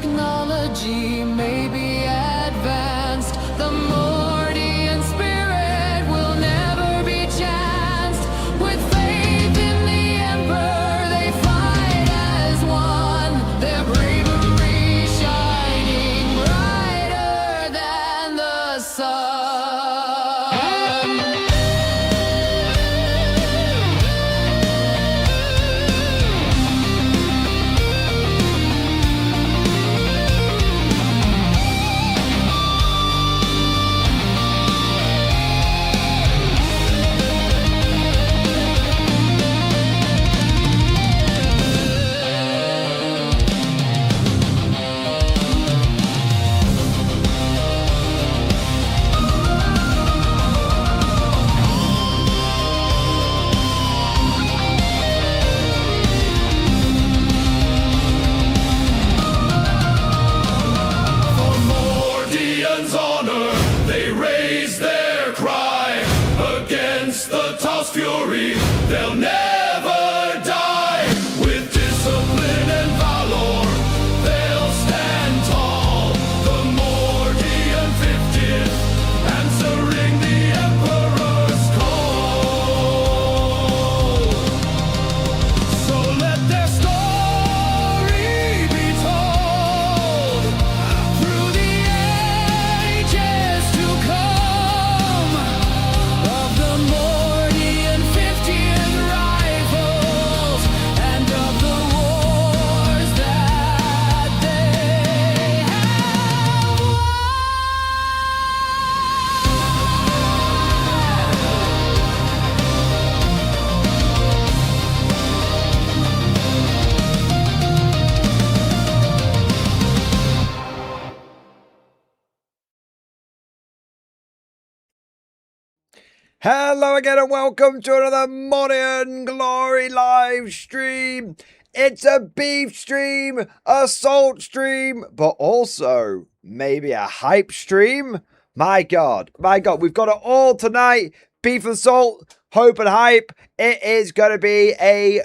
technology may be advanced, the Mordian spirit will never be chanced. With faith in the Emperor, they fight as one, their bravery shining brighter than the sun. Fury, they'll never die. With discipline and valor, they'll stand tall. The Mordian 50th, answering the Emperor's call. So let their story be told through the ages to come of the Mordian 50th rifles and of the wars that they have won. Hello again and welcome to another Mordian Glory live stream. It's a beef stream, a salt stream, but also maybe a hype stream. My God, we've got it all tonight. Beef and salt, hope and hype. It is going to be a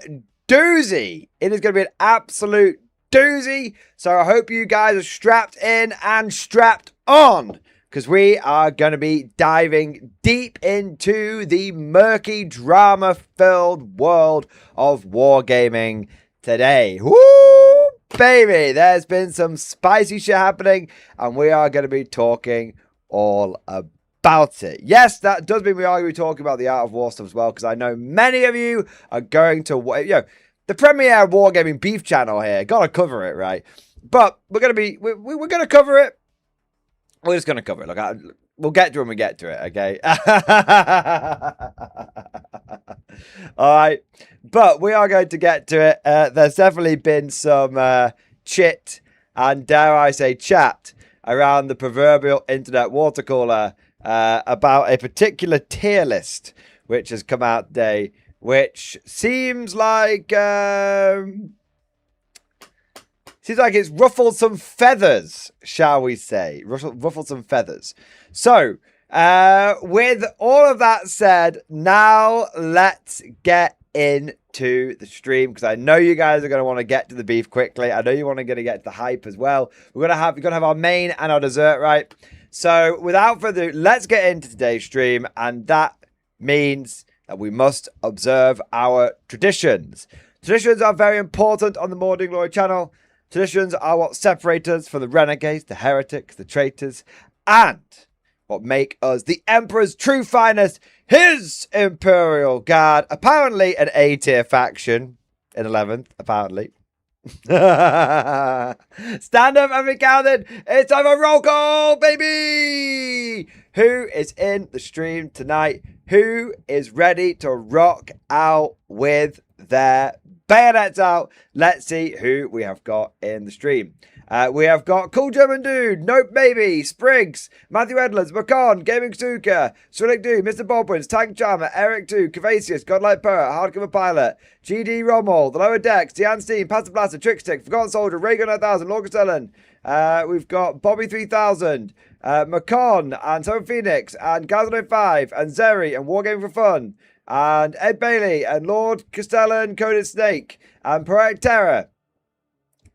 doozy. It is going to be an absolute doozy. So I hope you guys are strapped in and strapped on, because we are going to be diving deep into the murky, drama-filled world of wargaming today. Woo, baby! There's been some spicy shit happening, and we are going to be talking all about it. Yes, that does mean we are going to be talking about the Art of War stuff as well, because I know many of you are going to, the premier wargaming beef channel here. Got to cover it, right? But we're going to be, we're going to cover it. We're just going to cover it. Look, we'll get to it when we get to it, okay? All right. But we are going to get to it. There's definitely been some chit and, dare I say, chat around the proverbial internet water cooler about a particular tier list which has come out today, which seems like... seems like it's ruffled some feathers, shall we say. Ruffled some feathers. So, with all of that said, now let's get into the stream, because I know you guys are going to want to get to the beef quickly. I know you want to get to the hype as well. We're going to have our main and our dessert, right? So, without further ado, let's get into today's stream, and that means that we must observe our traditions. Traditions are very important on the Mordian Glory channel. Traditions are what separate us from the renegades, the heretics, the traitors, and what make us the Emperor's true finest, his Imperial Guard. Apparently an A-tier faction in 11th, apparently. Stand up and be counted. It's time for roll call, baby! Who is in the stream tonight? Who is ready to rock out with their bayonets out? Let's see who we have got in the stream. We have got Cool German Dude, Nope Baby, Spriggs, Matthew Edlands, Macon, Gaming Suka, Swillick Dude, Mr. Bobwins, Tank Charmer, Eric 2, Cavasius, Godlike Poet, Hardcover Pilot, GD Rommel, The Lower Decks, Deanne Steen, Pastor Blaster, Trickstick, Forgotten Soldier, Raygun 9000, Lord Castellan. We've got Bobby 3000, Macon, and Tom Phoenix, and Gaz05, and Zeri, and Wargaming for Fun, and Ed Bailey, and Lord Castellan, Coded Snake, and Poetic Terror,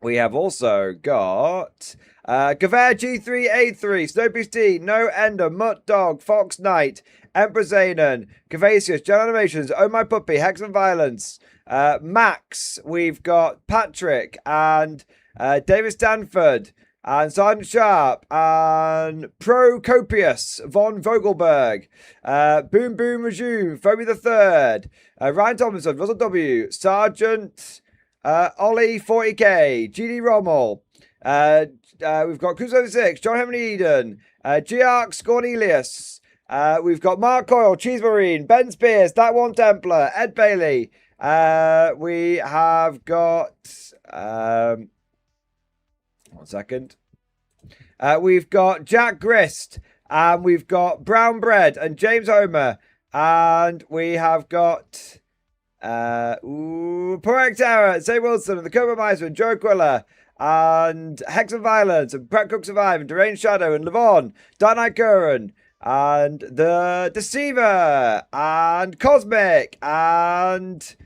We have also got Gavar G3A3, Snowbeast D, No Ender, Mutt Dog, Fox Knight, Emperor Zanen, Cavasius, John Animations, Oh My Puppy, Hex and Violence, Max, we've got Patrick and David Stanford and Sergeant Sharp and Procopius von Vogelberg, Boom Boom Resume, Phoebe the Third, Ryan Thompson, Russell W, Sergeant Ollie 40k, GD Rommel, we've got Cruise 6, John Henry Eden, Giarx Cornelius, we've got Mark Coyle, Cheese Marine, Ben Spears, That One Templar, Ed Bailey, we have got 1 second. We've got Jack Grist, and we've got Brown Bread and James Homer, and we have got Porek Terror, Say Wilson, and the Cobra Miser, and Joe Quiller, and Hex and Violence, and Brett Cook Survive, and Deranged Shadow, and Levon, Dark Knight Curran, and The Deceiver, and Cosmic, and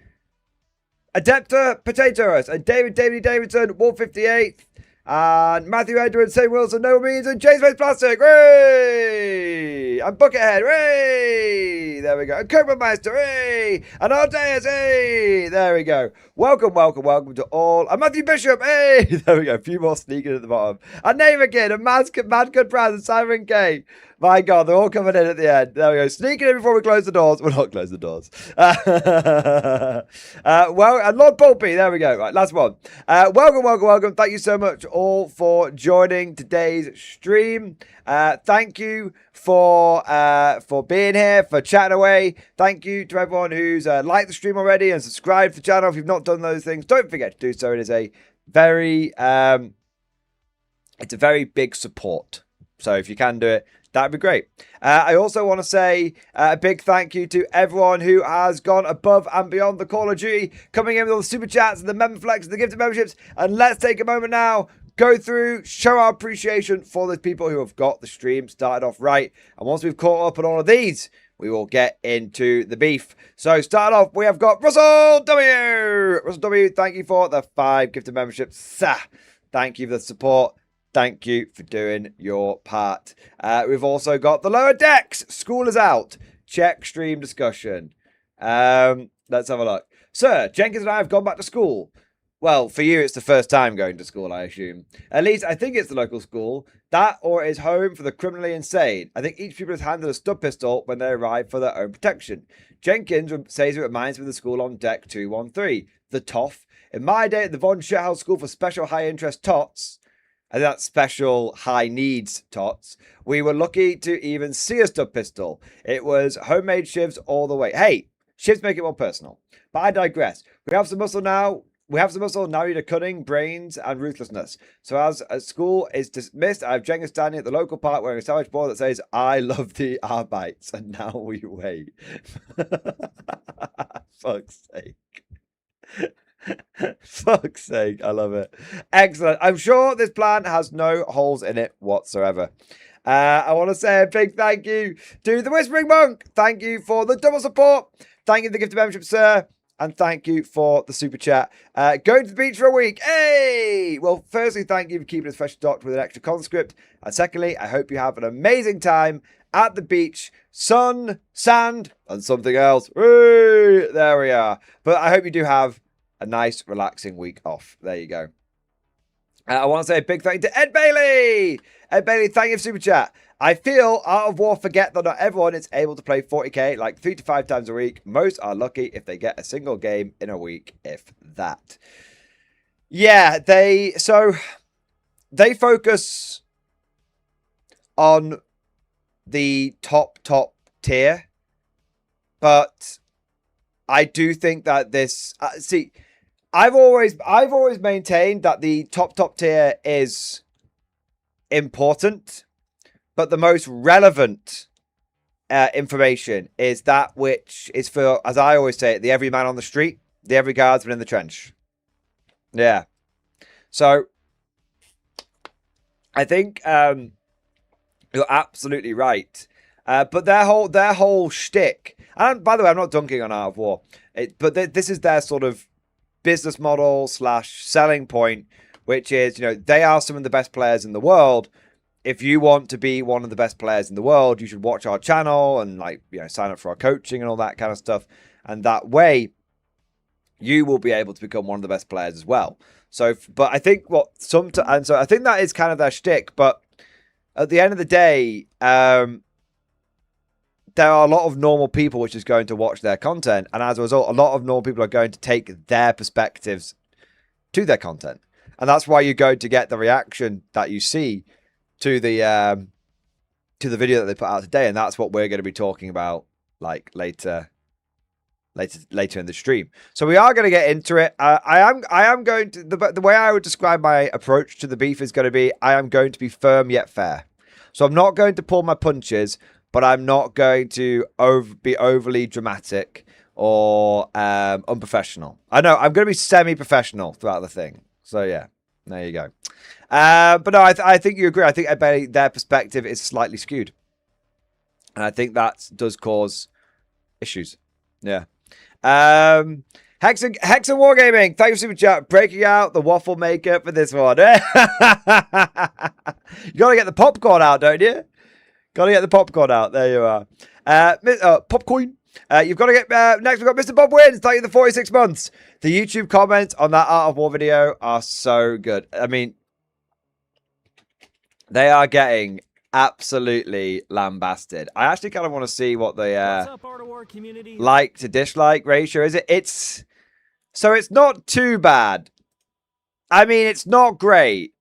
Adepta Potatoes, and David Davidson, Wolf 58, and Matthew Edwards, St. Wilson, No Means, and James Face Plastic, hooray! And Buckethead, hooray! There we go. And Cobra Meister, hooray! And Ardeas, hey! There we go. Welcome to all. And Matthew Bishop, hey! There we go. A few more sneaking at the bottom. And Name Again, and Madcud Brad, and Simon K. My God, they're all coming in at the end. There we go. Sneaking in before we close the doors. We'll not close the doors. Well, and Lord Pulpy, there we go. Right, last one. Welcome. Thank you so much all for joining today's stream. Thank you for being here, for chatting away. Thank you to everyone who's liked the stream already and subscribed to the channel. If you've not done those things, don't forget to do so. It is a very big support. So if you can do it, that'd be great. I also want to say a big thank you to everyone who has gone above and beyond the Call of Duty, coming in with all the super chats and the member flex and the gifted memberships. And let's take a moment now, go through, show our appreciation for the people who have got the stream started off right. And once we've caught up on all of these, we will get into the beef. So start off, we have got Russell W. Russell W, thank you for the 5 gifted memberships. Thank you for the support. Thank you for doing your part. We've also got the lower decks. School is out. Check stream discussion. Let's have a look. Sir, Jenkins and I have gone back to school. Well, for you, it's the first time going to school, I assume. At least I think it's the local school. That or is home for the criminally insane. I think each pupil is handed a stub pistol when they arrive for their own protection. Jenkins says it reminds me of the school on deck 213. The TOF. In my day at the Von Shithouse School for Special High Interest Tots, and that's special high needs tots, we were lucky to even see a stub pistol. It was homemade shivs all the way. Hey, shivs make it more personal. But I digress. We have some muscle now. Now need a cunning, brains, and ruthlessness. So as school is dismissed, I have Jenkins standing at the local park wearing a sandwich board that says, I love the Arbites. And now we wait. Fuck's sake. Fuck's sake, I love it. Excellent. I'm sure this plan has no holes in it whatsoever. I want to say a big thank you to the Whispering Monk. Thank you for the double support. Thank you for the gift of membership, sir. And thank you for the super chat. Going to the beach for a week. Hey! Well, firstly, thank you for keeping us fresh stocked with an extra conscript. And secondly, I hope you have an amazing time at the beach. Sun, sand, and something else. Woo! There we are. But I hope you do have a nice, relaxing week off. There you go. I want to say a big thank you to Ed Bailey. Ed Bailey, thank you for super chat. I feel Art of War forget that not everyone is able to play 40k like 3 to 5 times a week. Most are lucky if they get a single game in a week, if that. Yeah, they focus on the top tier, but I do think that this I've always maintained that the top tier is important, but the most relevant information is that which is for, as I always say, the every man on the street, the every guardsman in the trench. Yeah. So I think you're absolutely right. But their whole shtick, and by the way, I'm not dunking on Art of War, but this is their sort of business model / selling point, which is, you know, they are some of the best players in the world. If you want to be one of the best players in the world, you should watch our channel and, like, you know, sign up for our coaching and all that kind of stuff. And that way, you will be able to become one of the best players as well. So, but I think and so I think that is kind of their shtick. But at the end of the day, there are a lot of normal people which is going to watch their content, and as a result, a lot of normal people are going to take their perspectives to their content, and that's why you're going to get the reaction that you see to the video that they put out today, and that's what we're going to be talking about, like, later in the stream. So we are going to get into it. I am going to the way I would describe my approach to the beef is going to be, I am going to be firm yet fair. So I'm not going to pull my punches, but I'm not going to be overly dramatic or unprofessional. I know I'm going to be semi-professional throughout the thing. So yeah, there you go. But no, I think you agree. I think their perspective is slightly skewed, and I think that does cause issues. Yeah. Hex and Wargaming, thanks for super chat. Breaking out the waffle maker for this one. You gotta get the popcorn out, don't you? Gotta get the popcorn out. There you are. Popcorn. You've got to get next. We've got Mr. Bob Wins. Thank you for the 46 months. The YouTube comments on that Art of War video are so good. I mean, they are getting absolutely lambasted. I actually kind of want to see what the like to dislike ratio is. It's not too bad. I mean, it's not great.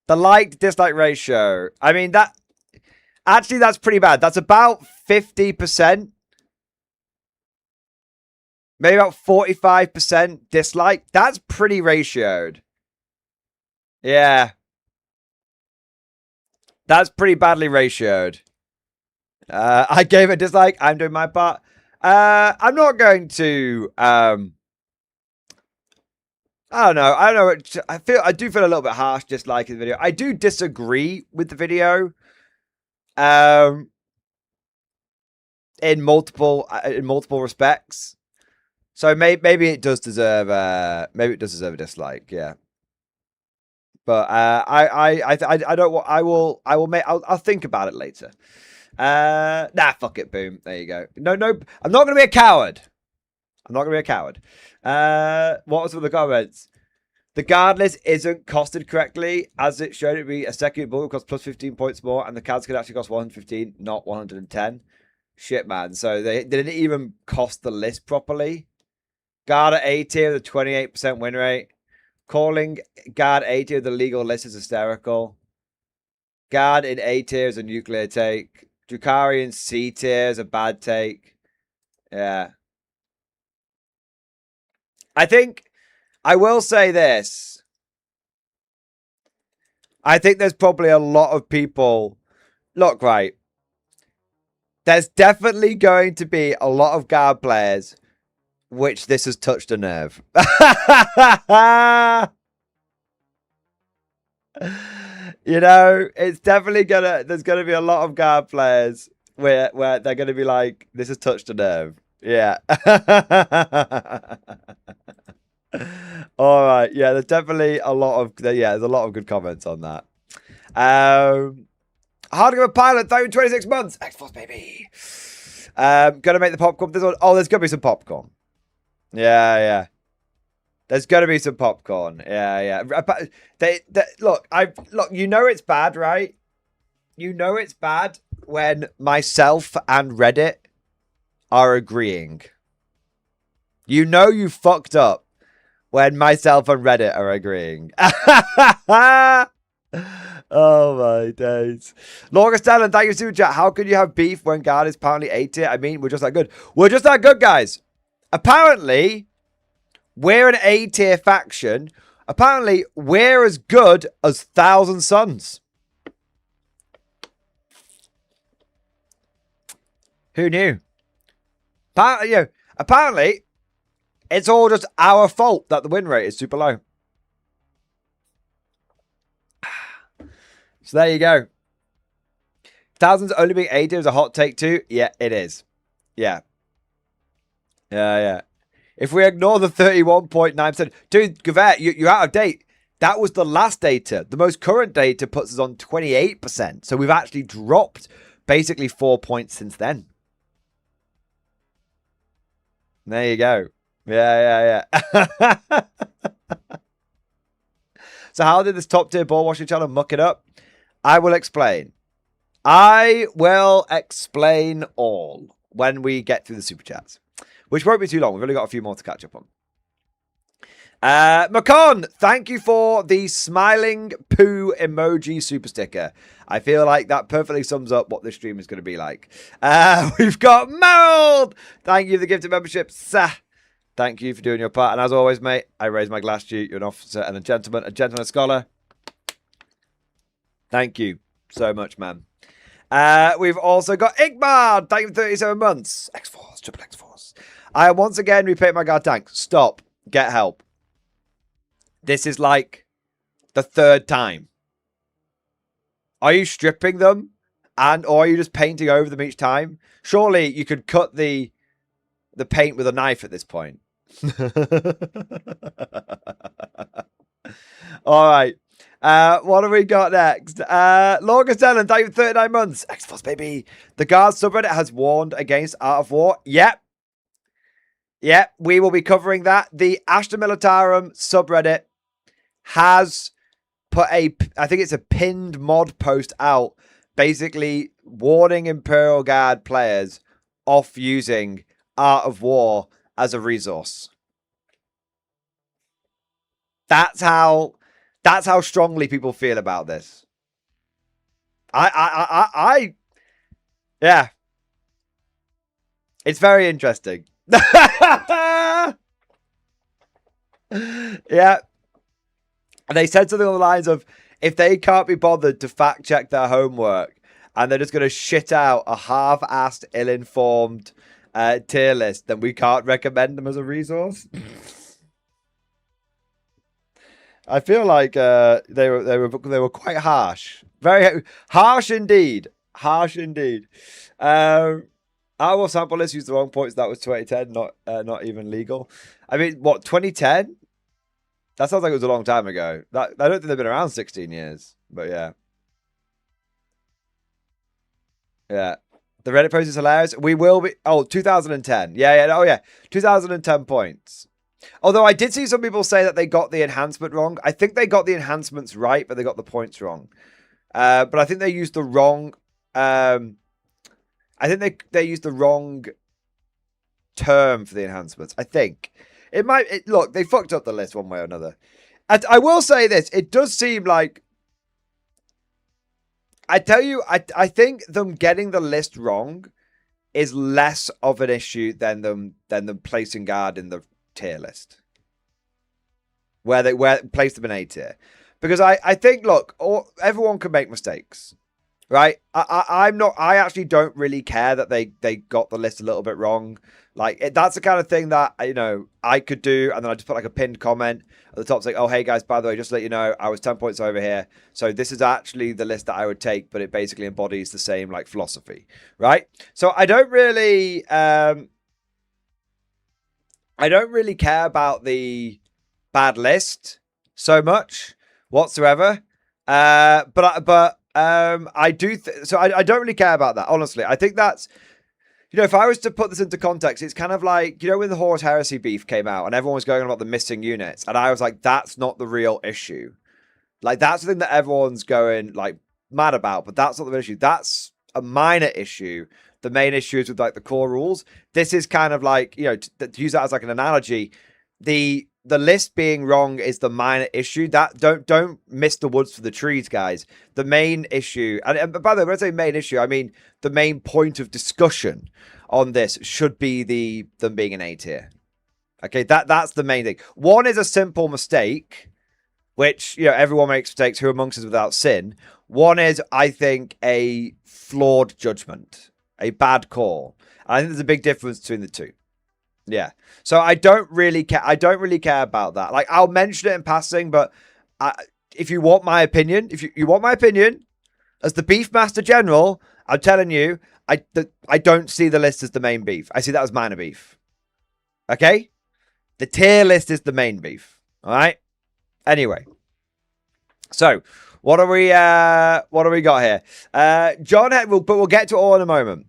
The like to dislike ratio. I mean, that's pretty bad. That's about 50%. Maybe about 45% dislike. That's pretty ratioed. Yeah. That's pretty badly ratioed. I gave a dislike. I'm doing my part. I'm not going to. I don't know. I do feel a little bit harsh disliking the video. I do disagree with the video. In multiple respects. So maybe it does deserve a dislike. Yeah. But I don't want. I'll think about it later. Nah, fuck it. Boom. There you go. No. I'm not gonna be a coward. What was with the comments? The guard list isn't costed correctly, as it showed it to be a second bullet cost plus 15 points more, and the cards could actually cost 115, not 110. Shit, man. So they didn't even cost the list properly. Guard at A tier with a 28% win rate. Calling guard A tier the legal list is hysterical. Guard in A tier is a nuclear take. Drukari C tier is a bad take. Yeah. I think I will say this. I think there's probably a lot of people. Look, right. There's definitely going to be a lot of guard players which this has touched a nerve. You know, it's definitely there's gonna be a lot of guard players where they're gonna be like, this has touched a nerve. Yeah. All right. Yeah, there's definitely a lot of there's a lot of good comments on that. Hard to go pilot, 26 months. X-Force, baby. Gonna make the popcorn. This one. Oh, there's gonna be some popcorn. Yeah. There's gonna be some popcorn. Yeah. Look, you know it's bad, right? You know it's bad when myself and Reddit are agreeing. You know you fucked up when myself and Reddit are agreeing. Oh my days. Laura Stalin, thank you, Super Chat. How could you have beef when guard is apparently 8 tier? I mean, we're just that good. We're just that good, guys. Apparently, we're an A tier faction. Apparently, we're as good as Thousand Suns. Who knew? Apparently, it's all just our fault that the win rate is super low. So there you go. Thousands only being A tier is a hot take too. Yeah, it is. Yeah. If we ignore the 31.9%, dude, Gavet, you're out of date. That was the last data. The most current data puts us on 28%. So we've actually dropped basically 4 points since then. There you go. Yeah. So how did this top tier ball washing channel muck it up? I will explain. I will explain all when we get through the super chats, which won't be too long. We've only got a few more to catch up on. Macon, thank you for the smiling poo emoji super sticker. I feel like that perfectly sums up what this stream is going to be like. We've got Mold. Thank you for the gifted membership. Thank you for doing your part. And as always, mate, I raise my glass to you. You're an officer and a gentleman scholar. Thank you so much, man. We've also got Igmar. Thank you for 37 months. X-Force, triple X-Force. I am once again repaying my guard tank. Stop. Get help. This is like the third time. Are you stripping them? Or are you just painting over them each time? Surely you could cut the paint with a knife at this point. All right. What have we got next? Longest Ellen, thank you for 39 months. X-Force, baby. The Guard subreddit has warned against Art of War. Yep, we will be covering that. The Ashta Militarum subreddit has put I think it's a pinned mod post out, basically warning Imperial Guard players off using Art of War as a resource. That's how strongly people feel about this. Yeah. It's very interesting. Yeah. And they said something on the lines of, if they can't be bothered to fact check their homework and they're just going to shit out a half-assed, ill-informed tier list, then we can't recommend them as a resource. I feel like they were quite harsh, very harsh indeed. Harsh indeed. Our sample list used the wrong points. That was 2010, not even legal. I mean, what, 2010? That sounds like it was a long time ago. I don't think they've been around 16 years, but yeah. Yeah. The Reddit post is hilarious. We will be... Oh, 2010. Yeah. Oh, yeah. 2010 points. Although I did see some people say that they got the enhancement wrong. I think they got the enhancements right, but they got the points wrong. But I think they used the wrong... I think they used the wrong term for the enhancements. I think. It might... Look, they fucked up the list one way or another. And I will say this. It does seem like... I tell you, I think them getting the list wrong is less of an issue than them placing Guard in the tier list. Where place them in A tier. Because I think, look, everyone can make mistakes. Right? I actually don't really care that they got the list a little bit wrong. Like, that's the kind of thing that, you know, I could do, and then I just put like a pinned comment at the top saying, oh, hey guys, by the way, just to let you know, I was 10 points over here. So this is actually the list that I would take, but it basically embodies the same like philosophy. Right? So I don't really care about the bad list so much whatsoever. But I do. So I don't really care about that. Honestly, I think that's, you know, if I was to put this into context, it's kind of like, you know, when the Horus Heresy beef came out and everyone was going on about the missing units, and I was like, that's not the real issue. Like, that's the thing that everyone's going like mad about, but that's not the real issue. That's a minor issue. The main issue is with like the core rules. This is kind of like, you know, to use that as like an analogy, the list being wrong is the minor issue. That don't miss the woods for the trees, guys. The main issue, and by the way, when I say main issue, I mean the main point of discussion on this should be them being an A tier. Okay, that's the main thing. One is a simple mistake, which, you know, everyone makes mistakes. Who amongst us without sin? One is, I think, a flawed judgment, a bad call. I think there's a big difference between the two. Yeah. So I don't really care. I don't really care about that. Like, I'll mention it in passing, but if you want my opinion, if you want my opinion as the Beefmaster General, I'm telling you, I don't see the list as the main beef. I see that as minor beef. Okay? The tier list is the main beef. All right. Anyway, so what do we got here? John Henry, but we'll get to it all in a moment.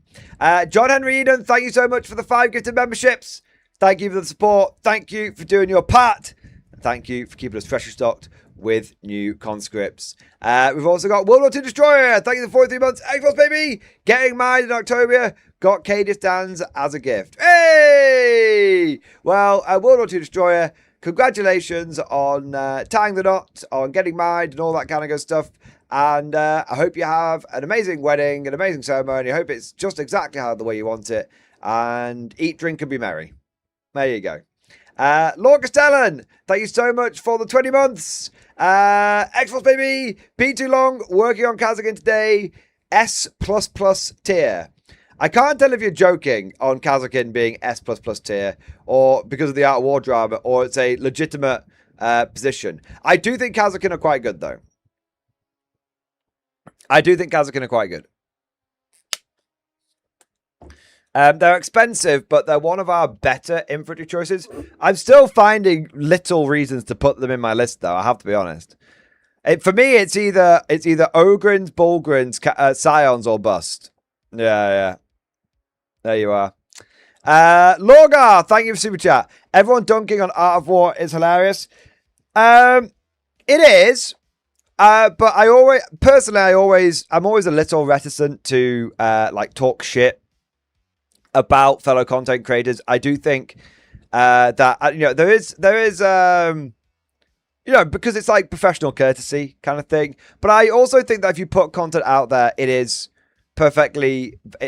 John Henry Eden, thank you so much for the 5 gifted memberships. Thank you for the support. Thank you for doing your part. And thank you for keeping us freshly stocked with new conscripts. We've also got World War II Destroyer. Thank you for 43 months. Xbox baby. Getting married in October. Got Katie Stands as a gift. Hey! Well, World War II Destroyer, congratulations on tying the knot, on getting married and all that kind of good stuff. And I hope you have an amazing wedding, an amazing ceremony. I hope it's just exactly how the way you want it. And eat, drink, and be merry. There you go. Lord Castellan, thank you so much for the 20 months. Xbox baby, been too long, working on Kazakin today. S++ tier. I can't tell if you're joking on Kazakin being S++ tier, or because of the Art of War drama, or it's a legitimate position. I do think Kazakin are quite good, though. I do think Kazakin are quite good. They're expensive, but they're one of our better infantry choices. I'm still finding little reasons to put them in my list, though. I have to be honest. For me, it's either Ogrins, Bulgrins, Scions, or Bust. Yeah. There you are. Lorgar, thank you for super chat. Everyone dunking on Art of War is hilarious. It is. But I'm always a little reticent to like talk shit about fellow content creators. I do think that there is because it's like professional courtesy kind of thing. But I also think that if you put content out there, it is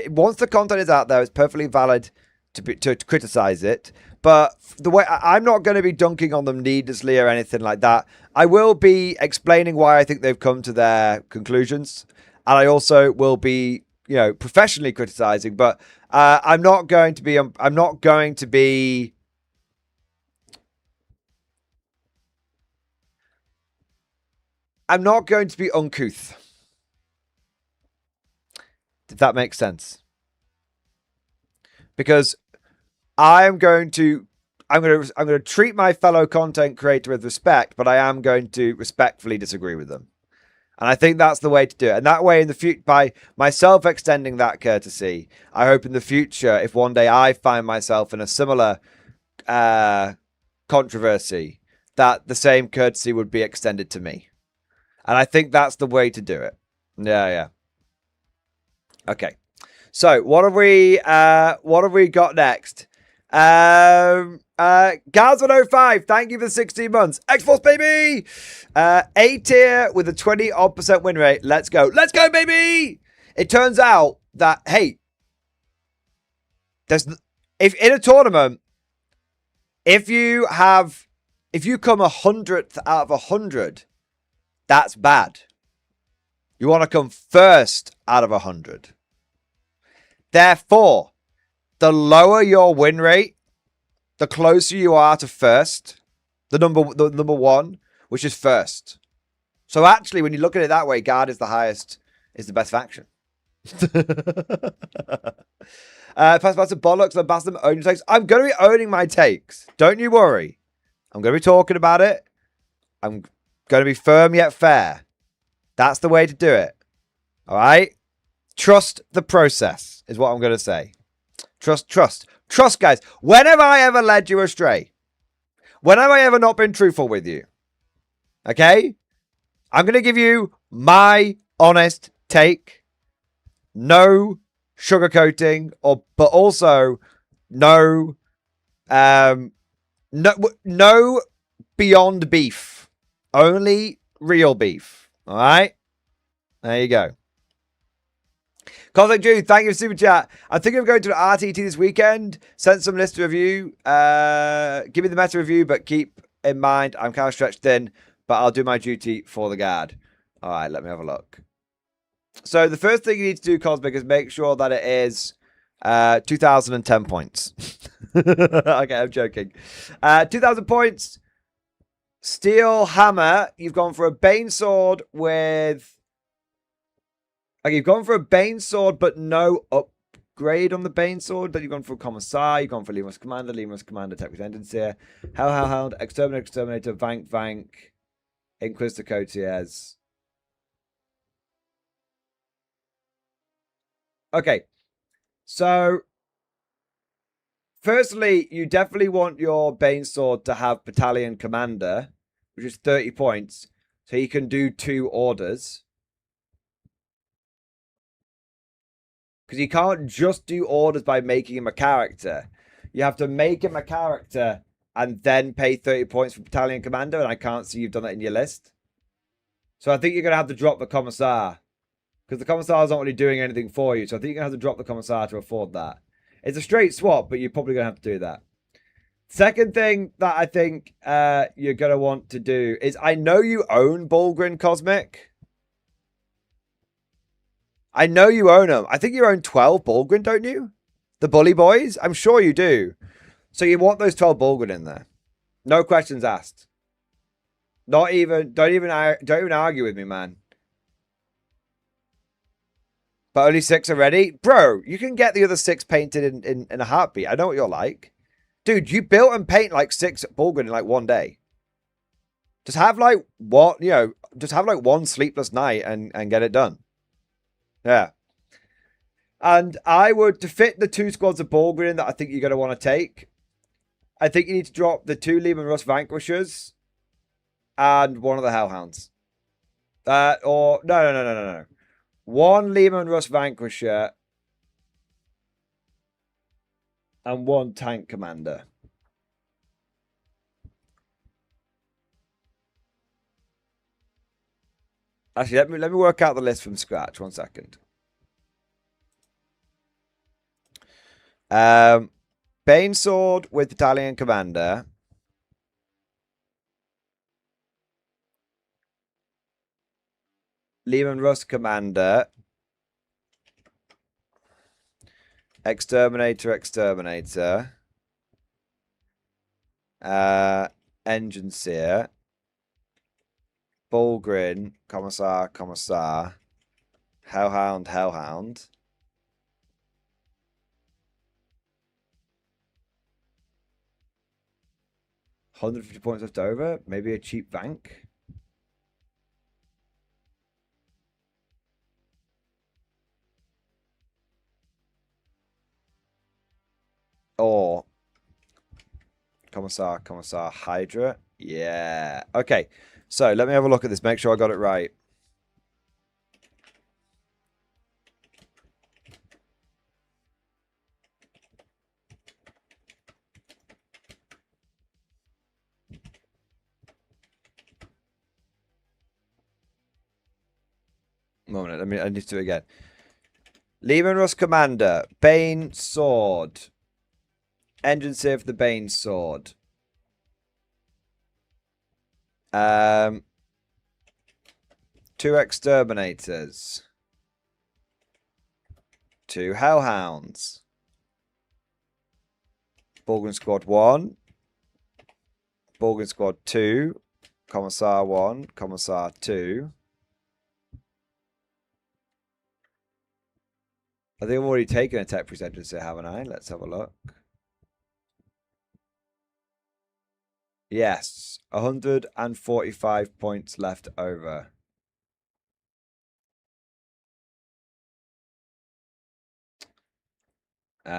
once the content is out there, it's perfectly valid to criticize it. But the way I'm not going to be dunking on them needlessly or anything like that. I will be explaining why I think they've come to their conclusions, and I also will be, professionally criticizing. But I'm not going to be uncouth. If that makes sense. Because I'm going to treat my fellow content creator with respect, but I am going to respectfully disagree with them. And I think that's the way to do it. And that way, in the future, by myself extending that courtesy, I hope in the future, if one day I find myself in a similar controversy, that the same courtesy would be extended to me. And I think that's the way to do it. Yeah. Okay. So what have we got next? Gaz105, thank you for the 16 months. X-Force baby! A tier with a 20% win rate. Let's go. Let's go, baby! It turns out that, hey, if in a tournament, if you come 100th out of 100, that's bad. You want to come first out of 100. Therefore, the lower your win rate, the closer you are to first, the number one, which is first. So actually, when you look at it that way, Guard is the best faction. Pastor Bollocks, Ambassador, own your takes. I'm going to be owning my takes. Don't you worry. I'm going to be talking about it. I'm going to be firm yet fair. That's the way to do it. All right? Trust the process is what I'm going to say. Trust, guys. When have I ever led you astray? When have I ever not been truthful with you? Okay? I'm going to give you my honest take. No sugarcoating, but also no beyond beef. Only real beef. All right? There you go. Cosmic Jude, thank you for super chat. I'm thinking of going to an RTT this weekend. Send some list review. Give me the meta review, but keep in mind I'm kind of stretched thin, but I'll do my duty for the guard. All right, let me have a look. So the first thing you need to do, Cosmic, is make sure that it is 2010 points. Okay, I'm joking. 2000 points. Steel Hammer. You've gone for a Bane Sword with... Okay, you've gone for a Bane Sword, but no upgrade on the Bane Sword. Then you've gone for Commissar, you've gone for Lemur's Commander, Tech with Engines here. Hellhound, Exterminator, Vank, Inquisitor Cotiers. Okay, so firstly, you definitely want your Bane Sword to have Battalion Commander, which is 30 points, so you can do 2 orders. Because you can't just do orders by making him a character. You have to make him a character and then pay 30 points for Battalion Commander, and I can't see you've done that in your list. So I think you're going to have to drop the Commissar. Because the Commissar's not really doing anything for you, so I think you're going to have to drop the Commissar to afford that. It's a straight swap, but you're probably going to have to do that. Second thing that I think you're going to want to do is, I know you own Bulgrin Cosmic. I know you own them. I think you own 12 Bulgrin, don't you? The Bully Boys? I'm sure you do. So you want those 12 Bulgrin in there. No questions asked. Don't even argue with me, man. But only 6 already? Bro, you can get the other 6 painted in a heartbeat. I know what you're like. Dude, you built and paint like 6 Bulgrin in like one day. Just have like what, just have like one sleepless night and get it done. Yeah. And I would, to fit the 2 squads of Bulgrin that I think you're going to want to take, I think you need to drop the 2 Lehman Russ Vanquishers and one of the Hellhounds. No. 1 Lehman Russ Vanquisher and 1 Tank Commander. Actually, let me work out the list from scratch. 1 second. Bane Sword with Battalion Commander. Lehman Russ Commander. Exterminator. Engine Seer. Bulgrin, Commissar, Hellhound. 150 points left over. Maybe a cheap Vank. Or Commissar, Hydra. Yeah. Okay. So let me have a look at this. Make sure I got it right. Moment. I need to do it again. Lehman Russ Commander. Bane Sword. Engine Seer for the Bane Sword. 2 Exterminators. 2 Hellhounds. Bulgrin Squad 1. Bulgrin Squad 2. Commissar 1. Commissar 2. I think I've already taken a tech presenter, so haven't I? Let's have a look. Yes, 145 points left over. Did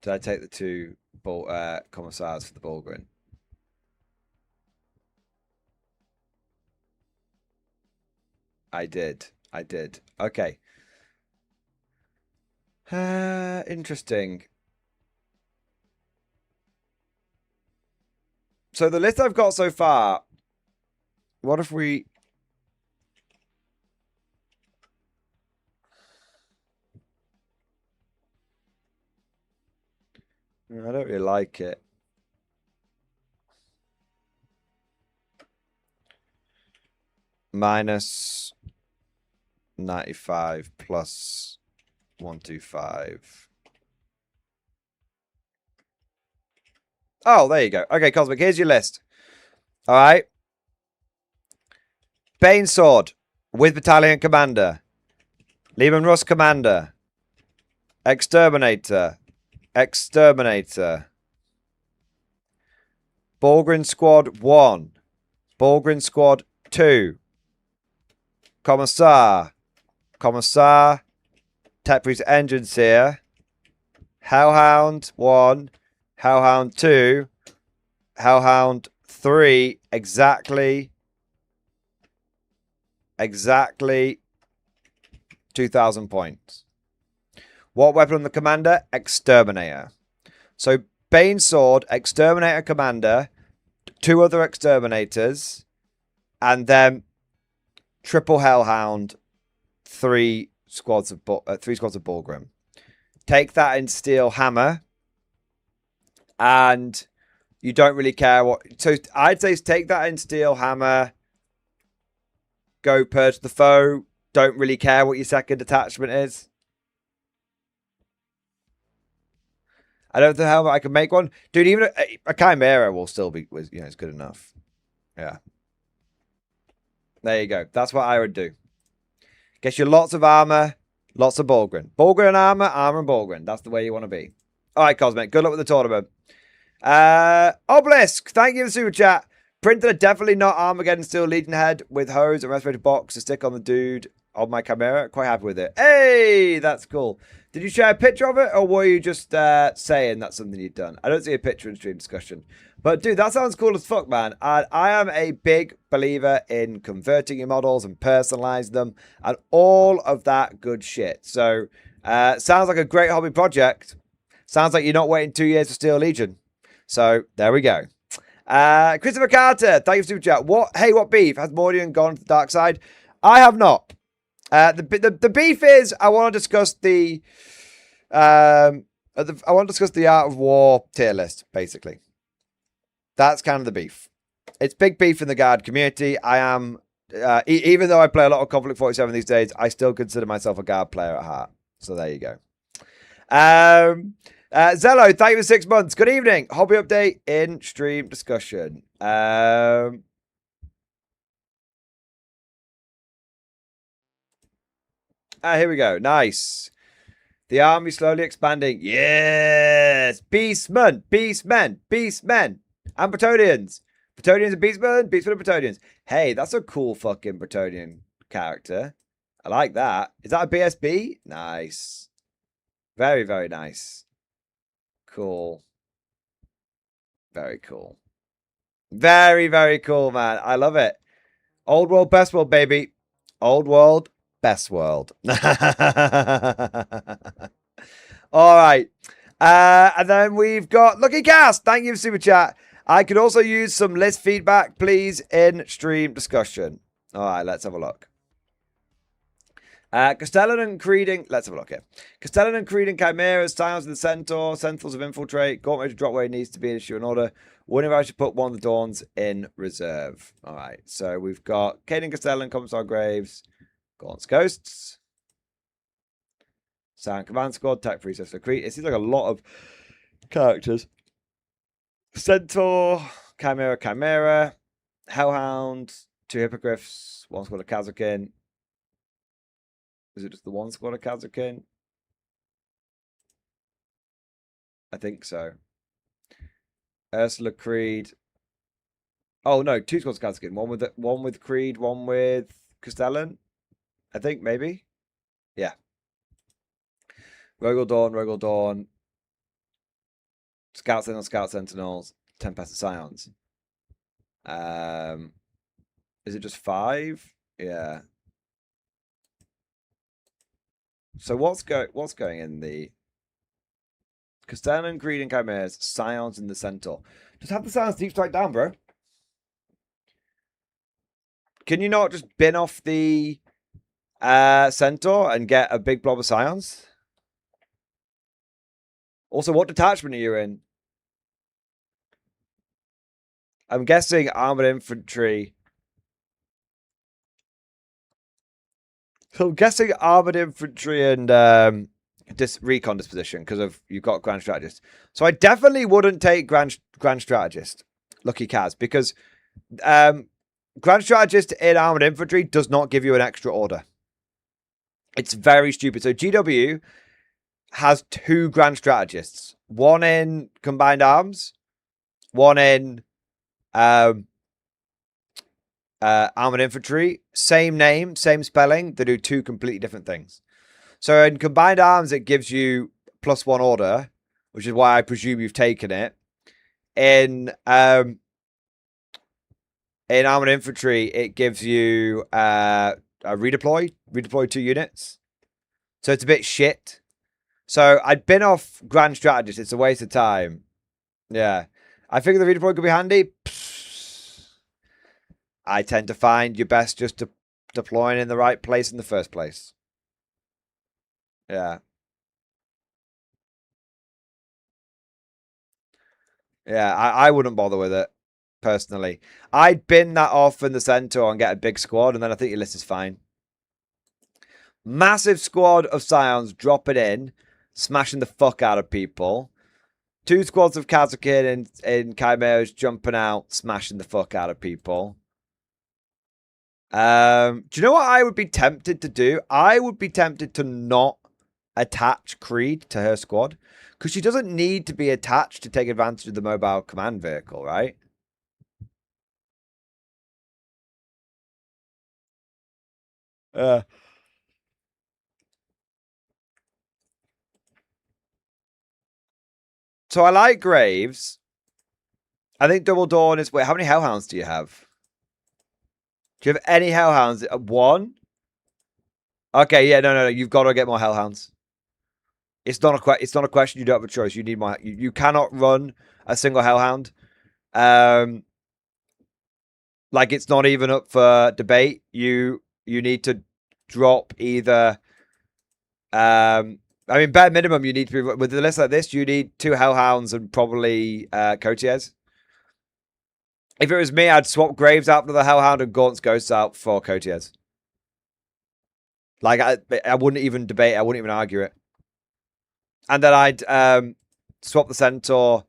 I take the 2 commissars for the Bulgrin? I did. Okay. Interesting. So the list I've got so far, what if we... I don't really like it. Minus 95 plus 125. Oh, there you go. Okay, Cosmic, here's your list. All right. Bane Sword with Battalion Commander. Lehman Russ Commander. Exterminator. Exterminator. Borgren Squad 1. Borgren Squad 2. Commissar. Commissar. Tepris Engines here. Hellhound 1. Hellhound 2. Hellhound 3. Exactly 2,000 points. What weapon on the commander? Exterminator. So Bane Sword, Exterminator Commander, 2 other Exterminators, and then triple Hellhound, 3 squads of Borgrim. Take that in Steel Hammer, and you don't really care what. So I'd say take that in Steel Hammer. Go Purge the Foe. Don't really care what your second attachment is. I don't know how I can make one. Dude, even a Chimera will still be, you know, it's good enough. Yeah. There you go. That's what I would do. Gets you lots of armor, lots of Borgren. Borgren and armor, armor and Borgren. That's the way you want to be. All right, Cosmic. Good luck with the tournament. Obelisk, thank you for the super chat. Printed a definitely not Armageddon Steel Legion head with hose and respirator box to stick on the dude on my Chimera. Quite happy with it. Hey, that's cool. Did you share a picture of it, or were you just saying that's something you'd done? I don't see a picture in stream discussion. But, dude, that sounds cool as fuck, man. And I am a big believer in converting your models and personalizing them and all of that good shit. So, sounds like a great hobby project. Sounds like you're not waiting 2 years for Steel Legion. So, there we go. Christopher Carter, thank you for super chat. What beef? Has Mordian gone to the dark side? I have not. The beef is I want to discuss the Art of War tier list, basically. That's kind of the beef. It's big beef in the Guard community. I am, even though I play a lot of Conflict 47 these days, I still consider myself a Guard player at heart. So there you go. Zello, thank you for 6 months. Good evening. Hobby update in stream discussion. Here we go. Nice. The army slowly expanding. Yes. Beastmen. Beastmen. Beastmen. And Bretonians. Bretonians and Beastmen. Beastmen and Bretonians. Hey, that's a cool fucking Bretonian character. I like that. Is that a BSB? Nice. Very, very nice. Cool. Very cool. Very, very cool, man. I love it. Old world, best world, baby. Old world, best world. All right. And then we've got Lucky Cast. Thank you for super chat. I could also use some list feedback, please, in stream discussion. All right, let's have a look. Castellan and Creeding. Let's have a look here. Castellan and Creeding Chimeras, Scions of the Centaur, Sentinels of Infiltrate, Gauntlet to drop where it needs to be in issue and order. Wonder if I should put one of the Dawns in reserve. All right, so we've got Caden Castellan, Commissar Graves, Gaunt's Ghosts, Sound Command Squad, Tech Priestess for Crete. It seems like a lot of characters. Centaur, Chimera, Hellhound, 2 Hippogriffs, 1 squad of Kazakin. Is it just the 1 squad of Kazakin? I think so. Ursula Creed. Oh no, 2 squads of Kazakin. One with Creed, 1 with Castellan. I think maybe. Yeah. Rogel Dawn. Scout Sentinels, Tempest of Scions. Is it just 5? Yeah. So what's going in the Castellan, Creed, and Chimeras, Scions, and the Centaur? Just have the Scions deep strike down, bro. Can you not just bin off the Centaur and get a big blob of Scions? Also, what detachment are you in? I'm guessing armored infantry. So I'm guessing armored infantry and recon disposition because of you've got Grand Strategist. So I definitely wouldn't take Grand Strategist, Lucky Kaz, because Grand Strategist in Armored Infantry does not give you an extra order. It's very stupid. So GW has 2 Grand Strategists. One in Combined Arms. One in Armored Infantry. Same name, same spelling. They do 2 completely different things. So in Combined Arms, it gives you +1 order, which is why I presume you've taken it. In Armored Infantry, it gives you a redeploy 2 units. So it's a bit shit. So I'd been off Grand Strategist. It's a waste of time. Yeah. I think the redeploy could be handy. I tend to find you're best just deploying in the right place in the first place. Yeah. Yeah, I wouldn't bother with it, personally. I'd bin that off in the Centaur and get a big squad, and then I think your list is fine. Massive squad of Scions dropping in, smashing the fuck out of people. 2 squads of Kazakin in Chimeras jumping out, smashing the fuck out of people. Do you know what I would be tempted to do? I would be tempted to not attach Creed to her squad, because she doesn't need to be attached to take advantage of the mobile command vehicle, right? So I like Graves. I think Double Dawn is... Wait, how many Hellhounds do you have? Do you have any Hellhounds? 1? Okay, yeah, no. You've got to get more Hellhounds. It's not a question. You don't have a choice. You need more. You cannot run a single Hellhound. Like, it's not even up for debate. You need to drop either... I mean, bare minimum, you need to be... With a list like this, you need 2 Hellhounds and probably Cotiers. If it was me, I'd swap Graves out for the Hellhound and Gaunt's Ghosts out for Cotiers. Like, I wouldn't even debate. I wouldn't even argue it. And then I'd swap the Centaur.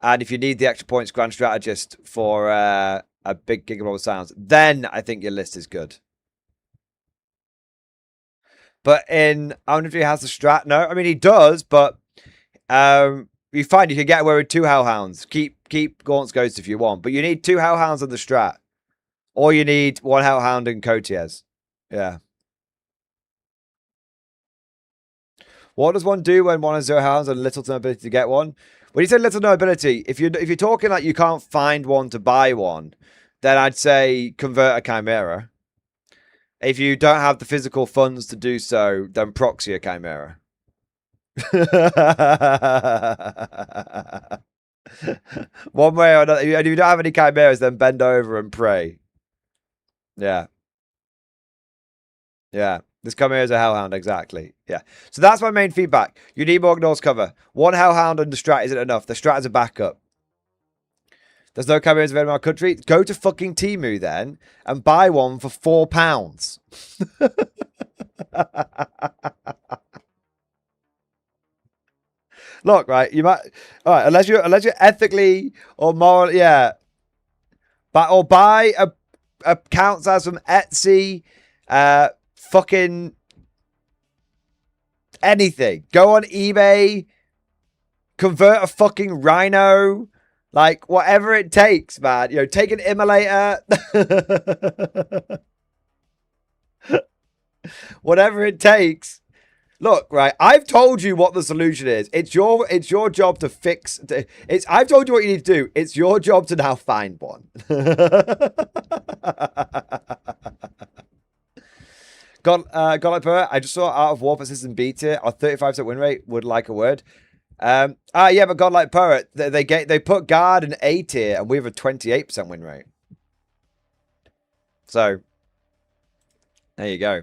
And if you need the extra points, Grand Strategist for a big Gigabyte of Sounds, then I think your list is good. But I don't know if he has the strat. No, I mean, he does, but you find you can get away with 2 Hellhounds. Keep Gaunt's Ghost if you want, but you need 2 Hellhounds on the strat. Or you need 1 Hellhound and Cotiers. Yeah. What does one do when one has 0 Hellhounds and little to no ability to get one? When you say little to no ability, if you're talking like you can't find one to buy one, then I'd say convert a Chimera. If you don't have the physical funds to do so, then proxy a Chimera. One way or another. If you don't have any Chimeras, then bend over and pray. Yeah. Yeah. This Chimera is a Hellhound, exactly. Yeah. So that's my main feedback. You need more Gnor's cover. 1 Hellhound and the strat isn't enough. The strat is a backup. There's no Chimeras available in our country. Go to fucking Temu then and buy one for £4. Look, right, you might... Alright, unless you're ethically or morally... Yeah. Or buy a count size from Etsy... fucking anything. Go on eBay. Convert a fucking rhino. Like, whatever it takes, man. You know, take an immolator. Whatever it takes. Look, right, I've told you what the solution is. It's your job to fix... I've told you what you need to do. It's your job to now find one. Godlike Poet, I just saw Art of War persistent B tier. Our 35% win rate would like a word. Yeah, but Godlike Poet, they put Guard in A tier, and we have a 28% win rate. So, there you go.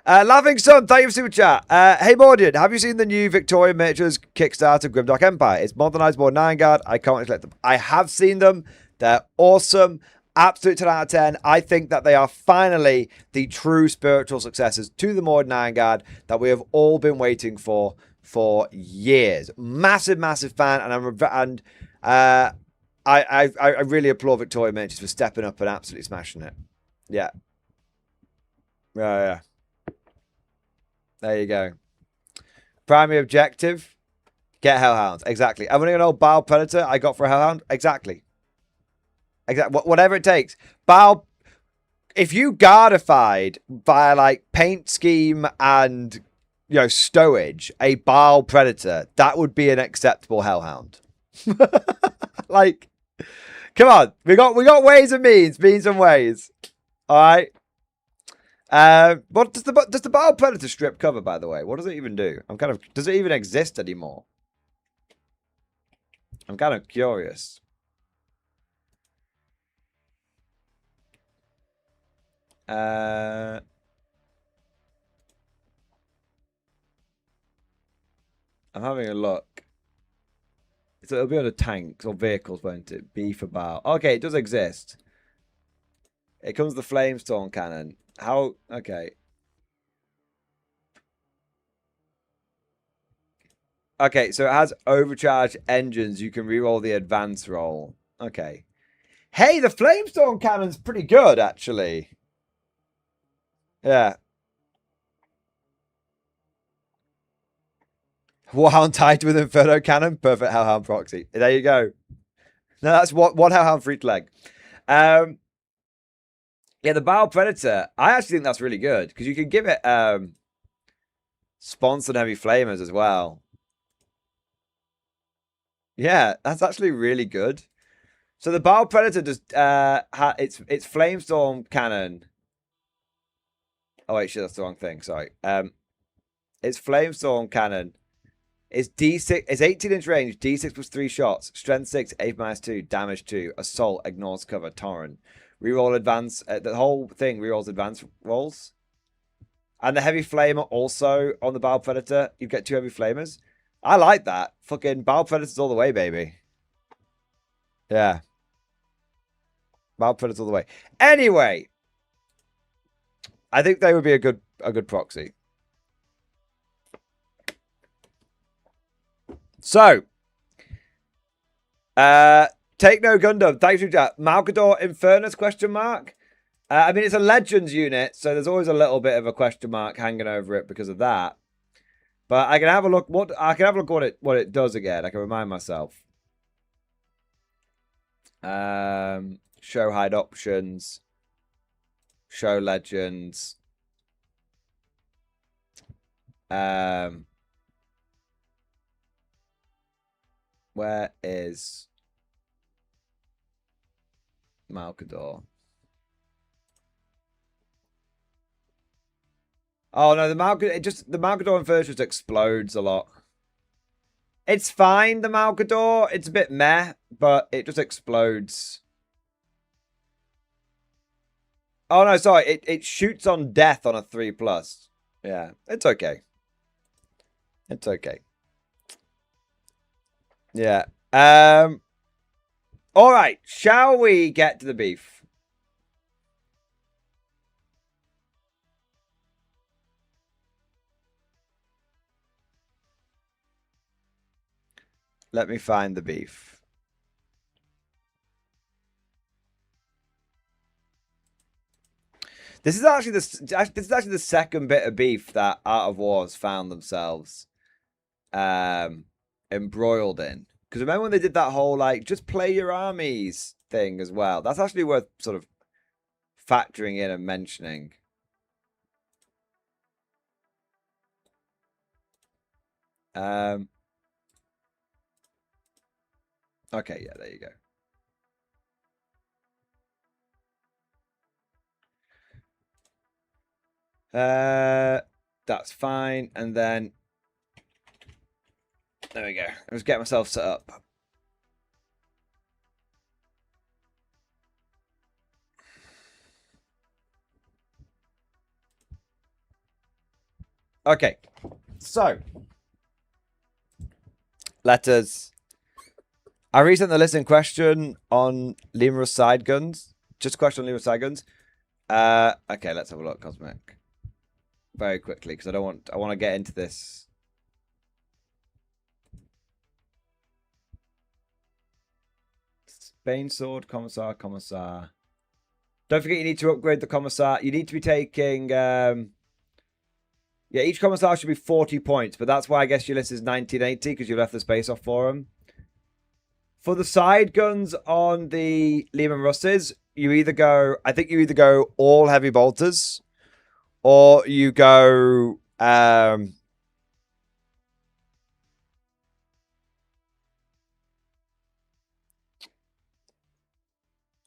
Laughing Sun, thank you for super chat. Hey Mordian, have you seen the new Victorian Miniatures Kickstarter Grimdark Empire? It's modernized more 9-guard. I can't collect them. I have seen them. They're awesome. Absolute 10 out of 10. I think that they are finally the true spiritual successors to the Mord 9-guard that we have all been waiting for years. Massive, massive fan, and I really applaud Victoria Miniatures for stepping up and absolutely smashing it. Yeah. Yeah. There you go. Primary objective, get Hellhounds. Exactly. I'm running an old Bile Predator I got for a Hellhound. Exactly. Whatever it takes. Bile, if you guardified via like paint scheme and stowage a Bile Predator, that would be an acceptable Hellhound. Like, come on, we got ways and means and ways. All right. What does the Bile Predator strip cover, by the way? What does it even do? Does it even exist anymore? I'm kind of curious. I'm having a look. So it'll be under tanks or vehicles, won't it? B for Bile. Okay, it does exist. It comes with the Flamestorm cannon. How? Okay. Okay, so it has overcharged engines. You can reroll the advance roll. Okay. Hey, the Flamestorm cannon's pretty good, actually. Yeah. Warhound tied with Inferno cannon. Perfect Hellhound proxy. There you go. No, that's one Hellhound for each leg. Yeah, the Bile Predator. I actually think that's really good because you can give it sponsored heavy flamers as well. Yeah, that's actually really good. So the Bile Predator does its Flamestorm cannon. Oh wait, shit, that's the wrong thing. Sorry. Its Flamestorm cannon is D6. It's 18-inch range. D6 plus 3 shots. Strength 6, 8 minus 2, damage 2, assault, ignores cover, torrent. Reroll advance. The whole thing rerolls advance rolls. And the heavy flamer also on the Bile Predator. You get 2 heavy flamers. I like that. Fucking Bile Predators all the way, baby. Yeah. Bile Predators all the way. Anyway, I think they would be a good proxy. So, Take No Gundam. Thanks for that. Malgador Infernus question mark. I mean, it's a Legends unit, so there's always a little bit of a question mark hanging over it because of that. But I can have a look. I can have a look what it does again. I can remind myself. Show hide options. Show legends. Where is Malgador? Oh no, the Malgador Inferno just explodes a lot. It's fine, the Malgador. It's a bit meh, but it just explodes. Oh no, sorry. It shoots on death on a 3+. Yeah, it's okay. It's okay. Yeah. All right. Shall we get to the beef? Let me find the beef. This is actually the second bit of beef that Art of Wars found themselves embroiled in. Because remember when they did that whole like just play your armies thing as well? That's actually worth sort of factoring in and mentioning. Okay, yeah, there you go. That's fine. And then there we go. Let's get myself set up. Okay, so letters. I resent the listening question on Lemur's side guns. Just a question on Lemur's side guns. Okay, let's have a look, Cosmic. Very quickly, because I want to get into this. Bane Sword, Commissar, Commissar. Don't forget you need to upgrade the Commissar. You need to be taking... yeah, each Commissar should be 40 points, but that's why I guess your list is 1980, because you left the space off for them. For the side guns on the Lehman Russes, you either go... I think you either go all heavy bolters, or you go...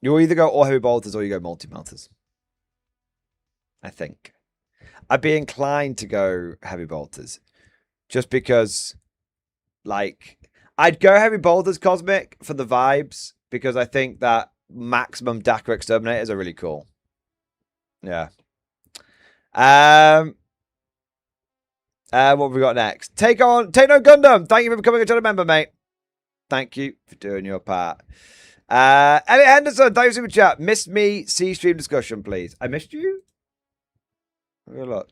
you either go all heavy bolters or you go multi-melters. I think. I'd be inclined to go heavy bolters. Just because, like, I'd go heavy bolters Cosmic for the vibes, because I think that maximum Dakar exterminators are really cool. Yeah. What have we got next? Take No Gundam. Thank you for becoming a channel member, mate. Thank you for doing your part. Elliot Henderson, thank you for super chat. Missed me, see stream discussion, please. I missed you? Have a look.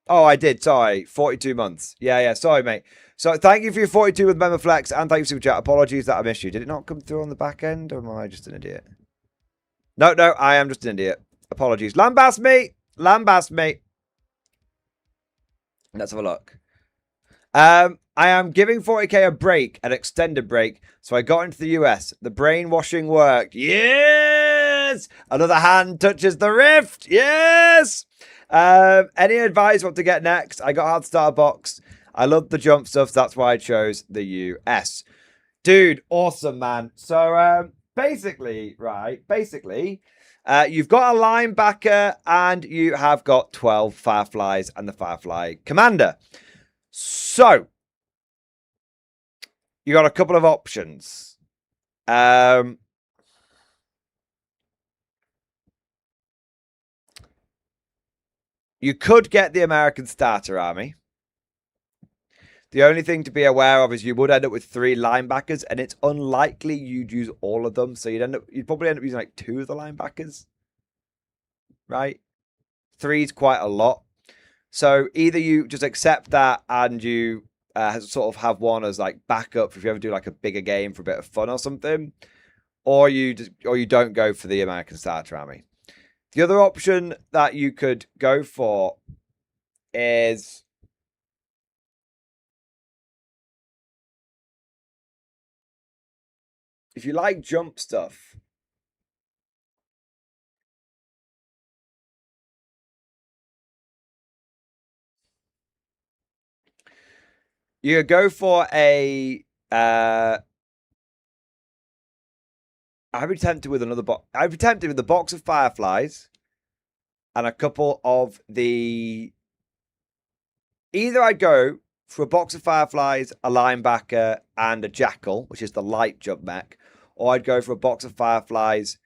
Oh, I did. Sorry. 42 months. Yeah. Sorry, mate. So thank you for your 42 with Member Flex, and thank you for super chat. Apologies that I missed you. Did it not come through on the back end, or am I just an idiot? No, I am just an idiot. Apologies. Lambast me. Let's have a look. I am giving 40k a break, an extended break. So I got into the US. The brainwashing worked. Yes! Another hand touches the rift. Yes! Any advice what to get next? I got hard starter box. I love the jump stuff. So that's why I chose the US. Dude, awesome, man. So basically, you've got a linebacker and you have got 12 Fireflies and the Firefly Commander. So, you got a couple of options. You could get the American Starter Army. The only thing to be aware of is you would end up with 3 linebackers, and it's unlikely you'd use all of them. So you'd probably end up using like 2 of the linebackers, right? 3 is quite a lot. So either you just accept that and you sort of have one as like backup if you ever do like a bigger game for a bit of fun or something, or you don't go for the American Starter Army. The other option that you could go for is if you like jump stuff. You go for a I'd be tempted with another box. I'd be tempted with a box of Fireflies and a couple of the... Either I'd go for a box of Fireflies, a linebacker, and a Jackal, which is the light jump mech, or I'd go for a box of Fireflies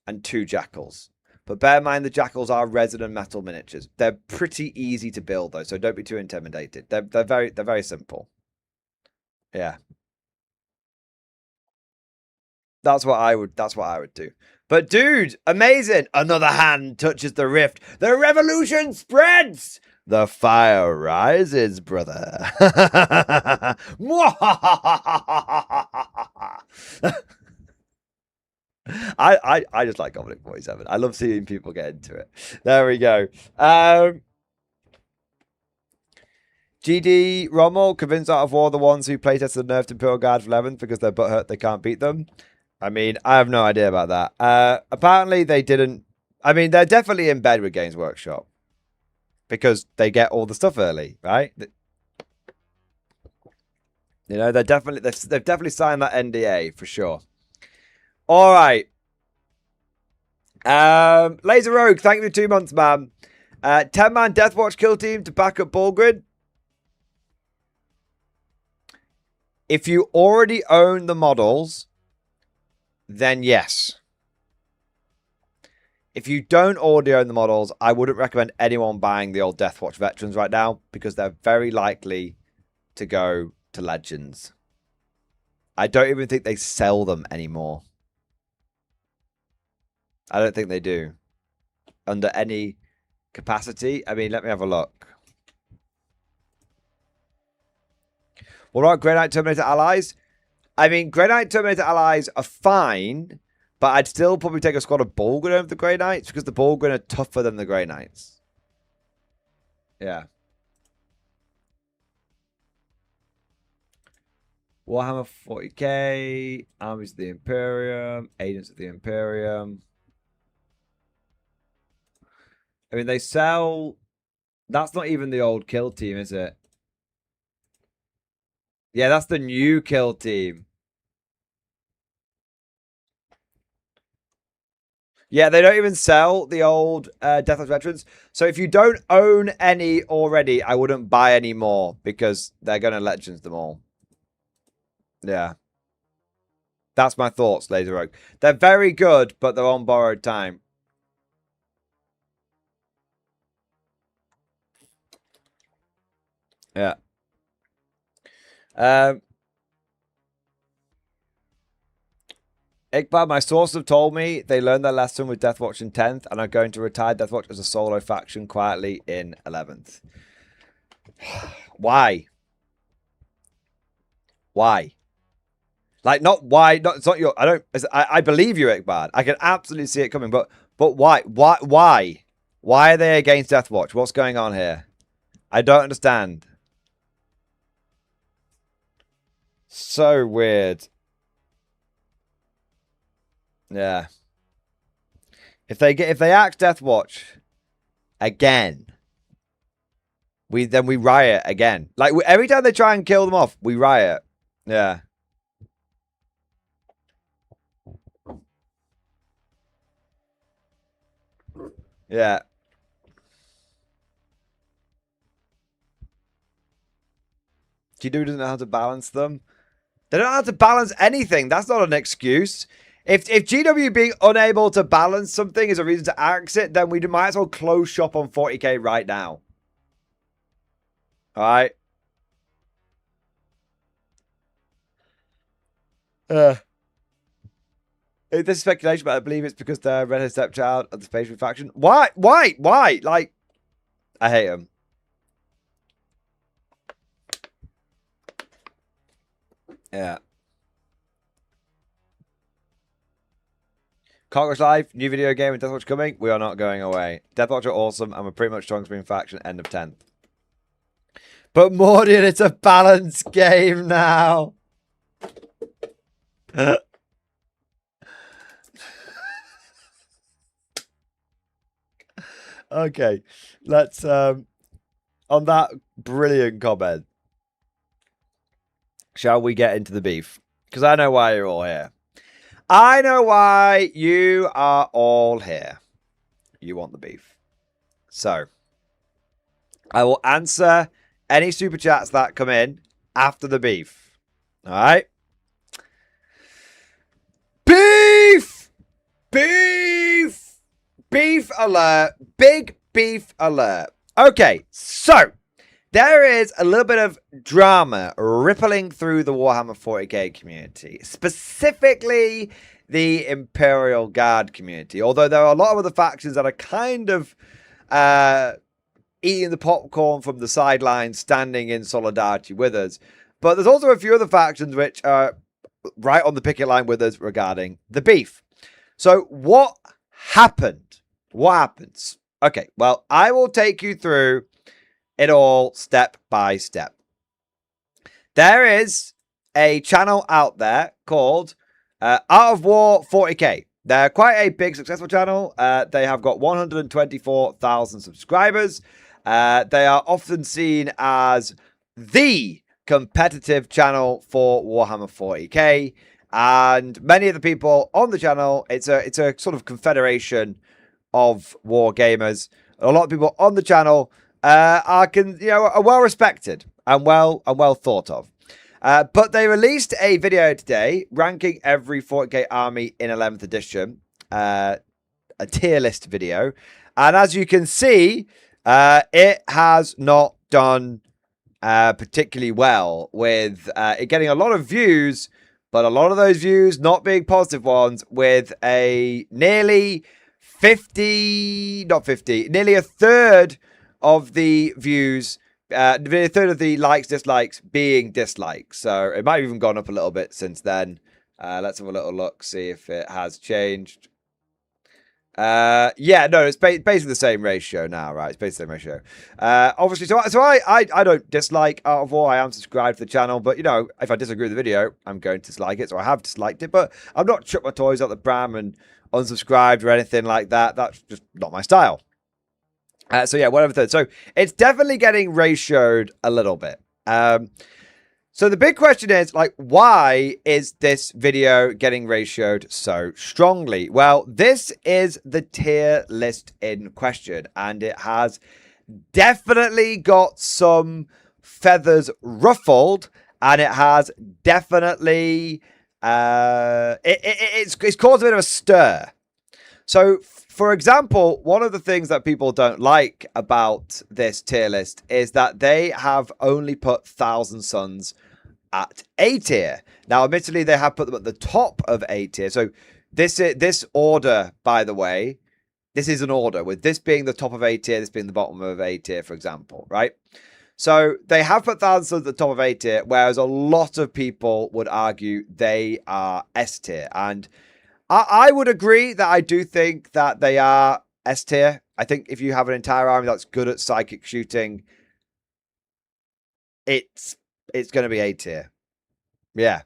and 2 Jackals. But bear in mind the Jackals are resin and metal miniatures. They're pretty easy to build though, so don't be too intimidated. They're very simple. Yeah. That's what I would do. But dude, amazing. Another hand touches the rift. The revolution spreads. The fire rises, brother. I just like Goblet 47. I love seeing people get into it. There we go. GD Rommel convinced Art of War the ones who playtested the nerfed Imperial Guard for 11th because they're butthurt they can't beat them. I mean, I have no idea about that. Apparently they didn't. I mean, they're definitely in bed with Games Workshop because they get all the stuff early, right? You know, they've definitely signed that NDA for sure. All right. Laser Rogue, thank you for 2 months, man. 10-man Deathwatch kill team to back up Ballgrid. If you already own the models, then yes. If you don't already own the models, I wouldn't recommend anyone buying the old Deathwatch veterans right now because they're very likely to go to Legends. I don't even think they sell them anymore. I don't think they do. Under any capacity. I mean, let me have a look. What about Grey Knight Terminator allies? I mean, Grey Knight Terminator allies are fine, but I'd still probably take a squad of Bulgrin over the Grey Knights because the Bulgrin are tougher than the Grey Knights. Yeah. Warhammer 40k, Armies of the Imperium, Agents of the Imperium. I mean, they sell... That's not even the old kill team, is it? Yeah, that's the new kill team. Yeah, they don't even sell the old Deathless Veterans. So if you don't own any already, I wouldn't buy any more because they're going to Legends them all. Yeah. That's my thoughts, Laser Rogue. They're very good, but they're on borrowed time. Yeah. Iqbal, my sources have told me they learned their lesson with Deathwatch in 10th and are going to retire Deathwatch as a solo faction quietly in 11th. Why? Why? Like, not why, not, it's not your, I believe you, Iqbal. I can absolutely see it coming, but why? Why? Why are they against Deathwatch? What's going on here? I don't understand. So weird. Yeah. If they axe Deathwatch again, then we riot again. Like every time they try and kill them off, we riot. Yeah. Yeah. GW doesn't know how to balance them. They don't know how to balance anything. That's not an excuse. If GW being unable to balance something is a reason to axe it, then we might as well close shop on 40k right now. All right. This is speculation, but I believe it's because they're redhead stepchild of the Space faction. Why? Why? Why? Like, I hate them. Yeah. Congress Live, new video game and Deathwatch coming. We are not going away. Deathwatch are awesome, and we're pretty much strong spring faction end of 10th. But Mordian, it's a balanced game now. Okay, let's on that brilliant comment, shall we get into the beef? Because I know why you're all here. I know why you are all here. You want the beef. So, I will answer any super chats that come in after the beef. All right? Beef! Beef! Beef alert. Big beef alert. Okay, so there is a little bit of drama rippling through the Warhammer 40k community, specifically the Imperial Guard community, although there are a lot of other factions that are kind of eating the popcorn from the sidelines, standing in solidarity with us. But there's also a few other factions which are right on the picket line with us regarding the beef. So what happened? What happens? Okay, well, I will take you through it all step by step. There is a channel out there called Art of War 40k. They're quite a big, successful channel. They have got 124,000 subscribers. They are often seen as the competitive channel for Warhammer 40k. And many of the people on the channel, it's a sort of confederation of war gamers. A lot of people on the channel are well respected and well thought of. But they released a video today ranking every 40k army in 11th edition, a tier list video. And as you can see, it has not done particularly well with it getting a lot of views, but a lot of those views not being positive ones, with a nearly nearly a third of the views a third of the likes, dislikes being dislikes. So it might have even gone up a little bit since then. Let's have a little look, see if it has changed. Yeah, no, it's basically the same ratio now, right? It's basically the same ratio. Obviously, so I don't dislike Art of War. I am subscribed to the channel, but you know, if I disagree with the video, I'm going to dislike it. So I have disliked it, but I'm not chucked my toys out the pram and unsubscribed or anything like that. That's just not my style. So yeah, whatever third. So it's definitely getting ratioed a little bit. So the big question is, like, why is this video getting ratioed so strongly? Well, this is the tier list in question, and it has definitely got some feathers ruffled, and it has definitely it's caused a bit of a stir. So, for example, one of the things that people don't like about this tier list is that they have only put Thousand Suns at A tier. Now, admittedly, they have put them at the top of A tier. So this order, by the way, this is an order, with this being the top of A tier, this being the bottom of A tier, for example, right? So they have put Thousand Suns at the top of A tier, whereas a lot of people would argue they are S tier. And I would agree that I do think that they are S tier. I think if you have an entire army that's good at psychic shooting, it's going to be A tier. Yeah.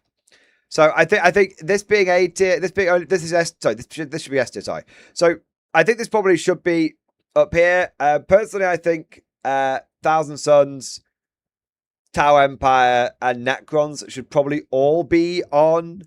So I think this being A tier, this is S. Sorry, this should be S tier. Sorry. So I think this probably should be up here. Personally, I think Thousand Suns, Tower Empire, and Necrons should probably all be on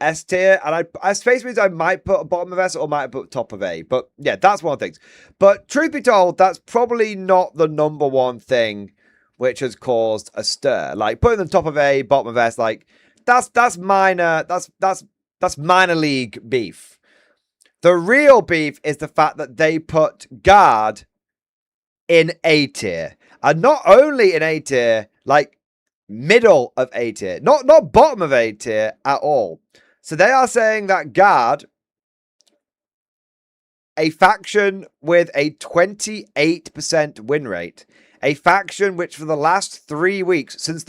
S tier, and I Space Marines I might put bottom of S or might put top of A, but yeah, that's one of the things. But truth be told, that's probably not the number one thing which has caused a stir. Like putting them top of A, bottom of S, like that's minor. That's minor league beef. The real beef is the fact that they put Guard in A tier, and not only in A tier, like middle of A tier, not bottom of A tier at all. So they are saying that Guard, a faction with a 28% win rate, a faction which for the last 3 weeks, since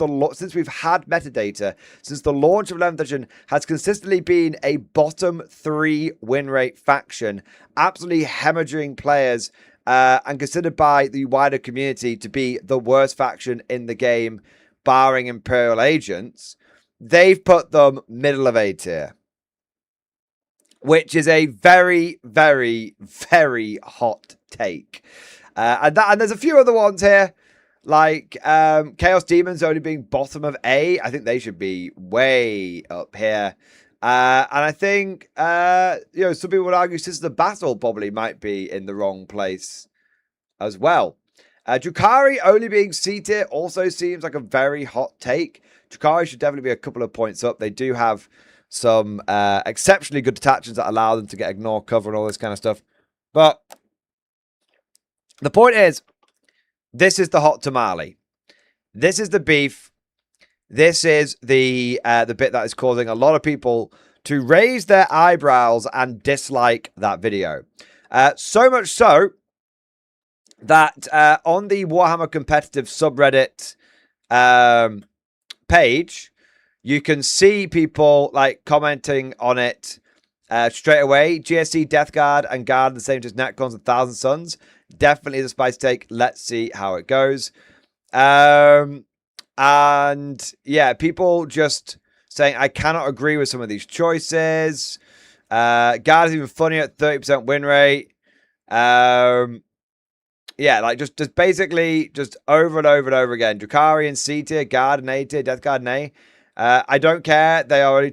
we've had metadata, since the launch of 11th edition, has consistently been a bottom 3 win rate faction, absolutely hemorrhaging players, and considered by the wider community to be the worst faction in the game, barring Imperial Agents. They've put them middle of A tier, which is a very, very, very hot take. And there's a few other ones here, like Chaos Demons only being bottom of A. I think they should be way up here. And I think, some people would argue Sisters of Battle probably might be in the wrong place as well. Drukhari only being C tier also seems like a very hot take. Drukhari should definitely be a couple of points up. They do have some exceptionally good detachments that allow them to get ignore cover and all this kind of stuff. But the point is, this is the hot tamale. This is the beef. This is the bit that is causing a lot of people to raise their eyebrows and dislike that video. So much so that on the Warhammer competitive subreddit page, you can see people like commenting on it straight away. GSC, Death Guard, and Guard the same as Netcons and Thousand Suns. Definitely the spice take. Let's see how it goes. And yeah, people just saying, I cannot agree with some of these choices. Guard is even funnier at 30% win rate. Yeah, like just basically just over and over and over again. Drukhari and C tier, Guard and A tier, Death Guard and A. I don't care. They are only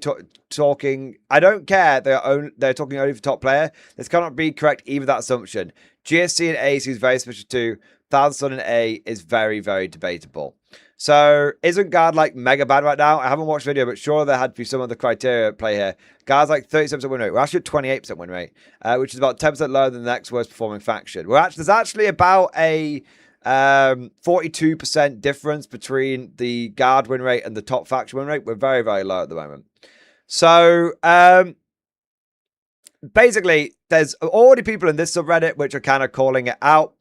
talking. I don't care. They're talking only for top player. This cannot be correct. Either that assumption. GSC and A seems very special too. Thousand Sun and A is very, very debatable. So isn't Guard like mega bad right now? I haven't watched the video, but sure there had to be some other criteria at play here. Guard's like 37% win rate. We're actually at 28% win rate, which is about 10% lower than the next worst performing faction. There's actually about a 42% difference between the Guard win rate and the top faction win rate. We're very, very low at the moment. So basically, there's already people in this subreddit which are kind of calling it out.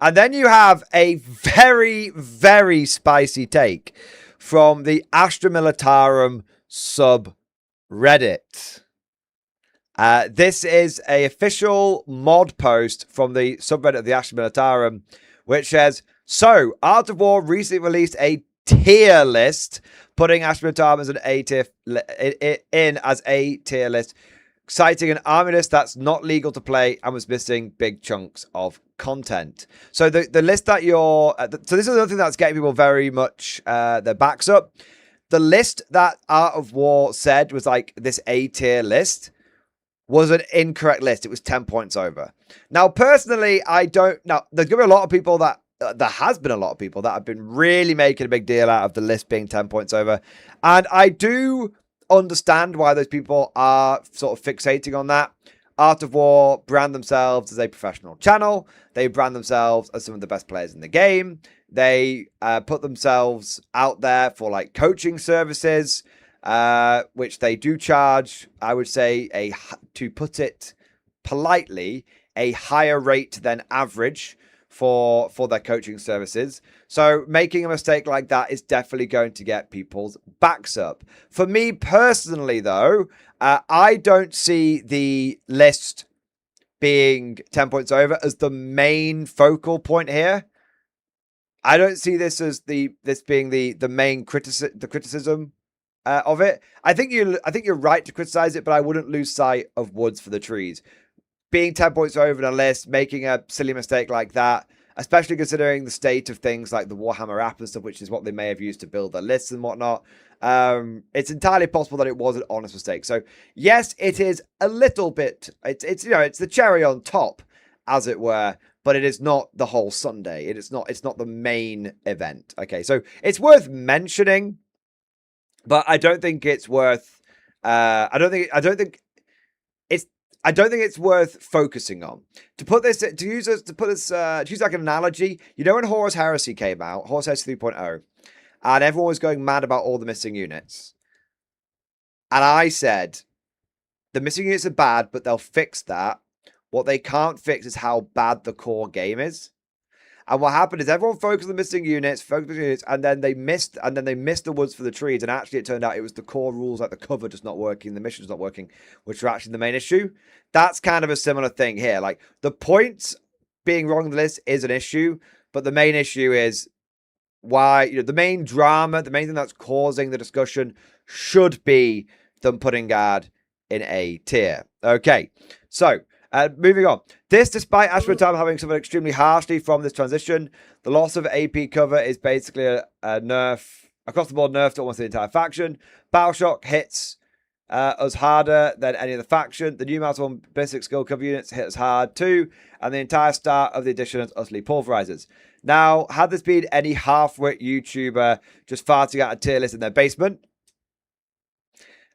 And then you have a very, very spicy take from the Astra Militarum subreddit. This is a official mod post from the subreddit of the Astra Militarum, which says, so, Art of War recently released a tier list, putting Astra Militarum as an A tier in as a tier list, citing an army list that's not legal to play and was missing big chunks of content. So the list that you're... so this is another thing that's getting people very much their backs up. The list that Art of War said was like this A tier list was an incorrect list. It was 10 points over. Now, personally, I don't... Now, there's going to be a lot of people that... there has been a lot of people that have been really making a big deal out of the list being 10 points over. And I do understand why those people are sort of fixating on that. Art of War brand themselves as a professional channel. They brand themselves as some of the best players in the game. They put themselves out there for like coaching services, which they do charge, I would say, to put it politely, a higher rate than average for their coaching services. So making a mistake like that is definitely going to get people's backs up. For me personally, though, I don't see the list being 10 points over as the main focal point here. I don't see this as this being the main criticism of it. I think you're right to criticize it, but I wouldn't lose sight of woods for the trees. Being 10 points over in a list, making a silly mistake like that, especially considering the state of things like the Warhammer app and stuff, which is what they may have used to build their lists and whatnot. It's entirely possible that it was an honest mistake. So yes, it is a little bit. It's the cherry on top, as it were, but it is not the whole Sunday. It's not the main event. Okay, so it's worth mentioning, but I don't think it's worth. I don't think it's worth focusing on. To use like an analogy, you know when Horus Heresy came out, Horus Heresy 3.0, and everyone was going mad about all the missing units. And I said, the missing units are bad, but they'll fix that. What they can't fix is how bad the core game is. And what happened is everyone focused on the missing units, and then they missed the woods for the trees. And actually, it turned out it was the core rules, like the cover just not working, the missions not working, which were actually the main issue. That's kind of a similar thing here. Like the points being wrong on the list is an issue, but the main issue is why, the main drama, the main thing that's causing the discussion should be them putting guard in A tier. Okay, so moving on. This, despite Astra Militarum having suffered extremely harshly from this transition, the loss of AP cover is basically a nerf, across the board nerf to almost the entire faction. Battleshock hits us harder than any other faction. The new multiple basic skill cover units hit us hard too, and the entire start of the edition is utterly pulverizes. Now, had this been any half-wit YouTuber just farting out a tier list in their basement,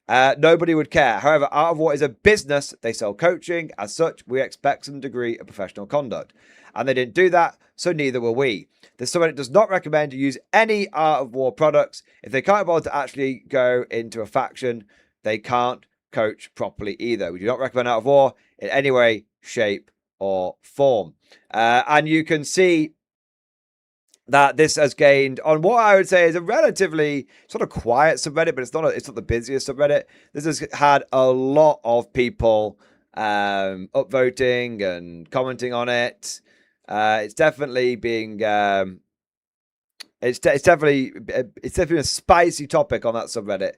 nobody would care. However, Art of War is a business. They sell coaching. As such, we expect some degree of professional conduct. And they didn't do that, so neither will we. The subreddit does not recommend you use any Art of War products. If they can't bother to actually go into a faction, they can't coach properly either. We do not recommend Art of War in any way, shape, or form. And you can see that this has gained on what I would say is a relatively sort of quiet subreddit, but it's not the busiest subreddit. This has had a lot of people upvoting and commenting on it. It's definitely being it's definitely a spicy topic on that subreddit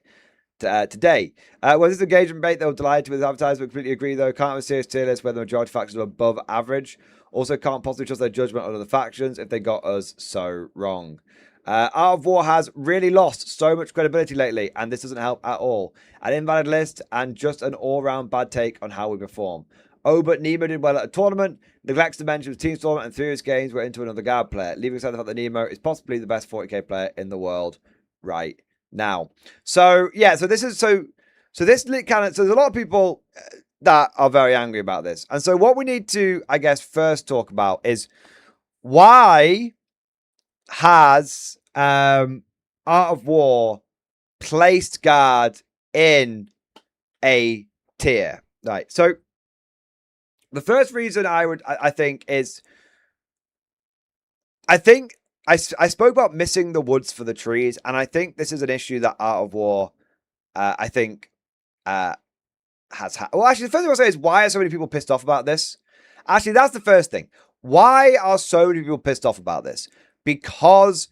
today. Was this engagement rate they were delighted with advertisement? Completely agree though. Can't have a serious tier list where the majority of factions are above average. Also, can't possibly trust their judgment on other factions if they got us so wrong. Art of War has really lost so much credibility lately, and this doesn't help at all. An invalid list and just an all-round bad take on how we perform. Oh, but Nemo did well at a tournament, neglects to mention the team tournament and through his games were into another guard player, leaving aside the fact that Nemo is possibly the best 40k player in the world right now. So, yeah, so this is so there's a lot of people that are very angry about this. And so what we need to, I guess, first talk about is why has Art of War placed guard in A tier? Right. So the first reason I think is I think I spoke about missing the woods for the trees, and I think this is an issue that Art of War, I think, has had. Well, actually, the first thing I'll say is, why are so many people pissed off about this? Actually, that's the first thing. Why are so many people pissed off about this? Because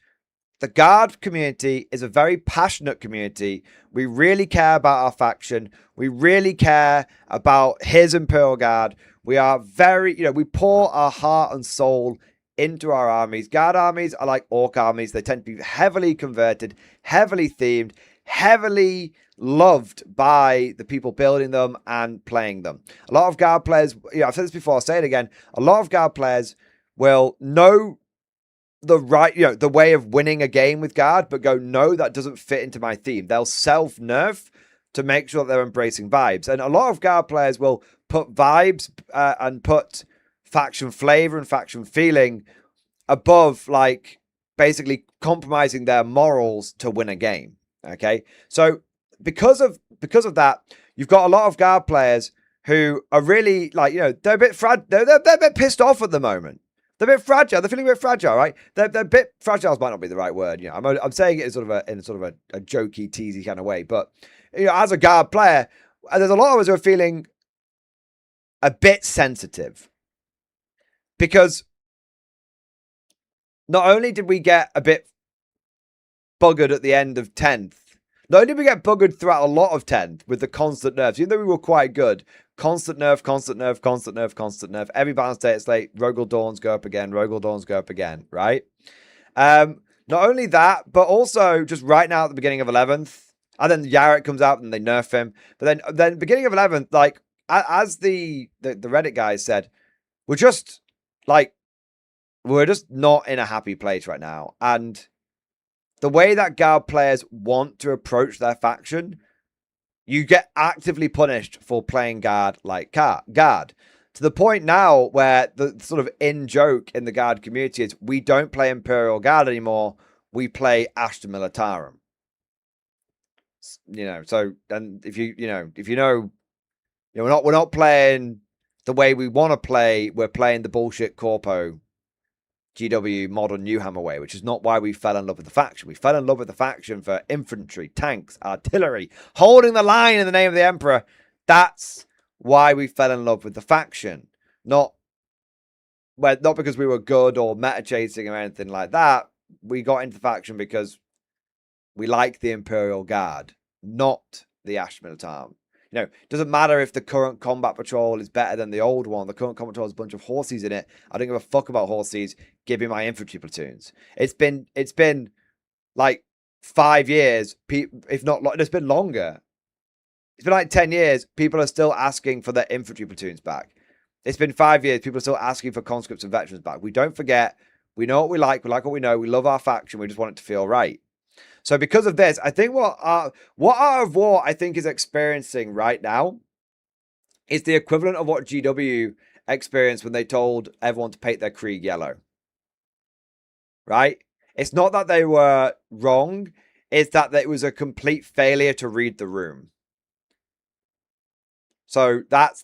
the Guard community is a very passionate community. We really care about our faction. We really care about his Imperial Guard. We are very, we pour our heart and soul into our armies. Guard armies are like orc armies. They tend to be heavily converted, heavily themed, heavily loved by the people building them and playing them. A lot of Guard players, I've said this before, I'll say it again. A lot of Guard players will know the right, the way of winning a game with Guard, but go, no, that doesn't fit into my theme. They'll self-nerf to make sure that they're embracing vibes. And a lot of Guard players will put vibes and put faction flavor and faction feeling above, like, basically compromising their morals to win a game. Okay, so because of that, you've got a lot of Guard players who are really, like, they're a bit they're a bit pissed off at the moment. They're a bit fragile. They're feeling a bit fragile, right? They're a bit fragile. Might not be the right word. I'm saying it in sort of a jokey, teasy kind of way. But as a Guard player, there's a lot of us who are feeling a bit sensitive, because not only did we get a bit buggered at the end of 10th, not only did we get buggered throughout a lot of 10th with the constant nerfs, even though we were quite good, constant nerf, constant nerf, constant nerf, constant nerf, every balance date it's late, Rogel Dawns go up again, Rogel Dawns go up again, right? Not only that, but also just right now at the beginning of 11th, and then Yarrick comes out and they nerf him, but then beginning of 11th, like, as the Reddit guys said, we're just not in a happy place right now. And the way that Guard players want to approach their faction, you get actively punished for playing Guard like Guard. To the point now where the sort of in-joke in the Guard community is, we don't play Imperial Guard anymore, we play Ashton Militarum. So, and if we're not playing the way we want to play, we're playing the bullshit Corpo GW modern Newhammer way, which is not why we fell in love with the faction. We fell in love with the faction for infantry, tanks, artillery, holding the line in the name of the Emperor. That's why we fell in love with the faction. Not because we were good or meta chasing or anything like that. We got into the faction because we like the Imperial Guard, not the Ash Militarum. It doesn't matter if the current combat patrol is better than the old one. The current combat patrol has a bunch of horses in it. I don't give a fuck about horses. Give me my infantry platoons. It's been like 5 years, if not, it's been longer. It's been like 10 years. People are still asking for their infantry platoons back. It's been 5 years. People are still asking for conscripts and veterans back. We don't forget. We know what we like. We like what we know. We love our faction. We just want it to feel right. So because of this, I think what Art of War, I think, is experiencing right now is the equivalent of what GW experienced when they told everyone to paint their Krieg yellow. Right? It's not that they were wrong. It's that it was a complete failure to read the room. So that's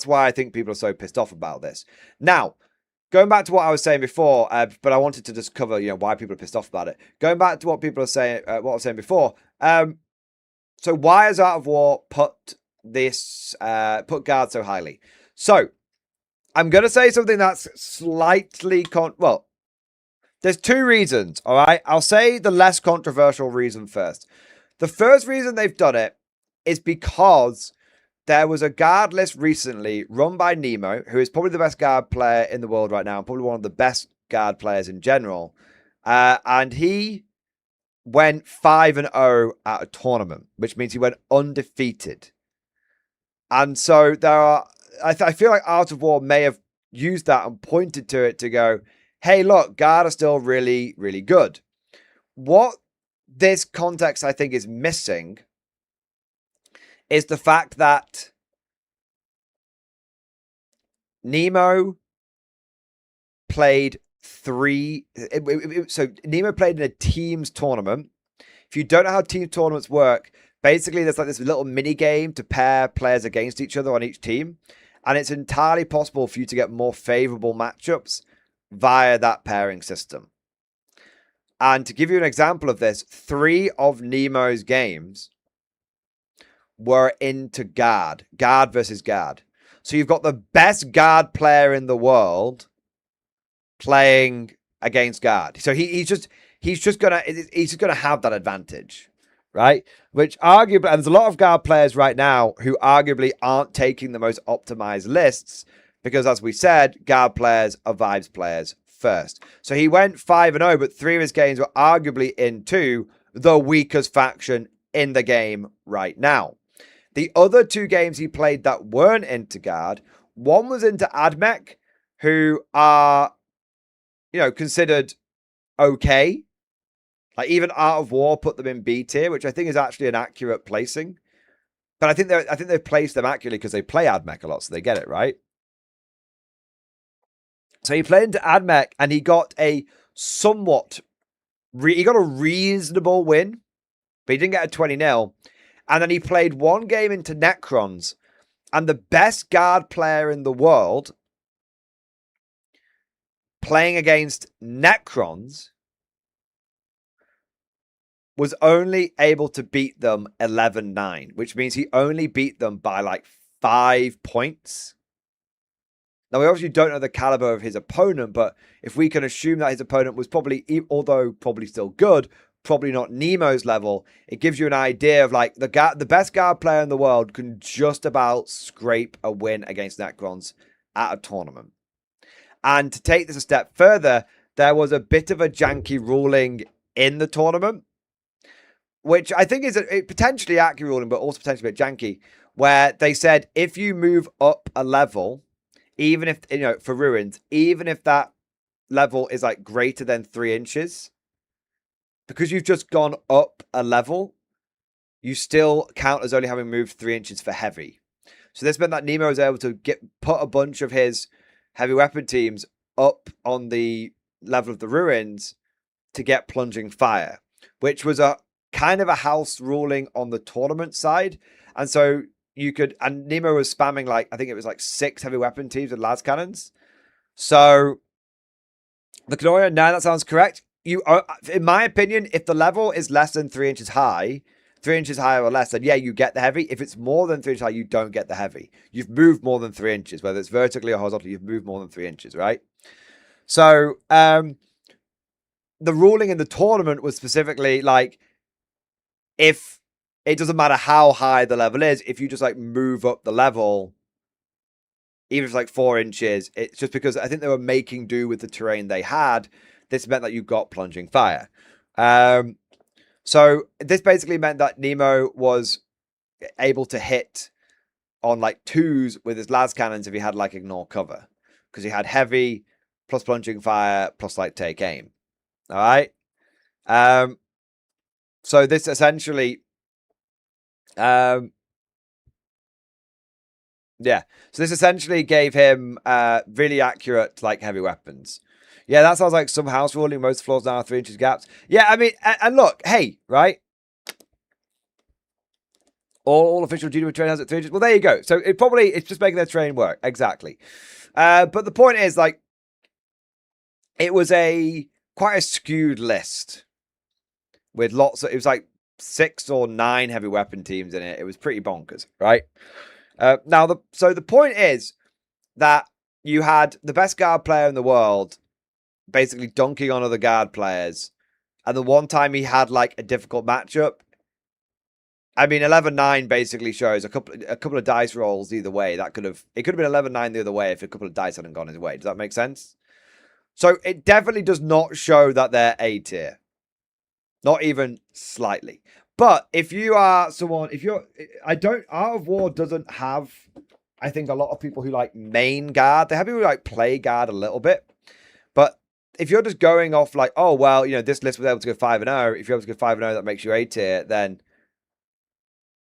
why I think people are so pissed off about this. Now, going back to what I was saying before, but I wanted to just cover, why people are pissed off about it. Going back to what people are saying, what I was saying before. So why has Art of War put Guard so highly? So I'm going to say something that's slightly there's two reasons. All right, I'll say the less controversial reason first. The first reason they've done it is because there was a Guard list recently run by Nemo, who is probably the best Guard player in the world right now, and probably one of the best Guard players in general. And he went 5-0 at a tournament, which means he went undefeated. And so I feel like Art of War may have used that and pointed to it to go, hey, look, Guard are still really, really good. What this context, I think, is missing is the fact that Nemo played so Nemo played in a teams tournament. If you don't know how team tournaments work, basically there's like this little mini game to pair players against each other on each team. And it's entirely possible for you to get more favorable matchups via that pairing system. And to give you an example of this, 3 of Nemo's games were into guard versus guard. So you've got the best guard player in the world playing against guard. So he's just gonna have that advantage, right? Which arguably, and there's a lot of guard players right now who arguably aren't taking the most optimized lists because, as we said, guard players are vibes players first. So he went 5-0, but 3 of his games were arguably into the weakest faction in the game right now. The other 2 games he played that weren't into guard, one was into Admech, who are, considered okay. Like even Art of War put them in B tier, which I think is actually an accurate placing. But I think they've placed them accurately because they play Admech a lot, so they get it right. So he played into Admech and he got a reasonable win, but he didn't get a 20-0. And then he played 1 game into Necrons, and the best guard player in the world playing against Necrons was only able to beat them 11-9, which means he only beat them by like 5 points. Now, we obviously don't know the caliber of his opponent, but if we can assume that his opponent was probably, although probably still good, probably not Nemo's level, it gives you an idea of like the best guard player in the world can just about scrape a win against Necrons at a tournament. And to take this a step further, there was a bit of a janky ruling in the tournament, which I think is a potentially accurate ruling, but also potentially a bit janky, where they said if you move up a level, even if, for ruins, even if that level is like greater than 3 inches, because you've just gone up a level, you still count as only having moved 3 inches for heavy. So this meant that Nemo was able to put a bunch of his heavy weapon teams up on the level of the ruins to get plunging fire, which was a kind of a house ruling on the tournament side. And so and Nemo was spamming I think it was 6 heavy weapon teams with las cannons. So the Kanoria, now that sounds correct. In my opinion, if the level is less than 3 inches high, 3 inches higher or less, then yeah, you get the heavy. If it's more than 3 inches high, you don't get the heavy. You've moved more than 3 inches, whether it's vertically or horizontally, you've moved more than 3 inches, right? So the ruling in the tournament was specifically if it doesn't matter how high the level is, if you just move up the level, even if it's 4 inches, it's just because I think they were making do with the terrain they had. This meant that you got plunging fire. So this basically meant that Nemo was able to hit on 2s with his las cannons if he had ignore cover, because he had heavy plus plunging fire plus take aim. All right. So this essentially, yeah. So this essentially gave him really accurate heavy weapons. Yeah, that sounds like some house ruling. Most floors now are 3 inches gaps. Yeah, I mean, and look, hey, right? All official GW terrain has it 3 inches. Well, there you go. So it's just making their terrain work. Exactly. But the point is, it was quite a skewed list with lots of, it was 6 or 9 heavy weapon teams in it. It was pretty bonkers, right? Now, the point is that you had the best guard player in the world basically dunking on other guard players, and the one time he had a difficult matchup, I mean 11-9 basically shows a couple of dice rolls either way. It could have been 11-9 the other way if a couple of dice hadn't gone his way. Does that make sense? So it definitely does not show that they're A tier, not even slightly. But if you are someone, Art of War doesn't have, I think, a lot of people who main guard. They have people who play guard a little bit. But if you're just going off oh, well, this list was able to go 5-0. If you're able to go 5-0, that makes you A tier, then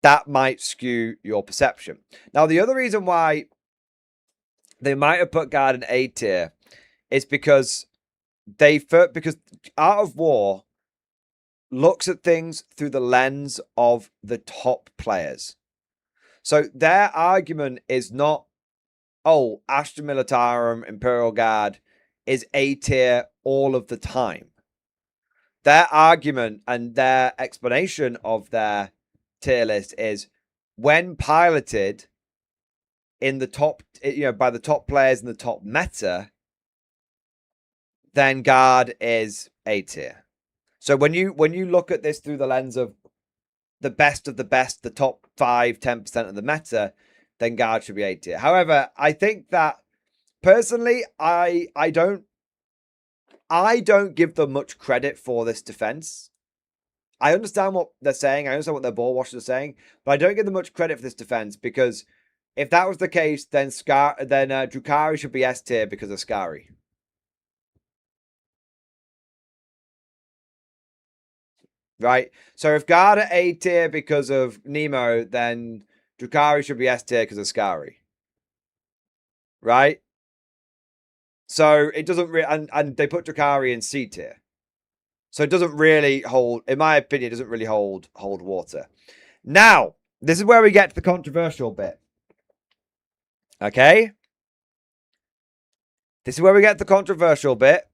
that might skew your perception. Now, the other reason why they might have put guard in A tier is because Art of War looks at things through the lens of the top players. So their argument is not, oh, Astra Militarum, Imperial Guard is A tier all of the time. Their argument and their explanation of their tier list is when piloted in the top, by the top players in the top meta, then guard is A tier. So when you look at this through the lens of the best, the top 5-10% of the meta, then guard should be A tier. However, I think that personally, I don't give them much credit for this defense. I understand what they're saying. I understand what their ball watchers are saying, but I don't give them much credit for this defense because if that was the case, then Drukhari should be S tier because of Skari. Right? So if guard are A tier because of Nemo, then Drukhari should be S tier because of Skari. Right? So it doesn't really, and they put Drukhari in C tier. So it doesn't really hold, in my opinion, it doesn't really hold water. Now, this is where we get to the controversial bit. Okay? This is where we get to the controversial bit.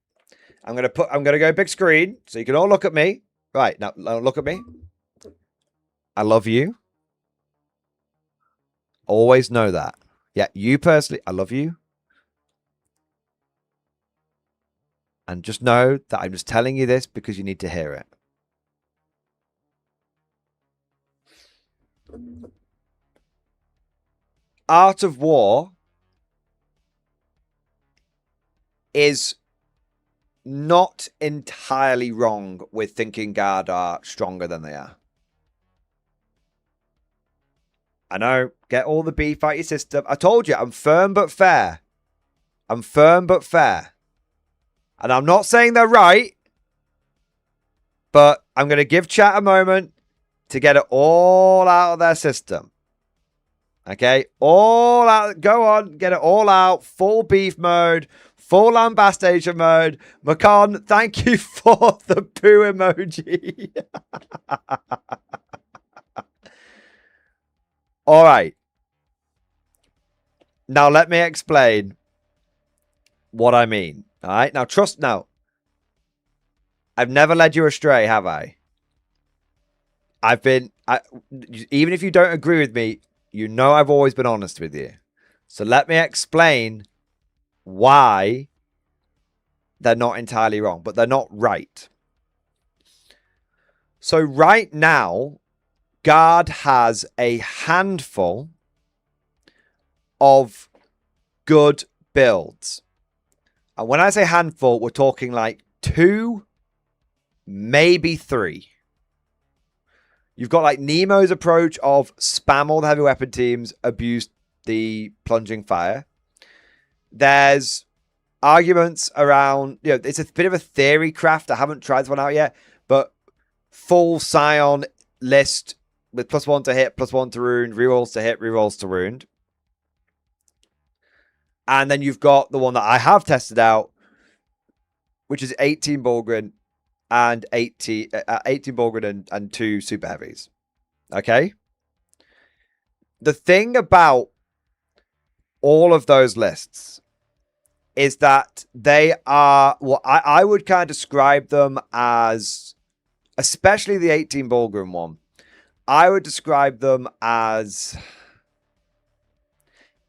I'm gonna go big screen so you can all look at me. Right, now look at me. I love you. Always know that. Yeah, you personally, I love you. And just know that I'm just telling you this because you need to hear it. Art of War is not entirely wrong with thinking guard are stronger than they are. I know, get all the beef out your system. I told you, I'm firm but fair. I'm firm but fair. And I'm not saying they're right, but I'm going to give chat a moment to get it all out of their system. Okay? All out. Go on. Get it all out. Full beef mode. Full lambastation mode. Macon, thank you for the poo emoji. All right. Now let me explain what I mean. All right. Now trust. Now, I've never led you astray, have I? Even if you don't agree with me, you know I've always been honest with you. So let me explain why they're not entirely wrong, but they're not right. So right now, guard has a handful of good builds. And when I say handful, we're talking like 2, maybe 3. You've got like Nemo's approach of spam all the heavy weapon teams, abuse the plunging fire. There's arguments around, it's a bit of a theory craft. I haven't tried this one out yet, but full Scion list with +1 to hit, +1 to wound, rerolls to hit, rerolls to wound. And then you've got the one that I have tested out, which is 18 Bulgrin and 18 Bulgrin and 2 super heavies. Okay? The thing about all of those lists is that they are, well, I would kind of describe them as, especially the 18 Bulgrin one, I would describe them as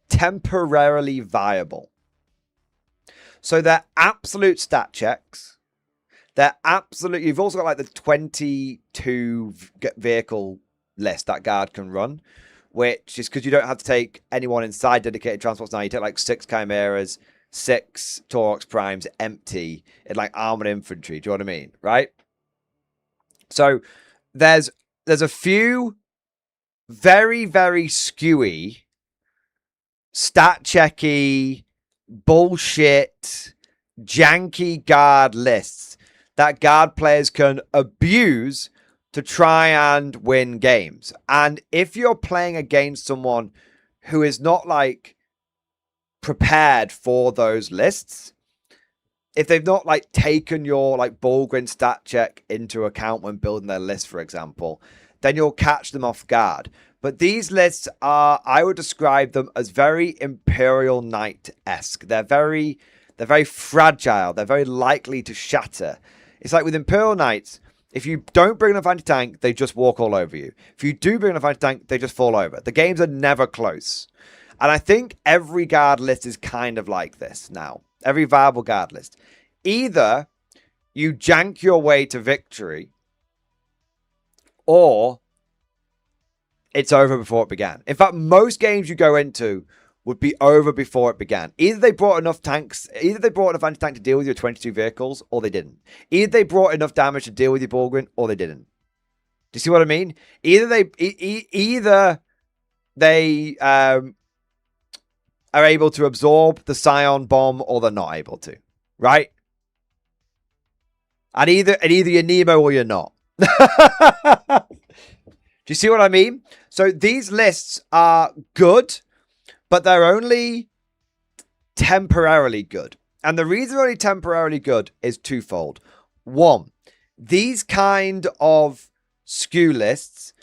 temporarily viable. So they're absolute stat checks. They're absolute. You've also got like the 22 vehicle list that guard can run, which is because you don't have to take anyone inside dedicated transports now. You take like 6 chimeras, 6 Taurox primes empty in like armored infantry. Do you know what I mean? Right? So there's a few very, very skewy, stat checky, bullshit, janky guard lists that guard players can abuse to try and win games. And if you're playing against someone who is not like prepared for those lists, if they've not like taken your like Bulgrin stat check into account when building their list, for example, then you'll catch them off guard. But these lists are, I would describe them as very Imperial Knight-esque. They're They're very fragile. They're very likely to shatter. It's like with Imperial Knights, if you don't bring enough anti-tank, they just walk all over you. If you do bring enough anti-tank, they just fall over. The games are never close. And I think every guard list is kind of like this now. Every viable guard list. Either you jank your way to victory, or it's over before it began. In fact, most games you go into would be over before it began. Either they brought enough tanks, either they brought enough anti-tank to deal with your 22 vehicles, or they didn't. Either they brought enough damage to deal with your Borgren, or they didn't. Do you see what I mean? Either they are able to absorb the Scion bomb, or they're not able to. Right? And either you're Nemo or you're not. Do you see what I mean? So these lists are good, but they're only temporarily good. And the reason they're only temporarily good is twofold. One, these kind of SKU lists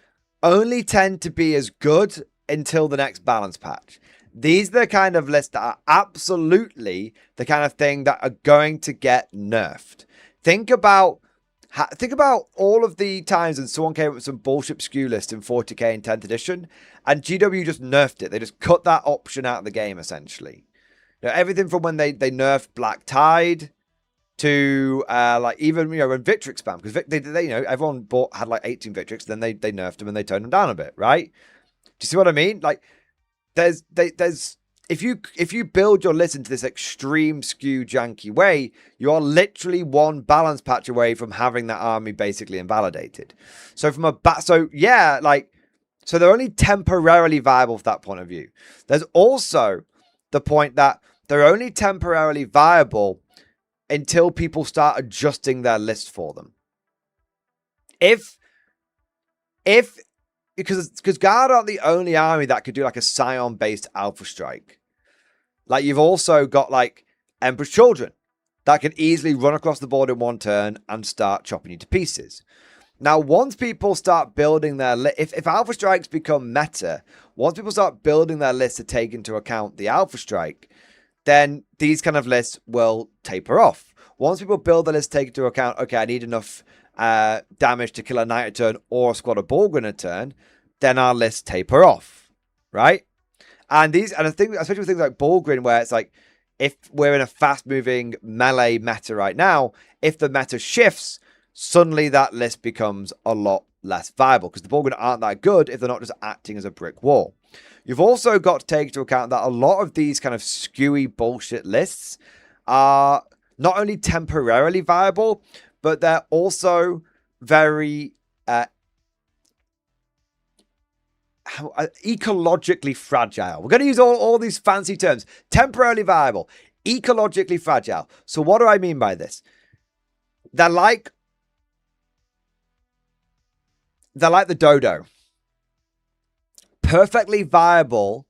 only tend to be as good until the next balance patch. These are the kind of lists that are absolutely the kind of thing that are going to get nerfed. Think about all of the times when someone came up with some bullshit SKU list in 40k and 10th edition, and GW just nerfed it. They just cut that option out of the game, essentially. You know, everything from when they nerfed Black Tide to like even when Victrix spam, because they everyone had like 18 Victrix, then they nerfed them and they toned them down a bit, right? Do you see what I mean? Like there's if you build your list into this extreme SKU janky way, you are literally one balance patch away from having that army basically invalidated. So so they're only temporarily viable from that point of view. There's also the point that they're only temporarily viable until people start adjusting their list for them. Because Guard aren't the only army that could do like a Scion-based Alpha Strike. Like you've also got like Emperor's Children that can easily run across the board in one turn and start chopping you to pieces. Now, once people start building their list, if Alpha Strikes become meta, once people start building their list to take into account the Alpha Strike, then these kind of lists will taper off. Once people build the list to take into account, okay, I need enough damage to kill a knight a turn or a squad of Borgren a turn, then our lists taper off, right? And I think, especially with things like Borgren, where it's like, if we're in a fast-moving melee meta right now, if the meta shifts, suddenly that list becomes a lot less viable because the Borgren aren't that good if they're not just acting as a brick wall. You've also got to take into account that a lot of these kind of skewy bullshit lists are not only temporarily viable, but they're also very ecologically fragile. We're going to use all these fancy terms. Temporarily viable, ecologically fragile. So what do I mean by this? They're like the dodo. Perfectly viable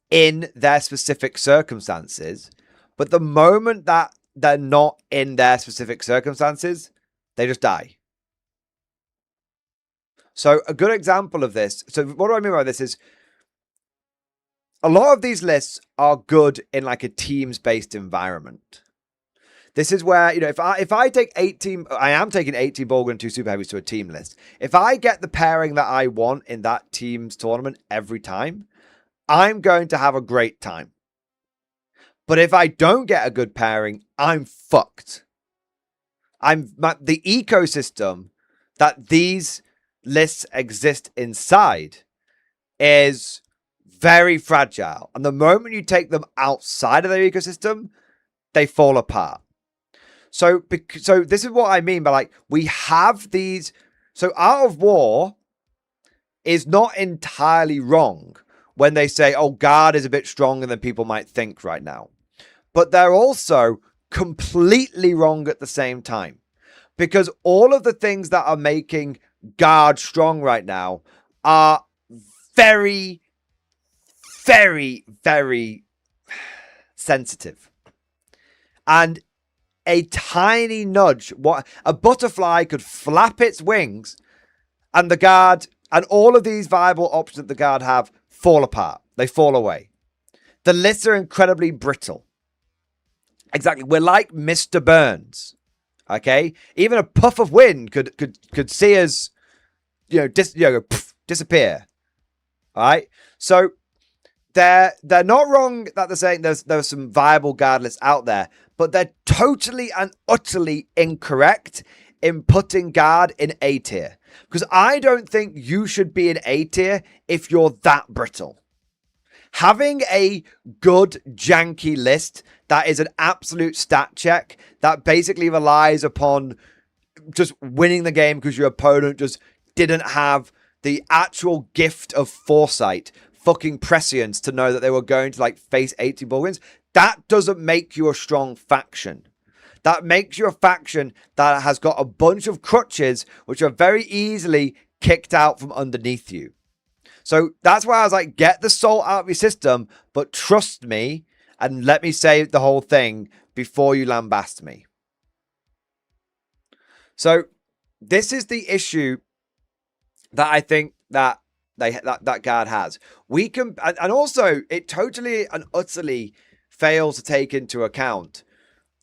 in their specific circumstances, but the moment that they're not in their specific circumstances, they just die. So a good example of this, so what do I mean by this is, a lot of these lists are good in like a teams-based environment. This is where, if I take 18, I am taking 18 Borgren and 2 Super Heavies to a team list. If I get the pairing that I want in that team's tournament every time, I'm going to have a great time. But if I don't get a good pairing, I'm fucked. The ecosystem that these lists exist inside is very fragile. And the moment you take them outside of their ecosystem, they fall apart. So this is what I mean by like, we have these. So Art of War is not entirely wrong when they say, oh, Guard is a bit stronger than people might think right now. But they're also completely wrong at the same time. Because all of the things that are making Guard strong right now are very, very, very sensitive. And a tiny nudge, a butterfly could flap its wings and the Guard and all of these viable options that the Guard have fall apart. They fall away. The lists are incredibly brittle. Exactly. We're like Mr. Burns. Okay? Even a puff of wind could see us, disappear. All right? So they're not wrong that they're saying there's some viable guard lists out there, but they're totally and utterly incorrect in putting guard in A tier. Because I don't think you should be in A tier if you're that brittle. Having a good janky list that is an absolute stat check that basically relies upon just winning the game because your opponent just didn't have the actual gift of foresight, fucking prescience to know that they were going to face 80 Bulgarians, that doesn't make you a strong faction. That makes you a faction that has got a bunch of crutches which are very easily kicked out from underneath you. So that's why I was like, get the salt out of your system, but trust me and let me say the whole thing before you lambast me. So this is the issue that I think that guard has. We can, and also it totally and utterly fails to take into account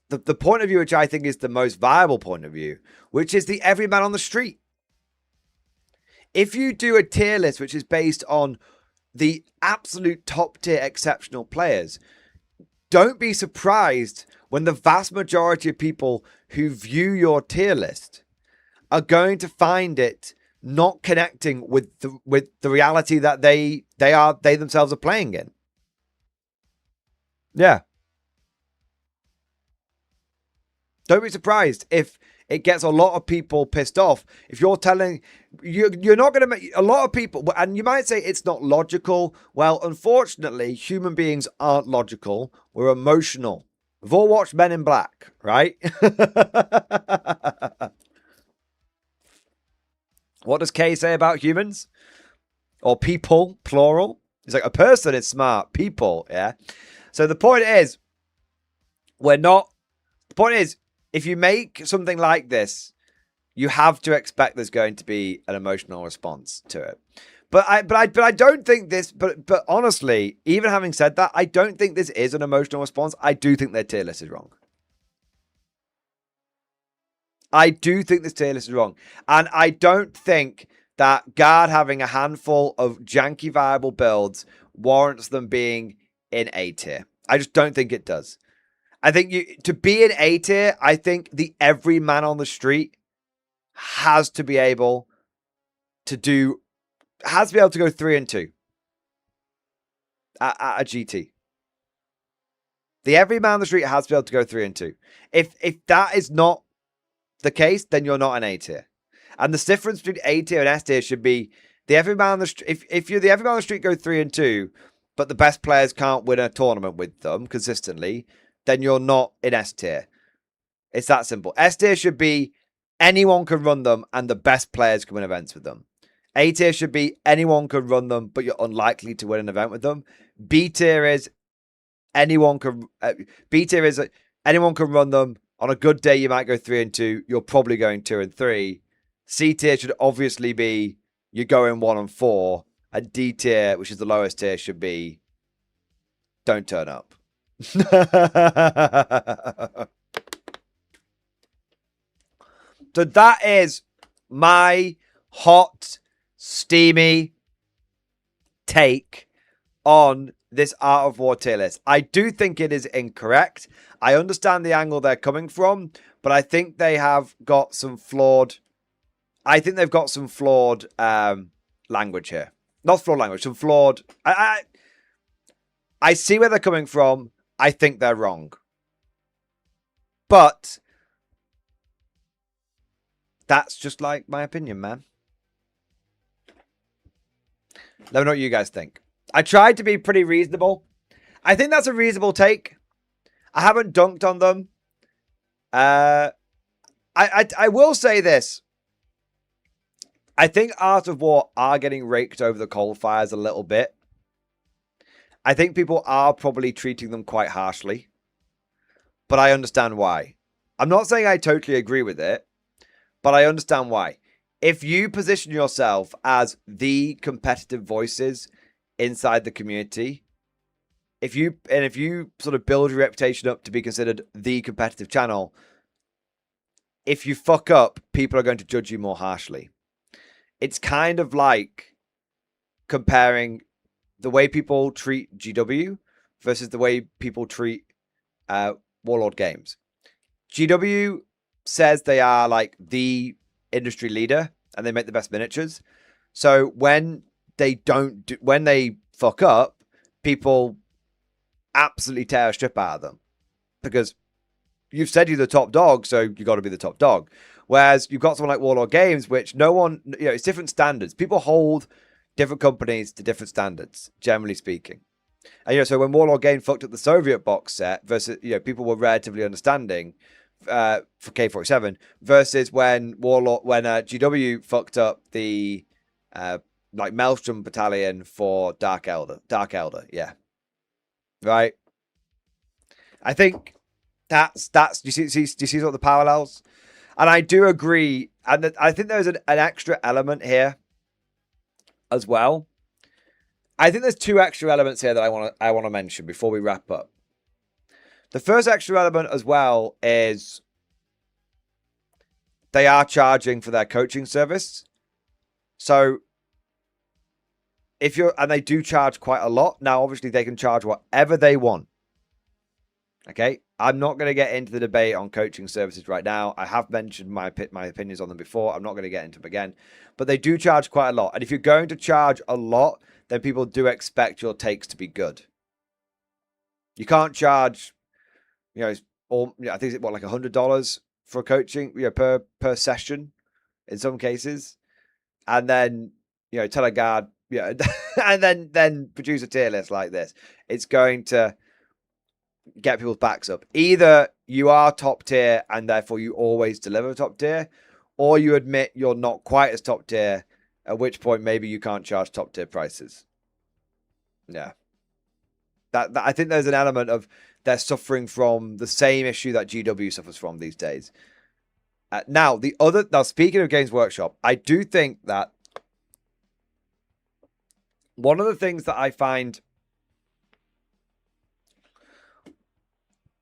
the point of view which I think is the most viable point of view, which is the everyman on the street. If you do a tier list which is based on the absolute top tier exceptional players, don't be surprised when the vast majority of people who view your tier list are going to find it not connecting with the reality that they themselves are playing in. Yeah. Don't be surprised if it gets a lot of people pissed off. If you're telling, you're not going to make a lot of people, and you might say it's not logical. Well, unfortunately, human beings aren't logical. We're emotional. We've all watched Men in Black, right? What does K say about humans? Or people, plural? He's like, a person is smart. People, yeah? So the point is, if you make something like this, you have to expect there's going to be an emotional response to it. But I don't think this, but honestly, even having said that, I don't think this is an emotional response. I do think their tier list is wrong. I do think this tier list is wrong. And I don't think that guard having a handful of janky viable builds warrants them being in A tier. I just don't think it does. I think to be in A tier, I think the every man on the street has to be able to go 3 and 2 at a GT. The every man on the street has to be able to go 3 and 2. If that is not the case, then you're not an A tier. And the difference between A tier and S tier should be the every man on the street. If you're the every man on the street go 3 and 2, but the best players can't win a tournament with them consistently, then you're not in S tier. It's that simple. S tier should be anyone can run them and the best players can win events with them. A tier should be anyone can run them, but you're unlikely to win an event with them. B tier is anyone can run them. On a good day, you might go 3 and 2. You're probably going 2 and 3. C tier should obviously be you're going 1 and 4. And D tier, which is the lowest tier, should be don't turn up. So that is my hot, steamy take on this Art of War tier list. I do think it is incorrect. I understand the angle they're coming from, but I think they have got some flawed. I think they've got some flawed language here. Not flawed language, some flawed. I see where they're coming from. I think they're wrong. But that's just like my opinion, man. Let me know what you guys think. I tried to be pretty reasonable. I think that's a reasonable take. I haven't dunked on them. I will say this. I think Art of War are getting raked over the coal fires a little bit. I think people are probably treating them quite harshly. But I understand why. I'm not saying I totally agree with it, but I understand why. If you position yourself as the competitive voices inside the community, if you sort of build your reputation up to be considered the competitive channel, if you fuck up, people are going to judge you more harshly. It's kind of like comparing the way people treat GW versus the way people treat Warlord Games. GW says they are like the industry leader and they make the best miniatures. So when they when they fuck up, people absolutely tear a strip out of them because you've said you're the top dog, so you got to be the top dog. Whereas you've got someone like Warlord Games, which no one, it's different standards. People hold different companies to different standards, generally speaking. And, so when Warlord Games fucked up the Soviet box set versus, people were relatively understanding for K47 versus when GW fucked up the, like Maelstrom Battalion for Dark Elder, yeah. Right? I think that's do you see sort of the parallels? And I do agree, and I think there's an extra element here as well. I think there's two extra elements here that I want to mention before we wrap up. The first extra element as well is they are charging for their coaching service. So and they do charge quite a lot. Now, obviously, they can charge whatever they want. Okay, I'm not going to get into the debate on coaching services right now. I have mentioned my opinions on them before. I'm not going to get into them again. But they do charge quite a lot. And if you're going to charge a lot, then people do expect your takes to be good. You can't charge, I think it's like $100 for coaching, per session in some cases. And then, tell a guard, and then produce a tier list like this. It's going to get people's backs up. Either you are top tier and therefore you always deliver top tier, or you admit you're not quite as top tier, at which point maybe you can't charge top tier prices. Yeah. That I think there's an element of they're suffering from the same issue that GW suffers from these days. Now, speaking of Games Workshop, I do think that one of the things that I find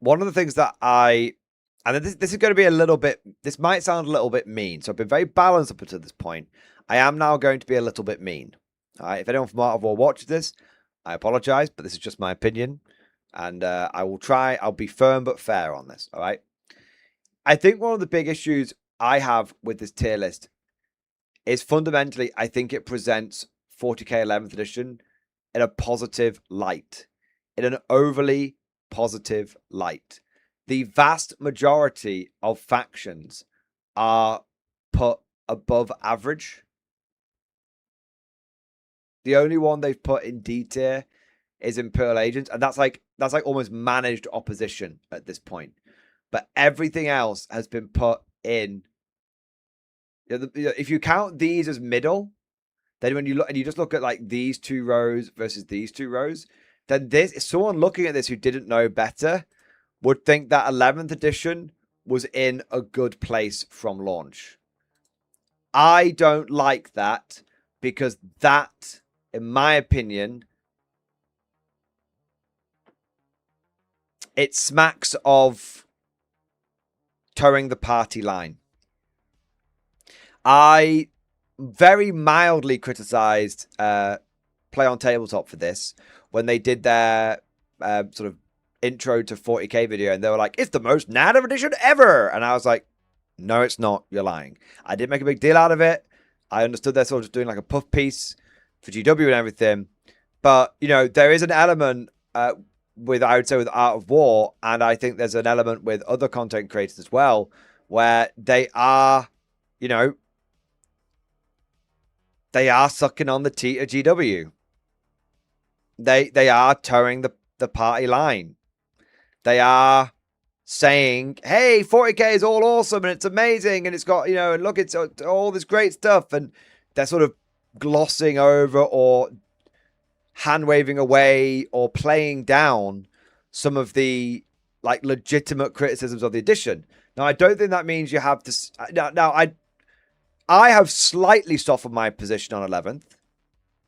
and this is going to be a little bit, this might sound a little bit mean. So I've been very balanced up until this point. I am now going to be a little bit mean. All right. If anyone from Art of War watches this, I apologize, but this is just my opinion. And I'll be firm but fair on this. All right. I think one of the big issues I have with this tier list is fundamentally, I think it presents 40k 11th edition in a positive light, in an overly positive light. The vast majority of factions are put above average. The only one they've put in D tier is Imperial Agents, and that's like almost managed opposition at this point. But everything else has been put in. If you count these as middle, then when you look and you just look at like these two rows versus these two rows, then someone looking at this who didn't know better would think that 11th edition was in a good place from launch. I don't like that because that, in my opinion, it smacks of towing the party line. I very mildly criticized Play on Tabletop for this when they did their sort of intro to 40k video, and they were like, it's the most narrative edition ever, and I was like, no, it's not, you're lying. I didn't make a big deal out of it. I understood they're sort of doing like a puff piece for GW and everything, but there is an element I would say with Art of War, and I think there's an element with other content creators as well, where they are sucking on the teat of GW. They are towing the party line. They are saying, hey, 40k is all awesome and it's amazing and it's got, and look, it's all this great stuff. And they're sort of glossing over or hand-waving away or playing down some of the like legitimate criticisms of the edition. Now, I don't think that means you have to... Now I have slightly softened my position on 11th.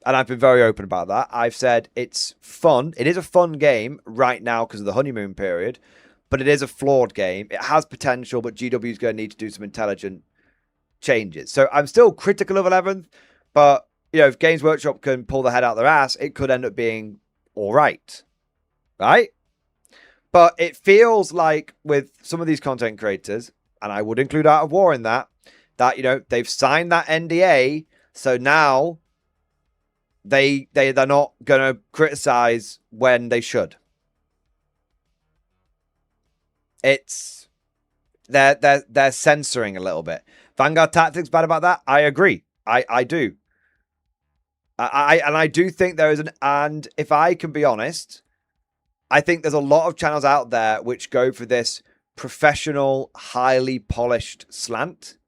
And I've been very open about that. I've said it's fun. It is a fun game right now because of the honeymoon period, but it is a flawed game. It has potential, but GW is going to need to do some intelligent changes. So I'm still critical of 11th, but if Games Workshop can pull the head out their ass, it could end up being all right. Right? But it feels like with some of these content creators, and I would include Art of War in that they've signed that NDA, so now they're not going to criticize when they should. It's they're censoring a little bit. Vanguard Tactics bad about that? I agree. I do. I do think there is and if I can be honest, I think there's a lot of channels out there which go for this professional, highly polished slant.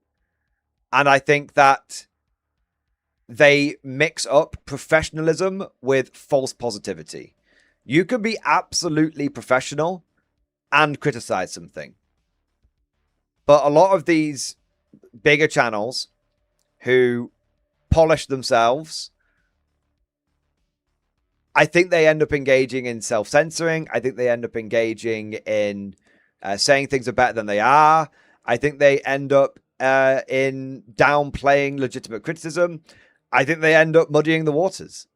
And I think that they mix up professionalism with false positivity. You can be absolutely professional and criticize something. But a lot of these bigger channels who polish themselves, I think they end up engaging in self-censoring. I think they end up engaging in saying things are better than they are. I think they end up in downplaying legitimate criticism. I think they end up muddying the waters.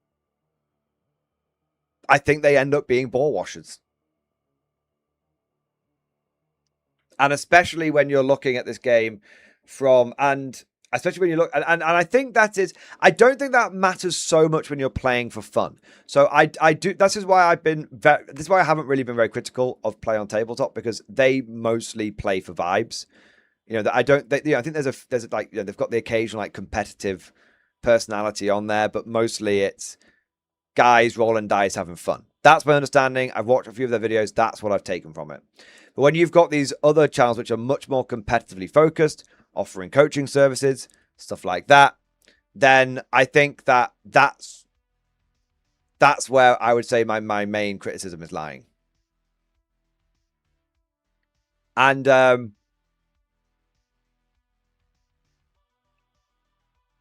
I think they end up being ball washers. And especially when you're looking at this game especially when you look, and I think that is, I don't think that matters so much when you're playing for fun. So I do, this is why I haven't really been very critical of Play on Tabletop, because they mostly play for vibes. I think there's like, they've got the occasional like competitive personality on there, but mostly it's guys rolling dice, having fun. That's my understanding. I've watched a few of their videos. That's what I've taken from it. But when you've got these other channels which are much more competitively focused, offering coaching services, stuff like that, then I think that's where I would say my main criticism is lying. And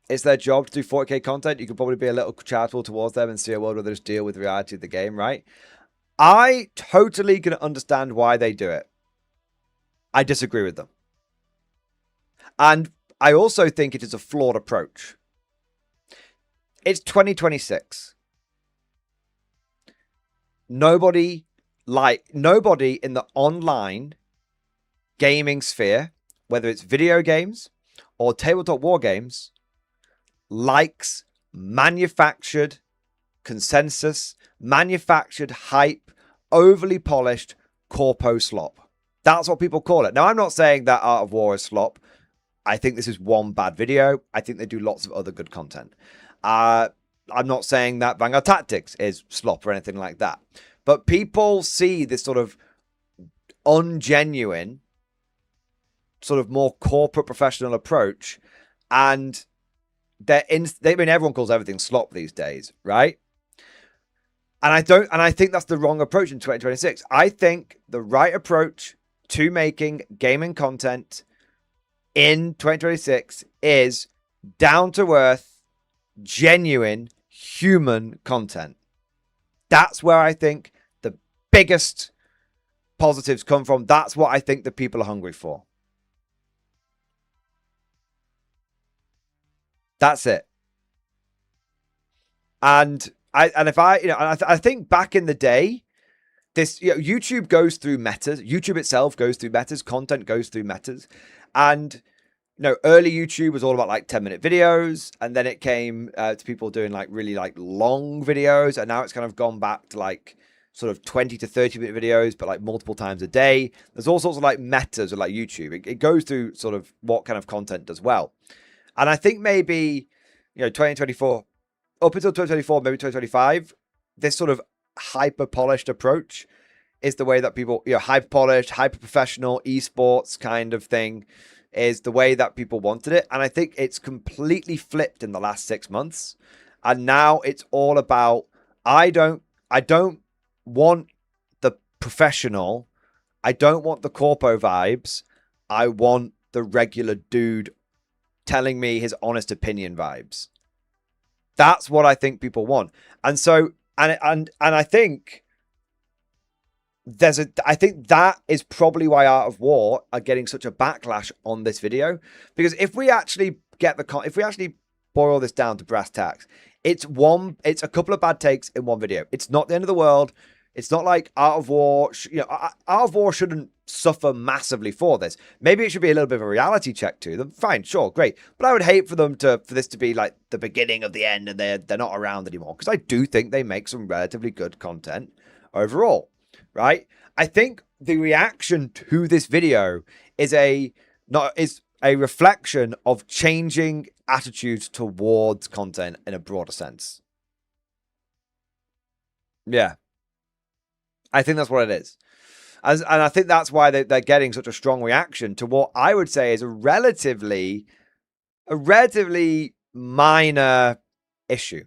it's their job to do 40k content. You could probably be a little charitable towards them and see a world where they just deal with the reality of the game, right? I totally can understand why they do it. I disagree with them. And I also think it is a flawed approach. It's 2026. Nobody in the online gaming sphere, whether it's video games or tabletop war games, likes manufactured consensus, manufactured hype, overly polished corpo slop. That's what people call it. Now, I'm not saying that Art of War is slop. I think this is one bad video. I think they do lots of other good content. I'm not saying that Vanguard Tactics is slop or anything like that. But people see this sort of ungenuine, sort of more corporate professional approach, and everyone calls everything slop these days, right? And I think that's the wrong approach in 2026. I think the right approach to making gaming content in 2026 is down-to-earth, genuine, human content. That's where I think the biggest positives come from. That's what I think the people are hungry for. That's it. And I think back in the day, this YouTube goes through metas. YouTube itself goes through metas. Content goes through metas. And early YouTube was all about like 10-minute videos, and then it came to people doing like really like long videos, and now it's kind of gone back to like sort of 20 to 30-minute videos, but like multiple times a day. There's all sorts of like metas of like YouTube. It goes through sort of what kind of content does well. And I think maybe 2024 up until 2024, maybe 2025, this sort of hyper-polished approach is the way that people, hyper-polished, hyper-professional, esports kind of thing is the way that people wanted it. And I think it's completely flipped in the last 6 months. And now it's all about, I don't want the professional. I don't want the corpo vibes. I want the regular dude telling me his honest opinion vibes. That's what I think people want. And so, and I think I think that is probably why Art of War are getting such a backlash on this video, because if we actually if we actually boil this down to brass tacks, it's a couple of bad takes in one video. It's not the end of the world. It's not like Art of War, Art of War shouldn't suffer massively for this. Maybe it should be a little bit of a reality check to them. Fine, sure, great. But I would hate for this to be like the beginning of the end and they're not around anymore, because I do think they make some relatively good content overall, right? I think the reaction to this video is a reflection of changing attitudes towards content in a broader sense. Yeah. I think that's what it is. And I think that's why they're getting such a strong reaction to what I would say is a relatively minor issue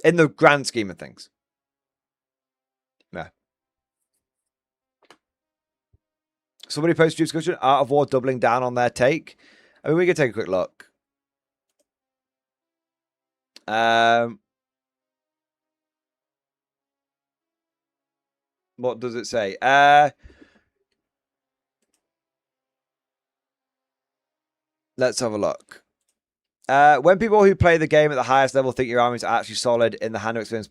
in the grand scheme of things. Yeah. Somebody posted a discussion, Art of War doubling down on their take. I mean, we could take a quick look. What does it say? Let's have a look. When people who play the game at the highest level think your armies are actually solid in the hand of experience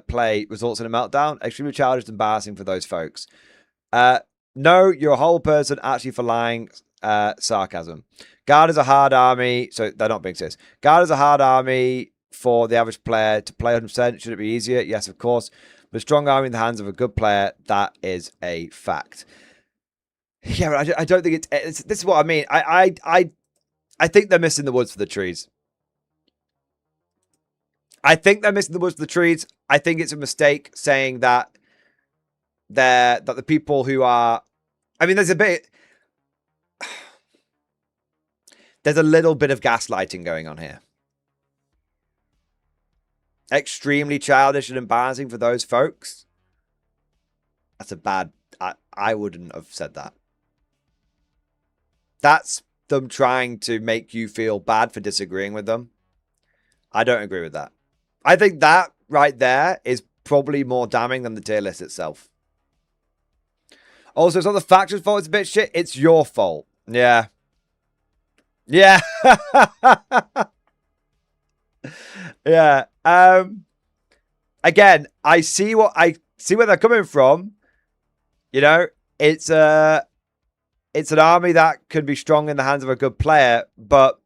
play results in a meltdown, extremely childish and embarrassing for those folks. No, you're a whole person actually for lying. Sarcasm. Guard is a hard army, so they're not being serious. Guard is a hard army for the average player to play 100%. Should it be easier? Yes, of course. But a strong army in the hands of a good player, that is a fact. Yeah, but I don't think it's this is what I mean. I think they're missing the woods for the trees. I think they're missing the woods for the trees. I think it's a mistake saying that the people who are, I mean, there's a little bit of gaslighting going on here. Extremely childish and embarrassing for those folks. That's a bad, I wouldn't have said that. That's them trying to make you feel bad for disagreeing with them. I don't agree with that. I think that right there is probably more damning than the tier list itself. Also, it's not the faction's fault it's a bit shit. It's your fault. Yeah. Yeah. Yeah. Again, I see where they're coming from. You know, it's an army that can be strong in the hands of a good player, but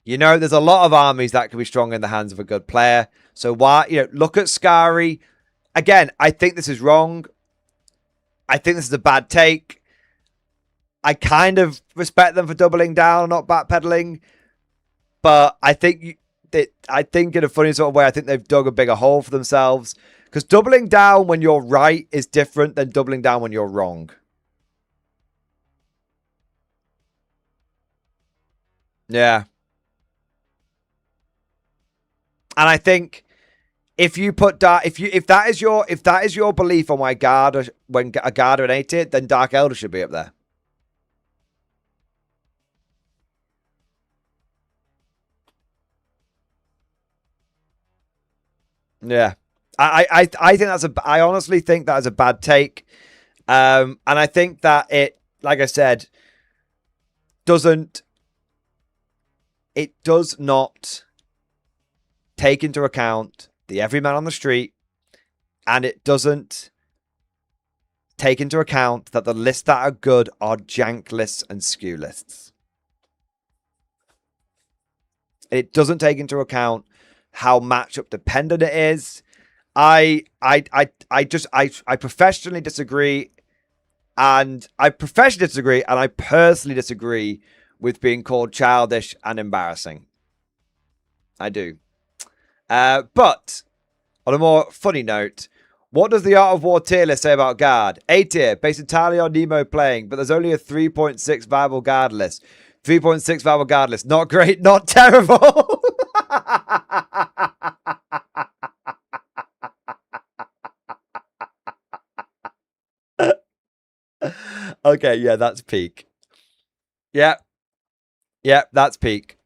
you know, there's a lot of armies that can be strong in the hands of a good player. So why, look at Scary. Again, I think this is wrong. I think this is a bad take. I kind of respect them for doubling down, not backpedaling, but I think in a funny sort of way, I think they've dug a bigger hole for themselves, because doubling down when you're right is different than doubling down when you're wrong. Yeah. And I think if you put if that is your belief on why when a guard are an A tier, then Dark Elder should be up there. Yeah. I think I honestly think that is a bad take. And I think that it, like I said, does not take into account the everyman on the street, and it doesn't take into account that the lists that are good are jank lists and skew lists. It doesn't take into account how matchup dependent it is. I professionally disagree, and I personally disagree with being called childish and embarrassing. I do. But on a more funny note, what does the Art of War tier list say about guard? A tier, based entirely on Nemo playing, but there's only a 3.6 viable guard list. 3.6 viable guard list. Not great, not terrible. Okay, yeah, that's peak. Yeah. Yeah, that's peak.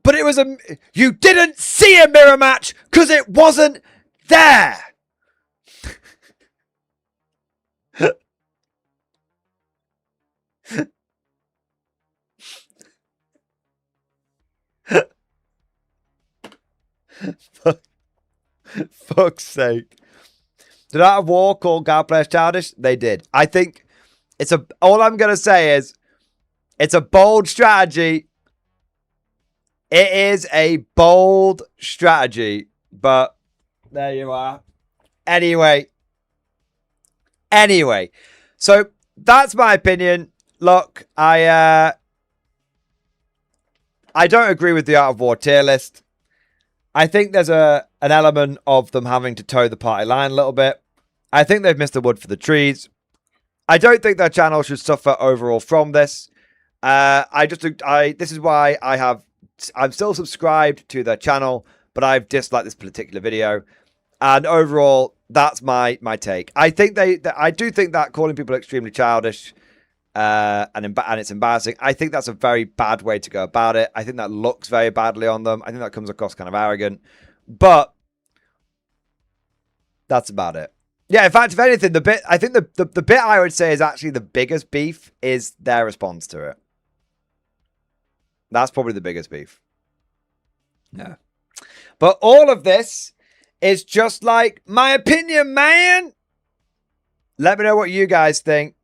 But it was a... You didn't see a mirror match because it wasn't there. Fuck's sake. Did Art of War call God players childish? They did. I think it's a... All I'm going to say is it's a bold strategy. It is a bold strategy. But there you are. Anyway. So that's my opinion. Look, I don't agree with the Art of War tier list. I think there's an element of them having to toe the party line a little bit. I think they've missed the wood for the trees. I don't think their channel should suffer overall from this. This is why I'm still subscribed to their channel, but I've disliked this particular video. And overall, that's my take. I do think that calling people extremely childish and it's embarrassing. I think that's a very bad way to go about it. I think that looks very badly on them. I think that comes across kind of arrogant. But that's about it. Yeah, in fact, if anything, the bit I would say is actually the biggest beef is their response to it. That's probably the biggest beef. Yeah. But all of this is just like my opinion, man. Let me know what you guys think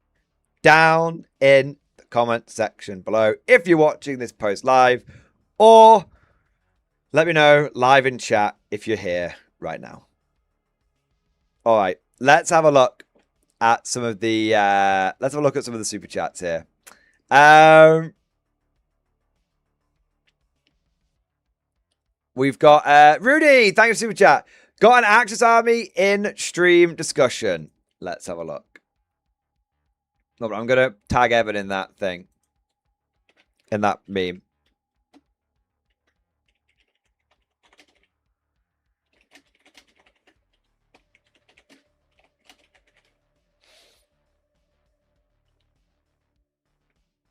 down in the comment section below if you're watching this post live, or let me know live in chat if you're here right now. All right, let's have a look at some of the super chats here. We've got Rudy, thank you for super chat. Got an Axis army in stream discussion. Let's have a look. No, but I'm going to tag Evan in that thing. In that meme.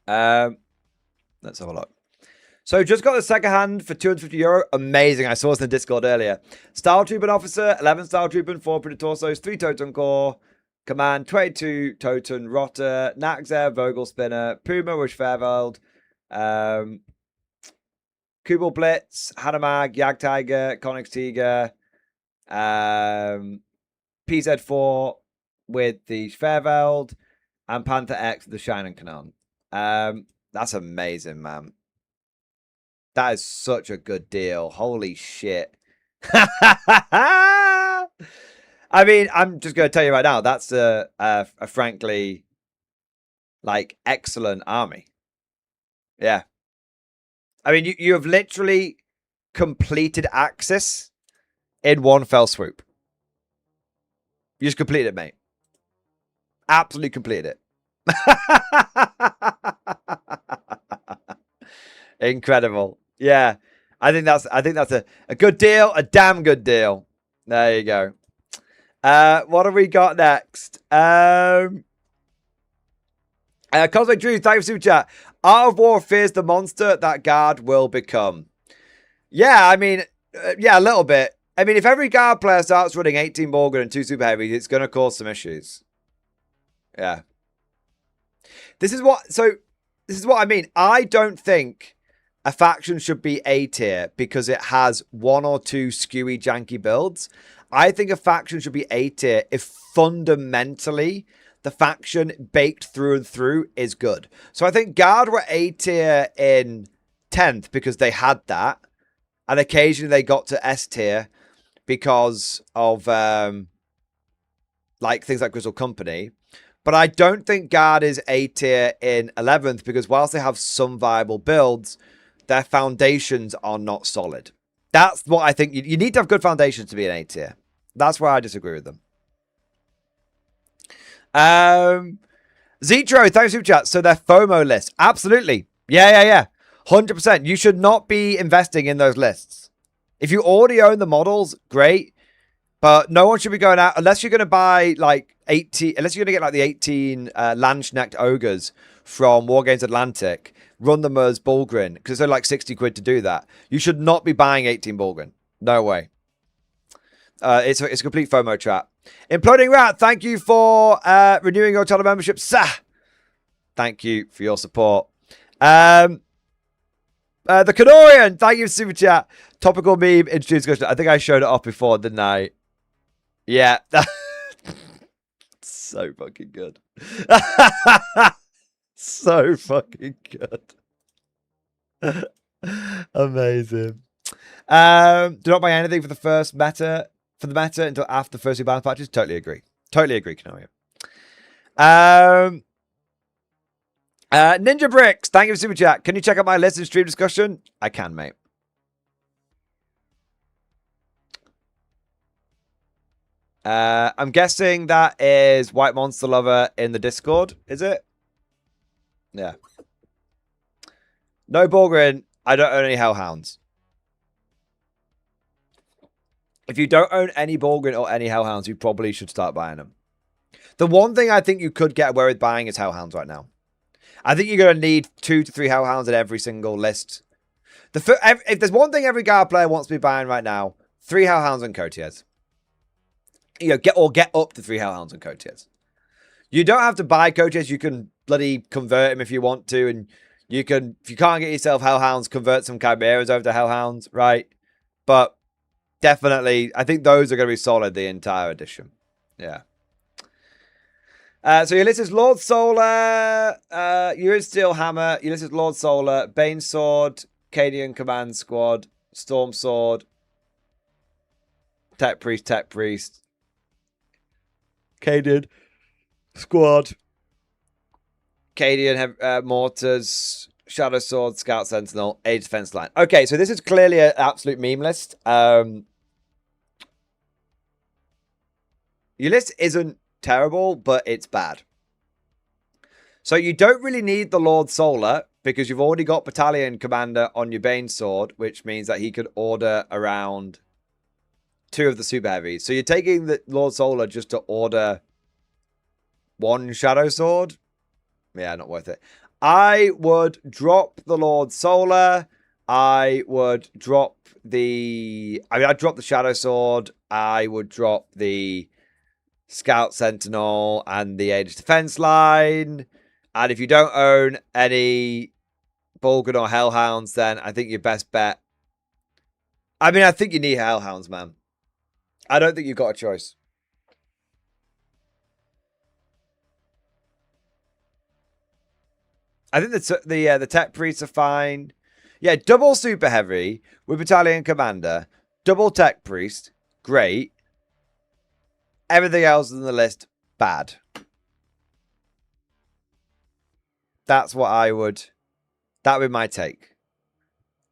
Let's have a look. So just got the second hand for €250. Amazing. I saw this in the Discord earlier. Style Trooper Officer, 11 Style Trooper, 4 Predator Torsos, 3 Totem Core, Command, 22 Toten, Rotter, Naxer, Vogel Spinner, Puma, Wish Fairveld, Kubel Blitz, Hanamag, Yag Tiger, Konix Tiger, PZ4 with the Fairveld, and Panther X with the Shining Canon. That's amazing, man. That is such a good deal. Holy shit. I mean, I'm just going to tell you right now, that's a frankly, like, excellent army. Yeah. I mean, you have literally completed Axis in one fell swoop. You just completed it, mate. Absolutely completed it. Incredible. Yeah. I think that's a good deal, a damn good deal. There you go. What have we got next? Cosmic Drew, thank you for super chat. Art of War fears the monster that guard will become. Yeah, I mean, yeah, a little bit. I mean, if every guard player starts running 18 Morgan and 2 super heavies, it's going to cause some issues. Yeah. This is what I mean. I don't think a faction should be A tier because it has 1 or 2 skewy, janky builds. I think a faction should be A tier if fundamentally the faction baked through and through is good. So I think Guard were A tier in 10th because they had that. And occasionally they got to S tier because of like things like Grizzle Company. But I don't think Guard is A tier in 11th because whilst they have some viable builds, their foundations are not solid. That's what I think. You need to have good foundations to be an A tier. That's where I disagree with them. Zetro, thanks for the chat. So their FOMO list. Absolutely. Yeah. 100%. You should not be investing in those lists. If you already own the models, great. But no one should be going out unless you're going to buy like 18, unless you're going to get like the 18 Landsknecht Ogres from Wargames Atlantic, run them as Bulgrin, because they're like 60 quid to do that. You should not be buying 18 Bulgrin. No way. It's a complete FOMO trap. Imploding Rat, thank you for renewing your channel membership. Sah! Thank you for your support. The Canorian, thank you for super chat. Topical meme introduced question. I think I showed it off before, didn't I? Yeah. So fucking good. So fucking good. Amazing. Do not buy anything for the first meta until after the first two balance patches. Totally agree. Totally agree, Canoia. Ninja Bricks, thank you for super chat. Can you check out my list and stream discussion? I can, mate. I'm guessing that is White Monster Lover in the Discord, is it? Yeah. No Bulgrin. I don't own any Hellhounds. If you don't own any Bulgrin or any Hellhounds, you probably should start buying them. The one thing I think you could get away with buying is Hellhounds right now. I think you're going to need 2 to 3 Hellhounds in every single list. If there's one thing every guard player wants to be buying right now, 3 Hellhounds and Courtiers. You know, get up to 3 Hellhounds and Courtiers. You don't have to buy Courtiers. You can bloody convert them if you want to, and you can, if you can't get yourself Hellhounds, convert some Chimeras over to Hellhounds, right? But definitely, I think those are going to be solid the entire edition. Yeah. So Ulysses Lord Solar, Steel Hammer, Ulysses Lord Solar, Bane Sword, Cadian Command Squad, Storm Sword, Tech Priest, Cadian Squad, Cadian Mortars, Shadow Sword, Scout Sentinel, Age Defense Line. Okay, so this is clearly an absolute meme list. Your list isn't terrible, but it's bad. So you don't really need the Lord Solar because you've already got Battalion Commander on your Bane Sword, which means that he could order around 2 of the Super Heavies. So you're taking the Lord Solar just to order 1 Shadow Sword? Yeah, not worth it. I would drop the Lord Solar. I would drop the... I'd drop the Shadow Sword. I would drop the Scout Sentinel and the Age Defense Line. And if you don't own any Bulgrin or Hellhounds, then I think your best bet... I mean, I think you need Hellhounds, man. I don't think you've got a choice. I think the Tech Priests are fine. Yeah, double Super Heavy with Battalion Commander. Double Tech Priest. Great. Everything else in the list, bad. That's what I would... That would be my take.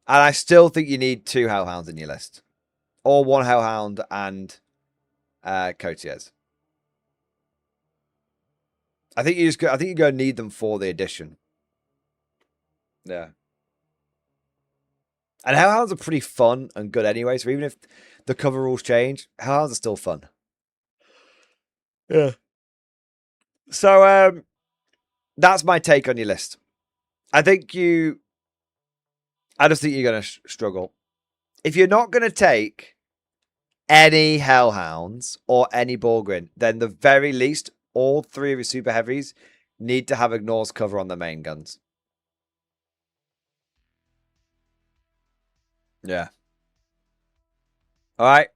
And I still think you need 2 Hellhounds in your list. Or 1 Hellhound and Courtiers. I think you're going to need them for the edition. Yeah. And Hellhounds are pretty fun and good anyway, so even if the cover rules change, Hellhounds are still fun. Yeah. So, that's my take on your list. I just think you're going to struggle. If you're not going to take any Hellhounds or any Bulgrin, then the very least, all 3 of your Super Heavies need to have Ignores cover on the main guns. Yeah. All right.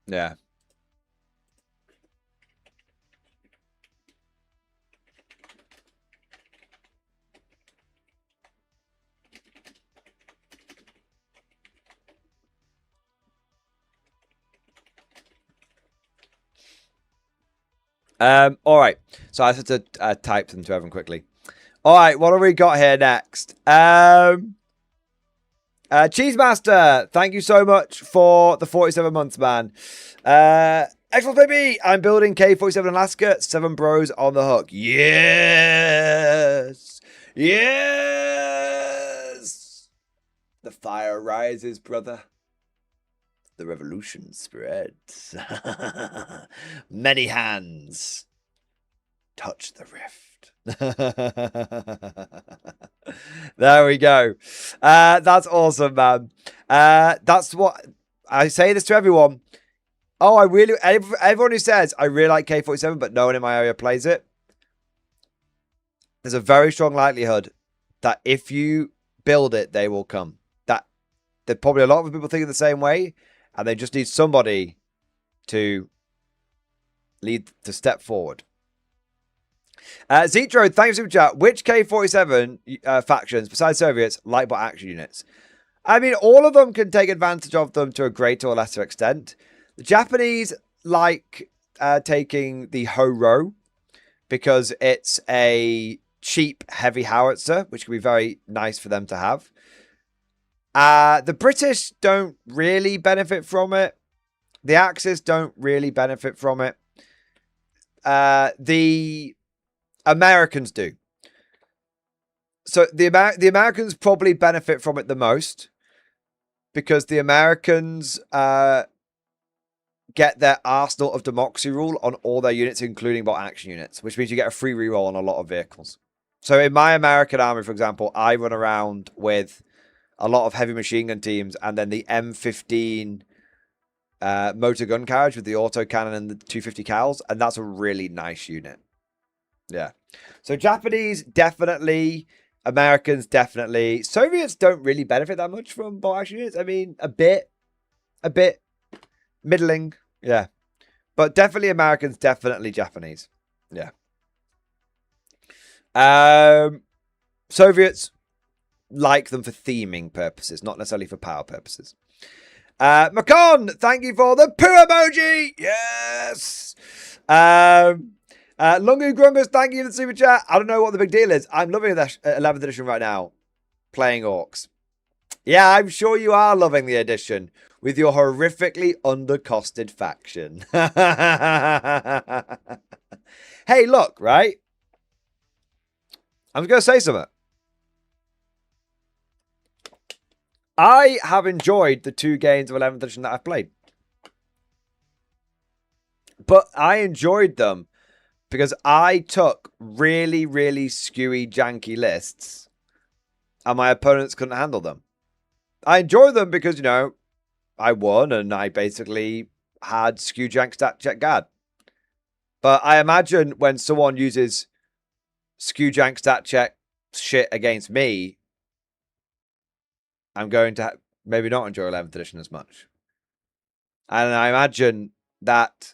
Yeah. All right. So I just had to type them to everyone quickly. All right. What have we got here next? Cheese Master, thank you so much for the 47 months, man. Xbox baby, I'm building K47 Alaska, 7 bros on the hook. Yes. Yes. The fire rises, brother. the revolution spreads. Many hands touch the rift. There we go. That's awesome, man. That's what I say this to everyone. Oh, everyone who says I really like K47, but no one in my area plays it. There's a very strong likelihood that if you build it, they will come. There's probably a lot of people thinking the same way, and they just need somebody to step forward. Zetro, thanks for the chat. Which K47 factions, besides Soviets, like bot action units? I mean, all of them can take advantage of them to a greater or lesser extent. The Japanese like taking the Ho-Ro because it's a cheap, heavy howitzer, which can be very nice for them to have. The British don't really benefit from it. The Axis don't really benefit from it. The Americans do. So the Americans probably benefit from it the most because the Americans get their arsenal of democracy rule on all their units, including bot action units, which means you get a free reroll on a lot of vehicles. So in my American army, for example, I run around with a lot of heavy machine gun teams, and then the M15 motor gun carriage with the autocannon and the 250 cals, and that's a really nice unit. Yeah. So Japanese, definitely. Americans, definitely. Soviets don't really benefit that much from bot action units. I mean, a bit. Middling. Yeah. But definitely Americans, definitely Japanese. Yeah. Soviets like them for theming purposes, not necessarily for power purposes. Macon, thank you for the poo emoji. Yes. Lungu Grungus, thank you for the super chat. I don't know what the big deal is. I'm loving the 11th edition right now. Playing Orcs. Yeah, I'm sure you are loving the edition with your horrifically undercosted faction. Hey, look, right? I'm going to say something. I have enjoyed the 2 games of 11th edition that I've played. But I enjoyed them because I took really, really skewy, janky lists and my opponents couldn't handle them. I enjoyed them because, you know, I won and I basically had skew jank stat check guard. But I imagine when someone uses skew jank stat check shit against me, I'm going to maybe not enjoy 11th edition as much. And I imagine that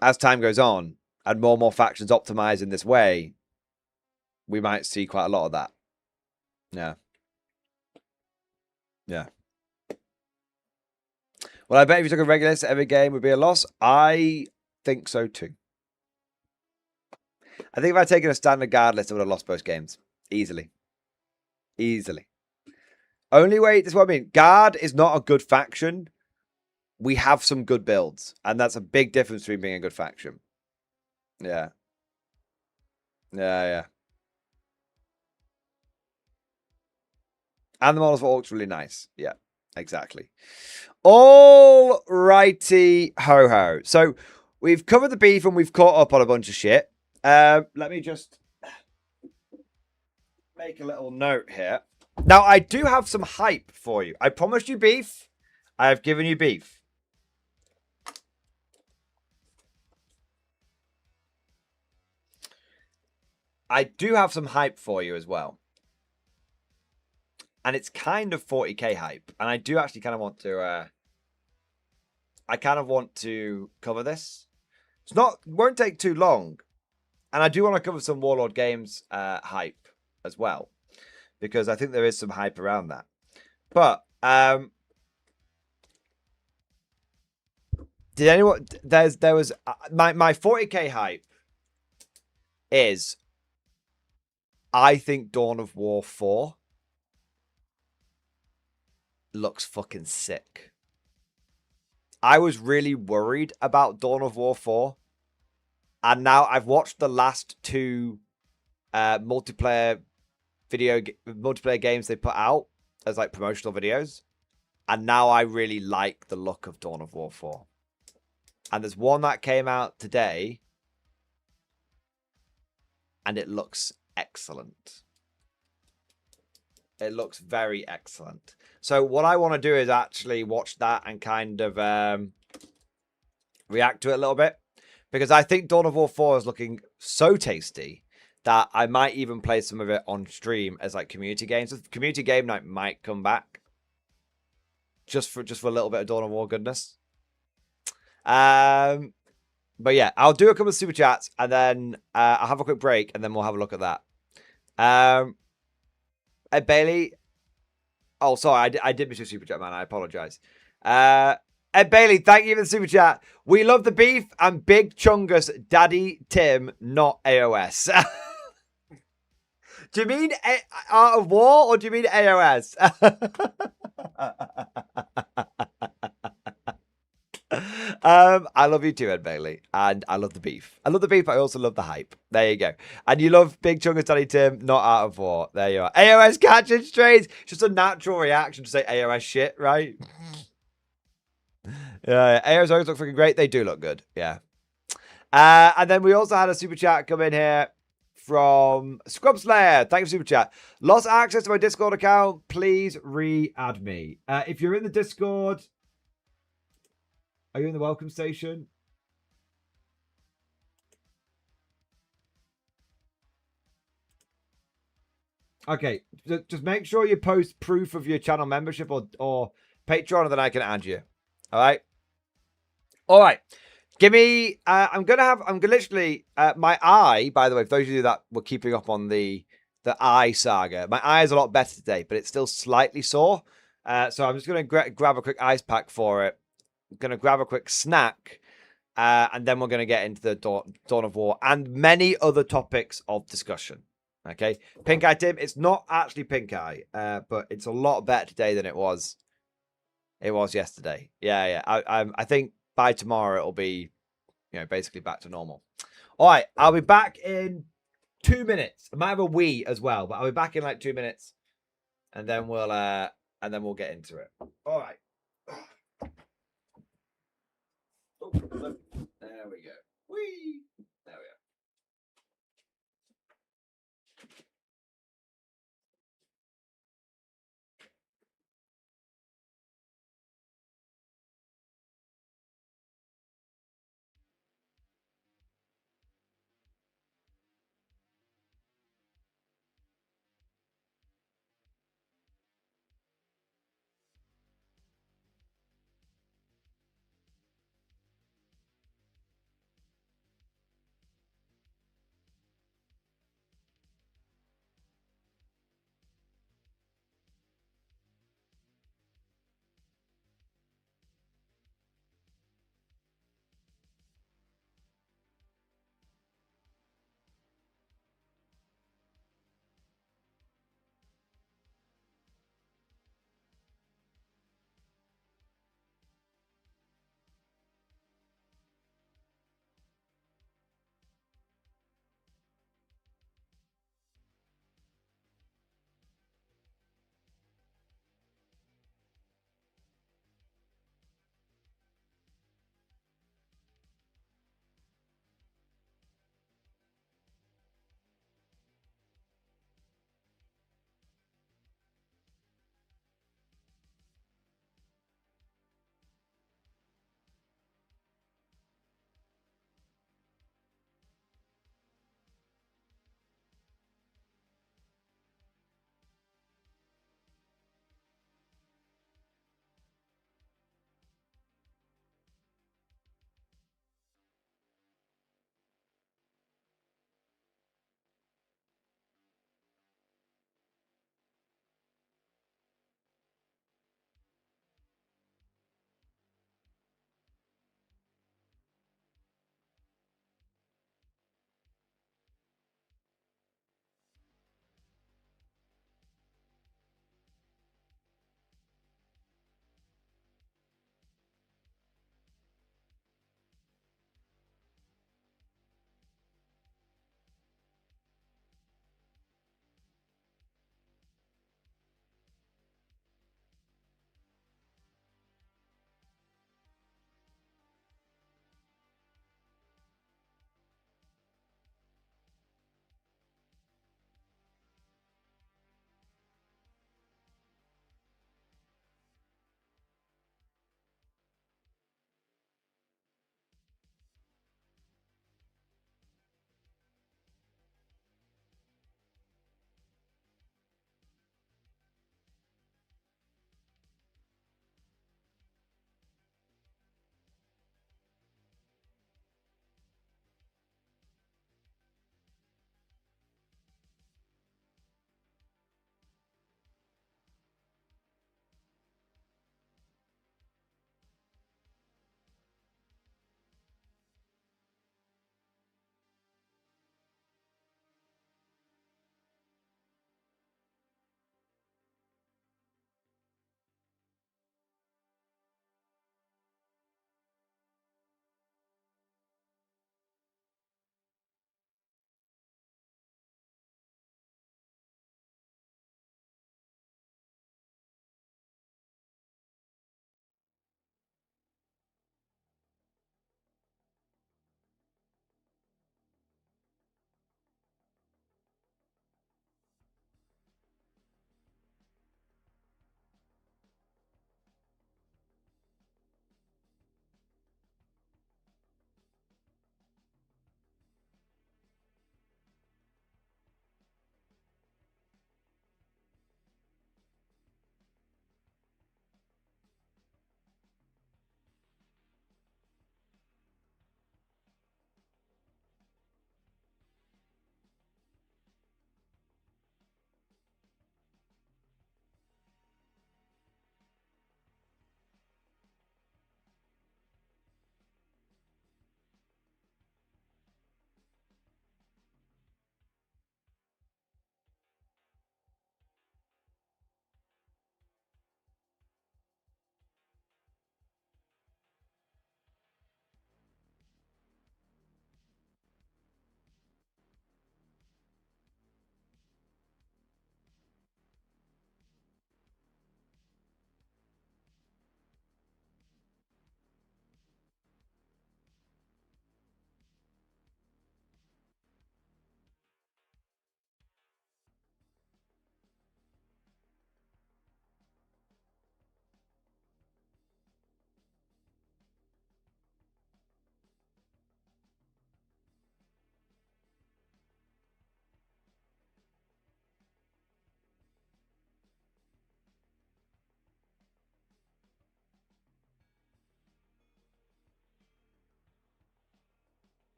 as time goes on and more factions optimize in this way, we might see quite a lot of that. Yeah. Yeah. Well, I bet if you took a regular list, every game would be a loss. I think so too. I think if I'd taken a standard guard list, I would have lost both games. Easily. Easily. Only way, this is what I mean. Guard is not a good faction. We have some good builds. And that's a big difference between being a good faction. Yeah. Yeah. And the models for Orcs really nice. Yeah, exactly. All righty ho. So we've covered the beef and we've caught up on a bunch of shit. Let me just make a little note here. Now, I do have some hype for you. I promised you beef. I have given you beef. I do have some hype for you as well. And it's kind of 40k hype. And I do actually kind of want to... I kind of want to cover this. It's not... won't take too long. And I do want to cover some Warlord Games hype as well. Because I think there is some hype around that. But... did anyone... There was... my 40k hype is... I think Dawn of War 4 looks fucking sick. I was really worried about Dawn of War 4. And now I've watched the last 2 multiplayer games they put out as like promotional videos. And now I really like the look of Dawn of War 4. And there's one that came out today. And it looks excellent. It looks very excellent. So what I want to do is actually watch that and kind of react to it a little bit. Because I think Dawn of War 4 is looking so tasty that I might even play some of it on stream as like community games. So community game night might come back. Just for a little bit of Dawn of War goodness. But yeah, I'll do a couple of super chats and then I'll have a quick break and then we'll have a look at that. Ed Bailey. Oh, sorry, I did miss your super chat, man. I apologize. Ed Bailey, thank you for the super chat. We love the beef and Big Chungus, Daddy Tim, not AOS. Do you mean Art of War or do you mean AOS? I love you too, Ed Bailey, and I love the beef. I love the beef. I also love the hype. There you go. And you love Big Chungus, Daddy Tim, not Art of War. There you are. AOS catching strays. It's just a natural reaction to say AOS shit, right? Yeah, AOS always look freaking great. They do look good. Yeah. And then we also had a super chat come in here from Scrub Slayer. Thank you for super chat. Lost access to my Discord account. Please re-add me. If you're in the Discord, are you in the welcome station? Okay, just make sure you post proof of your channel membership or Patreon, and then I can add you. All right. All right. Give me. I'm gonna literally my eye. By the way, for those of you that were keeping up on the eye saga, my eye is a lot better today, but it's still slightly sore. So I'm just gonna grab a quick ice pack for it. I'm gonna grab a quick snack, and then we're gonna get into the Dawn of War and many other topics of discussion. Okay, pink eye Tim. It's not actually pink eye, but it's a lot better today than it was. It was yesterday. Yeah. I think by tomorrow it'll be, basically back to normal. All right, I'll be back in 2 minutes. I might have a wee as well, but I'll be back in like 2 minutes, and then we'll get into it. All right. Oh, there we go. Whee! There we go.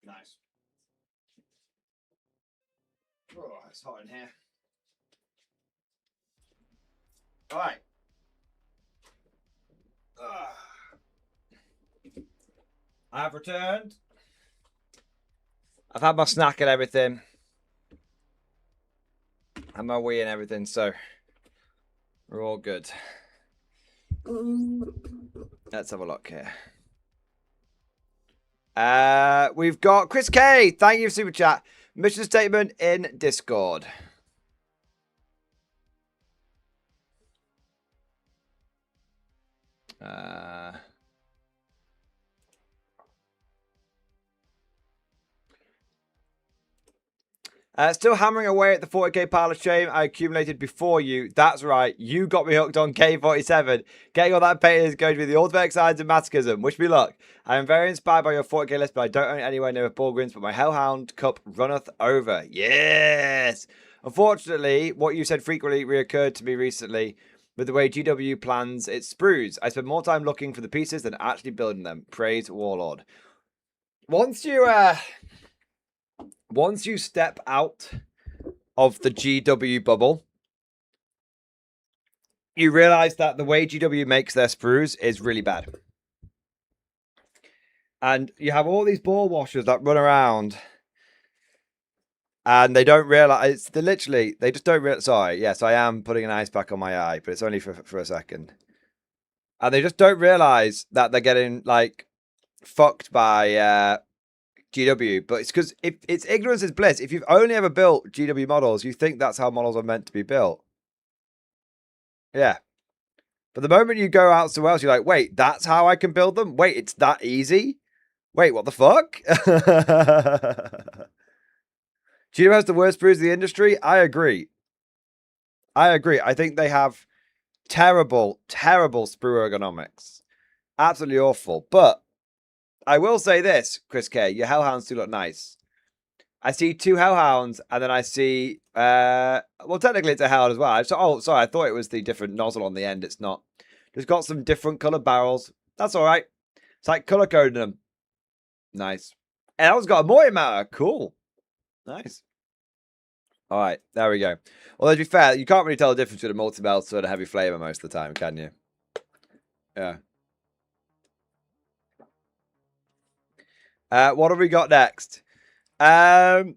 Nice. Oh, it's hot in here. All right. I've returned. I've had my snack and everything. And my wee and everything, so we're all good. Let's have a look here. We've got Chris K. Thank you for super chat. Mission statement in Discord. Still hammering away at the 40k pile of shame I accumulated before you. That's right, you got me hooked on K47. Getting all that painting is going to be the ultimate exercise in masochism. Wish me luck. I am very inspired by your 40k list, but I don't own anywhere near Bullgrins, but my Hellhound Cup runneth over. Yes! Unfortunately, what you said frequently reoccurred to me recently with the way GW plans its sprues. I spend more time looking for the pieces than actually building them. Praise Warlord. Once you step out of the GW bubble, you realize that the way GW makes their sprues is really bad. And you have all these ball washers that run around and they don't realize, they just don't realize. Sorry, yes, I am putting an ice pack on my eye, but it's only for a second. And they just don't realize that they're getting like fucked by GW, but it's because it's ignorance is bliss. If you've only ever built GW models, you think that's how models are meant to be built. Yeah. But the moment you go out somewhere else, you're like, wait, that's how I can build them? Wait, it's that easy? Wait, what the fuck? GW has the worst brews in the industry? I agree. I think they have terrible, terrible sprue ergonomics. Absolutely awful. But I will say this, Chris K, your Hellhounds do look nice. I see 2 Hellhounds, and then I see, well, technically it's a Hellhound as well. Oh, sorry, I thought it was the different nozzle on the end. It's not. It's got some different colored barrels. That's all right. It's like color coding them. Nice. And that one's got a mortar matter. Cool. Nice. All right, there we go. Although, to be fair, you can't really tell the difference between a multi-melter and a heavy flamer most of the time, can you? Yeah. What have we got next? But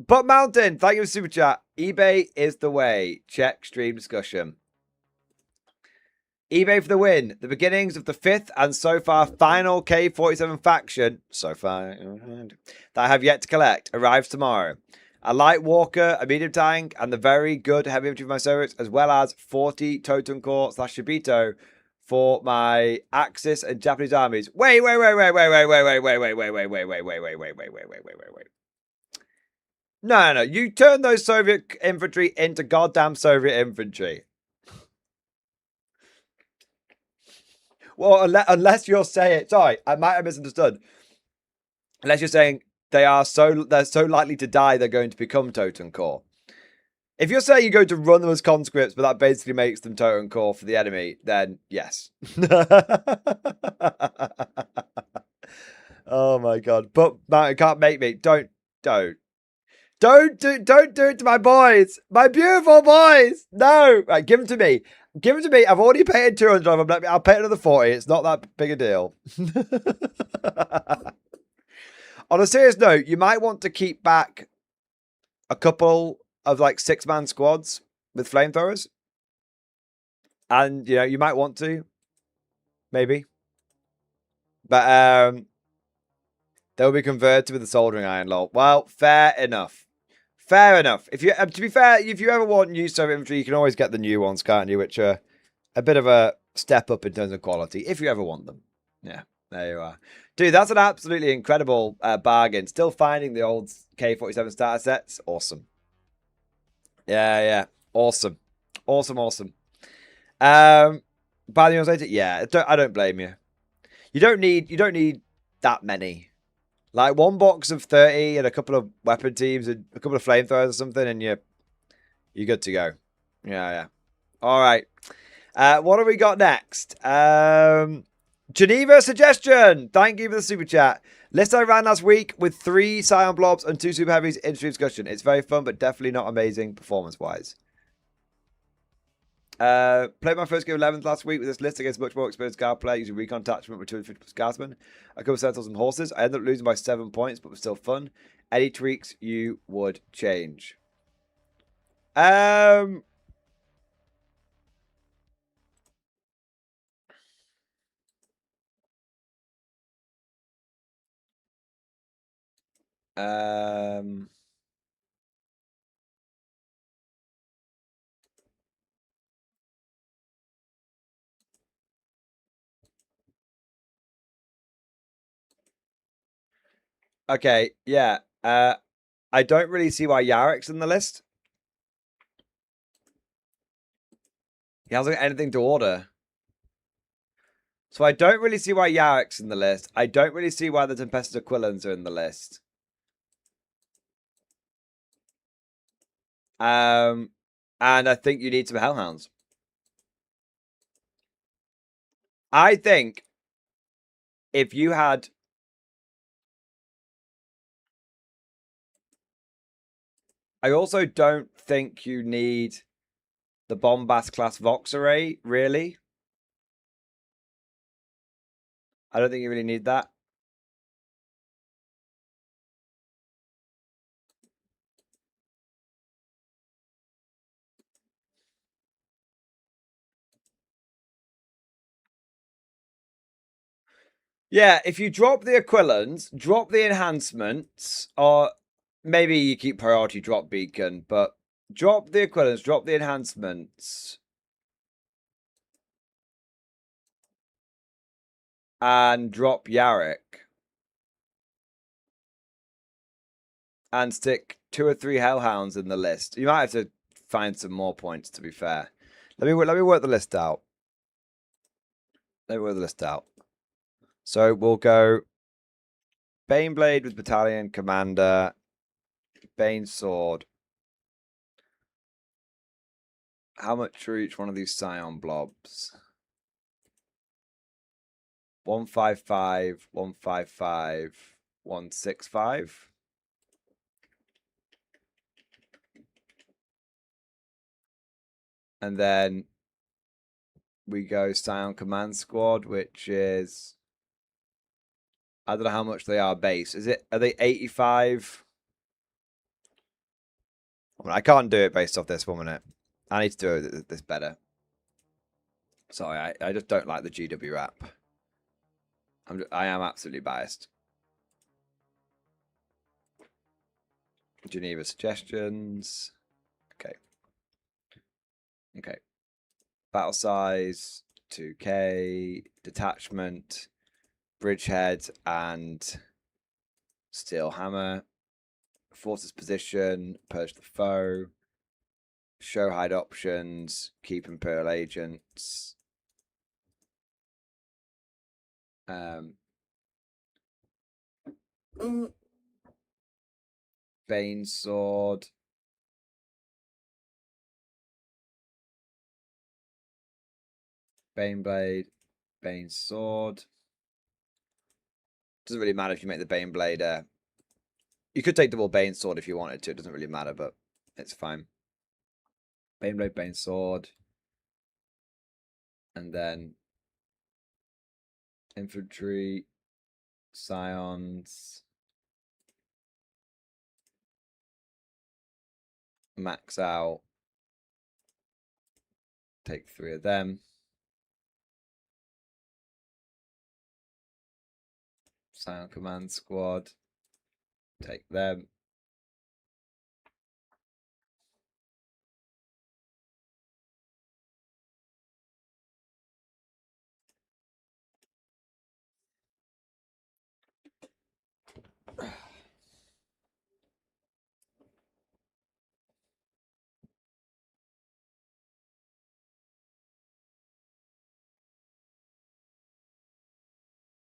Mountain, thank you for super chat. eBay is the way. Check stream discussion. eBay for the win. The beginnings of the 5th and so far final K47 faction, so far, that I have yet to collect, arrives tomorrow. A light walker, a medium tank, and the very good heavy infantry for my service, as well as 40 Totem Core / Shibito for my Axis and Japanese armies. Wait. No. You turn those Soviet infantry into goddamn Soviet infantry. Well, unless you're saying, sorry, I might have misunderstood. Unless you're saying they're so likely to die, they're going to become Totem Core. If you're saying you're going to run them as conscripts, but that basically makes them Totem Core for the enemy, then yes. Oh my god! But man, it can't make me. Don't do it to my boys, my beautiful boys. No, right, give them to me. Give them to me. I've already paid 200 of them. I'll pay another 40. It's not that big a deal. On a serious note, you might want to keep back a couple of like 6-man squads with flamethrowers. And, you know, you might want to. Maybe. But they'll be converted with the soldering iron, lol. Well, fair enough. Fair enough. If you, to be fair, if you ever want new Soviet infantry, you can always get the new ones, can't you? Which are a bit of a step up in terms of quality, if you ever want them. Yeah, there you are. Dude, that's an absolutely incredible bargain. Still finding the old K47 starter sets. Awesome. Yeah. Awesome. Buy the ones later? Yeah, I don't blame you. You don't need that many. Like one box of 30 and a couple of weapon teams and a couple of flamethrowers or something, and you're good to go. Yeah. All right. What have we got next? Geneva suggestion. Thank you for the super chat. List I ran last week with 3 Scion blobs and 2 super heavies. Industry discussion. It's very fun, but definitely not amazing performance-wise. Played my first game 11th last week with this list against much more experienced guard player using recon attachment with 250 guardsmen. A couple of sentinels and horses. I ended up losing by 7 points, but was still fun. Any tweaks you would change? Okay, yeah. I don't really see why Yarek's in the list. He hasn't got anything to order. So I don't really see why Yarek's in the list. I don't really see why the Tempested Aquilans are in the list. And I think you need some Hellhounds. I think if you had... I also don't think you need the Bombast class Vox array, really. I don't think you really need that. Yeah, if you drop the Aquilans, drop the enhancements, or maybe you keep priority drop beacon, but drop the Aquilans, drop the enhancements, and drop Yarrick. And stick 2 or 3 Hellhounds in the list. You might have to find some more points, to be fair. Let me work the list out. So we'll go Baneblade with Battalion Commander, Bane Sword. How much for each one of these Scion blobs? 155, 155, 165. And then we go Scion Command Squad, which is... I don't know how much they are base. Are they 85? I can't do it based off this 1 minute. I need to do this better. Sorry, I just don't like the GW app. I am absolutely biased. Geneva suggestions. Okay. Battle size, 2K, detachment, bridgehead, and steel hammer. Forces position, purge the foe. Show hide options, keep Imperial agents. Bane sword. Baneblade, Bane sword. Doesn't really matter if you make the Baneblade. You could take double Bane sword if you wanted to. It doesn't really matter, but it's fine. Baneblade, Bane sword. And then infantry, scions. Max out. Take 3 of them. Scion command squad. Take them.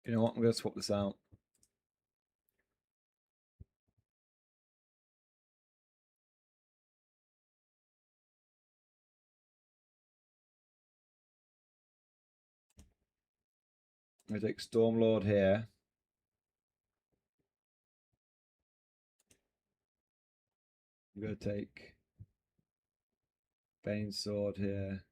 You know what? I'm going to swap this out. I'm going to take Stormlord here. I'm going to take Bane Sword here.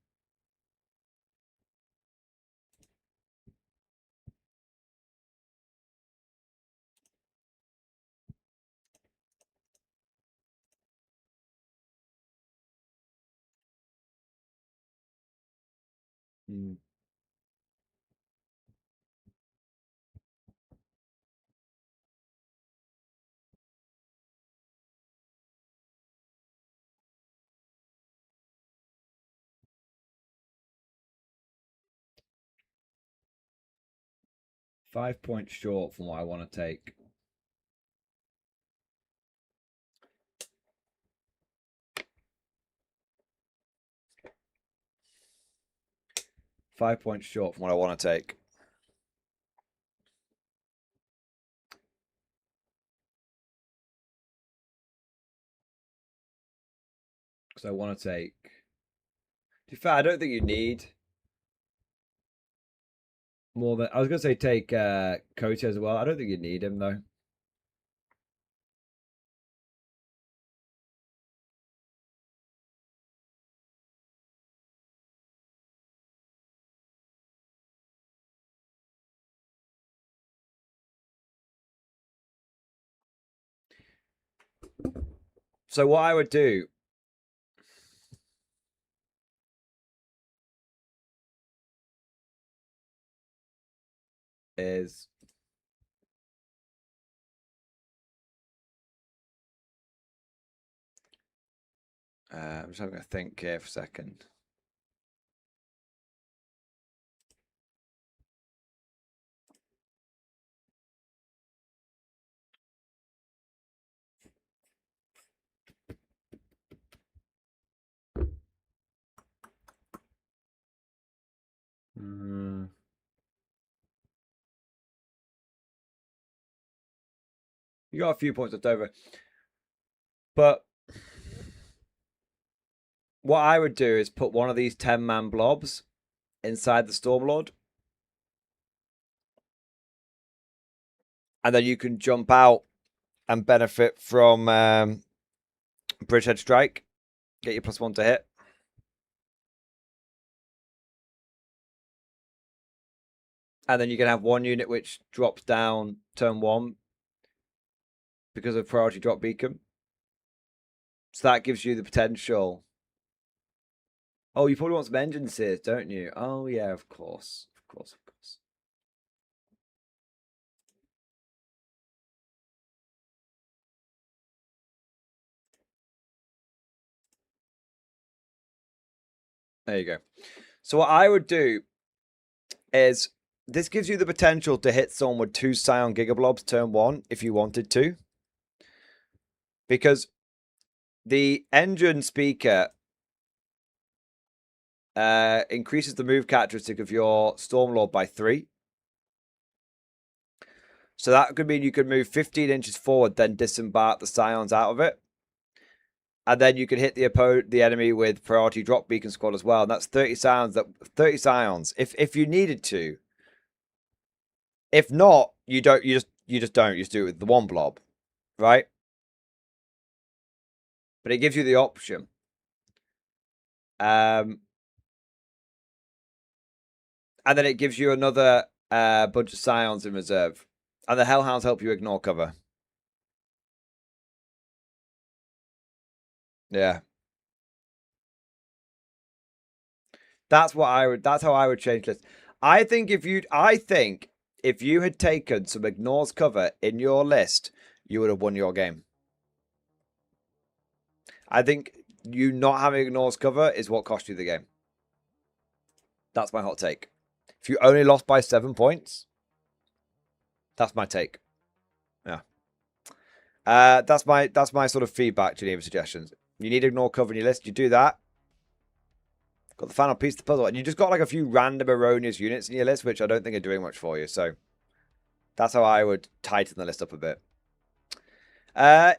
Hmm. Five points short from what I want to take. Five points short from what I want to take. Because I want to take... To be fair, I don't think you need more than... I was going to say take Cote as well. I don't think you need him, though. So what I would do is I'm just having a think here for a second. You got a few points left over. But what I would do is put one of these 10-man blobs inside the Stormlord. And then you can jump out and benefit from Bridgehead Strike. Get your +1 to hit. And then you can have one unit which drops down turn 1 because of priority drop beacon. So that gives you the potential. Oh, you probably want some engine sears, don't you? Oh, yeah, of course. Of course, of course. There you go. So what I would do is this gives you the potential to hit someone with 2 Scion Gigablobs turn 1 if you wanted to. Because the engine speaker increases the move characteristic of your Stormlord by 3. So that could mean you could move 15 inches forward, then disembark the Scions out of it. And then you can hit the enemy with priority drop beacon squad as well. And that's 30 Scions. 30 Scions. If you needed to. If not, you don't. You just don't. You just do it with the 1 blob, right? But it gives you the option. And then it gives you another bunch of Scions in reserve. And the Hellhounds help you ignore cover. Yeah. That's how I would change this. I think if you had taken some ignores cover in your list, you would have won your game. I think you not having ignores cover is what cost you the game. That's my hot take. If you only lost by 7 points, that's my take. Yeah. That's my sort of feedback to the suggestions. You need ignore cover in your list, you do that. Got the final piece of the puzzle. And you just got like a few random erroneous units in your list, which I don't think are doing much for you. So that's how I would tighten the list up a bit.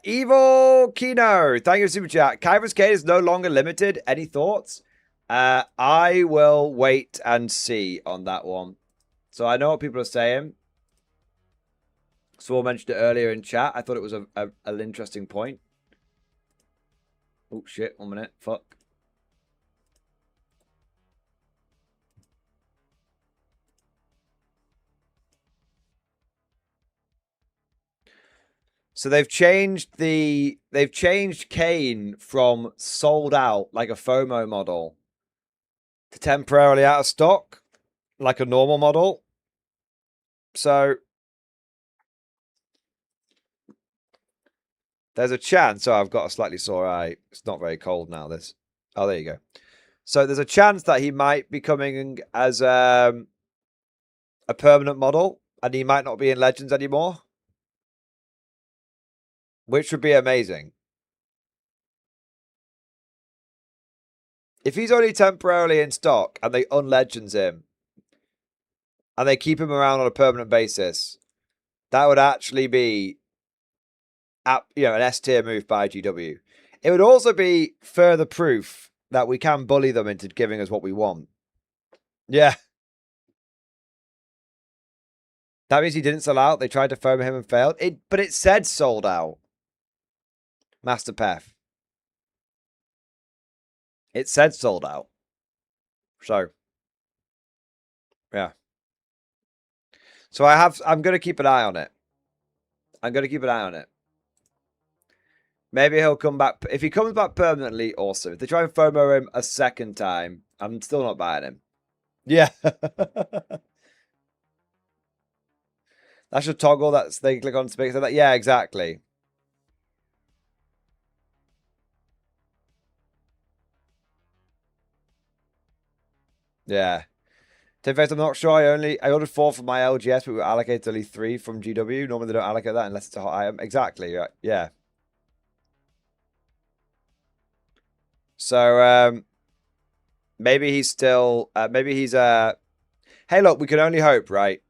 Evil Kino, thank you for super chat. Kyver's Kate is no longer limited. Any thoughts? I will wait and see on that one. So I know what people are saying. Swore mentioned it earlier in chat. I thought it was an interesting point. Oh, shit. 1 minute. Fuck. So they've changed Kane from sold out like a FOMO model to temporarily out of stock like a normal model. So there's a chance. Oh, I've got a slightly sore eye. It's not very cold now, this. Oh, there you go. So there's a chance that he might be coming as a permanent model and he might not be in Legends anymore, which would be amazing. If he's only temporarily in stock and they unlegends him and they keep him around on a permanent basis, that would actually be, an S tier move by GW. It would also be further proof that we can bully them into giving us what we want. Yeah. That means he didn't sell out. They tried to FOMO him and failed. But it said sold out. Master Peth. It said sold out. So, yeah. So I'm going to keep an eye on it. Maybe he'll come back. If he comes back permanently, awesome. If they try and FOMO him a second time, I'm still not buying him. Yeah. That should toggle that they click on speak. So yeah, exactly. Yeah. Face, I'm not sure. I ordered 4 from my LGS, but we were allocated only 3 from GW. Normally they don't allocate that unless it's a hot item. Exactly. Right. Yeah. So maybe he's still hey, look, we can only hope, right?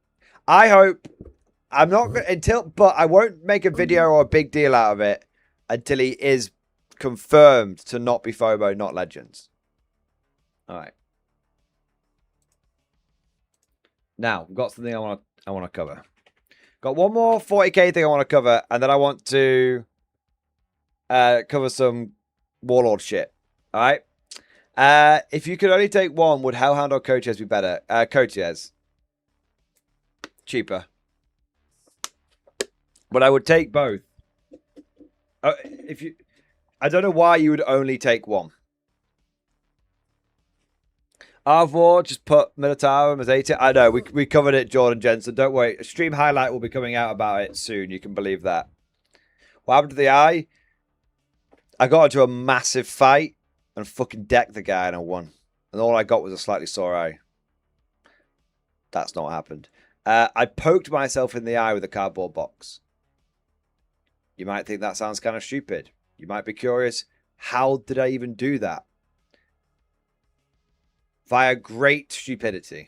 I hope I'm not but I won't make a video or a big deal out of it until he is confirmed to not be FOMO, not Legends. All right. Now, we've got something I want to cover. Got one more 40k thing I want to cover, and then I want to cover some Warlord shit. All right. If you could only take one, would Hellhound or Coaches be better? Coaches. Cheaper. But I would take both. I don't know why you would only take one. Arvor, just put Militarum as 80. I know, we covered it, Jordan Jensen. Don't worry. A stream highlight will be coming out about it soon. You can believe that. What happened to the eye? I got into a massive fight and fucking decked the guy and I won. And all I got was a slightly sore eye. That's not what happened. I poked myself in the eye with a cardboard box. You might think that sounds kind of stupid. You might be curious, how did I even do that? Via great stupidity,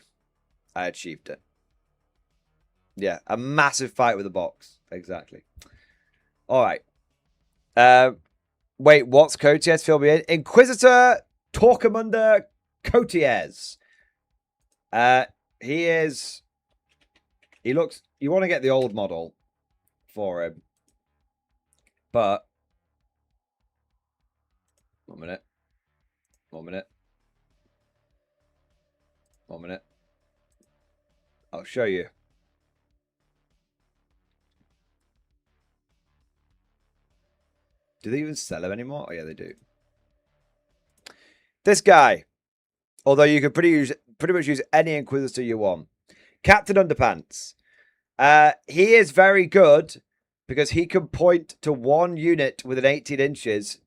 I achieved it. Yeah, a massive fight with a box. Exactly. All right. Wait, what's Cotiers? Fill me in. Inquisitor Torquemunda Cotiers. He looks, you want to get the old model for him. But, 1 minute. 1 minute. 1 minute. I'll show you. Do they even sell him anymore? Oh, yeah, they do. This guy. Although you can pretty much use any Inquisitor you want. Captain Underpants. He is very good because he can point to one unit within 18 inches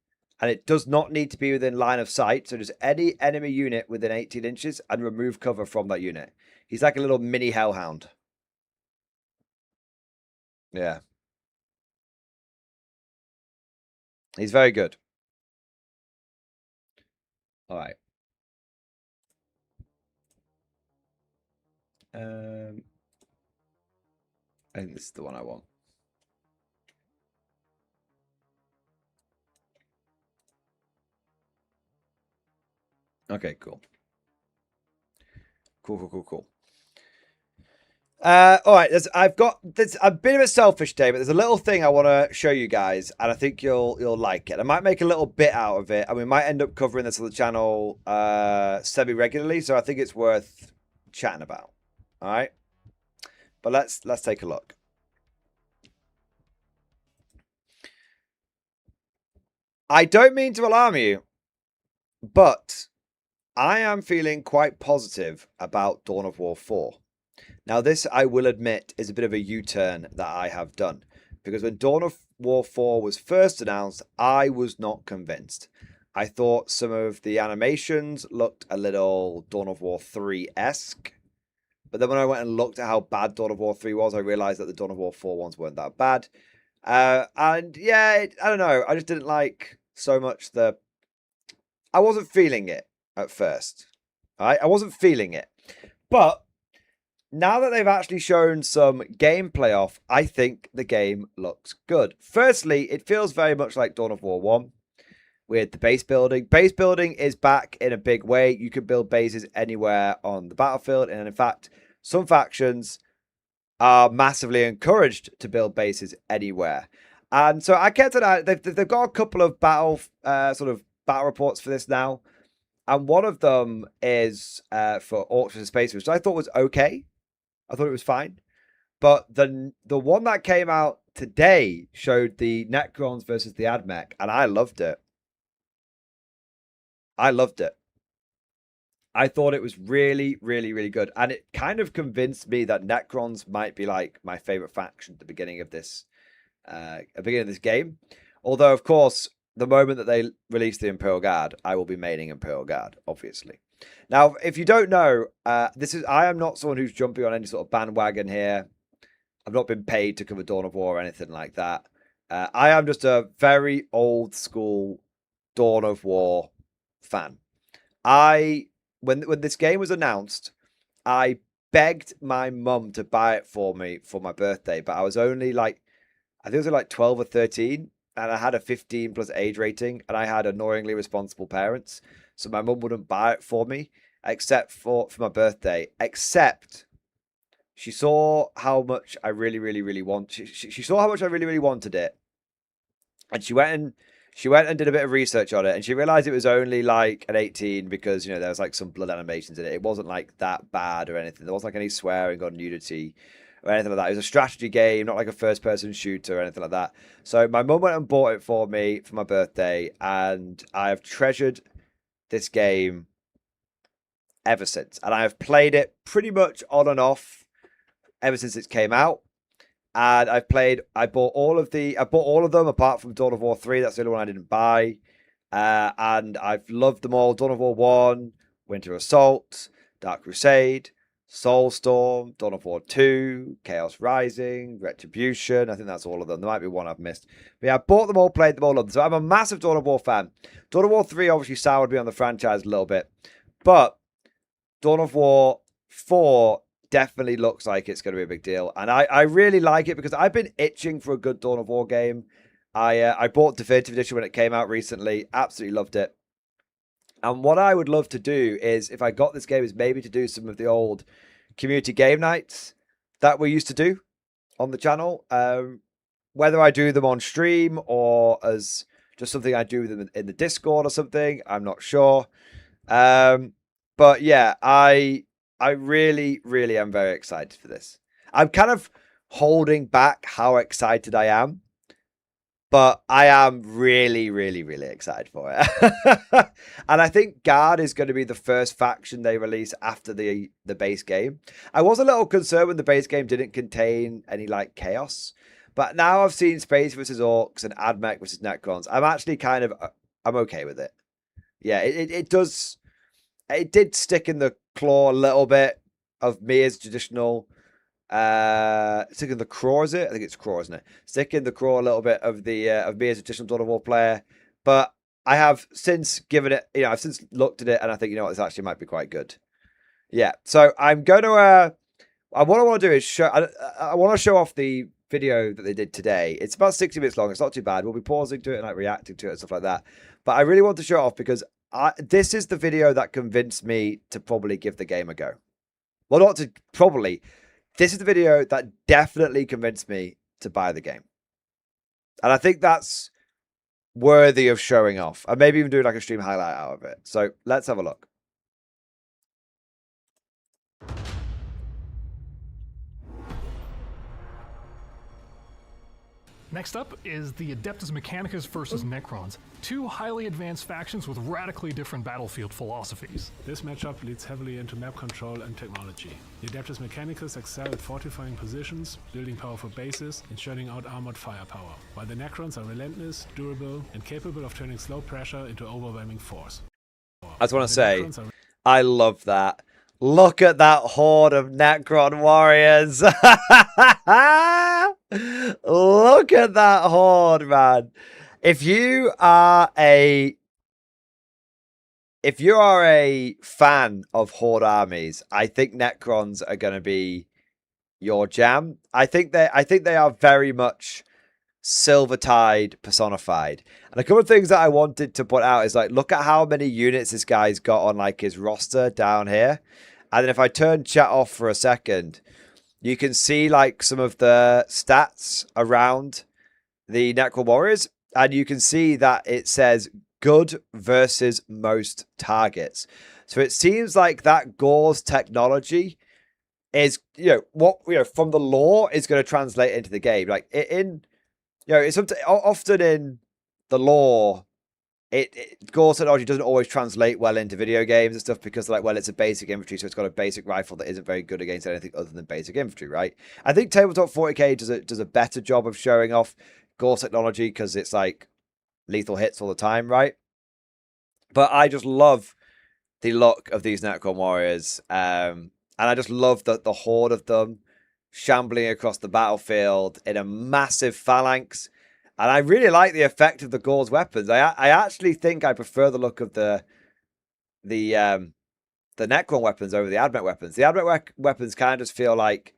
and it does not need to be within line of sight. So just any enemy unit within 18 inches and remove cover from that unit. He's like a little mini hellhound. Yeah. He's very good. All right. I think this is the one I want. Okay, cool. Cool. All right, I've got this a bit of a selfish day, but there's a little thing I want to show you guys, and I think you'll like it. I might make a little bit out of it, and we might end up covering this on the channel semi-regularly, so I think it's worth chatting about. All right, but let's take a look. I don't mean to alarm you, but I am feeling quite positive about Dawn of War 4. Now, this, I will admit, is a bit of a U-turn that I have done. Because when Dawn of War 4 was first announced, I was not convinced. I thought some of the animations looked a little Dawn of War 3-esque. But then when I went and looked at how bad Dawn of War 3 was, I realized that the Dawn of War 4 ones weren't that bad. And yeah, I don't know. I just didn't like so much the... I wasn't feeling it at first. All right? I wasn't feeling it. But now that they've actually shown some gameplay off, I think the game looks good. Firstly, it feels very much like Dawn of War 1 with the base building. Base building is back in a big way. You can build bases anywhere on the battlefield. And in fact, some factions are massively encouraged to build bases anywhere. And so I kept an eye. They've got a couple of battle reports for this now. And one of them is for Orcs in Space, which I thought was okay. I thought it was fine. But the one that came out today showed the Necrons versus the Admech, and I loved it. I loved it. I thought it was really, really, really good. And it kind of convinced me that Necrons might be like my favorite faction at the beginning of this game. Although, of course, the moment that they release the Imperial Guard, I will be maining Imperial Guard, obviously. Now, if you don't know, I am not someone who's jumping on any sort of bandwagon here. I've not been paid to cover Dawn of War or anything like that. I am just a very old school Dawn of War fan. When this game was announced, I begged my mum to buy it for me for my birthday, but I was only like, I think it was like 12 or 13, and I had a 15 plus age rating, and I had annoyingly responsible parents. So my mum wouldn't buy it for me, except for my birthday. Except she saw how much I really, really, really want. She saw how much I really, really wanted it, and she went and did a bit of research on it, and she realized it was only like an 18 because there was like some blood animations in it. It wasn't like that bad or anything. There wasn't like any swearing or nudity or anything like that. It was a strategy game, not like a first-person shooter or anything like that. So my mum went and bought it for me for my birthday, and I have treasured this game ever since, and I have played it pretty much on and off ever since it came out. And I bought all of them apart from Dawn of War 3. That's the only one I didn't buy. And I've loved them all. Dawn of War 1, Winter Assault, Dark Crusade, Soulstorm, Dawn of War 2, Chaos Rising, Retribution. I think that's all of them. There might be one I've missed. But yeah, I bought them all, played them all. So I'm a massive Dawn of War fan. Dawn of War 3 obviously soured me on the franchise a little bit. But Dawn of War 4 definitely looks like it's going to be a big deal. And I really like it because I've been itching for a good Dawn of War game. I bought Definitive Edition when it came out recently. Absolutely loved it. And what I would love to do is, if I got this game, is maybe to do some of the old community game nights that we used to do on the channel. Whether I do them on stream or as just something I do them in the Discord or something, I'm not sure. But yeah, I really, really am very excited for this. I'm kind of holding back how excited I am, but I am really, really, really excited for it. And I think Guard is going to be the first faction they release after the base game. I was a little concerned when the base game didn't contain any like chaos, but now I've seen Space versus Orcs and Admech versus Necrons. I'm actually I'm okay with it. Yeah, it does. It did stick in the claw a little bit of me as traditional. Stick in the craw, is it? I think it's craw, isn't it? Stick in the craw a little bit of me as a traditional Dawn of War player. But I have since given it, I've since looked at it and I think, this actually might be quite good. Yeah. So I'm going to, what I want to do is I want to show off the video that they did today. It's about 60 minutes long. It's not too bad. We'll be pausing to it and like reacting to it and stuff like that. But I really want to show it off because this is the video that convinced me to probably give the game a go. Well, not to probably this is the video that definitely convinced me to buy the game. And I think that's worthy of showing off. And maybe even doing like a stream highlight out of it. So let's have a look. Next up is the Adeptus Mechanicus versus Necrons, two highly advanced factions with radically different battlefield philosophies. This matchup leads heavily into map control and technology. The Adeptus Mechanicus excel at fortifying positions, building powerful bases, and churning out armored firepower, while the Necrons are relentless, durable, and capable of turning slow pressure into overwhelming force. I just want to say, I love that. Look at that horde of Necron warriors. Look at that horde, man. If you are a fan of horde armies, I think Necrons are going to be your jam. I think they are very much Silvertide personified. And a couple of things that I wanted to put out is like, look at how many units this guy's got on like his roster down here. And then if I turn chat off for a second, you can see like some of the stats around the Necron Warriors. And you can see that it says good versus most targets. So it seems like that Gore's technology is, from the lore is going to translate into the game. Like it's often in the lore, Gore's technology doesn't always translate well into video games and stuff because, like, well, it's a basic infantry, so it's got a basic rifle that isn't very good against anything other than basic infantry, right? I think Tabletop 40k does a better job of showing off Gore's technology because it's like lethal hits all the time, right? But I just love the look of these Necron warriors, and I just love the horde of them shambling across the battlefield in a massive phalanx. And I really like the effect of the Gore's weapons. I actually think I prefer the look of the Necron weapons over the Admech weapons. The Admech weapons kind of just feel like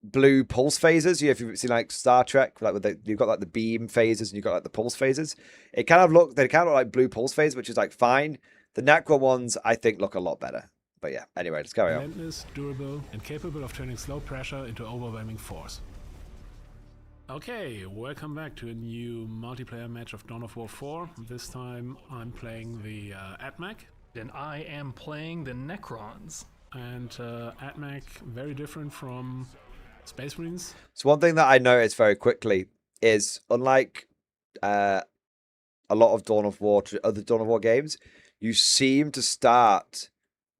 blue pulse phasers. If you've seen like Star Trek, like you've got like the beam phases and you've got like the pulse phasers. They kind of look like blue pulse phase, which is like fine. The Necron ones I think look a lot better. But yeah, anyway, let's carry on. Relentless, durable, and capable of turning slow pressure into overwhelming force. Okay, welcome back to a new multiplayer match of Dawn of War 4. This time I'm playing the Admech. And I am playing the Necrons. And Admech, very different from Space Marines. So one thing that I noticed very quickly is, unlike a lot of other Dawn of War games, you seem to start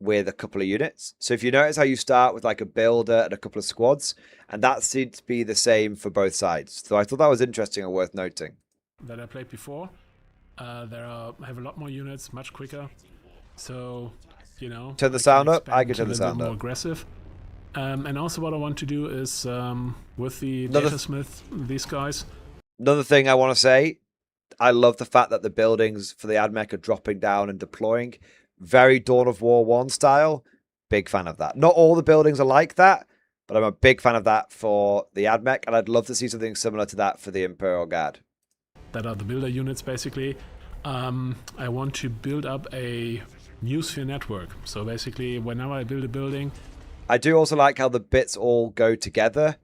with a couple of units. So if you notice how you start with like a builder and a couple of squads, and that seems to be the same for both sides. So I thought that was interesting and worth noting. That I played before. Have a lot more units, much quicker. So, turn the sound up. I can turn the sound more up. Aggressive. And also what I want to do is with the Datasmith, these guys. Another thing I want to say, I love the fact that the buildings for the Admech are dropping down and deploying. Very Dawn of War 1 style. Big fan of that. Not all the buildings are like that, but I'm a big fan of that for the Admech, and I'd love to see something similar to that for the Imperial Guard. That are the builder units, basically. I want to build up a Newsphere network. So basically, whenever I build a building... I do also like how the bits all go together.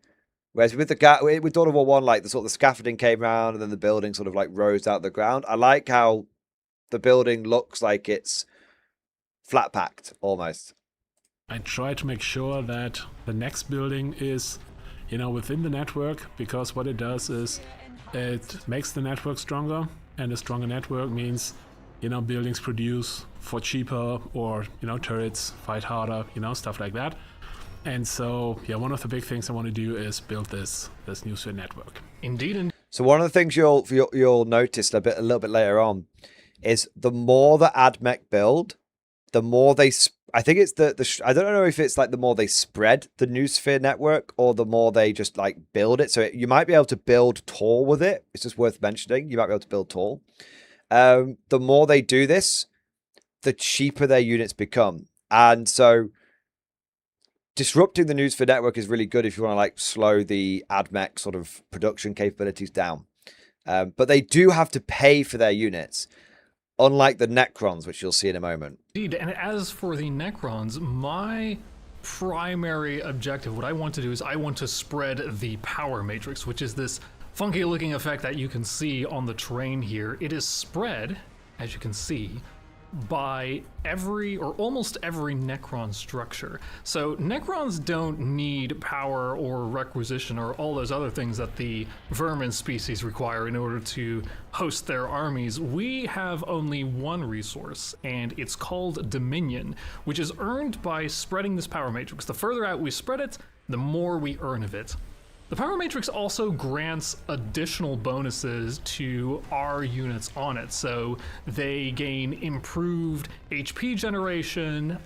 Whereas with Dawn of War 1, like the scaffolding came around and then the building sort of like rose out of the ground. I like how the building looks like it's flat packed almost. I try to make sure that the next building is, within the network, because what it does is it makes the network stronger, and a stronger network means, buildings produce for cheaper, or, turrets fight harder, stuff like that. And so, yeah, one of the big things I want to do is build this Newsphere network. Indeed. So one of the things you'll notice a little bit later on is the more the Admech build, the more they, I think it's I don't know if it's like the more they spread the Newsphere network or the more they just like build it. So you might be able to build tall with it. It's just worth mentioning. You might be able to build tall. The more they do this, the cheaper their units become. And so disrupting the Newsphere network is really good if you want to like slow the Admech sort of production capabilities down. But they do have to pay for their units, unlike the Necrons, which you'll see in a moment. Indeed, and as for the Necrons, my primary objective, what I want to do is I want to spread the power matrix, which is this funky looking effect that you can see on the terrain here. It is spread, as you can see, by every or almost every Necron structure. So Necrons don't need power or requisition or all those other things that the vermin species require in order to host their armies. We have only one resource, and it's called Dominion, which is earned by spreading this power matrix. The further out we spread it, the more we earn of it. The power matrix also grants additional bonuses to our units on it. So they gain improved HP generation,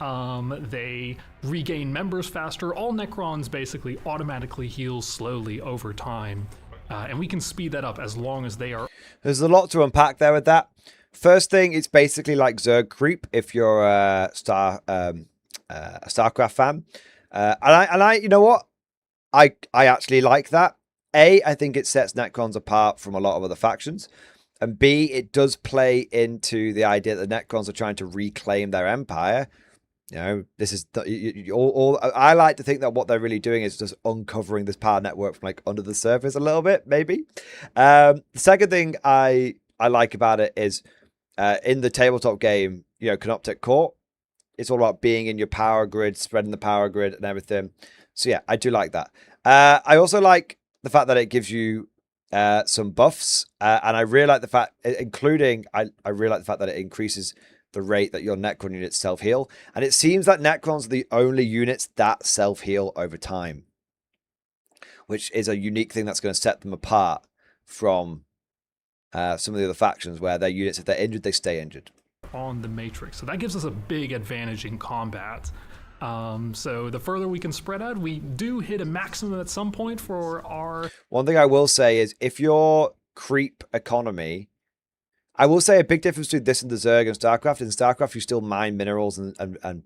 they regain members faster. All Necrons basically automatically heal slowly over time. And we can speed that up as long as they are. There's a lot to unpack there with that. First thing, it's basically like Zerg Creep if you're a StarCraft fan. And I, you know what? I actually like that. A, I think it sets Necrons apart from a lot of other factions. And B, it does play into the idea that the Necrons are trying to reclaim their empire. You know, this is I like to think that what they're really doing is just uncovering this power network from like under the surface a little bit, maybe. The second thing I like about it is in the tabletop game, you know, Canoptek Court, it's all about being in your power grid, spreading the power grid and everything. So yeah, I do like that. I also like the fact that it gives you some buffs, and I really like the fact, including, I really like the fact that it increases the rate that your Necron units self-heal. And it seems that Necrons are the only units that self-heal over time, which is a unique thing that's going to set them apart from some of the other factions where their units, if they're injured, they stay injured. On the Matrix. So that gives us a big advantage in combat. So the further we can spread out, we do hit a maximum at some point for our... One thing I will say is if your creep economy... I will say a big difference between this and the Zerg and StarCraft. In StarCraft, you still mine minerals and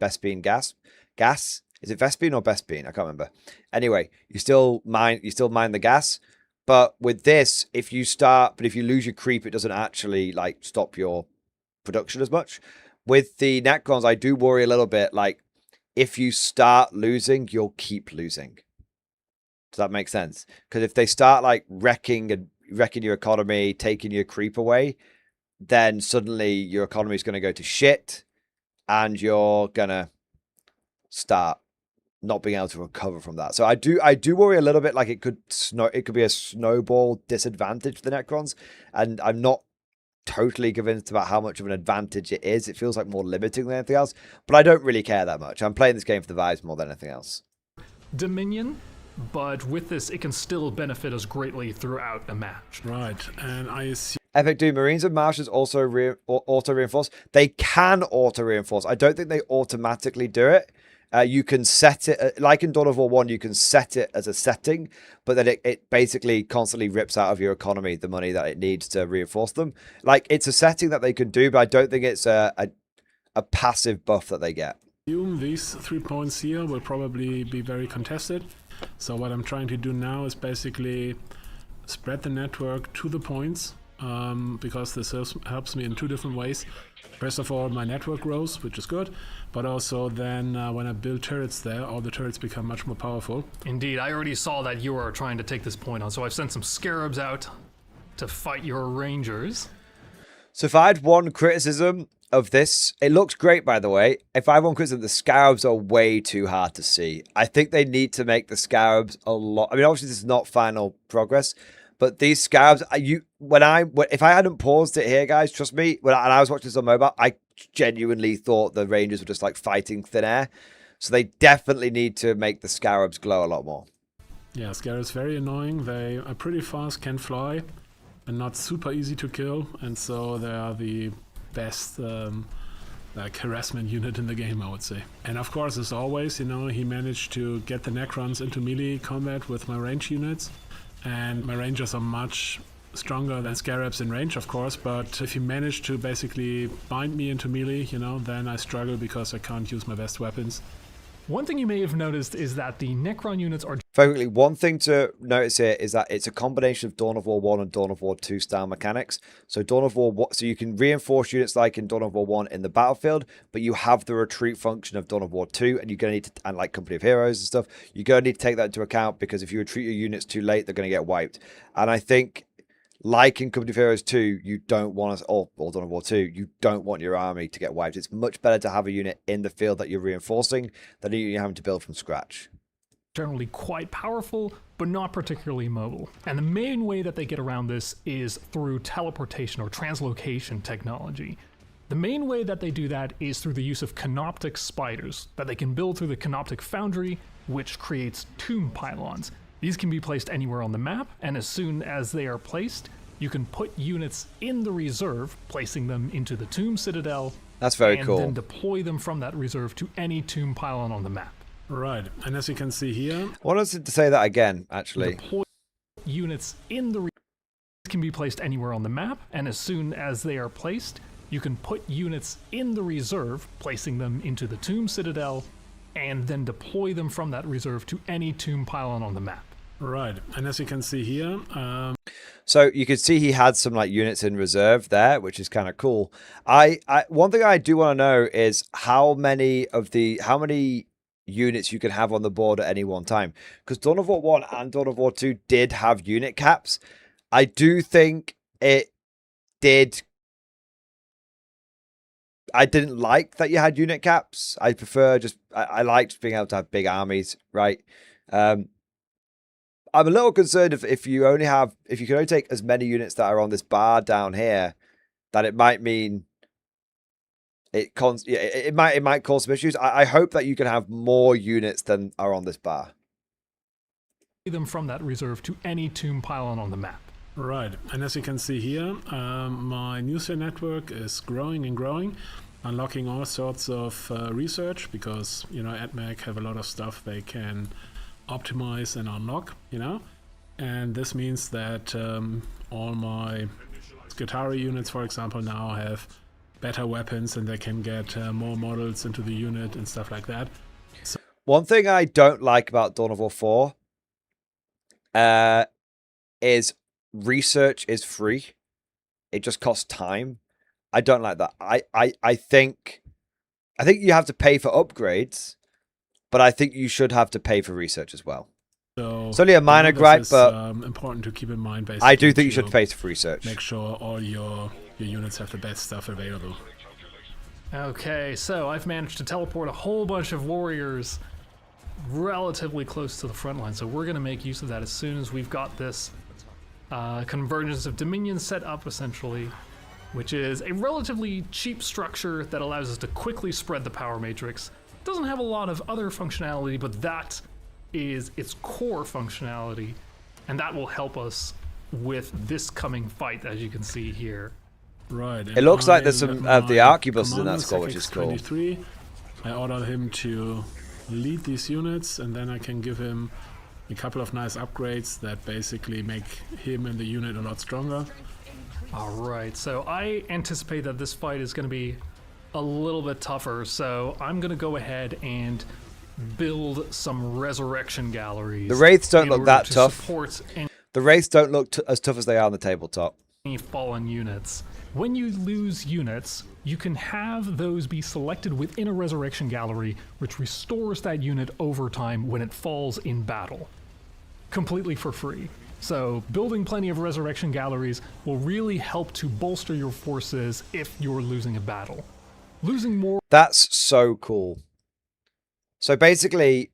Vespene gas. Gas? Is it Vespene or Bespene? I can't remember. Anyway, you still mine the gas. But with this, if you lose your creep, it doesn't actually like stop your production as much. With the Necrons, I do worry a little bit, like, if you start losing, you'll keep losing. Does that make sense? Because if they start like wrecking your economy, taking your creep away, then suddenly your economy is going to go to shit, and you're gonna start not being able to recover from that. So I do worry a little bit, like it could be a snowball disadvantage for the Necrons, and I'm not totally convinced about how much of an advantage it is. It feels like more limiting than anything else, but I don't really care that much. I'm playing this game for the vibes more than anything else. Dominion, but with this, it can still benefit us greatly throughout a match. Right, and I assume... Epic do Marines and Martians also auto-reinforce? They can auto-reinforce. I don't think they automatically do it. You can set it, like in Dawn of War 1, you can set it as a setting, but then it basically constantly rips out of your economy the money that it needs to reinforce them. Like, it's a setting that they can do, but I don't think it's a passive buff that they get. These 3 points here will probably be very contested. So what I'm trying to do now is basically spread the network to the points, because this helps me in two different ways. First of all, my network grows, which is good, but also then when I build turrets there, all the turrets become much more powerful. Indeed, I already saw that you are trying to take this point on, so I've sent some scarabs out to fight your rangers. So if I had one criticism of this, it looks great, by the way. If I have one criticism, the scarabs are way too hard to see. I think they need to make the scarabs a lot. I mean, obviously this is not final progress, but these scarabs, if I hadn't paused it here, guys, trust me, and I was watching this on mobile, I genuinely thought the Rangers were just like fighting thin air. So they definitely need to make the scarabs glow a lot more. Yeah, scarabs very annoying. They are pretty fast, can fly, and not super easy to kill. And so they are the best like harassment unit in the game, I would say. And of course, as always, you know, he managed to get the Necrons into melee combat with my range units. And my rangers are much stronger than scarabs in range, of course, but if you manage to basically bind me into melee, you know, then I struggle because I can't use my best weapons. One thing you may have noticed is that the Necron units are Frankly, one thing to notice here is that it's a combination of Dawn of War 1 and Dawn of War 2 style mechanics. So Dawn of War, so you can reinforce units like in Dawn of War 1 in the battlefield, but you have the retreat function of Dawn of War 2, and you're going to need to, and like Company of Heroes and stuff, you're going to need to take that into account, because if you retreat your units too late, they're going to get wiped. And I think, like in Company of Heroes 2, you don't want to, or Dawn of War 2, you don't want your army to get wiped. It's much better to have a unit in the field that you're reinforcing than you're having to build from scratch. Generally quite powerful, but not particularly mobile. And the main way that they get around this is through teleportation or translocation technology. The main way that they do that is through the use of canoptic spiders that they can build through the canoptic foundry, which creates tomb pylons. These can be placed anywhere on the map, and as soon as they are placed, you can put units in the reserve, placing them into the tomb citadel. That's very cool. And then deploy them from that reserve to any tomb pylon on the map. Right, and as you can see here, I want us to say that again, actually. Deploy units in the can be placed anywhere on the map, and as soon as they are placed, you can put units in the reserve, placing them into the tomb citadel, and then deploy them from that reserve to any tomb pylon on the map. right, and as you can see here, So you can see he had some like units in reserve there, which is kind of cool. One thing I do want to know is how many units you can have on the board at any one time, because Dawn of War 1 and Dawn of War 2 did have unit caps. I do think it did. I didn't like that you had unit caps. I prefer I liked being able to have big armies, right? I'm a little concerned if you can only take as many units that are on this bar down here, that it might mean it might cause some issues. I hope that you can have more units than are on this bar. Them from that reserve to any tomb pylon on the map. right, and as you can see here, my user network is growing and growing, unlocking all sorts of research, because, you know, AdMech have a lot of stuff they can optimize and unlock, you know, and this means that all my Skitarii units, for example, now have better weapons, and they can get more models into the unit and stuff like that. So one thing I don't like about Dawn of War 4 is research is free. It just costs time. I don't like that. I think you have to pay for upgrades, but I think you should have to pay for research as well. So it's only a minor gripe, but important to keep in mind. Basically, I do think you should pay for research. Make sure all your units have the best stuff available. Okay, so I've managed to teleport a whole bunch of warriors relatively close to the front line, so we're going to make use of that as soon as we've got this Convergence of Dominion set up, essentially, which is a relatively cheap structure that allows us to quickly spread the power matrix. It doesn't have a lot of other functionality, but that is its core functionality, and that will help us with this coming fight, as you can see here. Right. It looks like there's some of the arquebuses in that squad, which is cool. I ordered him to lead these units, and then I can give him a couple of nice upgrades that basically make him and the unit a lot stronger. Alright, so I anticipate that this fight is going to be a little bit tougher, so I'm going to go ahead and build some resurrection galleries. The Wraiths don't look that tough. The The Wraiths don't look as tough as they are on the tabletop. fallen units. When you lose units, you can have those be selected within a resurrection gallery, which restores that unit over time when it falls in battle. Completely for free. So building plenty of resurrection galleries will really help to bolster your forces if you're losing a battle. Losing more... That's so cool. So basically,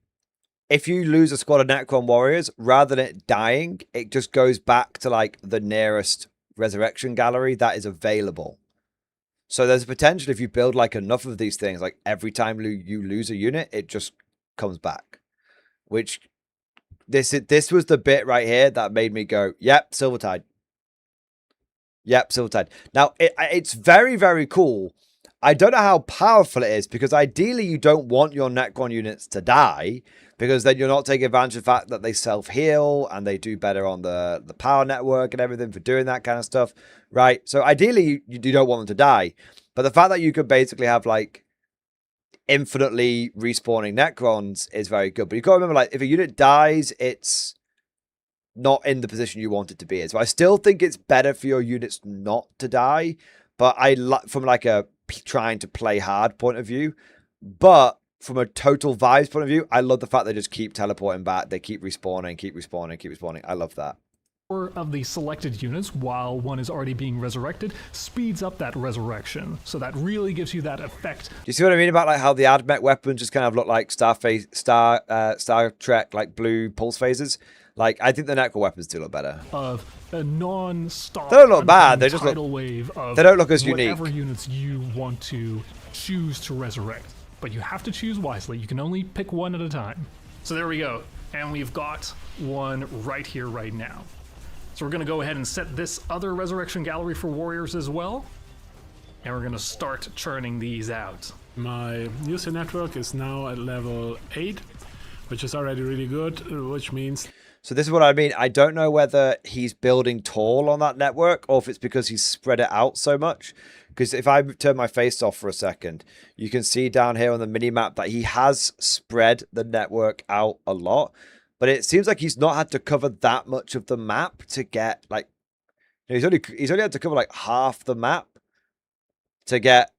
if you lose a squad of Necron warriors, rather than it dying, it just goes back to like the nearest resurrection gallery that is available. So there's a potential, if you build like enough of these things, like every time you lose a unit, it just comes back. Which this was the bit right here that made me go, yep, Silvertide. Yep, Silvertide. Now it's very, very cool. I don't know how powerful it is, because ideally you don't want your Necron units to die, because then you're not taking advantage of the fact that they self-heal and they do better on the power network and everything for doing that kind of stuff, right? So ideally you don't want them to die. But the fact that you could basically have like, infinitely respawning Necrons is very good. But you've got to remember, like, if a unit dies, it's not in the position you want it to be in. So I still think it's better for your units not to die. But from like a trying to play hard point of view. But from a total vibes point of view, I love the fact they just keep teleporting back. They keep respawning, keep respawning, keep respawning. I love that. Of the selected units while one is already being resurrected speeds up that resurrection, so that really gives you that effect. Do you see what I mean about like how the AdMech weapons just kind of look like Star Trek like blue pulse phases? Like I think the Necro weapons do look better. Of a non-stop. They don't look bad. They just look. Wave of they don't look as unique. Whatever units you want to choose to resurrect, but you have to choose wisely. You can only pick one at a time. So there we go, and we've got one right here, right now. So we're going to go ahead and set this other resurrection gallery for warriors as well. And we're going to start churning these out. My user network is now at level 8, which is already really good, which means... So this is what I mean. I don't know whether he's building tall on that network or if it's because he's spread it out so much. Because if I turn my face off for a second, you can see down here on the mini-map that he has spread the network out a lot. But it seems like he's not had to cover that much of the map to get like, you know, he's only had to cover like half the map to get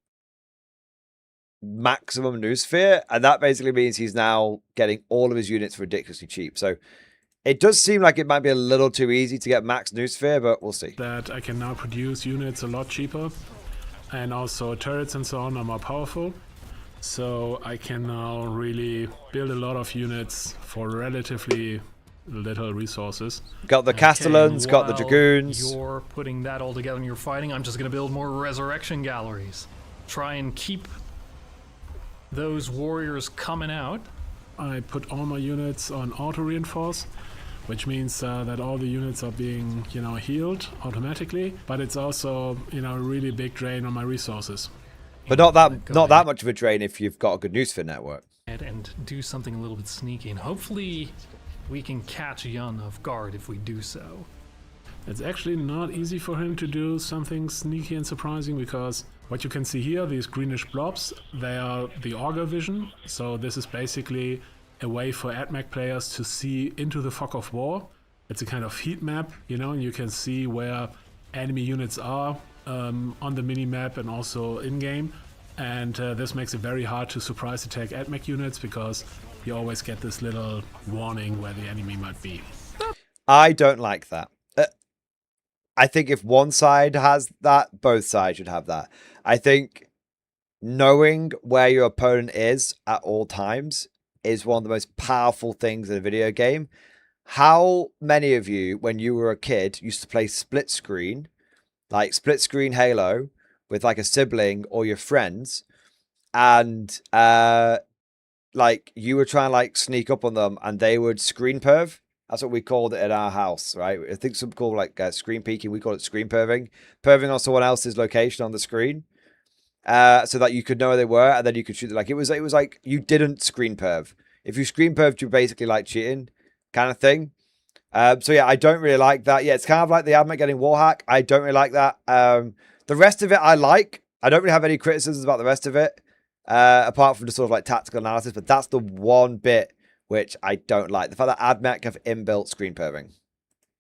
maximum noosphere, and that basically means he's now getting all of his units ridiculously cheap. So it does seem like it might be a little too easy to get max noosphere, but we'll see. That I can now produce units a lot cheaper, and also turrets and so on are more powerful. So I can now really build a lot of units for relatively little resources. Got the Castellans, got the Dragoons. You're putting that all together and you're fighting. I'm just going to build more resurrection galleries. Try and keep those warriors coming out. I put all my units on auto reinforce, which means that all the units are being, you know, healed automatically. But it's also, you know, a really big drain on my resources. But not that much of a drain if you've got a good noosphere network. And do something a little bit sneaky, and hopefully we can catch Jan off guard if we do so. It's actually not easy for him to do something sneaky and surprising, because what you can see here, these greenish blobs, they are the auger vision. So this is basically a way for AdMech players to see into the fog of war. It's a kind of heat map, you know, and you can see where enemy units are on the mini-map and also in-game. And this makes it very hard to surprise attack AdMech units, because you always get this little warning where the enemy might be. I don't like that. I think if one side has that, both sides should have that. I think knowing where your opponent is at all times is one of the most powerful things in a video game. How many of you, when you were a kid, used to play split screen, like split screen Halo, with like a sibling or your friends, and like you were trying to like sneak up on them and they would screen perv? That's what we called it in our house, right? I think some call like screen peeking. We call it screen perving. Perving on someone else's location on the screen, so that you could know where they were, and then you could shoot them. Like it was like you didn't screen perv. If you screen perved, you're basically like cheating, kind of thing. So yeah, I don't really like that. Yeah, it's kind of like the AdMech getting wallhack. I don't really like that. The rest of it I like. I don't really have any criticisms about the rest of it, apart from the sort of like tactical analysis. But that's the one bit which I don't like. The fact that AdMech have inbuilt screen perving.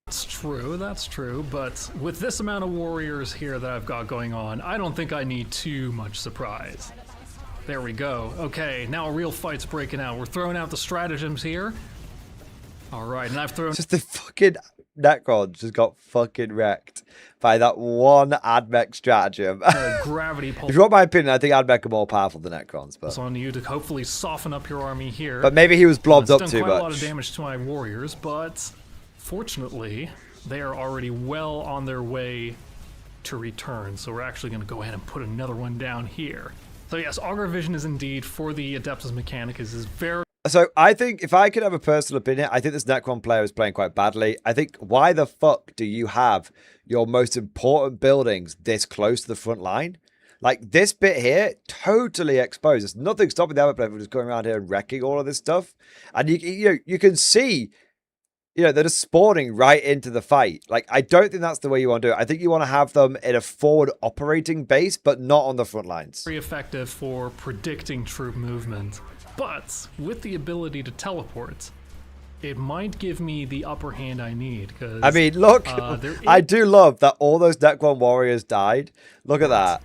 That's true, but with this amount of warriors here that I've got going on, I don't think I need too much surprise. There we go. Okay, now a real fight's breaking out. We're throwing out the stratagems here. Alright, and I've thrown... Just the fucking Necrons just got fucking wrecked by that one AdMech stratagem. Gravity pulse. If you want my opinion, I think AdMech are more powerful than Necrons. But it's on you to hopefully soften up your army here. But maybe he was blobbed up too much. It's done quite a lot of damage to my warriors, but fortunately, they are already well on their way to return. So we're actually going to go ahead and put another one down here. So yes, Augur Vision is indeed, for the Adeptus Mechanicus, is very... So I think, if I could have a personal opinion, I think this Necron player is playing quite badly. I think, why the fuck do you have your most important buildings this close to the front line? Like, this bit here, totally exposed. There's nothing stopping the other player from just going around here and wrecking all of this stuff. And you can see you know, they're just spawning right into the fight. Like, I don't think that's the way you want to do it. I think you want to have them in a forward operating base, but not on the front lines. Very effective for predicting troop movement, but with the ability to teleport, it might give me the upper hand I need. Because I mean, look, I do love that all those Necron warriors died. Look at that.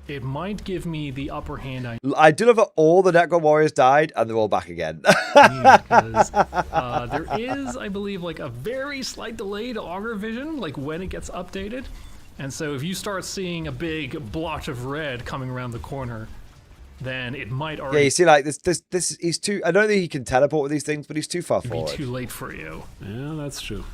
It might give me the upper hand I do love that all the Necron warriors died and they're all back again. because there is, I believe, like a very slight delay to augur vision, like when it gets updated. And so if you start seeing a big blotch of red coming around the corner, then it might already... Yeah, you see, like, this he's too... I don't think he can teleport with these things, but he's too far forward. Be too late for you. Yeah, that's true.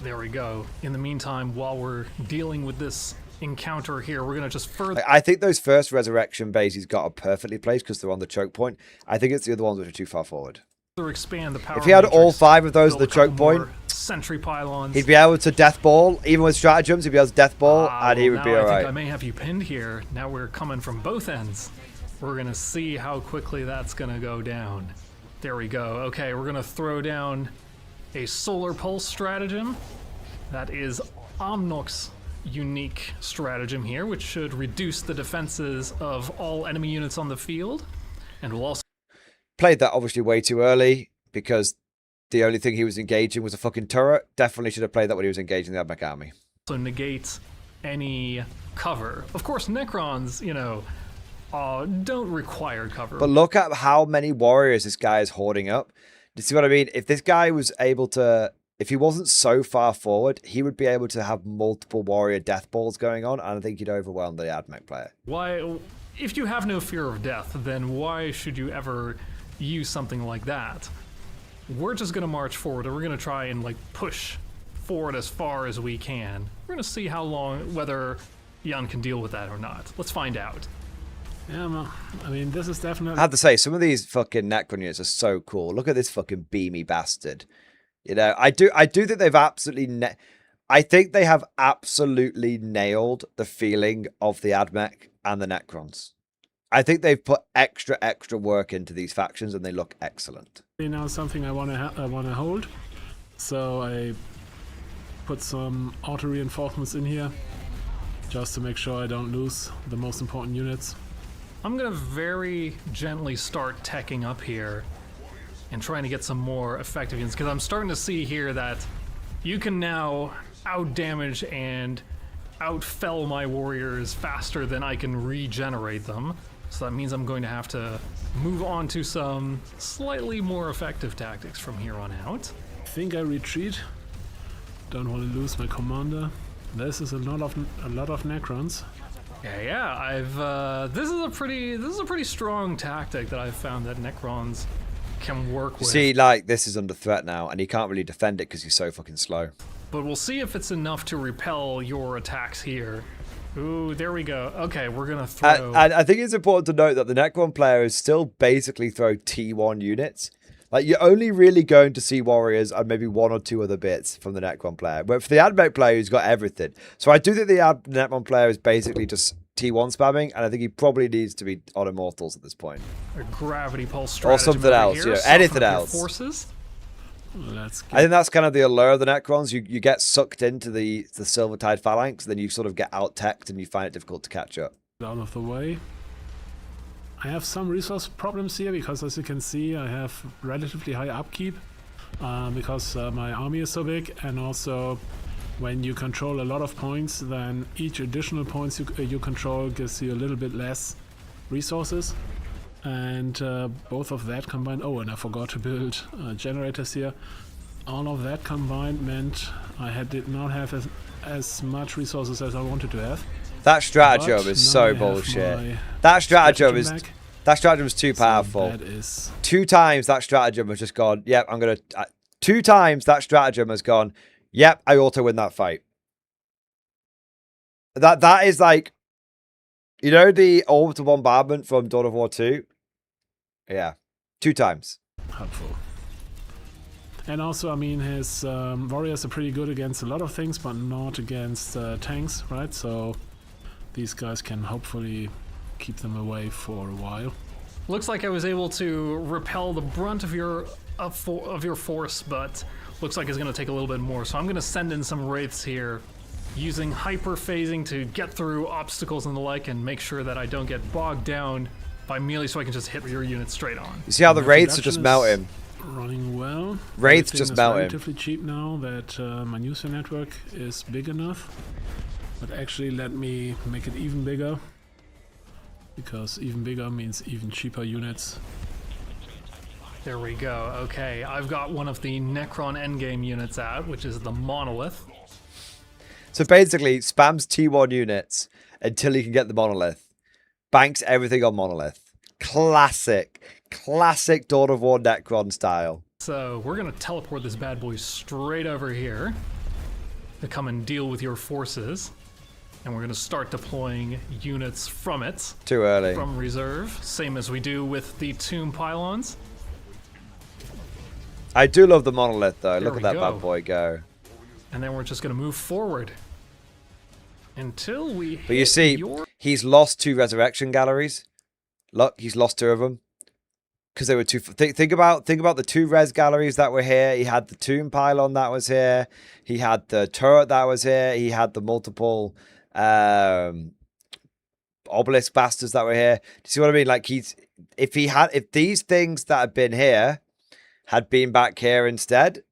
There we go. In the meantime, while we're dealing with this encounter here, we're going to just further... I think those first resurrection bases got are perfectly placed because they're on the choke point. I think it's the other ones which are too far forward. expand the power. If he had all matrix, 5 of those at the build a couple choke point, more sentry pylons. he'd be able to death ball. Even with stratagems, he'd be able to death ball, and he would be I think alright. I may have you pinned here. Now we're coming from both ends. We're going to see how quickly that's going to go down. There we go. Okay, we're going to throw down a solar pulse stratagem. That is Omnox's unique stratagem here, which should reduce the defenses of all enemy units on the field. And will also... Played that obviously way too early, because the only thing he was engaging was a fucking turret. Definitely should have played that when he was engaging the Admech army. negate any cover. Of course, Necrons, you know, don't require cover. But look at how many warriors this guy is hoarding up. Do you see what I mean? If this guy was able to... If he wasn't so far forward, he would be able to have multiple warrior death balls going on, and I think he'd overwhelm the Admech player. Why, if you have no fear of death, then why should you ever use something like that? We're just going to march forward, and we're going to try and, like, push forward as far as we can. We're going to see how long, whether Jan can deal with that or not. Let's find out. Yeah, well, I mean, this is definitely... I have to say, some of these fucking Necron units are so cool. Look at this fucking beamy bastard. You know, I do think they've absolutely... I think they have absolutely nailed the feeling of the Admech and the Necrons. I think they've put extra work into these factions, and they look excellent. Now something I want to hold, so I put some auto reinforcements in here, just to make sure I don't lose the most important units. I'm gonna very gently start teching up here and trying to get some more effective units, because I'm starting to see here that you can now out-damage and out-fell my warriors faster than I can regenerate them. So that means I'm going to have to move on to some slightly more effective tactics from here on out. I think I retreat. Don't want to lose my commander. This is a lot of Necrons. Yeah. I've this is a pretty strong tactic that I've found that Necrons can work with. See, like, this is under threat now, and he can't really defend it because he's so fucking slow. But we'll see if it's enough to repel your attacks here. Ooh, there we go. Okay, we're gonna throw... And I think it's important to note that the Necron player is still basically throw T1 units. Like, you're only really going to see warriors and maybe 1 or 2 other bits from the Necron player. But for the Admech player, he's got everything. So I do think the Necron player is basically just T1 spamming, and I think he probably needs to be on Immortals at this point. A gravity pulse stratagem or something else, here, you know, soften anything up your else. Forces. Let's I think that's kind of the allure of the Necrons. You get sucked into the Silvertide Phalanx, then you sort of get out-teched and you find it difficult to catch up. out of the way. I have some resource problems here because, as you can see, I have relatively high upkeep because my army is so big, and also when you control a lot of points, then each additional points you control gives you a little bit less resources. And both of that combined... Oh, and I forgot to build generators here. All of that combined meant I did not have as much resources as I wanted to have. That stratagem is so bullshit. That stratagem is too powerful. That is... 2 times that stratagem has just gone, yep, I'm going to... 2 times that stratagem has gone, yep, I auto win that fight. That is like... You know the orbital bombardment from Dawn of War 2? Yeah. 2 times. Helpful. And also, I mean, his warriors are pretty good against a lot of things, but not against tanks, right? So these guys can hopefully keep them away for a while. Looks like I was able to repel the brunt of your of your force, but looks like it's going to take a little bit more. So I'm going to send in some wraiths here, using hyper phasing to get through obstacles and the like, and make sure that I don't get bogged down by melee, so I can just hit your unit straight on. You see how the wraiths are just melting? Running well. Wraiths just melting. It's relatively cheap now that my user network is big enough. But actually, let me make it even bigger, because even bigger means even cheaper units. There we go. Okay, I've got one of the Necron endgame units out, which is the Monolith. So basically, spams T1 units until he can get the Monolith. Banks everything on Monolith. Classic Dawn of War Necron style. So we're going to teleport this bad boy straight over here to come and deal with your forces. And we're going to start deploying units from it. Too early. From reserve, same as we do with the tomb pylons. I do love the Monolith though. There Look at we that go. bad boy go. And then we're just going to move forward until we hit But you see, he's lost 2 resurrection galleries. Look, he's lost 2 of them. Because they were too... Think about the 2 res galleries that were here. He had the tomb pylon that was here. He had the turret that was here. He had the multiple obelisk bastards that were here. Do you see what I mean? Like, if these things that had been here had been back here instead,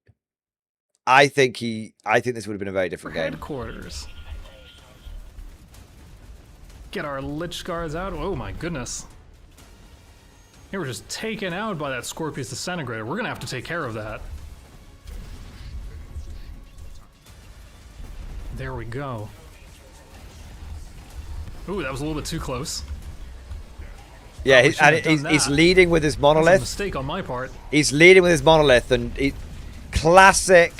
I think this would have been a very different game. Headquarters. Get our Lich Guards out. Oh my goodness. They were just taken out by that Scorpius Disintegrator. We're gonna have to take care of that. There we go. Ooh, that was a little bit too close. Yeah, he's leading with his That's a Monolith. mistake on my part. He's leading with his Monolith, and classic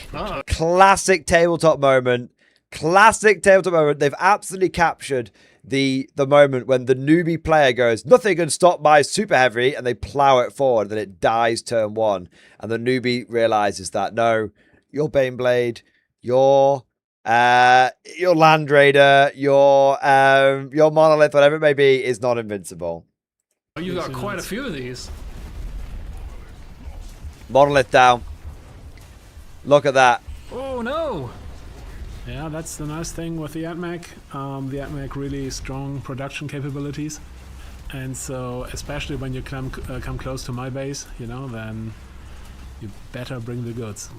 tabletop moment. Classic tabletop moment. They've absolutely captured the moment when the newbie player goes, nothing can stop my super heavy, and they plow it forward, and then it dies turn 1, and the newbie realizes that no, your Baneblade, your Land Raider, your Monolith, whatever it may be, is not invincible. Oh, you've got quite a few of these. Monolith down. Look at that. Oh no! Yeah, that's the nice thing with the AdMech. The AdMech really strong production capabilities, and so especially when you come close to my base, you know, then you better bring the goods.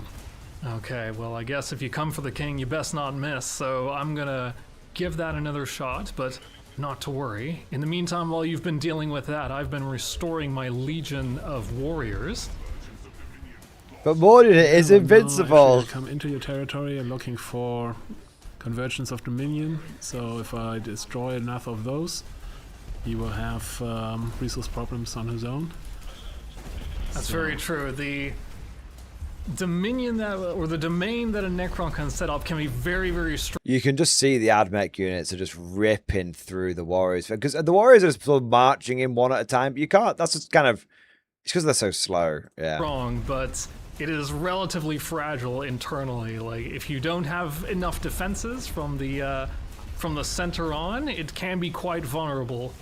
Okay, well, I guess if you come for the king, you best not miss, so I'm gonna give that another shot, but not to worry. In the meantime, while you've been dealing with that, I've been restoring my legion of warriors. But Mordian is invincible. Come into your territory and looking for convergence of dominion. So if I destroy enough of those, he will have resource problems on his own. That's very true. The dominion the domain that a Necron can set up can be very, very strong. You can just see the AdMech units are just ripping through the warriors, because the warriors are sort of marching in one at a time. But you can't. That's just kind of. It's because they're so slow. Yeah. Strong, but it is relatively fragile internally. Like, if you don't have enough defenses from the center on, it can be quite vulnerable.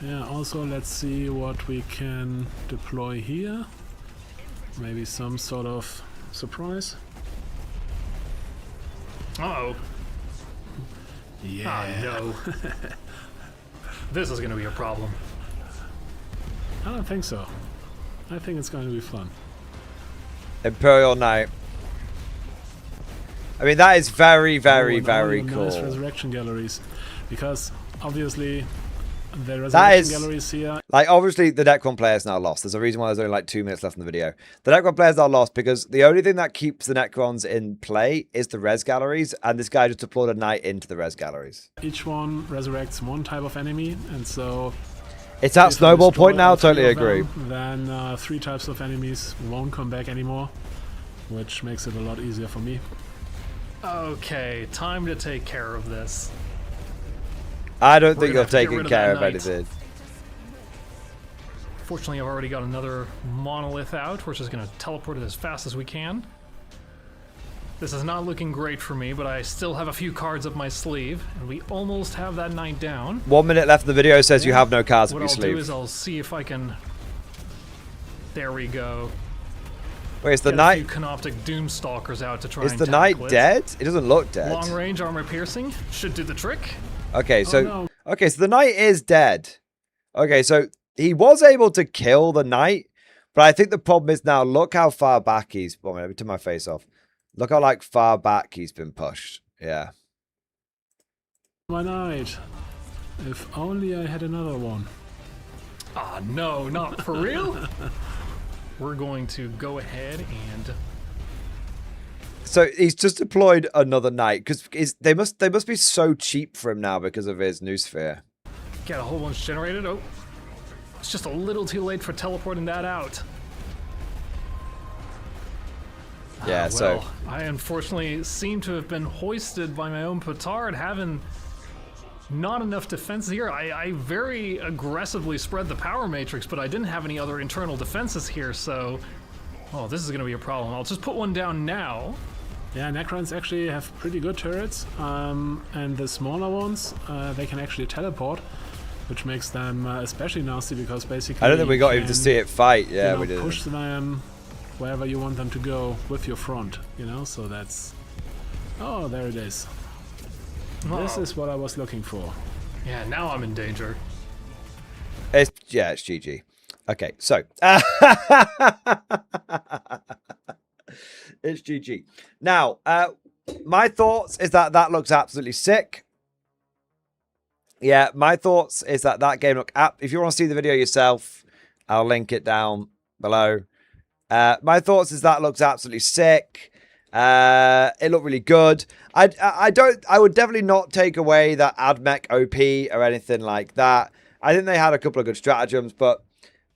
Yeah, also let's see what we can deploy here. Maybe some sort of surprise. Uh-oh. Yeah. Ah, no. This is going to be a problem. I don't think so. I think it's going to be fun. Imperial Knight. I mean, that is very, very, very cool. Nice resurrection galleries, because obviously the resurrection galleries here. Like, obviously, the Necron player's now lost. There's a reason why there's only like 2 minutes left in the video. The Necron player's now lost because the only thing that keeps the Necrons in play is the res galleries, and this guy just deployed a knight into the res galleries. Each one resurrects one type of enemy, and so it's at snowball point now. Totally agree. Then 3 types of enemies won't come back anymore, which makes it a lot easier for me. Okay, time to take care of this. I don't think you're taking care of anything. Fortunately, I've already got another monolith out. We're just going to teleport it as fast as we can. This is not looking great for me, but I still have a few cards up my sleeve, and we almost have that knight down. 1 minute left in the video says you have no cards up your What I'll sleeve. do is I'll see if I can There we go. Wait, is the Get a knight? few Canoptic Doomstalkers out to try Is and the knight tackle it. dead? It doesn't look dead. Long range armor piercing should do the trick. Okay, so no. okay, so the knight is dead. Okay, so he was able to kill the knight, but I think the problem is now. Look how far back he's. Well, let me turn my face off. Look how like far back he's been pushed. Yeah. My knight. If only I had another one. Ah, no, not for real. We're going to go ahead and So he's just deployed another knight because they must be so cheap for him now because of his new sphere. get a whole bunch generated. Oh, it's just a little too late for teleporting that out. Yeah, so I unfortunately seem to have been hoisted by my own petard, having not enough defense here. I very aggressively spread the power matrix, but I didn't have any other internal defenses here, so... Oh, this is going to be a problem. I'll just put one down now. Yeah, Necrons actually have pretty good turrets, and the smaller ones, they can actually teleport, which makes them especially nasty because basically... I don't think we got you even to can, see it fight. Yeah, you know, we did. push them wherever you want them to go with your front, you know, so that's... Oh, there it is. This is what I was looking for. Yeah, now I'm in danger. It's GG. Okay, so it's GG. Now, my thoughts is that looks absolutely sick. Yeah, my thoughts is that game look if you want to see the video yourself, I'll link it down below. My thoughts is that looks absolutely sick. It looked really good. I would definitely not take away that AdMech OP or anything like that. I think they had a couple of good stratagems, but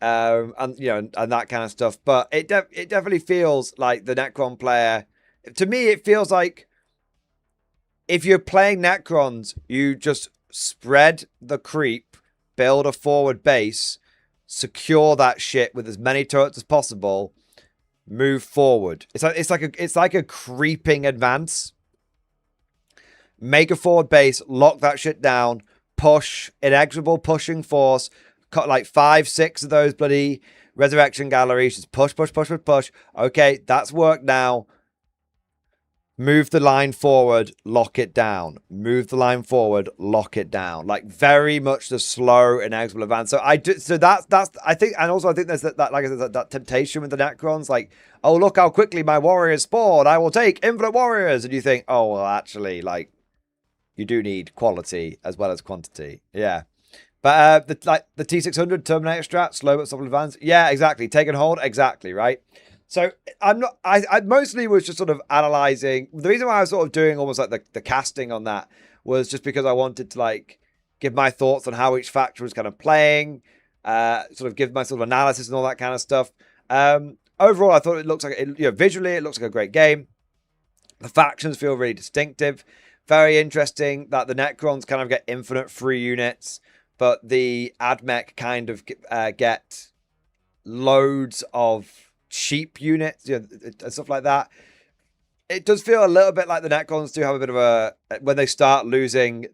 and you know, and that kind of stuff. But it definitely feels like the Necron player. To me, it feels like if you're playing Necrons, you just spread the creep, build a forward base, secure that shit with as many turrets as possible. Move forward. It's like a creeping advance. Make a forward base, lock that shit down, push, inexorable pushing force, cut like 5-6 of those bloody resurrection galleries, just push. Okay, that's worked now. Move the line forward, lock it down. Move the line forward, lock it down. Like very much the slow, inexorable advance. So that's I think, and also I think there's that like I said, that temptation with the Necrons. Like, oh look how quickly my warriors spawn. I will take infinite warriors, and you think, oh well, actually, like you do need quality as well as quantity. Yeah, but the T600 Terminator strat, slow but subtle advance. Yeah, exactly. Take and hold. Exactly right. So I mostly was just sort of analyzing. The reason why I was sort of doing almost like the casting on that was just because I wanted to like give my thoughts on how each factor was kind of playing, sort of give my sort of analysis and all that kind of stuff. Overall, I thought it looks like, visually, it looks like a great game. The factions feel really distinctive. Very interesting that the Necrons kind of get infinite free units, but the AdMech kind of get loads of cheap units, and stuff like that. It does feel a little bit like the Necrons do have a bit of a, when they start losing,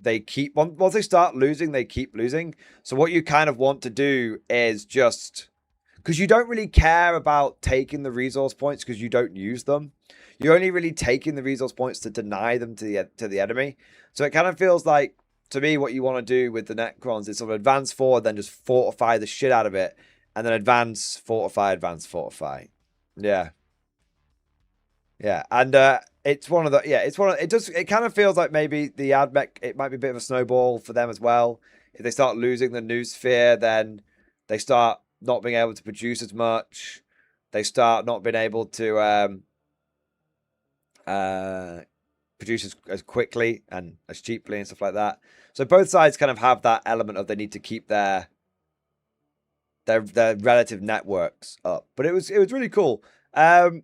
once they start losing, they keep losing. So what you kind of want to do is just, because you don't really care about taking the resource points because you don't use them. You're only really taking the resource points to deny them to the enemy. So it kind of feels like, to me, what you want to do with the Necrons is sort of advance forward, then just fortify the shit out of it. And then advance, fortify, advance, fortify. Yeah. Yeah. And it's one of the, it kind of feels like maybe the AdMech, it might be a bit of a snowball for them as well. If they start losing the new sphere, then they start not being able to produce as much. They start not being able to produce as quickly and as cheaply and stuff like that. So both sides kind of have that element of they need to keep their relative networks up. But it was really cool. There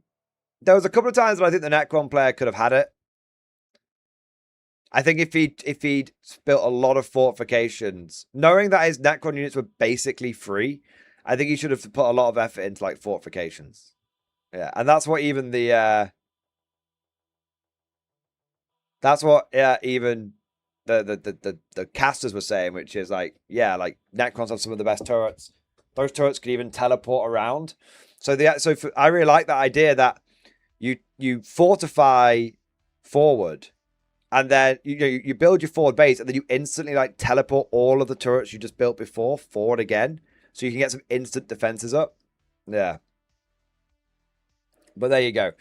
was a couple of times where I think the Necron player could have had it. I think if he'd built a lot of fortifications, knowing that his Necron units were basically free, I think he should have put a lot of effort into like fortifications. Yeah, and that's what even the even the casters were saying, which is like, yeah, like Necrons have some of the best turrets. Those turrets could even teleport around. I really like that idea that you fortify forward, and then you build your forward base, and then you instantly like teleport all of the turrets you just built before forward again, so you can get some instant defenses up. Yeah. But there you go.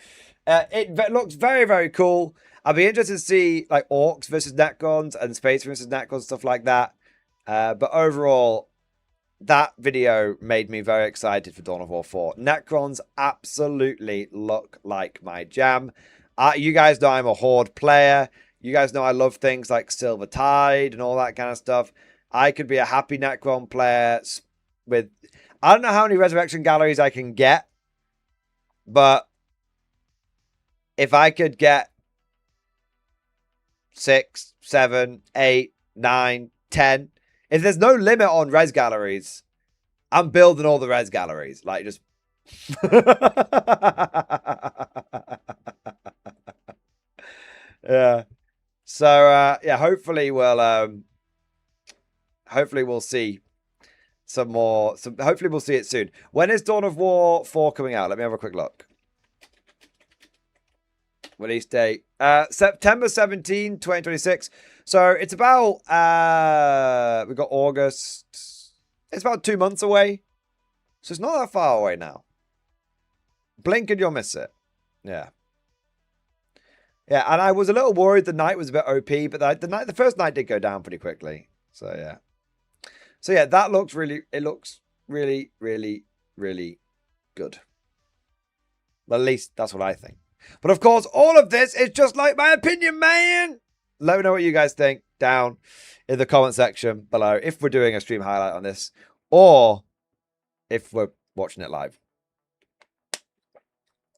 It looks very, very cool. I'd be interested to see like orcs versus Necrons and space versus Necrons, stuff like that. But overall, that video made me very excited for Dawn of War 4. Necrons absolutely look like my jam. You guys know I'm a Horde player. You guys know I love things like Silver Tide and all that kind of stuff. I could be a happy Necron player with... I don't know how many Resurrection Galleries I can get, but if I could get 6, 7, 8, 9, 10... If there's no limit on res galleries, I'm building all the res galleries. Like, just... yeah. So, yeah, hopefully we'll see some more... hopefully we'll see it soon. When is Dawn of War 4 coming out? Let me have a quick look. Release date. September 17, 2026. So it's about, we've got August. It's about 2 months away. So it's not that far away now. Blink and you'll miss it. Yeah. Yeah, and I was a little worried the night was a bit OP, but the first night did go down pretty quickly. So yeah. So yeah, that looks really, it looks really, really, really good. At least that's what I think. But of course, all of this is just like my opinion, man. Let me know what you guys think down in the comment section below if we're doing a stream highlight on this or if we're watching it live.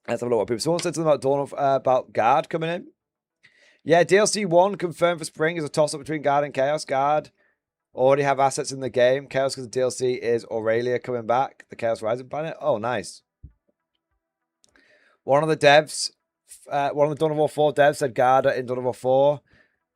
Let's have a look what people. Someone said something about Guard coming in. Yeah, DLC 1 confirmed for spring is a toss-up between Guard and Chaos. Guard already have assets in the game. Chaos because the DLC is Aurelia coming back, the Chaos Rising planet. Oh, nice. One of the devs, one of the Dawn of War 4 devs said Guard are in Dawn of War 4.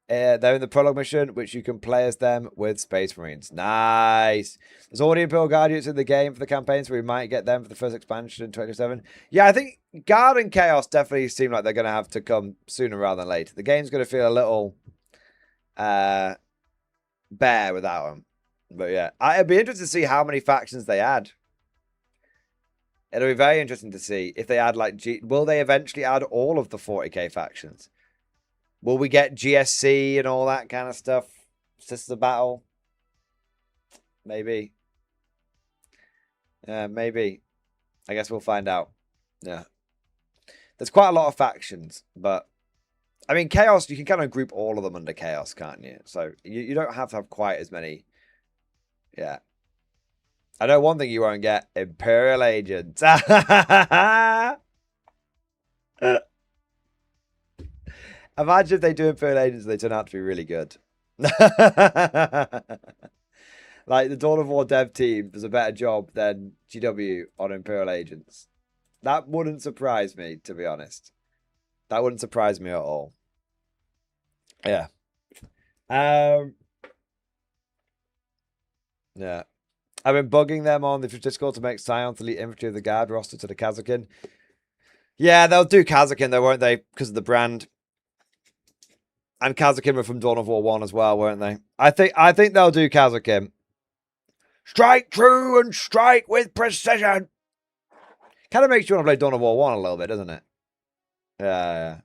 They're in the prologue mission, which you can play as them with Space Marines. Nice. There's already Imperial Guard units in the game for the campaign, so we might get them for the first expansion in 2027. Yeah, I think Guard and Chaos definitely seem like they're going to have to come sooner rather than later. The game's going to feel a little bare without them. But yeah, I'd be interested to see how many factions they add. It'll be very interesting to see if they add like will they eventually add all of the 40k factions? Will we get GSC and all that kind of stuff? Sister Battle? Maybe. Yeah, maybe. I guess we'll find out. Yeah. There's quite a lot of factions, but I mean, Chaos, you can kind of group all of them under Chaos, can't you? So you don't have to have quite as many. Yeah. I know one thing you won't get. Imperial Agents. Imagine if they do Imperial Agents and they turn out to be really good. Like the Dawn of War dev team does a better job than GW on Imperial Agents. That wouldn't surprise me, to be honest. That wouldn't surprise me at all. Yeah. Yeah. I've been bugging them on the Discord to make Scion delete infantry of the Guard roster to the Kazakin. Yeah, they'll do Kazakin though, won't they? Because of the brand. And Kazakin were from Dawn of War 1 as well, weren't they? I think they'll do Kazakin. Strike true and strike with precision. Kind of makes you want to play Dawn of War 1 a little bit, doesn't it? Yeah.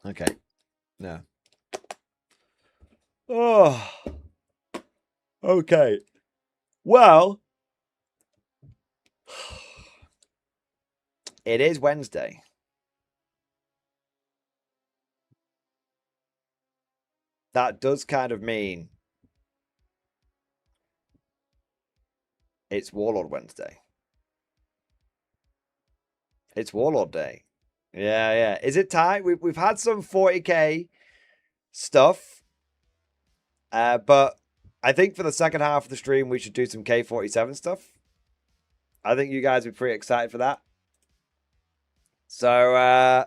Okay. Yeah. Oh. Okay. Well. It is Wednesday. That does kind of mean it's Warlord Wednesday. It's Warlord Day. Yeah. Is it time? We've had some 40k stuff. But I think for the second half of the stream, we should do some K47 stuff. I think you guys would be pretty excited for that. So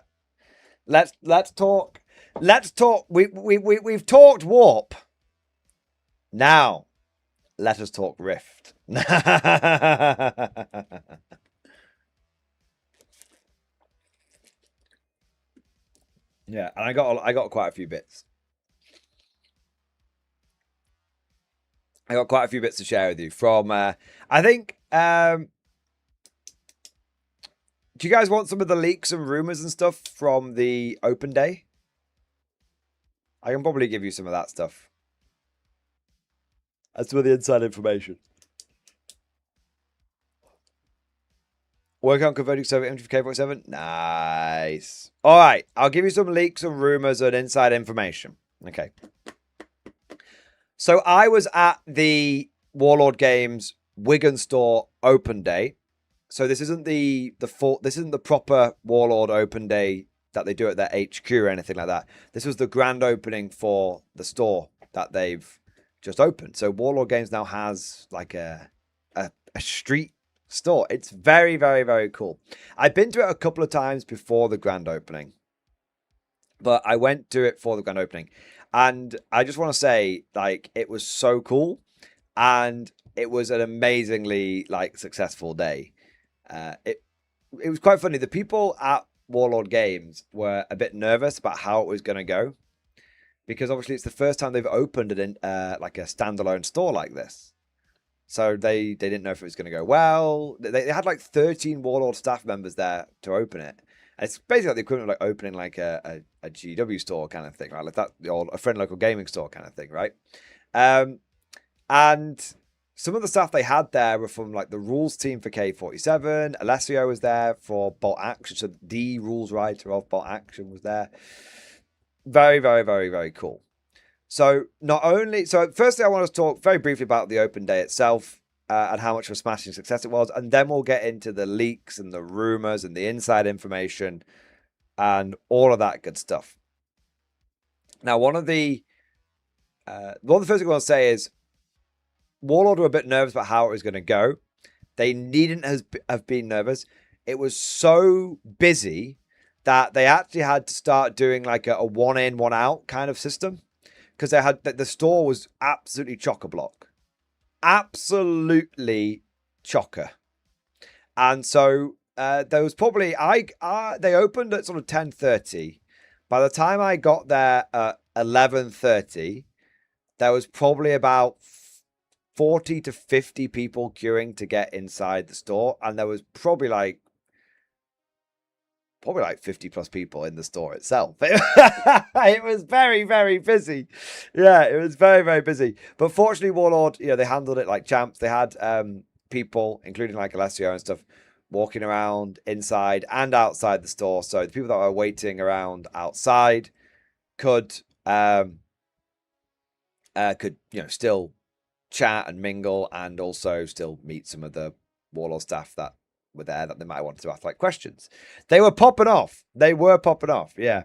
let's talk. Let's talk. We've talked warp. Now, let us talk Rift. Yeah, and I got quite a few bits. I got quite a few bits to share with you from. I think. Do you guys want some of the leaks and rumors and stuff from the open day? I can probably give you some of that stuff. That's some of the inside information. Working on converting server image for K47. Nice. All right. I'll give you some leaks and rumors and inside information. Okay. So I was at the Warlord Games Wigan store open day. So this isn't this isn't the proper Warlord open day that they do at their HQ or anything like that. This was the grand opening for the store that they've just opened. So Warlord Games now has like a street store. It's very, very, very cool. I've been to it a couple of times before the grand opening, but I went to it for the grand opening, and I just want to say, like, it was so cool, and it was an amazingly like successful day. It was quite funny. The people at Warlord Games were a bit nervous about how it was going to go, because obviously it's the first time they've opened it in like a standalone store like this. So they didn't know if it was going to go well. They had like 13 Warlord staff members there to open it. And it's basically like the equivalent of like opening like a GW store kind of thing, right? Like that, or a friend local gaming store kind of thing, right? And some of the staff they had there were from like the rules team for K47. Alessio was there for Bolt Action. So the rules writer of Bolt Action was there. Very, very, very, very cool. So firstly, I want to talk very briefly about the open day itself and how much of a smashing success it was. And then we'll get into the leaks and the rumors and the inside information and all of that good stuff. Now, one of the first things I want to say is Warlord were a bit nervous about how it was going to go. They needn't have been nervous. It was so busy that they actually had to start doing like a one in, one out kind of system. Because they had the store was absolutely chock-a-block, absolutely chocker, and so there was probably they opened at sort of 10:30. By the time I got there at 11:30, there was probably about 40 to 50 people queuing to get inside the store, and there was probably like 50 plus people in the store itself. It was very, very busy. Yeah, it was very, very busy. But fortunately, Warlord, they handled it like champs. They had people, including like Alessio and stuff, walking around inside and outside the store. So the people that were waiting around outside could still chat and mingle, and also still meet some of the Warlord staff that were there that they might want to ask like questions. They were popping off. Yeah.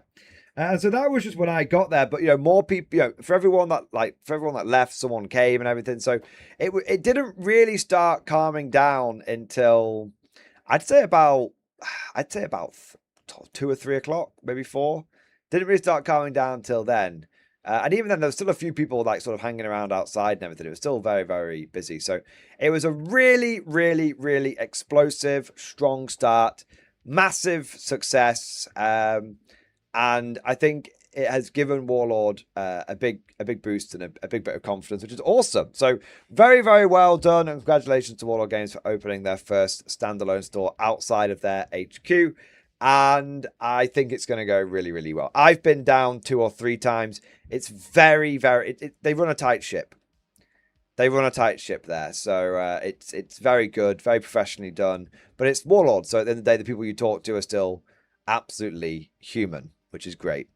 So that was just when I got there. But more people. For everyone that left, someone came and everything. So it didn't really start calming down until I'd say about 2 or 3 o'clock, maybe 4. Didn't really start calming down until then. And even then, there was still a few people like sort of hanging around outside and everything. It was still very, very busy. So it was a really, really, really explosive, strong start, massive success. And I think it has given Warlord a big boost and a big bit of confidence, which is awesome. So very, very well done. And congratulations to Warlord Games for opening their first standalone store outside of their HQ. And I think it's going to go really, really well. I've been down 2 or 3 times. It's very, very... they run a tight ship. They run a tight ship there. So it's very good, very professionally done. But it's Warlord. So at the end of the day, the people you talk to are still absolutely human, which is great.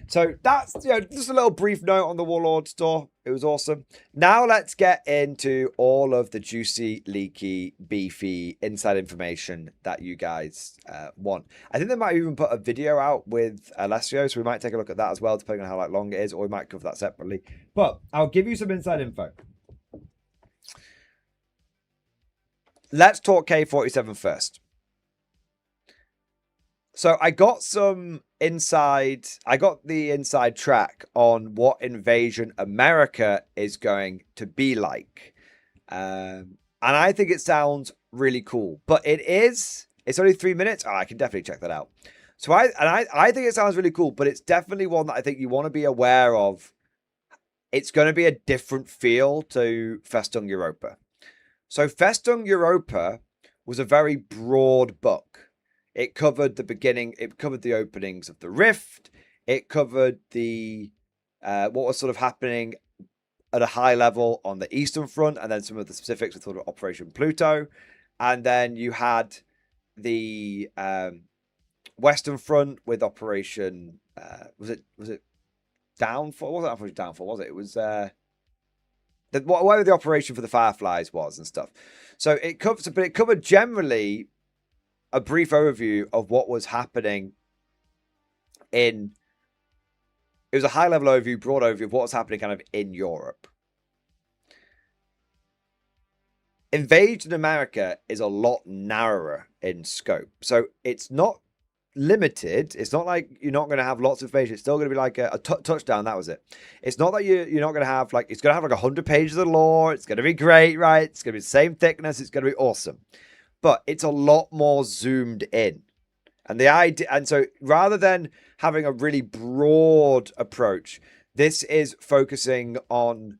So that's just a little brief note on the Warlord store. It was awesome. Now let's get into all of the juicy, leaky, beefy inside information that you guys want. I think they might even put a video out with Alessio, so we might take a look at that as well, depending on how long it is, or we might cover that separately. But I'll give you some inside info. Let's talk K47 first. So I got the inside track on what Invasion America is going to be like. And I think it sounds really cool. But it's only 3 minutes. Oh, I can definitely check that out. So I think it sounds really cool, but it's definitely one that I think you want to be aware of. It's going to be a different feel to Festung Europa. So Festung Europa was a very broad book. It covered the beginning, it covered the openings of the Rift, it covered the what was sort of happening at a high level on the Eastern Front, and then some of the specifics with sort of Operation Pluto. And then you had the Western Front with Operation was it Downfall? It wasn't Operation Downfall, was it? It was whatever the operation for the Fireflies was and stuff. So it covered generally a brief overview of what was happening it was a high level overview, broad overview of what was happening kind of in Europe. Invasion America is a lot narrower in scope. So it's not limited. It's not like you're not going to have lots of information. It's still going to be like a touchdown. That was it. It's not that you're not going to have like, it's going to have like 100 pages of lore. It's going to be great, right? It's going to be the same thickness. It's going to be awesome. But it's a lot more zoomed in. And the idea, and so rather than having a really broad approach, this is focusing on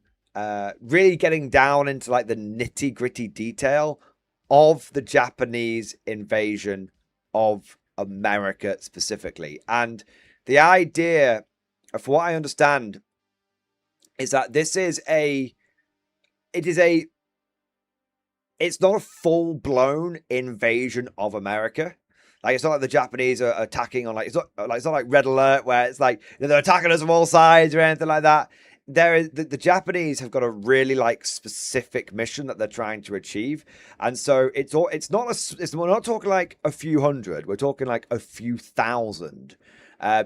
really getting down into like the nitty gritty detail of the Japanese invasion of America specifically. And the idea, for what I understand, is that it's not a full-blown invasion of America. Like, it's not like the Japanese are attacking on it's not like Red Alert where it's like they're attacking us from all sides or anything like that. The Japanese have got a really like specific mission that they're trying to achieve, and so we're not talking like a few hundred. We're talking like a few thousand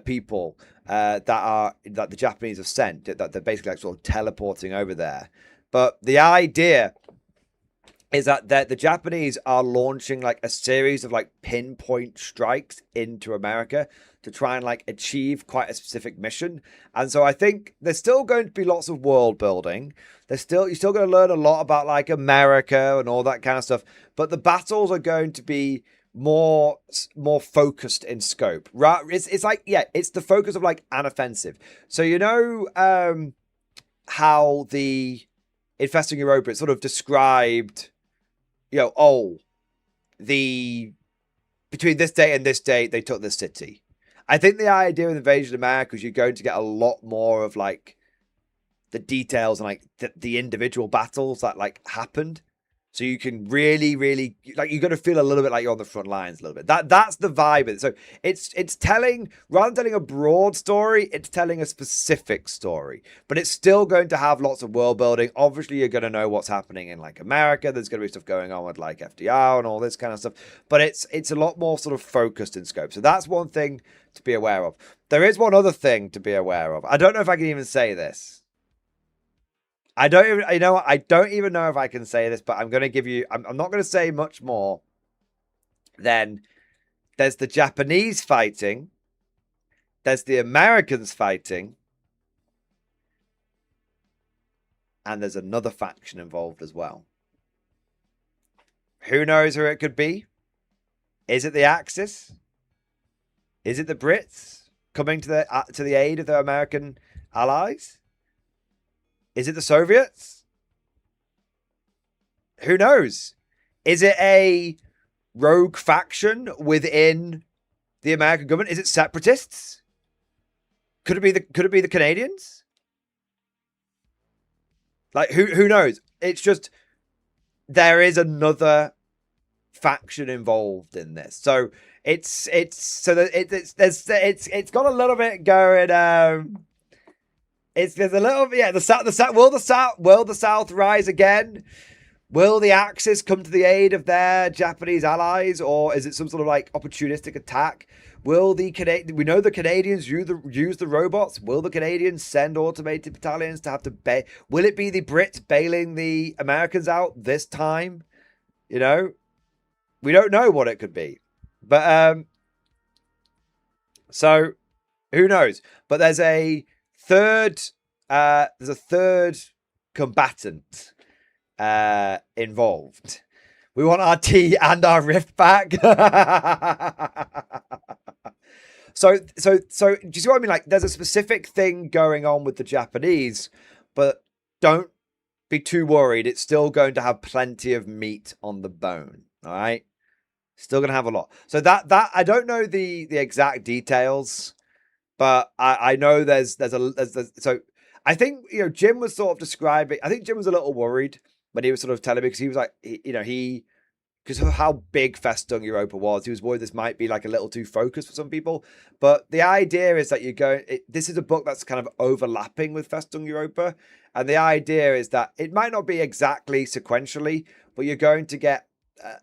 people that the Japanese have sent, that they're basically like sort of teleporting over there. But the idea is that the Japanese are launching like a series of like pinpoint strikes into America to try and like achieve quite a specific mission. And so I think there's still going to be lots of world building. You're still going to learn a lot about like America and all that kind of stuff. But the battles are going to be more focused in scope. Right? It's like, yeah, it's the focus of like an offensive. So you know how in Festung Europa it's sort of described, between this date and this date, they took this city. I think the idea of Invasion of America is you're going to get a lot more of like the details and like the individual battles that like happened. So you can really, really, like, you're going to feel a little bit like you're on the front lines a little bit. That's the vibe. So it's telling, rather than telling a broad story, it's telling a specific story. But it's still going to have lots of world building. Obviously, you're going to know what's happening in like America. There's going to be stuff going on with like FDR and all this kind of stuff. But it's a lot more sort of focused in scope. So that's one thing to be aware of. There is one other thing to be aware of. I don't know if I can even say this. I don't even know if I can say this, but I'm going to give you, I'm not going to say much more than there's the Japanese fighting, there's the Americans fighting, and there's another faction involved as well. Who knows who it could be? Is it the Axis? Is it the Brits coming to the aid of their American allies? Is it the Soviets? Who knows? Is it a rogue faction within the American government? Is it separatists? Could it be the Canadians? Like, who knows? It's just there is another faction involved in this. So it's got a little bit going. There's a little, yeah. Will the South rise again? Will the Axis come to the aid of their Japanese allies, or is it some sort of like opportunistic attack? We know the Canadians use the robots. Will the Canadians send automated battalions to have to will it be the Brits bailing the Americans out this time? We don't know what it could be, but so who knows? But there's a third combatant involved. We want our T and our Rift back. So do you see what I mean? Like, there's a specific thing going on with the Japanese, but don't be too worried. It's still going to have plenty of meat on the bone. All right, still going to have a lot. So that I don't know the exact details, but I know there's so I think, you know, Jim was sort of describing. I think Jim was a little worried when he was sort of telling me, because he was like, because of how big Festung Europa was, he was worried this might be like a little too focused for some people. But the idea is that this is a book that's kind of overlapping with Festung Europa. And the idea is that it might not be exactly sequentially, but you're going to get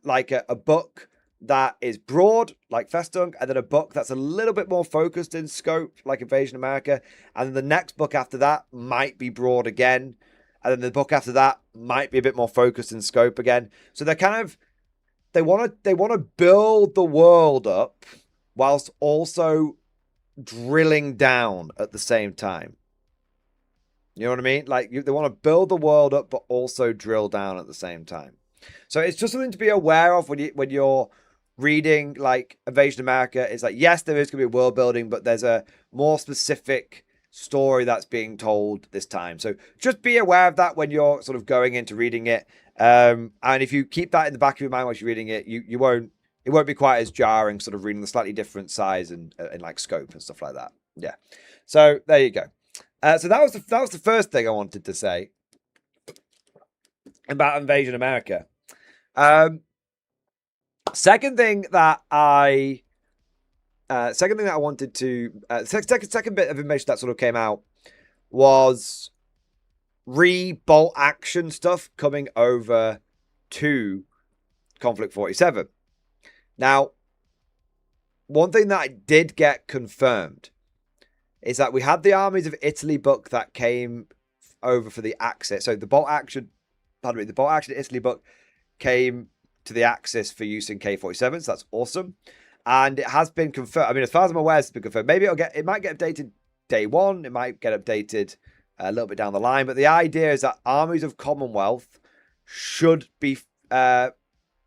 like a book that is broad, like Festung, and then a book that's a little bit more focused in scope, like Invasion America. And then the next book after that might be broad again. And then the book after that might be a bit more focused in scope again. So they're kind of, they want to build the world up whilst also drilling down at the same time. You know what I mean? Like, they want to build the world up, but also drill down at the same time. So it's just something to be aware of when you're reading like Invasion America. It's like, yes, there is going to be world building, but there's a more specific story that's being told this time. So just be aware of that when you're sort of going into reading it. And if you keep that in the back of your mind while you're reading it, it won't be quite as jarring, sort of reading the slightly different size and like scope and stuff like that. Yeah. So there you go. So that was the first thing I wanted to say about Invasion America. Second thing that I wanted to second bit of information that sort of came out was bolt action stuff coming over to Conflict 47. Now, one thing that I did get confirmed is that we had the Armies of Italy book that came over for the Axis. So the bolt action Italy book came to the Axis for use in K47. So that's awesome. And it has been confirmed. I mean, as far as I'm aware, it's been confirmed. Maybe it might get updated day one. It might get updated a little bit down the line. But the idea is that Armies of Commonwealth should be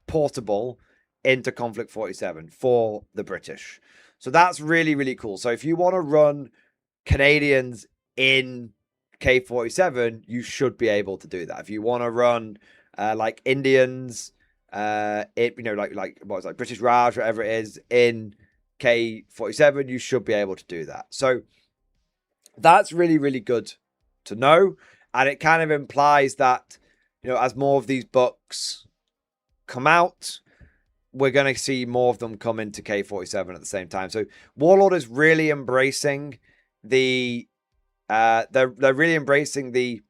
portable into Conflict 47 for the British. So that's really, really cool. So if you want to run Canadians in K47, you should be able to do that. If you want to run like Indians, like what was it, like British Raj, whatever it is, in K47, you should be able to do that. So that's really, really good to know. And it kind of implies that, you know, as more of these books come out, we're going to see more of them come into K47 at the same time. So Warlord is really embracing the they're really embracing the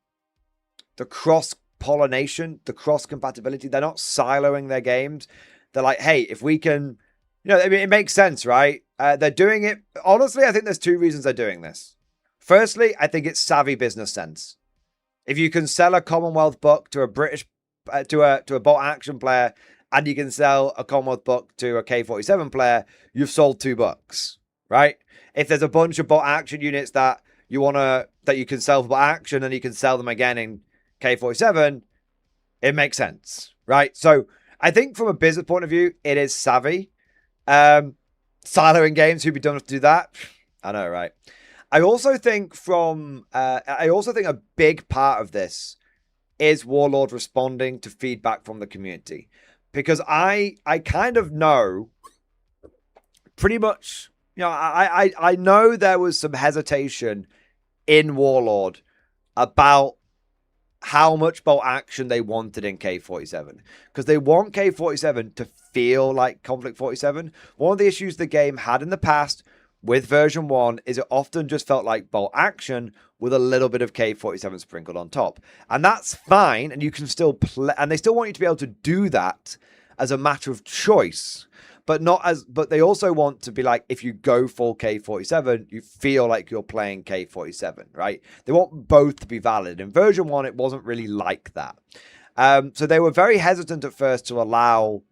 cross pollination, the cross compatibility. They're not siloing their games. They're like, hey, if we can, you know, I mean, it makes sense, right? They're doing it. Honestly, I think there's two reasons they're doing this. Firstly, I think it's savvy business sense. If you can sell a Commonwealth book to a British to a bolt action player, and you can sell a Commonwealth book to a K47 player, you've sold 2 books, right? If there's a bunch of bolt action units that you can sell for bolt action, and you can sell them again in K47, it makes sense, right? So I think from a business point of view, it is savvy. Siloing games, who'd be done to do that? I know, right? I also think a big part of this is Warlord responding to feedback from the community. Because I kind of know pretty much, you know, I know there was some hesitation in Warlord about how much bolt action they wanted in K47. Because they want K47 to feel like Conflict 47. One of the issues the game had in the past with version 1 is it often just felt like bolt action with a little bit of K47 sprinkled on top. And that's fine, and you can still play, and they still want you to be able to do that as a matter of choice, but they also want to be like, if you go full K47, you feel like you're playing K47, right? They want both to be valid. In version 1, it wasn't really like that. So they were very hesitant at first to allow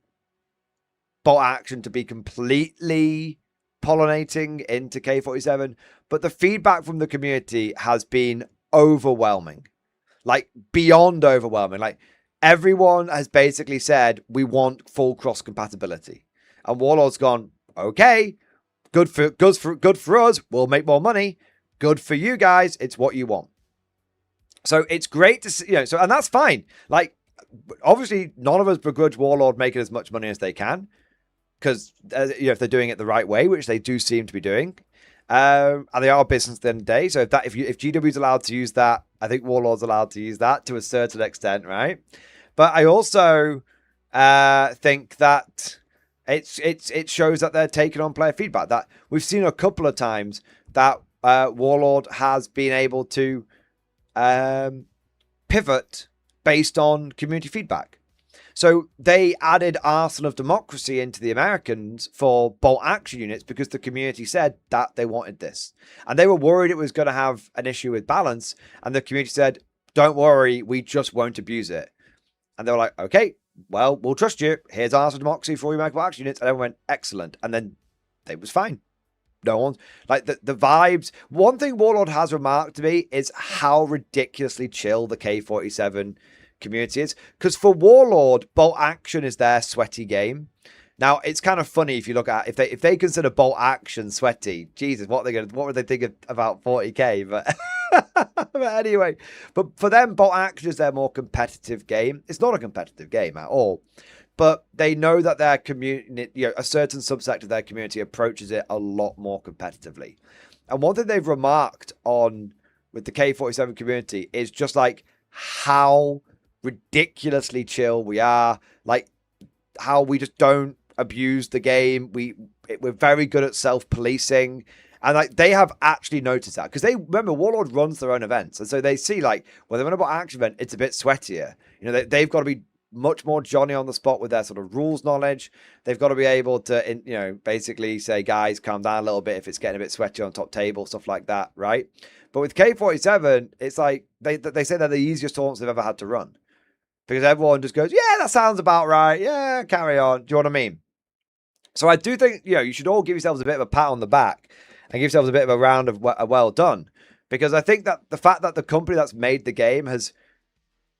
bolt action to be completely pollinating into K47, but the feedback from the community has been overwhelming, like beyond overwhelming. Like everyone has basically said, we want full cross compatibility. And Warlord's gone, okay, good for us. We'll make more money. Good for you guys. It's what you want. So it's great to see, and that's fine. Like, obviously, none of us begrudge Warlord making as much money as they can, because if they're doing it the right way, which they do seem to be doing, and they are a business at the end of the day. So if GW is allowed to use that, I think Warlord's allowed to use that to a certain extent, right? But I also think that it shows that they're taking on player feedback. That we've seen a couple of times that Warlord has been able to pivot based on community feedback. So they added Arsenal of Democracy into the Americans for bolt action units because the community said that they wanted this. And they were worried it was going to have an issue with balance. And the community said, don't worry, we just won't abuse it. And they were like, okay, well, we'll trust you. Here's Arsenal of Democracy for your bolt action units. And everyone went, excellent. And then it was fine. No one, like the vibes. One thing Warlord has remarked to me is how ridiculously chill the K47 community is. Because for Warlord, bolt action is their sweaty game. Now it's kind of funny if you look at if they consider bolt action sweaty. Jesus, what would they think about 40k? But but anyway, but for them, bolt action is their more competitive game. It's not a competitive game at all. But they know that their community, a certain subsect of their community approaches it a lot more competitively. And one thing they've remarked on with the K47 community is just like how ridiculously chill we are, like how we just don't abuse the game. We're very good at self-policing. And like they have actually noticed that because they remember Warlord runs their own events. And so they see like, when they're in a action event, it's a bit sweatier. They've got to be much more Johnny on the spot with their sort of rules knowledge. They've got to be able to, basically say, guys, calm down a little bit if it's getting a bit sweaty on top table, stuff like that, right? But with K47, it's like they say they're the easiest tournaments they've ever had to run because everyone just goes, yeah, that sounds about right. Yeah, carry on. Do you know what I mean? So I do think, you should all give yourselves a bit of a pat on the back and give yourselves a bit of a round of well done, because I think that the fact that the company that's made the game has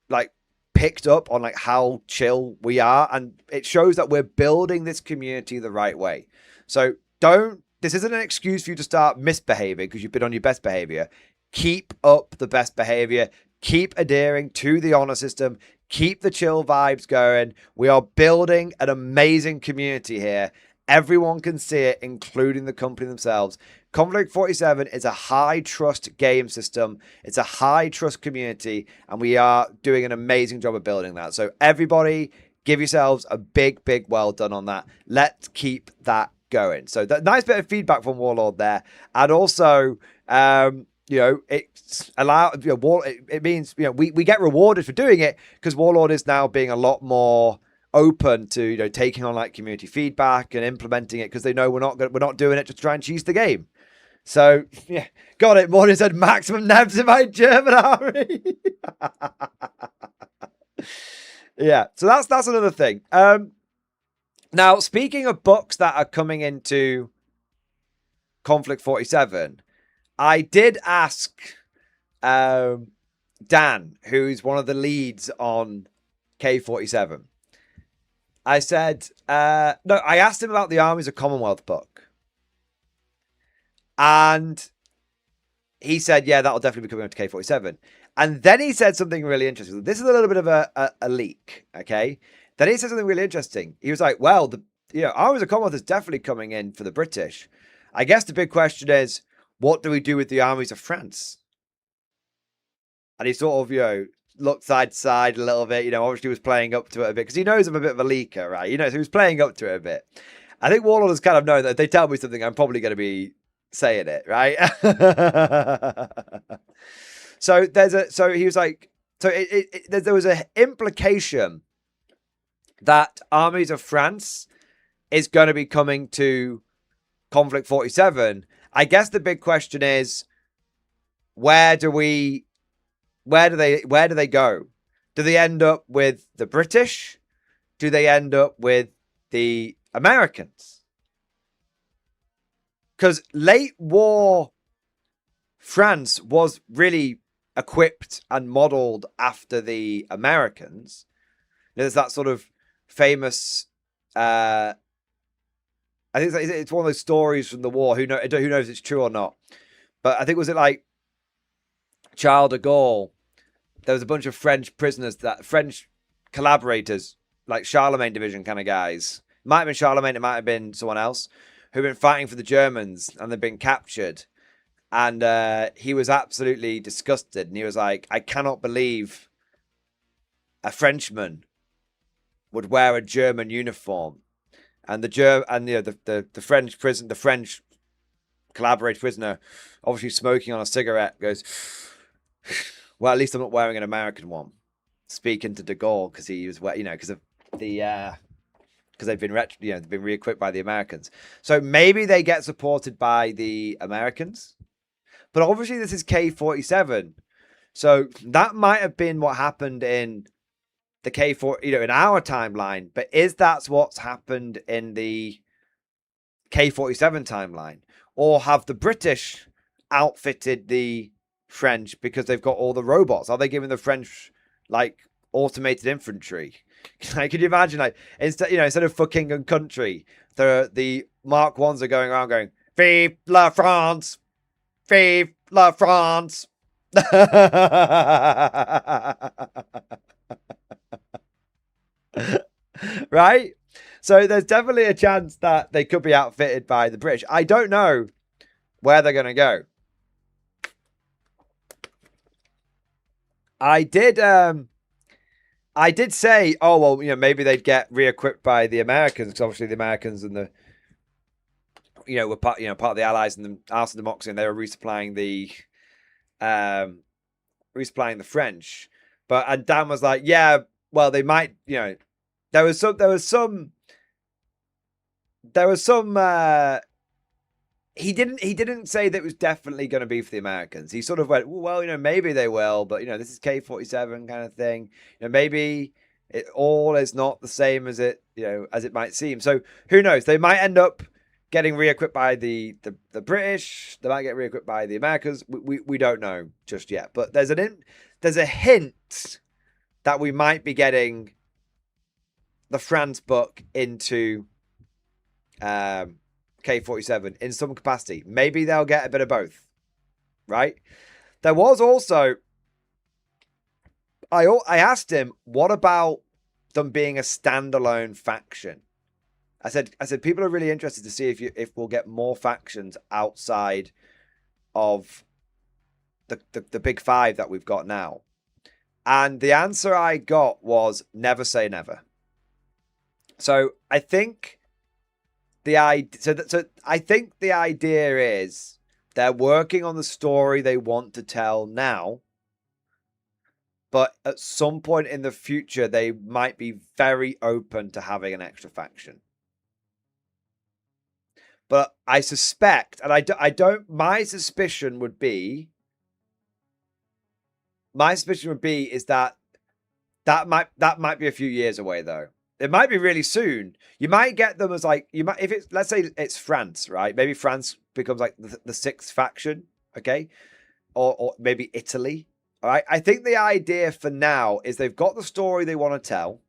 like picked up on like how chill we are, and it shows that we're building this community the right way. So this isn't an excuse for you to start misbehaving because you've been on your best behavior. Keep up the best behavior, keep adhering to the honor system, keep the chill vibes going. We are building an amazing community here. Everyone can see it, including the company themselves. Conflict 47 is a high trust game system. It's a high trust community, and we are doing an amazing job of building that. So everybody give yourselves a big well done on that. Let's keep that going. So that nice bit of feedback from Warlord there. And also, it's allowed, it means, we get rewarded for doing it because Warlord is now being a lot more open to, taking on like community feedback and implementing it because they know we're not doing it to try and cheese the game. So, yeah, got it. Morning said maximum nabs in my German army. Yeah, so that's another thing. Now, speaking of books that are coming into Conflict 47, I did ask Dan, who's one of the leads on K47. I said, I asked him about the Armies of Commonwealth book. And he said, yeah, that'll definitely be coming up to K47. And then he said something really interesting. This is a little bit of a leak, okay? Then he said something really interesting. He was like, well, Armies of Commonwealth is definitely coming in for the British. I guess the big question is, what do we do with the armies of France? And he sort of, looked side to side a little bit. Obviously was playing up to it a bit because he knows I'm a bit of a leaker, right? So he was playing up to it a bit. I think Warlord has kind of known that if they tell me something, I'm probably going to be saying it, right? So he was like, there was an implication that armies of France is going to be coming to Conflict 47. I guess the big question is, where do they go? Do they end up with the British? Do they end up with the Americans? Because late war France was really equipped and modeled after the Americans. There's that sort of famous. I think it's one of those stories from the war. Who knows if it's true or not? But I think was it like Charles de Gaulle? There was a bunch of French prisoners, that French collaborators, like Charlemagne division kind of guys. Might have been Charlemagne, it might have been someone else, who've been fighting for the Germans and they've been captured. And he was absolutely disgusted. And he was like, I cannot believe a Frenchman would wear a German uniform. And the French collaborator prisoner, obviously smoking on a cigarette, goes, well, at least I'm not wearing an American one. Speaking to de Gaulle, because he was, because of the, because they've been they've been re-equipped by the Americans. So maybe they get supported by the Americans. But obviously this is K47. So that might have been what happened in the K4, in our timeline. But is that what's happened in the K47 timeline? Or have the British outfitted the French because they've got all the robots? Are they giving the French like automated infantry? Like, could you imagine, like, instead of for king and country, the Mark 1s are going around going, Vive la France! Vive la France! Right? So there's definitely a chance that they could be outfitted by the British. I don't know where they're going to go. I did say, oh, well, maybe they'd get re-equipped by the Americans, because obviously the Americans and the, were part of the Allies and the Arsenal Democracy, and they were resupplying the French. And Dan was like, yeah, well, they might, there was some. He didn't say that it was definitely going to be for the Americans. He sort of went, well, maybe they will, but this is K47 kind of thing. Maybe it all is not the same as it might seem. So who knows? They might end up getting re-equipped by the British. They might get re-equipped by the Americans. We don't know just yet. But there's a hint that we might be getting the France book into K47 in some capacity. Maybe they'll get a bit of both, right? There was also, I asked him, what about them being a standalone faction? I said people are really interested to see if we'll get more factions outside of the big five that we've got now. And the answer I got was never say never. So I think I think the idea is they're working on the story they want to tell now, but at some point in the future they might be very open to having an extra faction. But I suspect, and my suspicion would be is that might be a few years away, though. It might be really soon. You might get them as like, if it's, let's say it's France, right? Maybe France becomes like the sixth faction, okay? Or maybe Italy, all right? I think the idea for now is they've got the story they want to tell.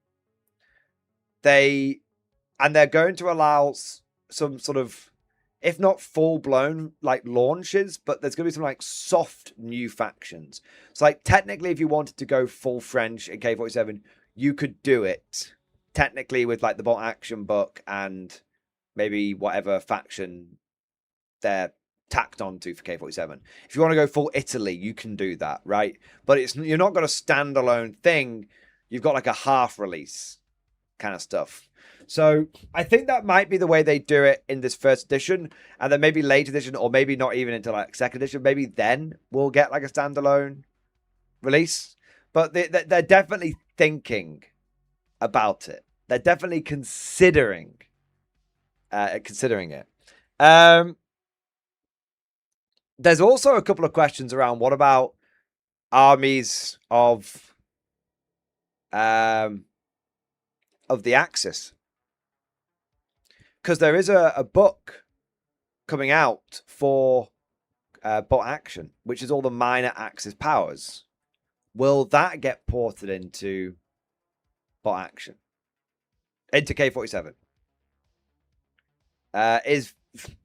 They're going to allow some sort of, if not full-blown like launches, but there's going to be some like soft new factions. So like technically if you wanted to go full French in K47, you could do it. Technically with like the bolt action book and maybe whatever faction they're tacked onto for K47. If you want to go full Italy, you can do that, right? But you're not got a standalone thing. You've got like a half release kind of stuff. So I think that might be the way they do it in this first edition, and then maybe late edition, or maybe not even until like second edition. Maybe then we'll get like a standalone release. But they're definitely thinking about it. They're definitely considering it. There's also a couple of questions around what about armies of the Axis, because there is a book coming out for bot action, which is all the minor Axis powers. Will that get ported into bot action into K47. Is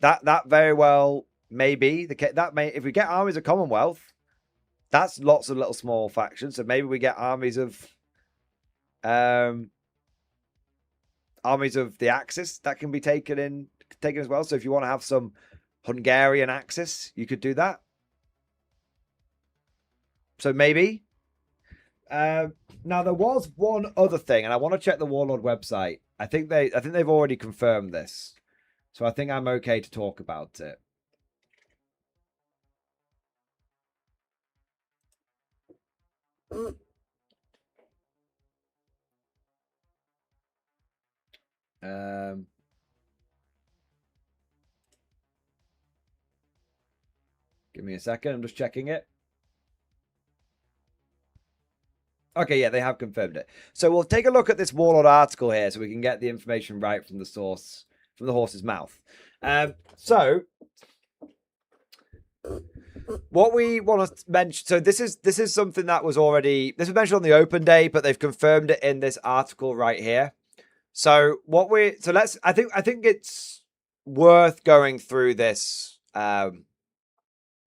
that very well maybe that may, if we get armies of Commonwealth, that's lots of little small factions. So maybe we get armies of the Axis that can be taken as well. So if you want to have some Hungarian Axis, you could do that. So maybe. Now there was one other thing, and I want to check the Warlord website. I think they've already confirmed this, so I think I'm okay to talk about it. Give me a second. I'm just checking it. Okay, yeah, they have confirmed it. So we'll take a look at this Warlord article here so we can get the information right from the source, from the horse's mouth. So what we want to mention, so this is something that was mentioned on the open day, but they've confirmed it in this article right here. So I think it's worth going through this. I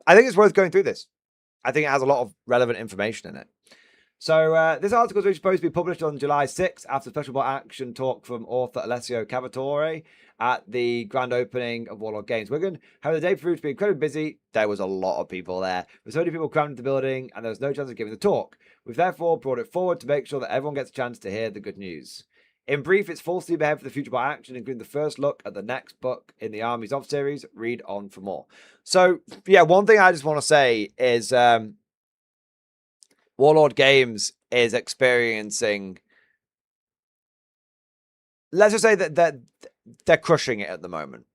think it's worth going through this. I think it has a lot of relevant information in it. So this article is supposed to be published on July 6th after special bot action talk from author Alessio Cavatore at the grand opening of Warlord Games Wigan. However, the day proved to be incredibly busy. There was a lot of people there. With so many people crammed into the building, and there was no chance of giving the talk. We've therefore brought it forward to make sure that everyone gets a chance to hear the good news. In brief, it's full steam ahead for the future bot action, including the first look at the next book in the Armies of series. Read on for more. So, yeah, one thing I just want to say is Warlord Games is experiencing, let's just say that they're crushing it at the moment.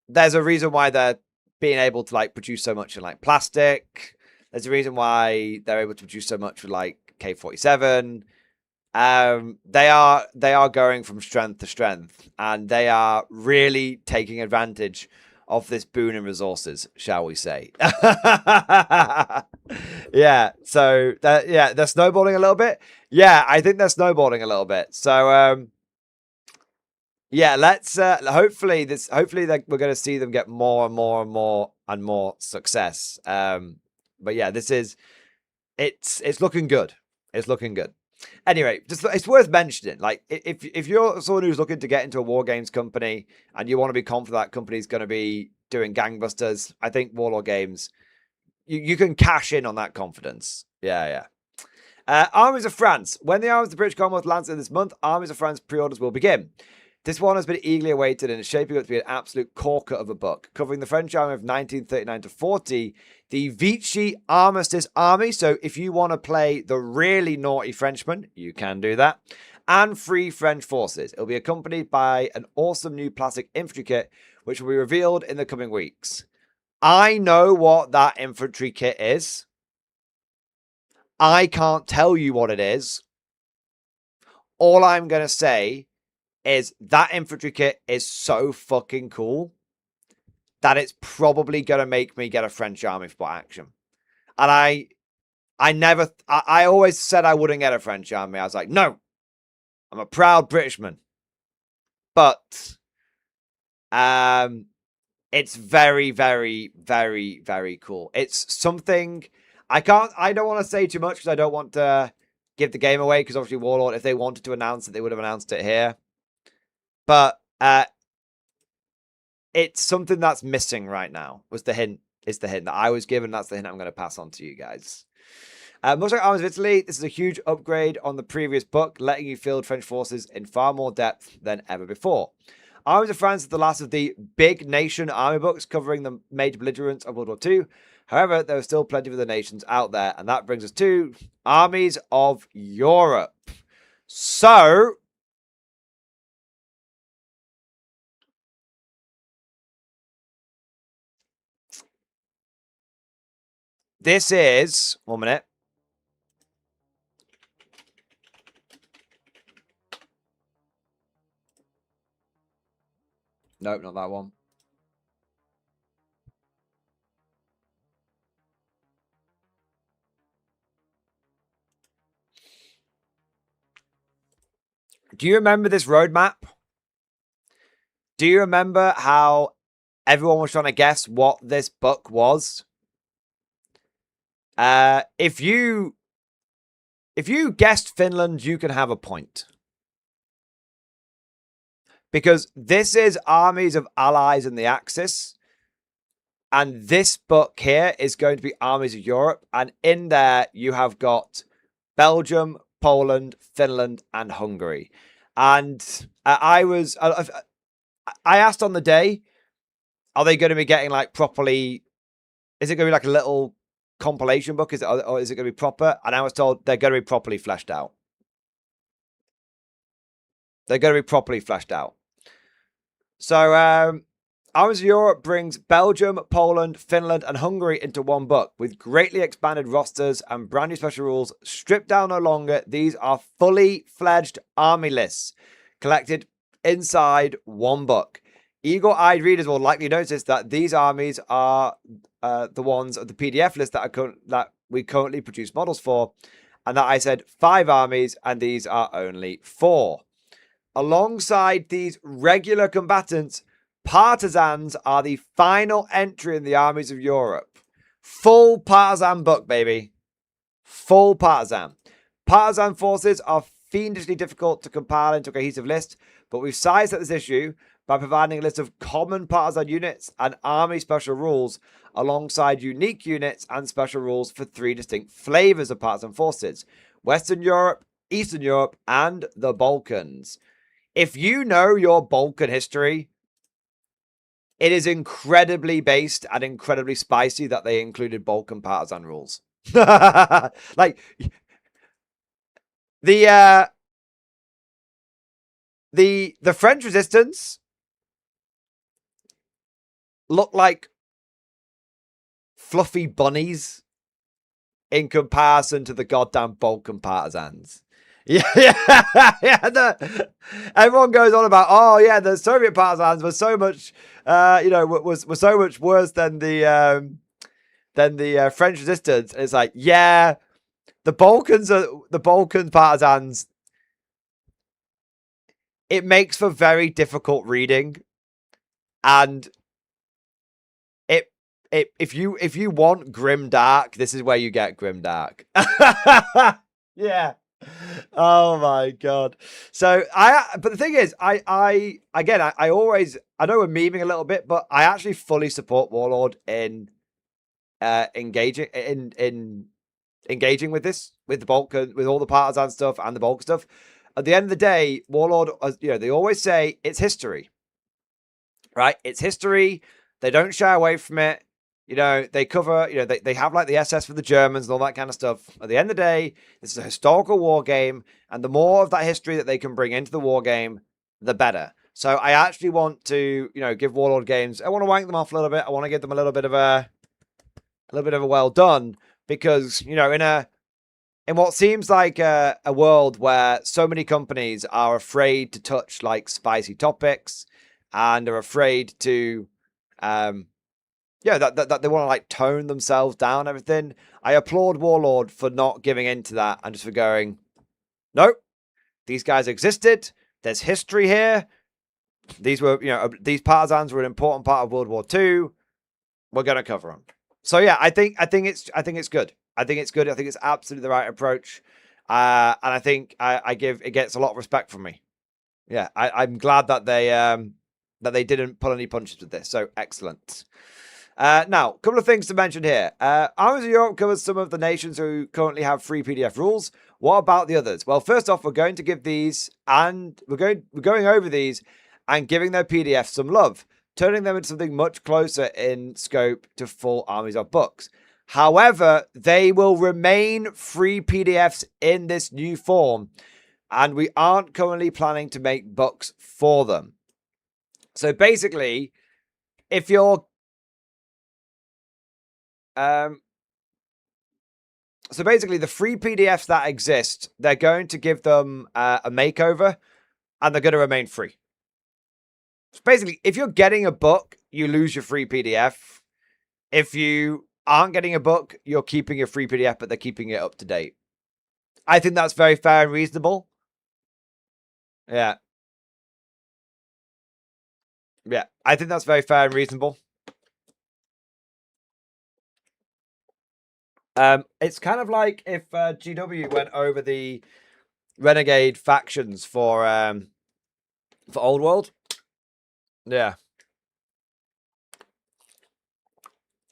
There's a reason why they're being able to like produce so much in like plastic. There's a reason why they're able to produce so much with like K47. They are going from strength to strength, and they are really taking advantage of this boon in resources, shall we say. Yeah, so they're snowballing a little bit. Yeah, I think they're snowballing a little bit. So yeah, let's hopefully we're going to see them get more and more and more and more success. But yeah, it's looking good. It's looking good. Anyway, just it's worth mentioning. Like, if you're someone who's looking to get into a war games company and you want to be confident that company's going to be doing gangbusters, I think Warlord Games, you can cash in on that confidence. Yeah. Armies of France. When the Armies of the British Commonwealth lands in this month, Armies of France pre-orders will begin. This one has been eagerly awaited and is shaping up to be an absolute corker of a book, covering the French army of 1939 to 40, the Vichy Armistice Army. So if you want to play the really naughty Frenchman, you can do that. And Free French Forces. It'll be accompanied by an awesome new plastic infantry kit, which will be revealed in the coming weeks. I know what that infantry kit is. I can't tell you what it is. All I'm going to say is that infantry kit is so fucking cool that it's probably going to make me get a French army for bot action. And I always said I wouldn't get a French army. I was like, no, I'm a proud Britishman. But it's very, very, very, very cool. It's something I don't want to say too much because I don't want to give the game away, because obviously Warlord, if they wanted to announce it, they would have announced it here. But it's something that's missing right now. Is the hint that I was given. That's the hint I'm going to pass on to you guys. Much like Armies of Italy, this is a huge upgrade on the previous book, letting you field French forces in far more depth than ever before. Armies of France is the last of the big nation army books covering the major belligerents of World War II. However, there are still plenty of the nations out there, and that brings us to Armies of Europe. So this is 1 minute. Nope, not that one. Do you remember this roadmap? Do you remember how everyone was trying to guess what this book was? If you guessed Finland, you can have a point. Because this is armies of allies in the Axis. And this book here is going to be armies of Europe. And in there, you have got Belgium, Poland, Finland, and Hungary. And I asked on the day, are they going to be getting like properly? Is it going to be like a little compilation book? Or is it going to be proper? And I was told they're going to be properly fleshed out. They're going to be properly fleshed out. So, Armies of Europe brings Belgium, Poland, Finland, and Hungary into one book with greatly expanded rosters and brand new special rules. Stripped down no longer, these are fully fledged army lists collected inside one book. Eagle-eyed readers will likely notice that these armies are the ones of the PDF list that we currently produce models for, and that I said 5 armies, and these are only 4. Alongside these regular combatants, partisans are the final entry in the armies of Europe. Full partisan book, baby. Full partisan. Partisan forces are fiendishly difficult to compile into a cohesive list, but we've sized up this issue by providing a list of common partisan units and army special rules alongside unique units and special rules for 3 distinct flavors of partisan forces: Western Europe, Eastern Europe, and the Balkans. If you know your Balkan history, it is incredibly based and incredibly spicy that they included Balkan partisan rules. Like, the French resistance look like fluffy bunnies in comparison to the goddamn Balkan partisans. Yeah. Everyone goes on about, oh yeah, the Soviet partisans were so much, was so much worse than the French resistance. And it's like, yeah, the Balkan partisans. It makes for very difficult reading, and if you want grim dark, this is where you get grim dark. Yeah. Oh my god. So but the thing is, I know we're memeing a little bit, but I actually fully support Warlord in engaging with this, with the Balkan, with all the partisan stuff and the Balkan stuff. At the end of the day, Warlord, they always say it's history, right? It's history. They don't shy away from it. They cover, they have like the SS for the Germans and all that kind of stuff. At the end of the day, this is a historical war game, and the more of that history that they can bring into the war game, the better. So I actually want to, give Warlord games, I want to wank them off a little bit. I want to give them a little bit of a well done, because, in what seems like a world where so many companies are afraid to touch like spicy topics and are afraid to, that they want to like tone themselves down, everything. I applaud Warlord for not giving in to that and just for going, nope, these guys existed. There's history here. These were, these partisans were an important part of World War II. We're going to cover them. So yeah, I think it's good. I think it's good. I think it's absolutely the right approach. And I think it gets a lot of respect from me. Yeah, I'm glad that they didn't pull any punches with this. So excellent. Now, a couple of things to mention here. Armies of Europe covers some of the nations who currently have free PDF rules. What about the others? Well, first off, we're going to give these, and we're going over these and giving their PDF some love, turning them into something much closer in scope to full armies of books. However, they will remain free PDFs in this new form, and we aren't currently planning to make books for them. So basically, if you're the free PDFs that exist, they're going to give them a makeover, and they're going to remain free. So basically, if you're getting a book, you lose your free PDF. If you aren't getting a book, you're keeping your free PDF, but they're keeping it up to date. I think that's very fair and reasonable. Yeah. Yeah, I think that's very fair and reasonable. It's kind of like if GW went over the Renegade factions for Old World. Yeah.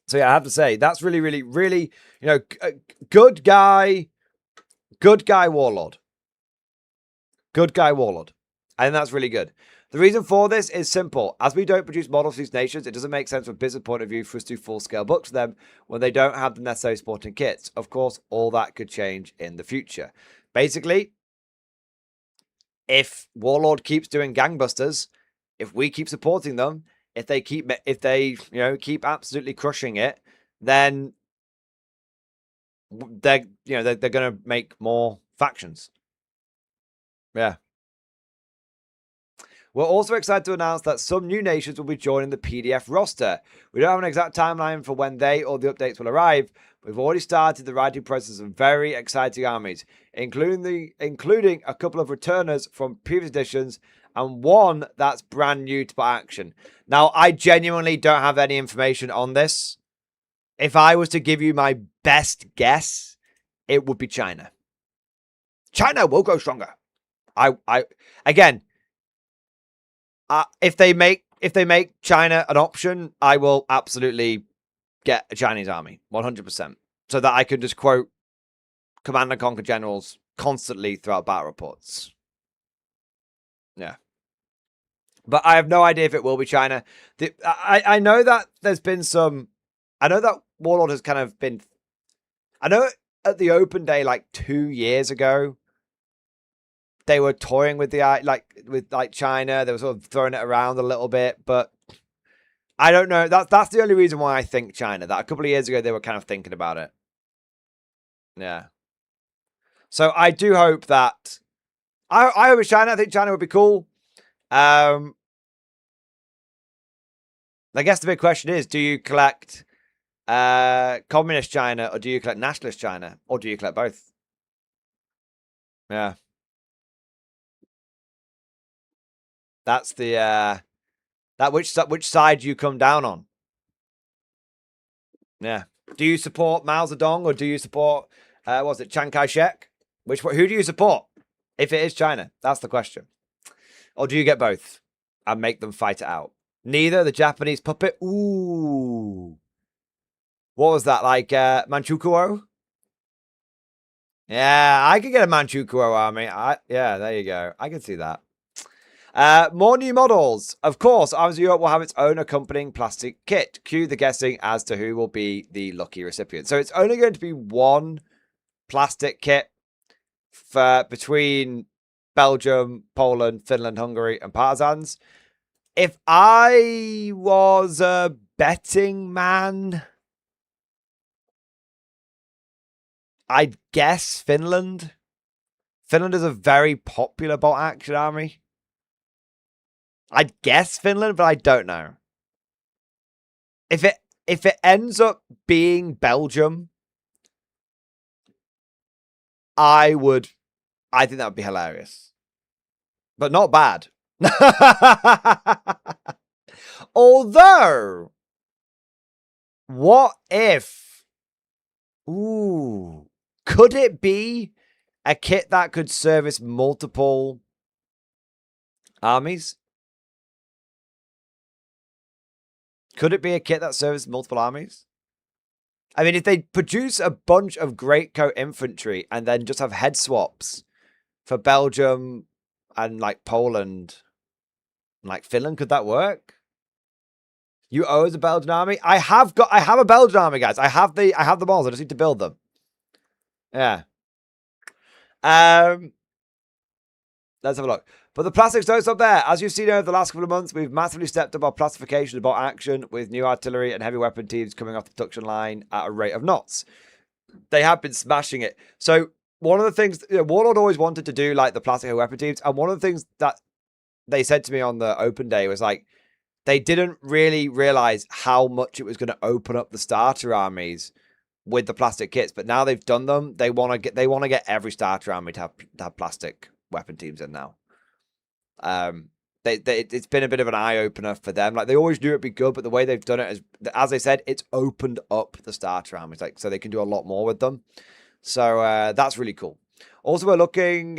So yeah, I have to say that's really, really, really, good guy warlord. Good guy warlord. I think that's really good. The reason for this is simple. As we don't produce models for these nations, it doesn't make sense from a business point of view for us to do full-scale books for them when they don't have the necessary supporting kits. Of course, all that could change in the future. Basically, if Warlord keeps doing gangbusters, if we keep supporting them, if they keep absolutely crushing it, then they're going to make more factions. Yeah. We're also excited to announce that some new nations will be joining the PDF roster. We don't have an exact timeline for when they or the updates will arrive. We've already started the writing process of very exciting armies, including a couple of returners from previous editions and one that's brand new to action. Now, I genuinely don't have any information on this. If I was to give you my best guess, it would be China. China will go stronger. If they make China an option, I will absolutely get a Chinese army, 100%, so that I can just quote Command and Conquer generals constantly throughout battle reports. Yeah. But I have no idea if it will be China. I know that there's been some... I know that Warlord has kind of been... I know at the open day, like 2 years ago, they were toying with China. They were sort of throwing it around a little bit, but I don't know. That's the only reason why I think China. That a couple of years ago they were kind of thinking about it. Yeah. So I do hope that I hope it's China. I think China would be cool. I guess the big question is: do you collect communist China, or do you collect nationalist China, or do you collect both? Yeah. That's the which side you come down on. Yeah. Do you support Mao Zedong or do you support what's it, Chiang Kai-shek? Who do you support? If it is China, that's the question. Or do you get both and make them fight it out? Neither. The Japanese puppet. Ooh. What was that, like Manchukuo? Yeah, I could get a Manchukuo army. Yeah, there you go. I can see that. More new models. Of course, Arms of Europe will have its own accompanying plastic kit. Cue the guessing as to who will be the lucky recipient. So it's only going to be one plastic kit for between Belgium, Poland, Finland, Hungary, and Partisans. If I was a betting man, I'd guess Finland. Finland is a very popular bolt action army. I'd guess Finland, but I don't know. If it ends up being Belgium, I think that would be hilarious. But not bad. Although, what if... Ooh. Could it be a kit that could service multiple armies? Could it be a kit that serves multiple armies? I mean, if they produce a bunch of Greatcoat infantry and then just have head swaps for Belgium and like Poland, and, like Finland, could that work? You owe us a Belgian army? I have a Belgian army, guys. I have the models. I just need to build them. Yeah. Let's have a look. But the plastics don't stop there. As you've seen over the last couple of months, we've massively stepped up our plastification of bot action with new artillery and heavy weapon teams coming off the production line at a rate of knots. They have been smashing it. So one of the things, Warlord always wanted to do like the plastic heavy weapon teams. And one of the things that they said to me on the open day was like, they didn't really realize how much it was going to open up the starter armies with the plastic kits. But now they've done them. They want to get every starter army to have plastic weapon teams in now. It's been a bit of an eye opener for them. Like they always knew it'd be good, but the way they've done it is, as I said, it's opened up the starter armies, like so they can do a lot more with them. So that's really cool. Also, we're looking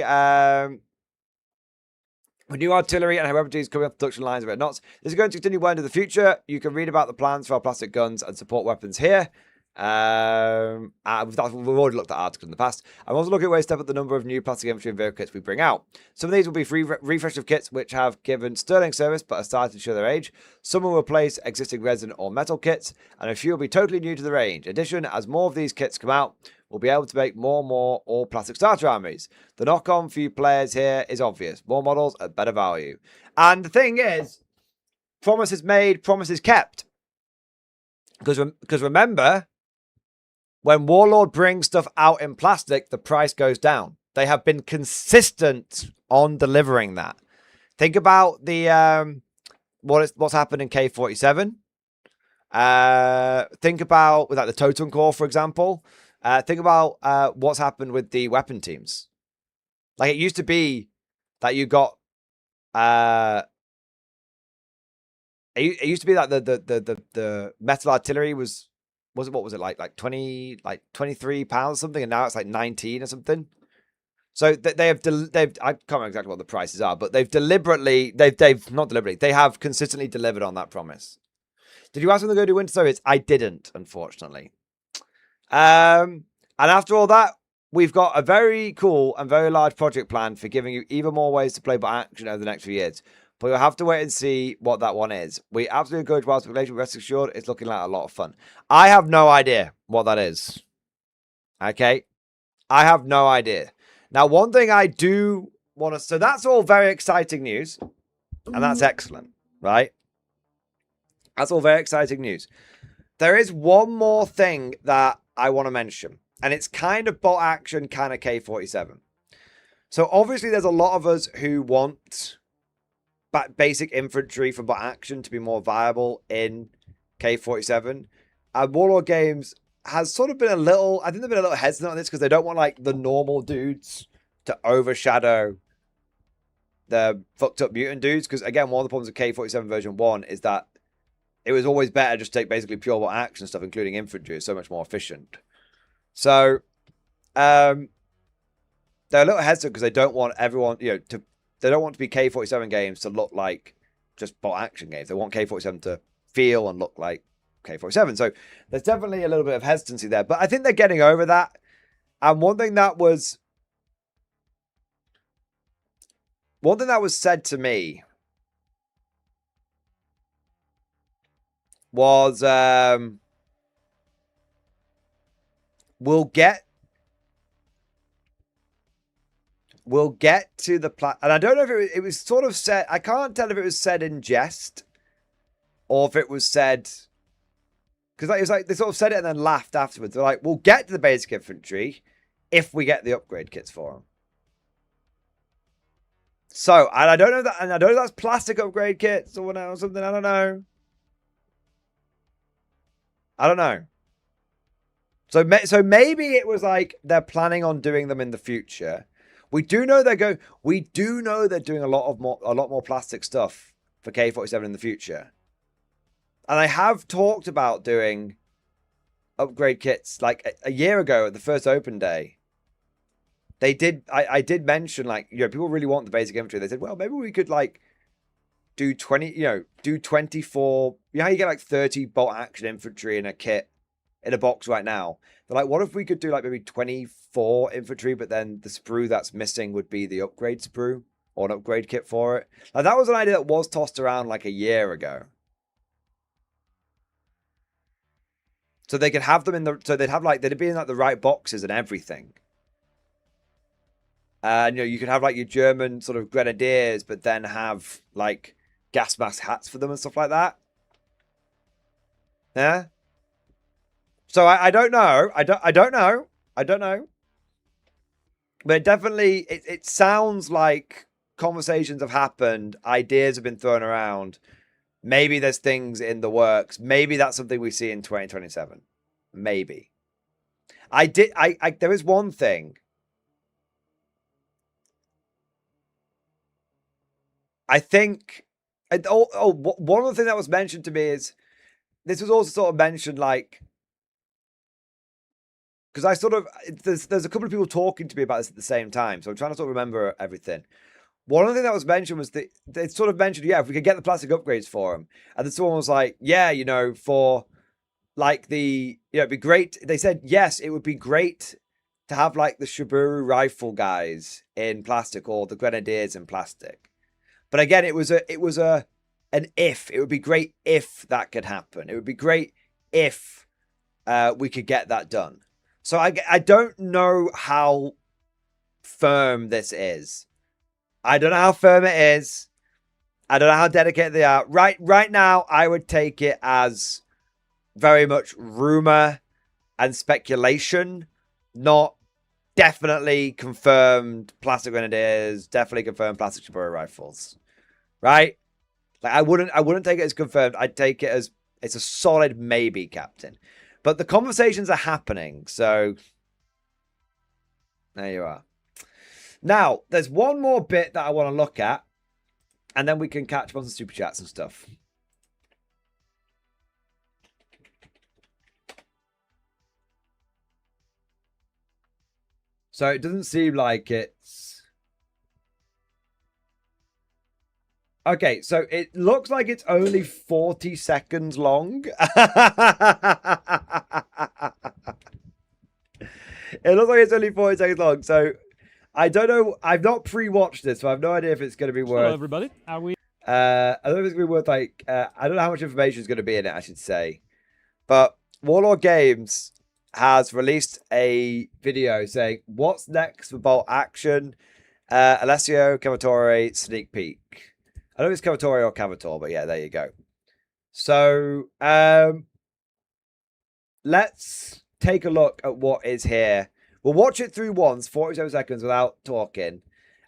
with new artillery and weaponry is coming off production lines of knots. This is going to continue well into the future. You can read about the plans for our plastic guns and support weapons here. We've already looked at articles in the past. I'm also looking at ways to step up the number of new plastic infantry and vehicle kits we bring out. Some of these will be free refresh of kits which have given sterling service but are starting to show their age. Some will replace existing resin or metal kits, and a few will be totally new to the range. In addition, as more of these kits come out, we'll be able to make more and more all-plastic starter armies. The knock-on for you players here is obvious. More models at better value. And the thing is, promises made, promises kept. Because remember, when Warlord brings stuff out in plastic, the price goes down. They have been consistent on delivering that. Think about the what's happened in K47. Think about with like the Totem Core, for example. Think about what's happened with the weapon teams. Like it used to be that you got it used to be that the metal artillery was it what was it like 20 like £23 or something, and now it's like 19 or something. So they have I can't remember exactly what the prices are, but they've not deliberately, they have consistently delivered on that promise. Did you ask when they're going to do Winter Service? I didn't, unfortunately. And after all that, we've got a very cool and very large project plan for giving you even more ways to play bot action over the next few years. But you'll have to wait and see what that one is. We absolutely encourage wild speculation. Rest assured, it's looking like a lot of fun. I have no idea what that is. Okay? I have no idea. Now, one thing I do want to... So that's all very exciting news. And that's excellent, right? That's all very exciting news. There is one more thing that I want to mention. And it's kind of bot action, kind of K47. So obviously there's a lot of us who want basic infantry for bot action to be more viable in K47. And Warlord Games has sort of been a little... I think they've been a little hesitant on this because they don't want like the normal dudes to overshadow the fucked up mutant dudes. Because again, one of the problems of K47 version 1 is that it was always better just to take basically pure bot action stuff, including infantry. It's so much more efficient. So, they're a little hesitant because they don't want everyone, they don't want to be K47 games to look like just bot action games. They want K47 to feel and look like K47. So there's definitely a little bit of hesitancy there, but I think they're getting over that. And one thing that was said to me was, we'll get to the and I don't know if it was sort of said. I can't tell if it was said in jest or if it was said because it was like they sort of said it and then laughed afterwards. They're like, "We'll get to the basic infantry if we get the upgrade kits for them." So, and I don't know that, and I don't know if that's plastic upgrade kits or something. I don't know. So maybe it was like they're planning on doing them in the future. We do know they're doing a lot more plastic stuff for K47 in the future. And I have talked about doing upgrade kits like a year ago at the first open day. They did I did mention like, people really want the basic infantry. They said, well, maybe we could like do 24, how you get like 30 bolt action infantry in a kit in a box right now. They're like, what if we could do like maybe 24 infantry, but then the sprue that's missing would be the upgrade sprue or an upgrade kit for it. Like that was an idea that was tossed around like a year ago. So they could have them they'd be in like the right boxes and everything. And you could have like your German sort of grenadiers, but then have like gas mask hats for them and stuff like that. Yeah. So I don't know. I don't know. But definitely, it sounds like conversations have happened. Ideas have been thrown around. Maybe there's things in the works. Maybe that's something we see in 2027. Maybe. There is one thing. I think, one of the things that was mentioned to me is, this was also sort of mentioned, like, because I sort of, there's a couple of people talking to me about this at the same time, so I'm trying to sort of remember everything. One of the things that was mentioned was that they sort of mentioned, yeah, if we could get the plastic upgrades for them. And then someone was like, yeah, you know, for like it'd be great. They said, yes, it would be great to have like the Shibiru rifle guys in plastic or the Grenadiers in plastic. But again, it was an if. It would be great if that could happen. It would be great if we could get that done. So I don't know how firm this is. I don't know how firm it is. I don't know how dedicated they are. Right now, I would take it as very much rumor and speculation, not definitely confirmed plastic Grenadiers, definitely confirmed plastic Shibiru rifles. Right? Like I wouldn't take it as confirmed. I'd take it as it's a solid maybe, Captain. But the conversations are happening, so there you are. Now, there's one more bit that I want to look at, and then we can catch up on some super chats and stuff. So it doesn't seem like it's... Okay, so it looks like it's only 40 seconds long. It looks like it's only 40 seconds long, so... I don't know. I've not pre-watched this, so I have no idea if it's going to be worth... Hello, everybody. Are we... I don't know if it's going to be worth, like... I don't know how much information is going to be in it, I should say. But Warlord Games has released a video saying, what's next for Bolt Action? Alessio Cavatore sneak peek. I don't know if it's Cavatore or Cavator, but yeah, there you go. So, let's take a look at what is here. We'll watch it through once, 47 seconds without talking,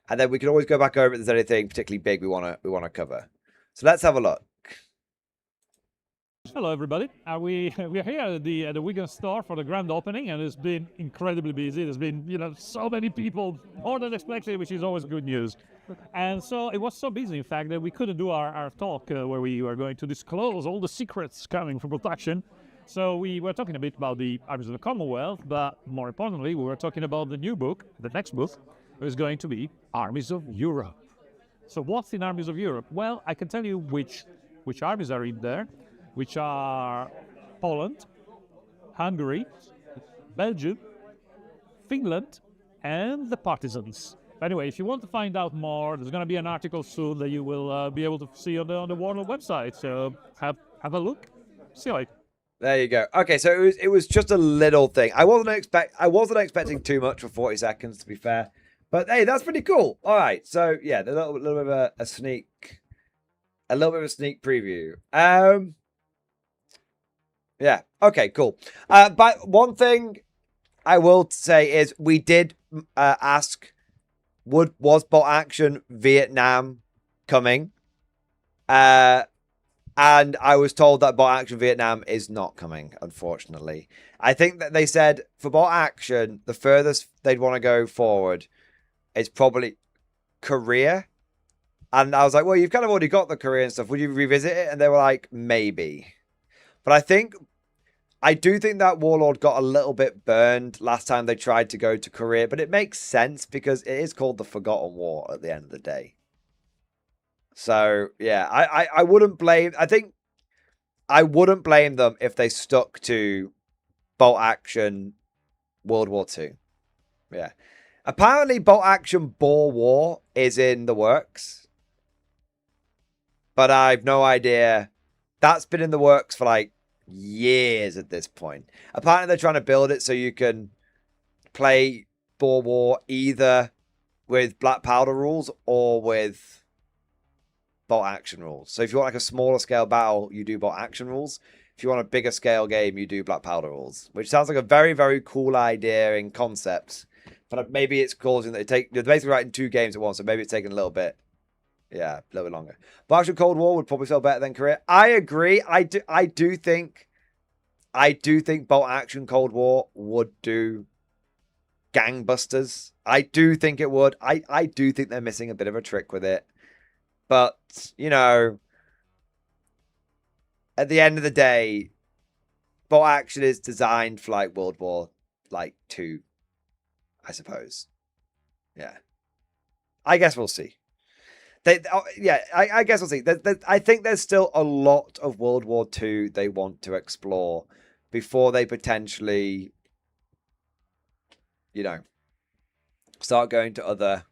and then we can always go back over if there's anything particularly big we want to cover. So let's have a look. Hello, everybody. We are here at the Wigan store for the grand opening, and it's been incredibly busy. There's been, so many people, more than expected, which is always good news. And so it was so busy, in fact, that we couldn't do our talk where we were going to disclose all the secrets coming from production. So we were talking a bit about the Armies of the Commonwealth, but more importantly, we were talking about the new book, the next book, is going to be Armies of Europe. So what's in Armies of Europe? Well, I can tell you which armies are in there, which are Poland, Hungary, Belgium, Finland, and the Partisans. Anyway, if you want to find out more, there's going to be an article soon that you will be able to see on the Warlord website. So have a look. See you later. There you go. Okay, so it was just a little thing. I wasn't expecting too much for 40 seconds, to be fair. But hey, that's pretty cool. All right, so yeah, a little bit of a sneak preview. Yeah. Okay. Cool. But one thing I will say is we did ask, was Bolt Action Vietnam coming? And I was told that Bolt Action Vietnam is not coming, unfortunately. I think that they said for Bolt Action, the furthest they'd want to go forward is probably Korea. And I was like, well, you've kind of already got the Korean stuff. Would you revisit it? And they were like, maybe. But I do think that Warlord got a little bit burned last time they tried to go to Korea. But it makes sense because it is called the Forgotten War at the end of the day. So, yeah, I wouldn't blame... I think I wouldn't blame them if they stuck to Bolt Action World War II. Yeah. Apparently, Bolt Action Boer War is in the works. But I've no idea. That's been in the works for, like, years at this point. Apparently, they're trying to build it so you can play Boer War either with Black Powder rules or with Bolt Action rules. So if you want like a smaller scale battle, you do Bolt Action rules. If you want a bigger scale game, you do Black Powder rules, which sounds like a very, very cool idea in concept. But maybe it's causing that they're basically writing 2 games at once, so maybe it's taking a little bit, a little bit longer. Bolt Action Cold War would probably sell better than Korea. I agree. I do think Bolt Action Cold War would do gangbusters. I do think it would. I do think they're missing a bit of a trick with it. But, you know, at the end of the day, bolt action is designed for like World War like 2, I suppose. Yeah. I guess we'll see. I guess we'll see. I think there's still a lot of World War II they want to explore before they potentially, you know, start going to other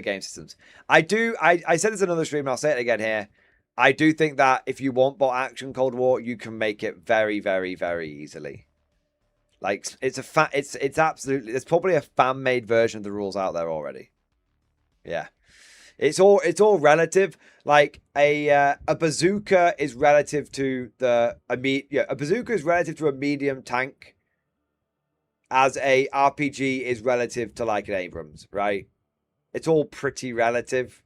game systems. I said this in another stream, and I'll say it again here. I do think that if you want bot action Cold War, you can make it very, very, very easily. Like it's absolutely, there's probably a fan-made version of the rules out there already. Yeah. It's all relative. Like a bazooka is relative to a bazooka is relative to a medium tank, as a RPG is relative to like an Abrams, right? It's all pretty relative.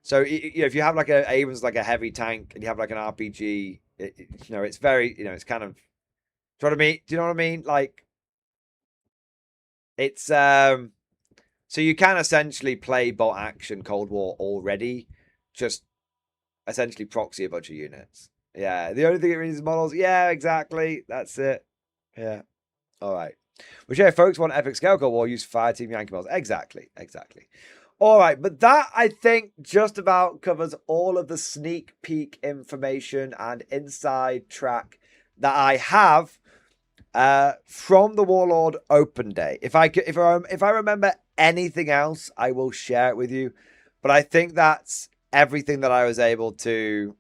So if you have like an Abrams, like a heavy tank, and you have like an RPG, it's very, it's kind of. Do you know what I mean? Do you know what I mean? Like, it's so you can essentially play bot action Cold War already, just essentially proxy a bunch of units. Yeah, the only thing it means is models. Yeah, exactly. That's it. Yeah. All right. Which, yeah, folks want epic scale Cold War, use Fireteam Yankee models. Exactly. All right, but that, I think, just about covers all of the sneak peek information and inside track that I have from the Warlord Open Day. If I remember anything else, I will share it with you. But I think that's everything that I was able to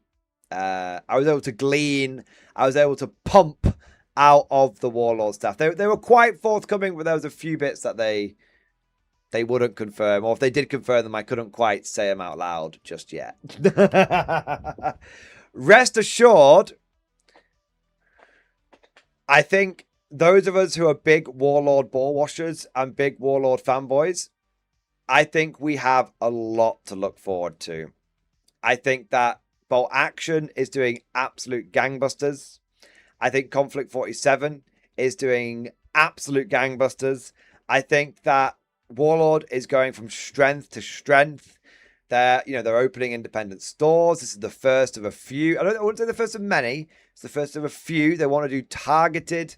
glean. I was able to pump out of the Warlord staff. They were quite forthcoming, but there was a few bits that they wouldn't confirm, or if they did confirm them, I couldn't quite say them out loud just yet. Rest assured, I think those of us who are big Warlord ball washers and big Warlord fanboys, I think we have a lot to look forward to. I think that bolt action is doing absolute gangbusters. I think Conflict 47 is doing absolute gangbusters. I think that Warlord is going from strength to strength. They're opening independent stores. This is the first of a few. I wouldn't say the first of many. It's the first of a few. They want to do targeted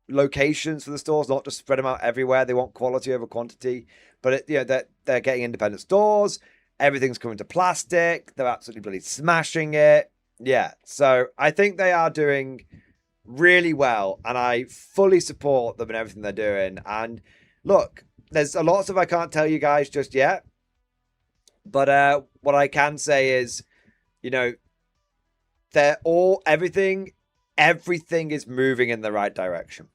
locations for the stores, not just spread them out everywhere. They want quality over quantity. But they're getting independent stores. Everything's coming to plastic. They're absolutely bloody smashing it. Yeah. So I think they are doing really well, and I fully support them in everything they're doing. And look, there's a lot of stuff I can't tell you guys just yet. But what I can say is, everything is moving in the right direction.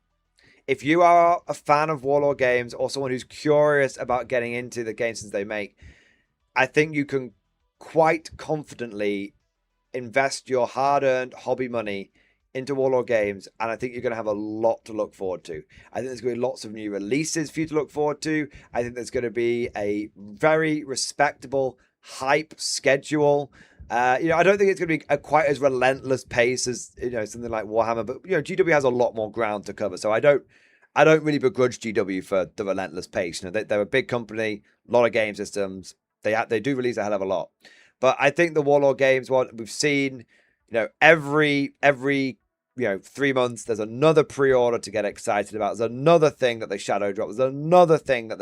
If you are a fan of Warlord games or someone who's curious about getting into the games they make, I think you can quite confidently invest your hard-earned hobby money into Warlord games, and I think you're going to have a lot to look forward to. I think there's going to be lots of new releases for you to look forward to. I think there's going to be a very respectable hype schedule. I don't think it's going to be quite as relentless pace as something like Warhammer, but GW has a lot more ground to cover. So I don't really begrudge GW for the relentless pace. They're a big company, a lot of game systems. They do release a hell of a lot. But I think the Warlord games, what we've seen, every 3 months, there's another pre-order to get excited about. There's another thing that they shadow drop. There's another thing that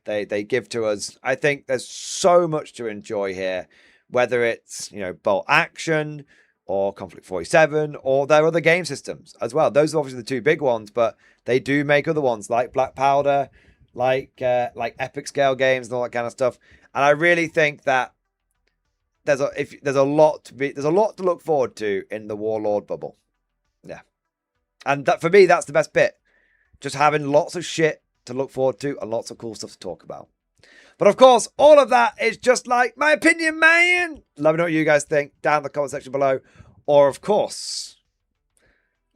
they give to us. I think there's so much to enjoy here, whether it's, bolt action or Conflict 47 or their other game systems as well. Those are obviously the two big ones, but they do make other ones like Black Powder, like epic scale games and all that kind of stuff. And I really think that there's a lot to look forward to in the Warlord bubble. Yeah. And that, for me, that's the best bit. Just having lots of shit to look forward to and lots of cool stuff to talk about. But of course, all of that is just like my opinion, man. Let me know what you guys think down in the comment section below. Or, of course,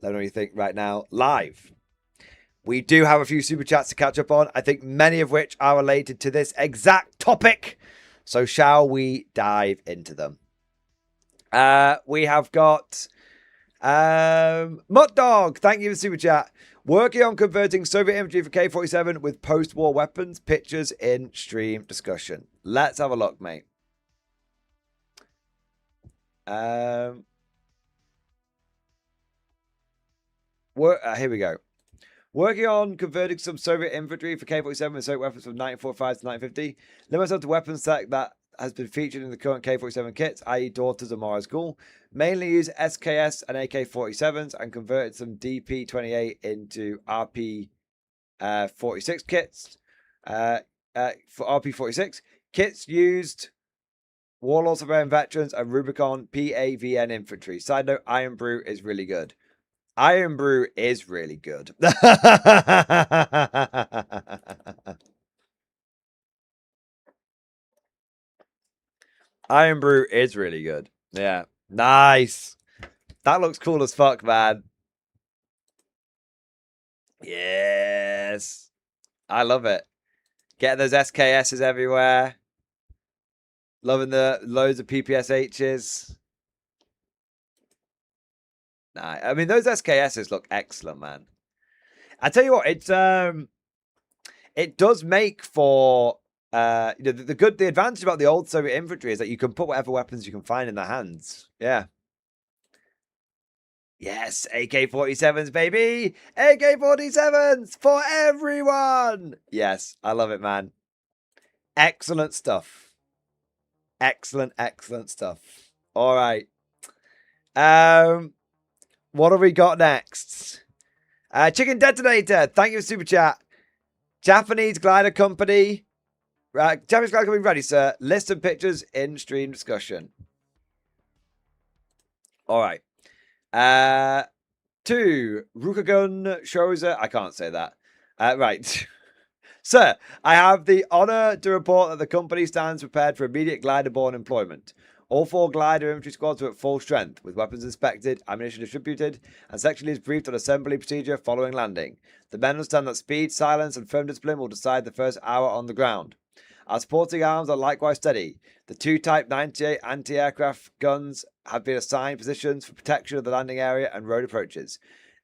let me know what you think right now live. We do have a few super chats to catch up on. I think many of which are related to this exact topic. So shall we dive into them? We have got Mutt Dog. Thank you for the super chat. Working on converting Soviet infantry for K47 with post-war weapons. Pictures in stream discussion. Let's have a look, mate. Here we go. Working on converting some Soviet infantry for K47 and Soviet weapons from 1945 to 1950. Limit myself to weapons set that has been featured in the current K47 kits, i.e. Daughters of Mara's Ghoul. Mainly use SKS and AK-47s and converted some DP-28 into RP-46 kits. For RP-46, kits used Warlords of Iron Veterans and Rubicon PAVN infantry. Side note, Iron Brew is really good. Iron Brew is really good. Iron Brew is really good. Yeah. Nice. That looks cool as fuck, man. Yes. I love it. Getting those SKSs everywhere. Loving the loads of PPSHs. Nah, I mean, those SKSs look excellent, man. I tell you what, it does make for the advantage about the old Soviet infantry is that you can put whatever weapons you can find in their hands. Yeah. Yes, AK-47s, baby! AK-47s for everyone! Yes, I love it, man. Excellent stuff. Excellent, excellent stuff. All right. What have we got next? Chicken Detonator, thank you for Super Chat. Japanese Glider Company. Japanese Glider Company ready, sir. List and pictures in stream discussion. All right. 2. Rukagun Shoza. I can't say that. Right. Sir, I have the honor to report that the company stands prepared for immediate glider-borne employment. All 4 glider infantry squads are at full strength, with weapons inspected, ammunition distributed, and section leads briefed on assembly procedure following landing. The men understand that speed, silence, and firm discipline will decide the first hour on the ground. Our supporting arms are likewise steady. The 2 Type 98 anti-aircraft guns have been assigned positions for protection of the landing area and road approaches.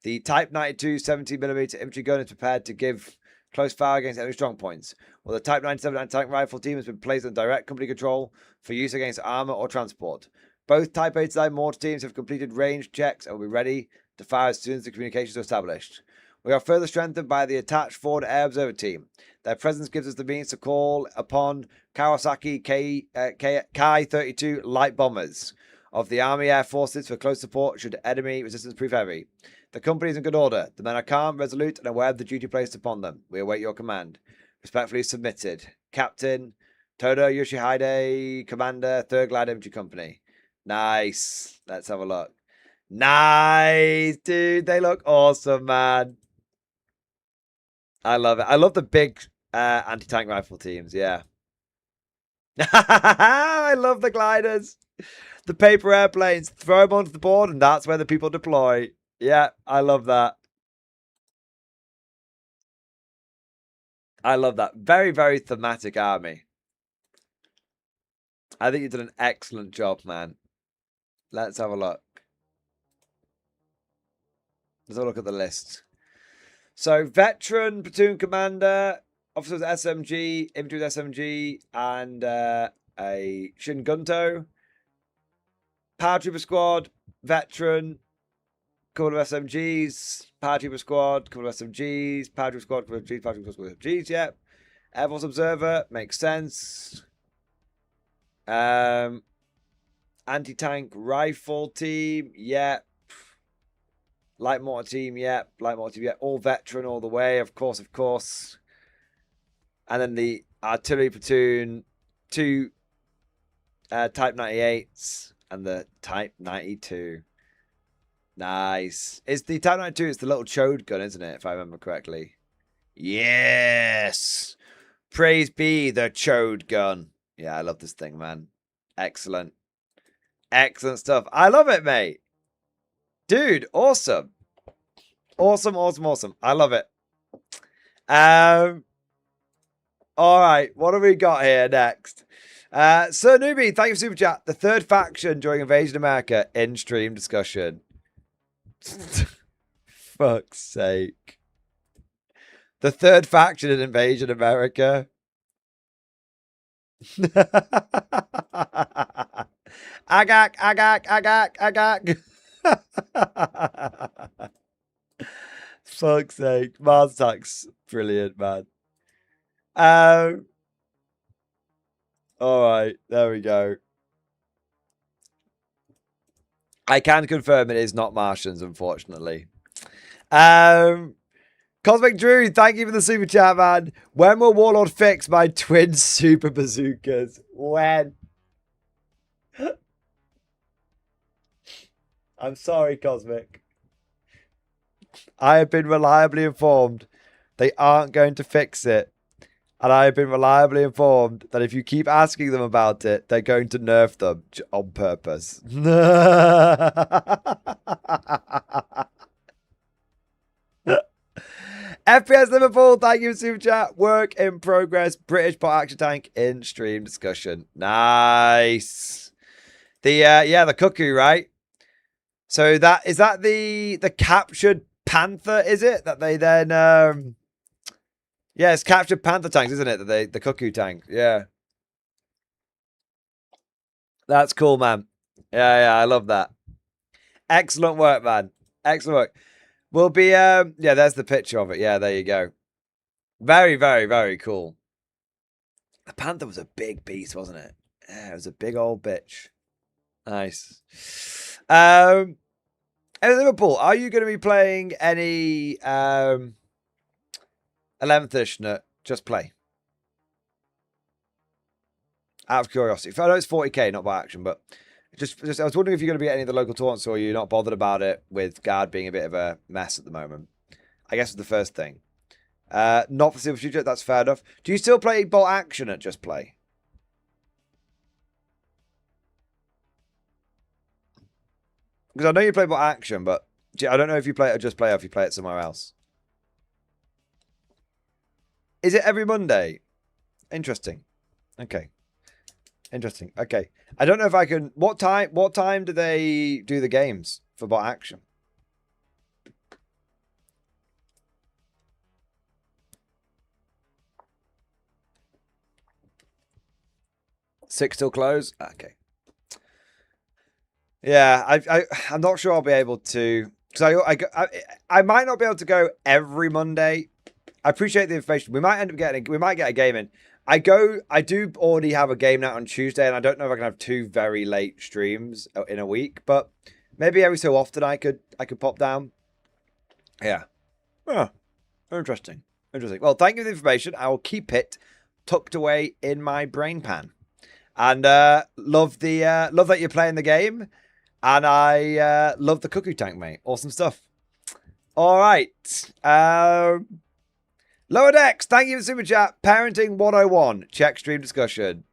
The Type 92 70mm infantry gun is prepared to give close fire against enemy strong points, while the Type 97 anti-tank rifle team has been placed under direct company control for use against armor or transport. Both Type 89 mortar teams have completed range checks and will be ready to fire as soon as the communications are established. We are further strengthened by the attached forward air observer team. Their presence gives us the means to call upon Kawasaki Ki-32 light bombers of the Army Air Forces for close support should enemy resistance prove heavy. The company is in good order. The men are calm, resolute, and aware of the duty placed upon them. We await your command. Respectfully submitted. Captain Todo Yoshihide, Commander, 3rd Glide Infantry Company. Nice. Let's have a look. Nice, dude. They look awesome, man. I love it. I love the big anti-tank rifle teams, yeah. I love the gliders. The paper airplanes. Throw them onto the board and that's where the people deploy. Yeah, I love that. I love that. Very, very thematic army. I think you did an excellent job, man. Let's have a look. Let's have a look at the list. So, veteran, platoon commander, officers SMG, infantry with SMG, and a Shingunto. Power trooper squad, veteran, couple of SMGs, power trooper squad, couple of SMGs, power trooper squad, couple of SMGs, power trooper squad, couple of SMGs, yep. Air Force observer, makes sense. Anti-tank rifle team, yep. Light mortar team, yep. Light mortar team, yep. All veteran all the way, of course, of course. And then the artillery platoon, 2 Type 98s and the Type 92. Nice. It's the Type 92, it's the little chode gun, isn't it? If I remember correctly. Yes. Praise be the chode gun. Yeah, I love this thing, man. Excellent. Excellent stuff. I love it, mate. Dude, awesome. Awesome, awesome, awesome. I love it. All right, what have we got here next? Sir Newbie, thank you for Super Chat. The 3rd faction during Invasion America in stream discussion. Fuck's sake. The 3rd faction in Invasion America. Agak, agak, agak, agak. Fuck's sake. Mars Attack's brilliant, man. Alright, there we go. I can confirm it is not Martians, unfortunately. Cosmic Drew, thank you for the super chat, man. When will Warlord fix my twin super bazookas? When? I'm sorry, Cosmic. I have been reliably informed they aren't going to fix it. And I have been reliably informed that if you keep asking them about it, they're going to nerf them on purpose. FPS Liverpool, thank you, super chat. Work in progress. British bot action tank in stream discussion. Nice. The cuckoo, right? So that is that the captured panther, is it? That they then yeah, it's captured panther tanks, isn't it? That the cuckoo tank. Yeah. That's cool, man. Yeah, I love that. Excellent work, man. Excellent work. We'll be yeah, there's the picture of it. Yeah, there you go. Very, very, very cool. The panther was a big beast, wasn't it? Yeah, it was a big old bitch. Nice. Hey, Liverpool, are you going to be playing any 11th edition? Just play. Out of curiosity. I know it's 40k, not by action, but just I was wondering if you're going to be at any of the local tournaments or you're not bothered about it with Guard being a bit of a mess at the moment. I guess it's the first thing. Not for Silver Future, that's fair enough. Do you still play Bolt Action at Just Play? Because I know you play Bolt Action, but I don't know if you play it at Just Play or if you play it somewhere else. Is it every Monday? Interesting. Okay. Interesting. Okay. I don't know if I can... What time do they do the games for Bot Action? Six till close? Okay. Yeah, I'm not sure I'll be able to... Because I might not be able to go every Monday. I appreciate the information. We might end up getting... We might get a game in. I do already have a game night on Tuesday, and I don't know if I can have 2 very late streams in a week, but maybe every so often I could pop down. Yeah. Oh, interesting. Interesting. Well, thank you for the information. I will keep it tucked away in my brain pan. And love that you're playing the game. And I love the cuckoo tank, mate. Awesome stuff. All right. Lower Decks, thank you for super chat. Parenting 101. Check stream discussion.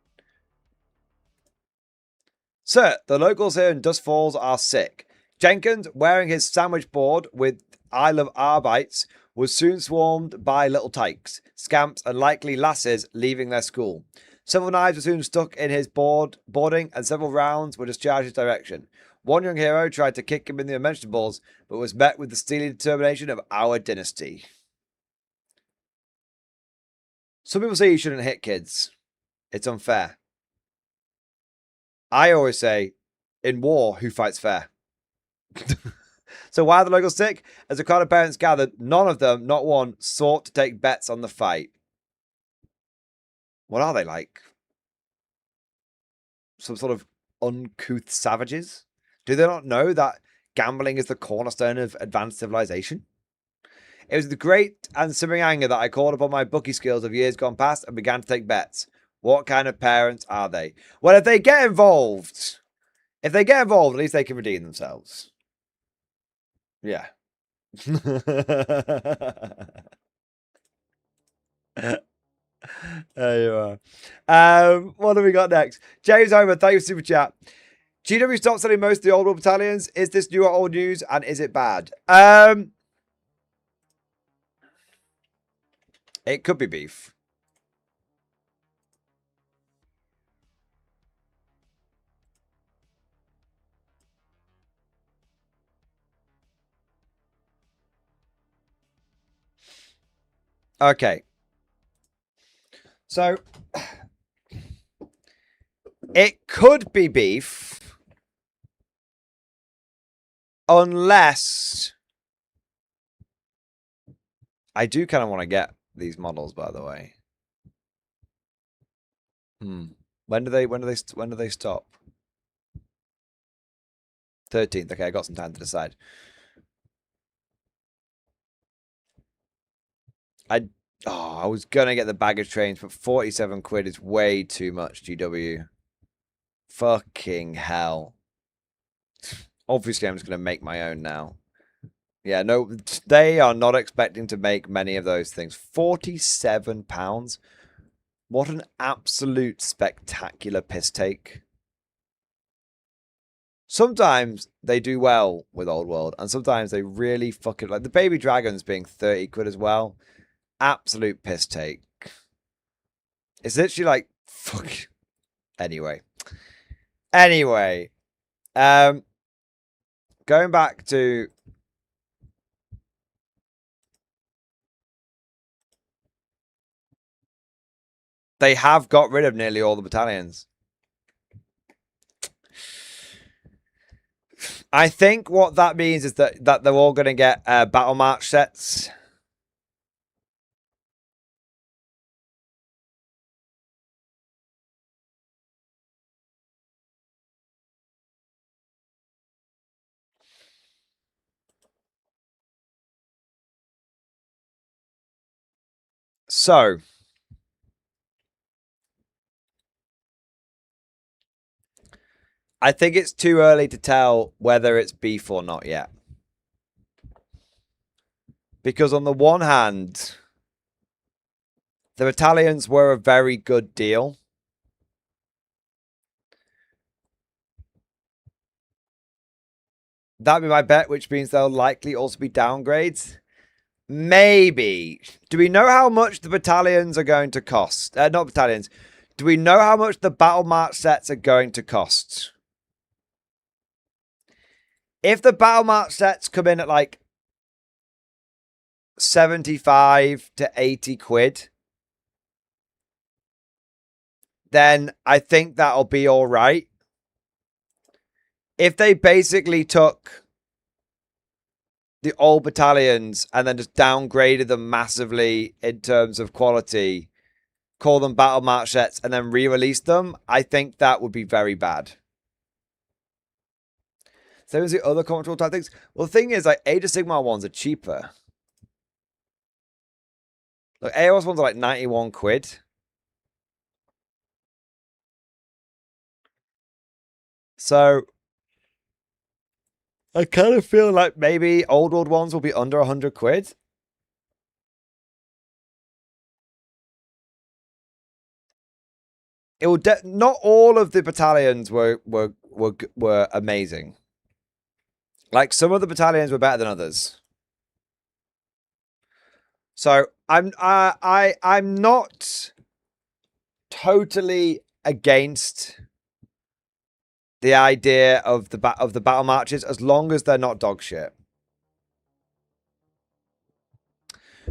Sir, the locals here in Dust Falls are sick. Jenkins, wearing his sandwich board with I love Arbeits, was soon swarmed by little tykes, scamps, and likely lasses leaving their school. Several knives were soon stuck in his boarding, and several rounds were discharged his direction. One young hero tried to kick him in the unmentionables, but was met with the steely determination of our dynasty. Some people say you shouldn't hit kids. It's unfair. I always say, in war, who fights fair? So why are the locals sick? As a crowd of parents gathered, none of them, not one, sought to take bets on the fight. What are they like? Some sort of uncouth savages? Do they not know that gambling is the cornerstone of advanced civilization? It was the great and simmering anger that I called upon my bookie skills of years gone past and began to take bets. What kind of parents are they? Well, if they get involved, at least they can redeem themselves. Yeah. There you are. What have we got next? James Homer, thank you for super chat. GW stopped selling most of the old war battalions. Is this new or old news, and is it bad? It could be beef. Okay. So, It could be beef. Unless... I do kind of want to get these models, by the way. When do they stop? 13th. Okay, I got some time to decide. I was gonna get the baggage trains, but 47 quid is way too much, GW. Fucking hell. Obviously, I'm just gonna make my own now. Yeah, no, they are not expecting to make many of those things. £47? What an absolute spectacular piss take. Sometimes they do well with Old World, and sometimes they really fucking... Like the Baby Dragons being 30 quid as well. Absolute piss take. It's literally like... Fuck. Anyway. Going back to... They have got rid of nearly all the battalions. I think what that means is that they're all going to get battle march sets. So, I think it's too early to tell whether it's beef or not yet. Because on the one hand, the battalions were a very good deal. That'd be my bet, which means they'll likely also be downgrades. Maybe. Do we know how much the battalions are going to cost? Not battalions. Do we know how much the battle march sets are going to cost? If the battle march sets come in at like 75 to 80 quid, then I think that'll be all right. If they basically took the old battalions and then just downgraded them massively in terms of quality, call them battle march sets, and then re-release them, I think that would be very bad. Same as the other control tactics. Well, the thing is, like, Age of Sigmar ones are cheaper. Look, AOS ones are like 91 quid. So, I kind of feel like maybe old world ones will be under 100 quid. It will not all of the battalions were amazing. Like some of the battalions were better than others. So I'm not totally against the idea of the battle marches as long as they're not dog shit.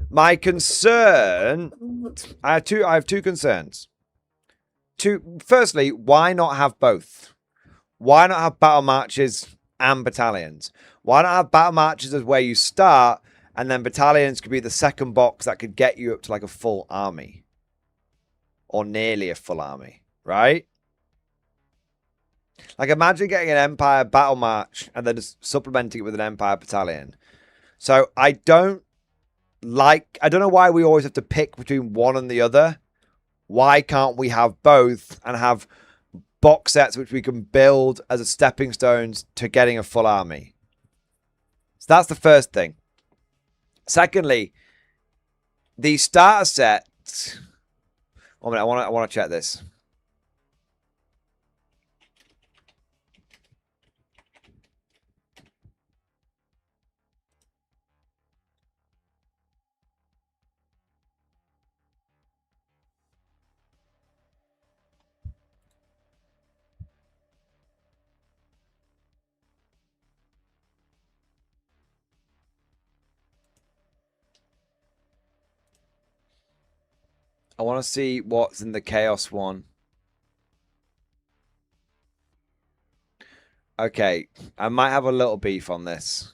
My concern, I have two concerns. Firstly, why not have both? Why not have battle marches and battalions? Why not have battle marches as where you start, and then battalions could be the second box that could get you up to like a full army, or nearly a full army, right? Like imagine getting an Empire battle march and then just supplementing it with an Empire battalion. So I don't know why we always have to pick between one and the other. Why can't we have both and have box sets which we can build as a stepping stones to getting a full army? So that's the first thing. Secondly, the starter set. 1 minute, I want to check this. I want to see what's in the Chaos one. Okay, I might have a little beef on this.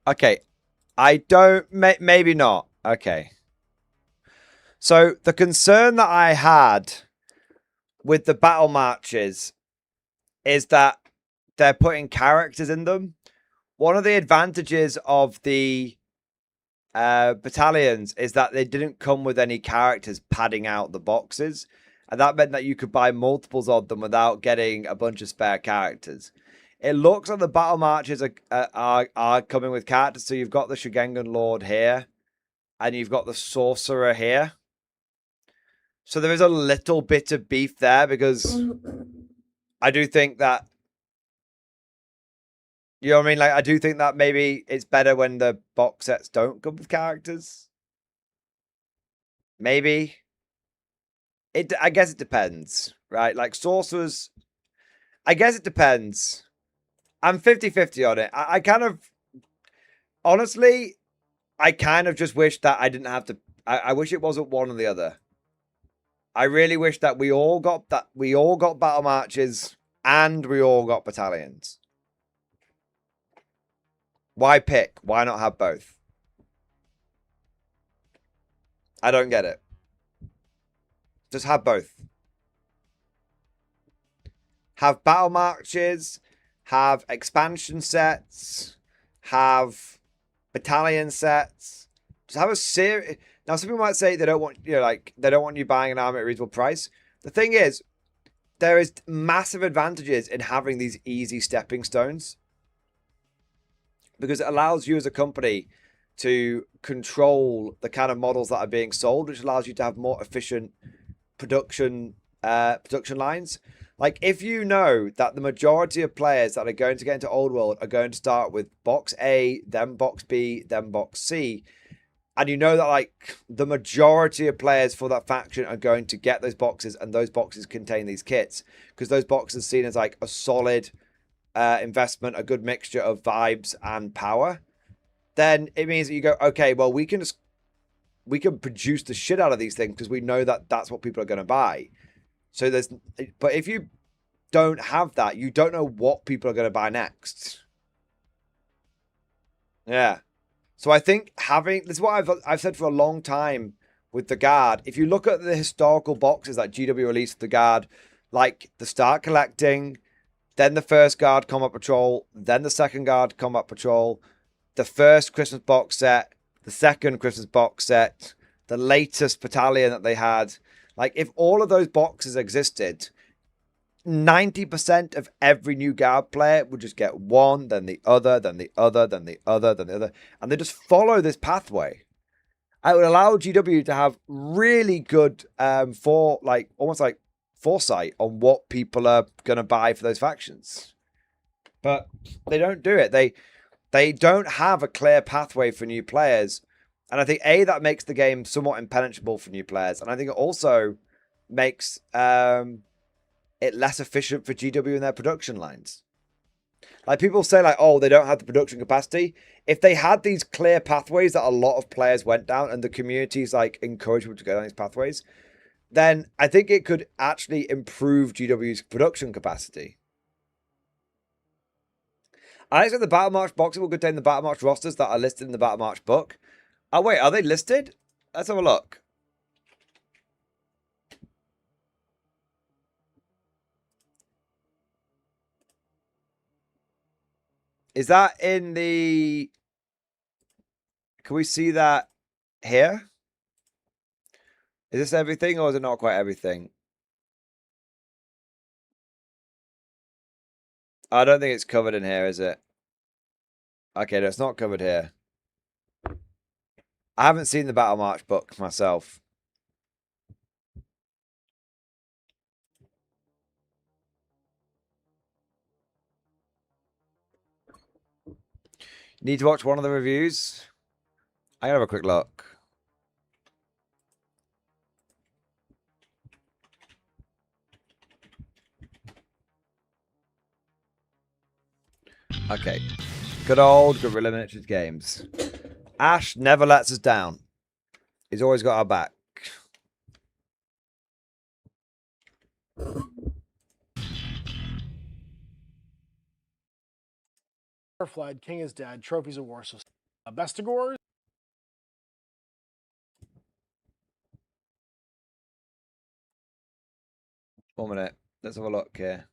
Okay, I don't... maybe not. Okay. So, the concern that I had with the battle matches is that they're putting characters in them. One of the advantages of the battalions is that they didn't come with any characters padding out the boxes. And that meant that you could buy multiples of them without getting a bunch of spare characters. It looks like the battle marches are coming with characters. So you've got the Shigengan Lord here. And you've got the Sorcerer here. So there is a little bit of beef there because I do think that, you know what I mean? Like, I do think that maybe it's better when the box sets don't come with characters. Maybe. I guess it depends, right? Like, Sorcerers, I guess it depends. I'm 50-50 on it. I kind of, honestly, I kind of just wish that I didn't have to, I wish it wasn't one or the other. I really wish that we all got battle marches and we all got battalions. Why pick? Why not have both? I don't get it. Just have both. Have battle marches, have expansion sets, have battalion sets. Just have a series. Now, some people might say they don't want, you know, like, they don't want you buying an army at a reasonable price. The thing is, there is massive advantages in having these easy stepping stones because it allows you as a company to control the kind of models that are being sold, which allows you to have more efficient production lines. Like, if you know that the majority of players that are going to get into Old World are going to start with box A, then box B, then box C, and you know that, like, the majority of players for that faction are going to get those boxes, and those boxes contain these kits, because those boxes are seen as, like, a solid investment, a good mixture of vibes and power, then it means that you go, okay, well, we can produce the shit out of these things because we know that that's what people are going to buy. So but if you don't have that, you don't know what people are going to buy next. Yeah. So I think this is what I've said for a long time with the Guard. If you look at the historical boxes that GW released for the Guard, like the Start Collecting, then the first Guard Combat Patrol, then the second Guard Combat Patrol, the first Christmas box set, the second Christmas box set, the latest battalion that they had. Like, if all of those boxes existed, 90% of every new Guard player would just get one, then the other, then the other, then the other, then the other. And they just follow this pathway. It would allow GW to have really good almost like foresight on what people are going to buy for those factions. But they don't do it. They don't have a clear pathway for new players. And I think, that makes the game somewhat impenetrable for new players. And I think it also makes it less efficient for GW in their production lines. Like, people say, like, oh, they don't have the production capacity. If they had these clear pathways that a lot of players went down and the communities, like, encourage people to go down these pathways, then I think it could actually improve GW's production capacity. I expect the Battle March boxes will contain the Battle March rosters that are listed in the Battle March book. Oh, wait, are they listed? Let's have a look. Is that in the... Can we see that here? Is this everything, or is it not quite everything? I don't think it's covered in here, is it? Okay, no, it's not covered here. I haven't seen the Battle March book myself. Need to watch one of the reviews? I gotta have a quick look. Okay. Good old Guerrilla Miniatures Games. Ash never lets us down. He's always got our back. Flag, King is dead, Trophies of War. So, Bestigors. 1 minute. Let's have a look here.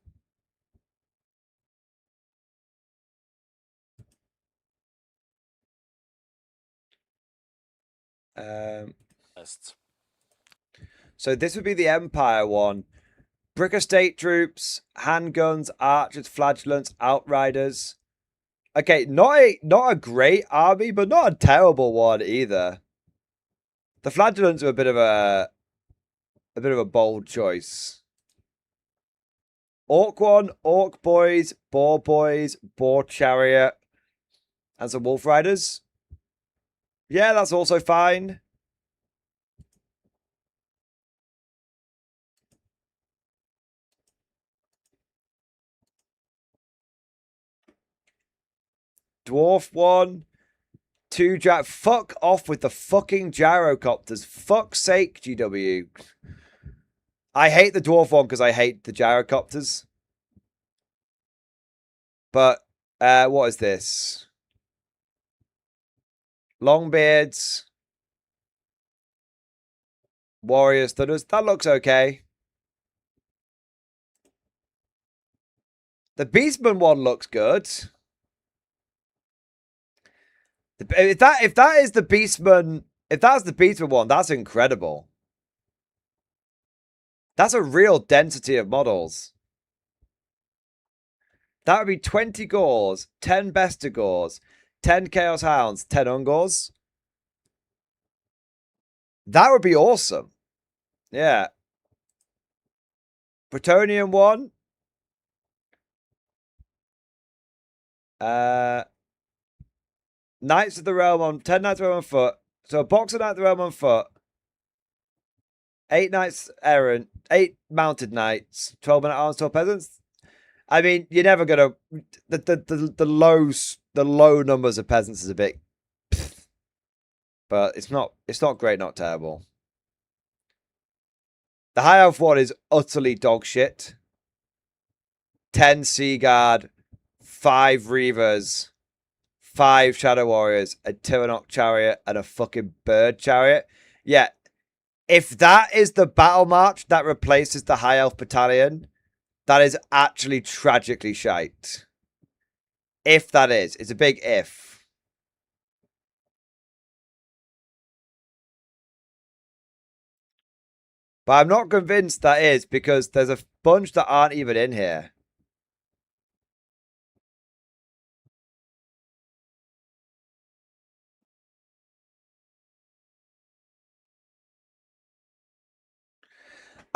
So this would be the Empire one. Brick Estate troops, handguns, archers, flagellants, outriders. Okay, not a great army, but not a terrible one either. The flagellants are a bit of a bold choice. Orc one, Orc boys, Boar chariot, and some wolf riders. Yeah, that's also fine. Dwarf one, 2 fuck off with the fucking gyrocopters. Fuck's sake, GW. I hate the dwarf one because I hate the gyrocopters. But what is this? Longbeards. Warriors, Thudders. That looks okay. The Beastman one looks good. If that is the Beastman, if that's the Beastman one, that's incredible. That's a real density of models. That would be 20 Gores, 10 Bestigors, 10 Chaos Hounds, 10 Ungors. That would be awesome. Yeah. Bretonian one. Knights of the Realm on 10 Knights of the Realm on foot. So a box of Knights of the Realm on foot. 8 Knights errant, 8 mounted knights, 12 men at arms, 12 peasants. I mean, you're never gonna the low numbers of peasants is a bit, but it's not great, not terrible. The high elf one is utterly dog shit. 10 Sea Guard, 5 Reavers, 5 Shadow Warriors, a Tyrannok chariot, and a fucking bird chariot. Yeah. If that is the battle march that replaces the High Elf Battalion, that is actually tragically shite. If that is. It's a big if. But I'm not convinced that is, because there's a bunch that aren't even in here.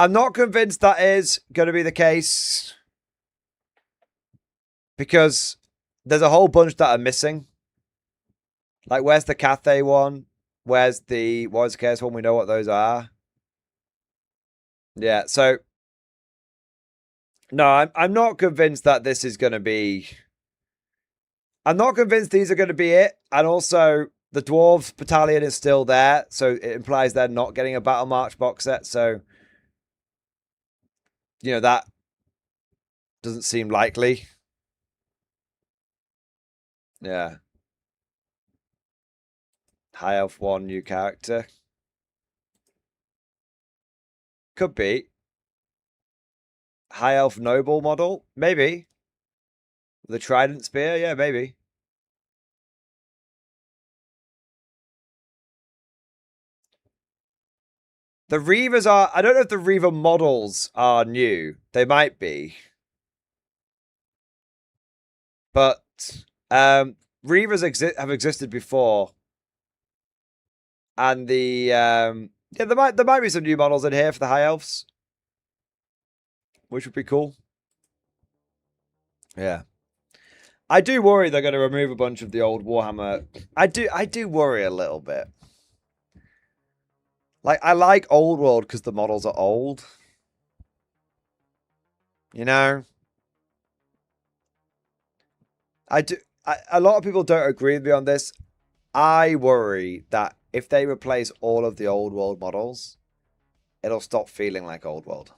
I'm not convinced that is going to be the case, because there's a whole bunch that are missing. Like, where's the Cathay one? Where's the Warriors of Chaos one? We know what those are. Yeah, so no, I'm not convinced that this is going to be. I'm not convinced these are going to be it. And also, the Dwarves Battalion is still there, so it implies they're not getting a Battle March box set. So, you know, that doesn't seem likely. Yeah. High Elf 1, new character. Could be. High Elf Noble model? Maybe. The Trident Spear? Yeah, maybe. The Reavers are... I don't know if the Reaver models are new. They might be. But Reavers have existed before. And the... yeah, there might be some new models in here for the High Elves. Which would be cool. Yeah. I do worry they're going to remove a bunch of the old Warhammer. I do worry a little bit. Like, I like Old World because the models are old. You know? A lot of people don't agree with me on this. I worry that if they replace all of the Old World models, it'll stop feeling like Old World.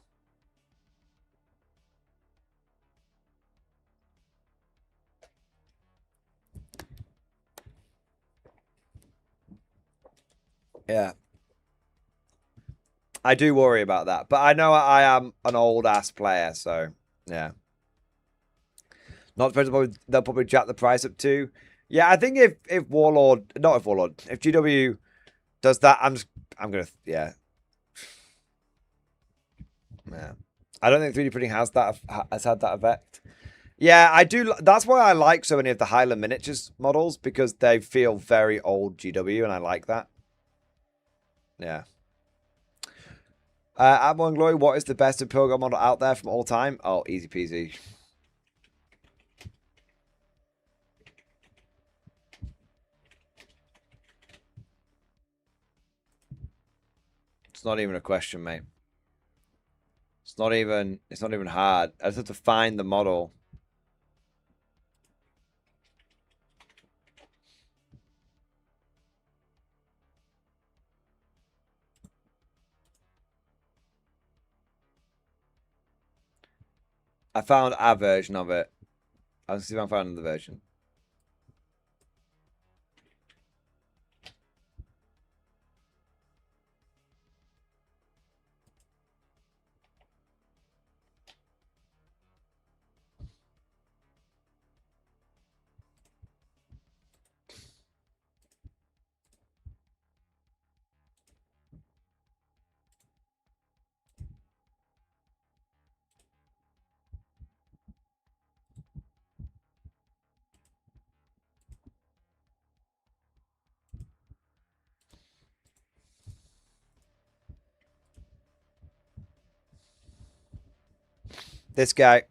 Yeah. I do worry about that. But I know I am an old-ass player, so, yeah. Not supposed to, they'll probably jack the price up too. Yeah, I think if GW does that, I'm gonna, yeah. Yeah. I don't think 3D printing has had that effect. Yeah, I do. That's why I like so many of the Highland miniatures models, because they feel very old GW, and I like that. Yeah. Admiral and Glory, what is the best Imperial model out there from all time? Oh, easy peasy. It's not even a question, mate. It's not even hard. I just have to find the model. I found a version of it. I'll see if I can find another version. This guy.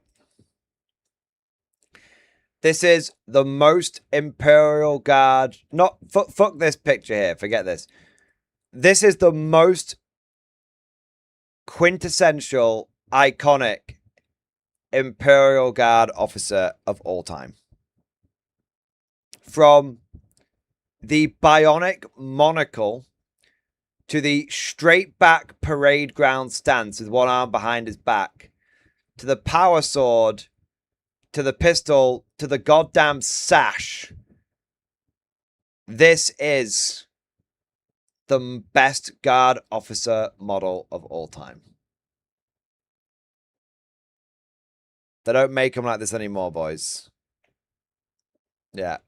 This is the most Imperial Guard. Not fuck this picture here. Forget this. This is the most quintessential, iconic Imperial Guard officer of all time. From the bionic monocle to the straight back parade ground stance with one arm behind his back, to the power sword, to the pistol, to the goddamn sash. This is the best guard officer model of all time. They don't make them like this anymore, boys. Yeah.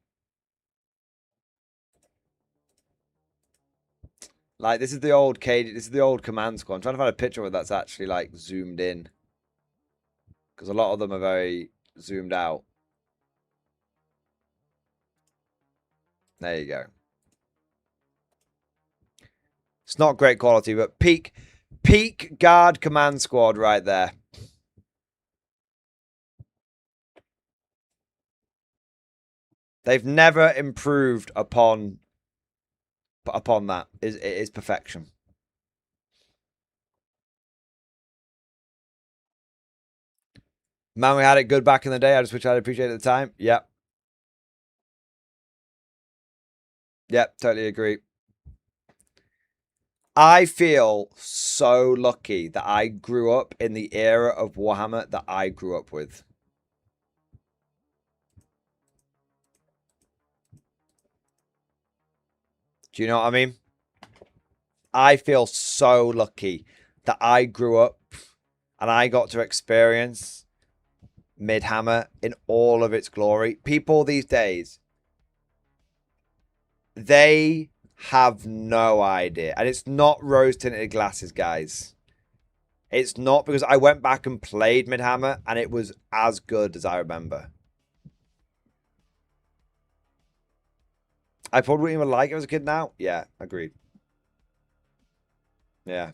Like, this is the old this is the old command squad. I'm trying to find a picture of it that's actually, like, zoomed in. Because a lot of them are very zoomed out. There you go. It's not great quality, but peak guard command squad right there. They've never improved upon that. It is perfection. Man, we had it good back in the day. I just wish I'd appreciated the time. Yep. Yep, totally agree. I feel so lucky that I grew up in the era of Warhammer that I grew up with. Do you know what I mean? I feel so lucky that I grew up and I got to experience Midhammer in all of its glory. People these days, they have no idea. And it's not rose-tinted glasses, guys. It's not, because I went back and played Midhammer and it was as good as I remember. I probably wouldn't even like it as a kid now. Yeah, agreed. Yeah.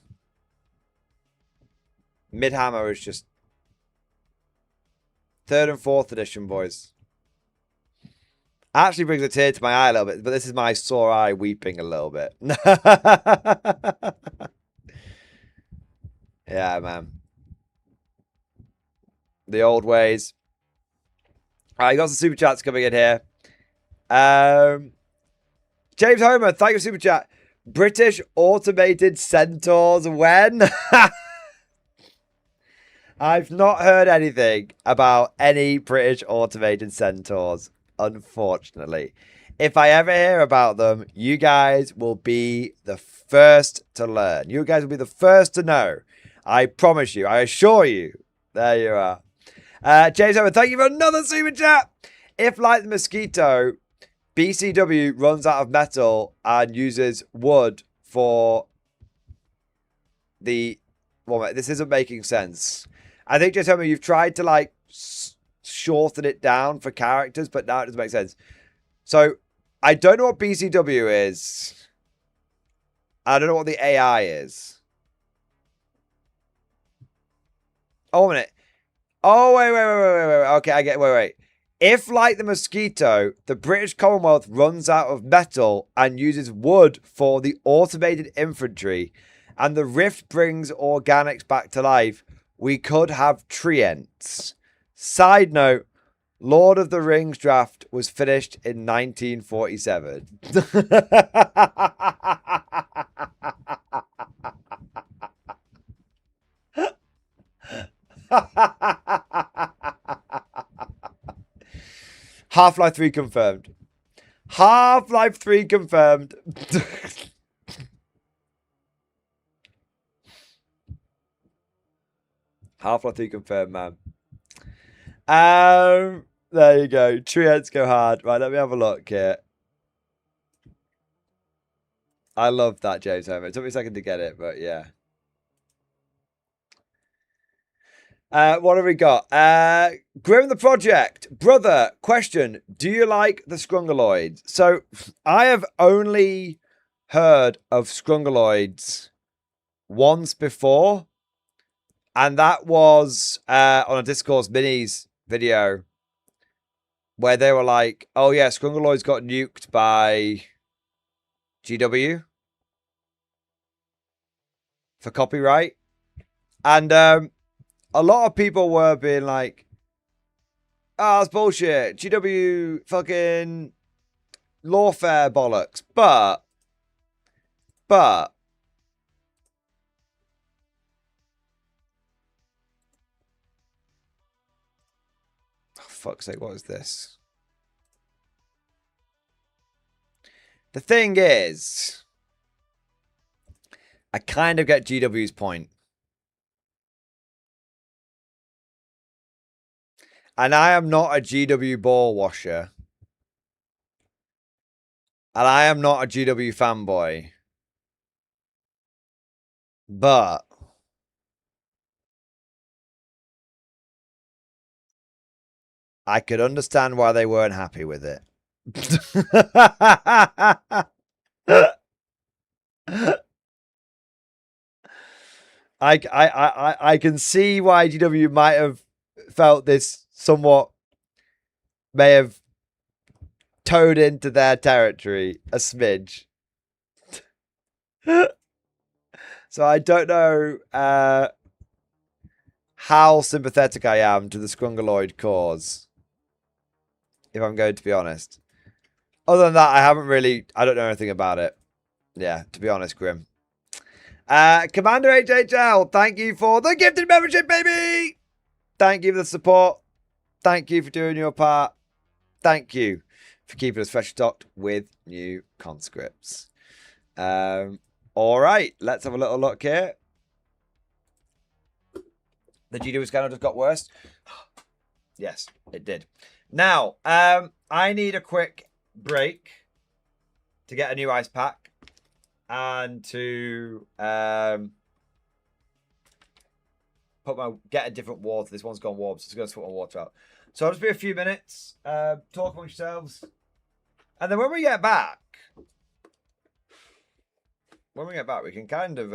Midhammer is just 3rd and 4th edition, boys. Actually brings a tear to my eye a little bit, but this is my sore eye weeping a little bit. Yeah, man. The old ways. All right, you got some super chats coming in here. James Homer, thank you for super chat. British automated centaurs when? I've not heard anything about any British automated centaurs, unfortunately. If I ever hear about them, you guys will be the first to learn. You guys will be the first to know. I promise you. I assure you. There you are. James Owen, thank you for another super chat. If, like the mosquito, BCW runs out of metal and uses wood for the... Well, this isn't making sense. I think, just you've tried to, like, shorten it down for characters, but now it doesn't make sense. So, I don't know what BCW is. I don't know what the AI is. Oh, a minute. Oh, wait. Okay, I get... Wait. If, like the mosquito, the British Commonwealth runs out of metal and uses wood for the automated infantry, and the Rift brings organics back to life, we could have treants. Side note, Lord of the Rings draft was finished in 1947. Half-Life 3 confirmed. Half-Life 3 confirmed. Half-Life 3 confirmed, man. There you go. Treants go hard. Right, let me have a look here. I love that, James Homer. It took me a second to get it, but yeah. What have we got? Grim the Project. Brother, question. Do you like the Scrungaloids? So, I have only heard of Scrungaloids once before. And that was on a Discourse Minis video where they were like, oh yeah, Scrungaloids got nuked by GW for copyright. And a lot of people were being like, oh, that's bullshit. GW fucking lawfare bollocks. But fuck's sake, what is this? The thing is, I kind of get GW's point. And I am not a GW ball washer. And I am not a GW fanboy. But I could understand why they weren't happy with it. I can see why GW might have felt this somewhat may have towed into their territory a smidge. So I don't know how sympathetic I am to the Scrungaloid cause, if I'm going to be honest. Other than that, I don't know anything about it. Yeah, to be honest, Grim. Commander HHL, thank you for the gifted membership, baby! Thank you for the support. Thank you for doing your part. Thank you for keeping us fresh stocked with new conscripts. All right, let's have a little look here. The GW scanner just got worse. Yes, it did. Now, I need a quick break to get a new ice pack and to get a different water. This one's gone warm, so it's going to sort my water out. So I'll just be a few minutes, talk amongst yourselves, and then when we get back, we can kind of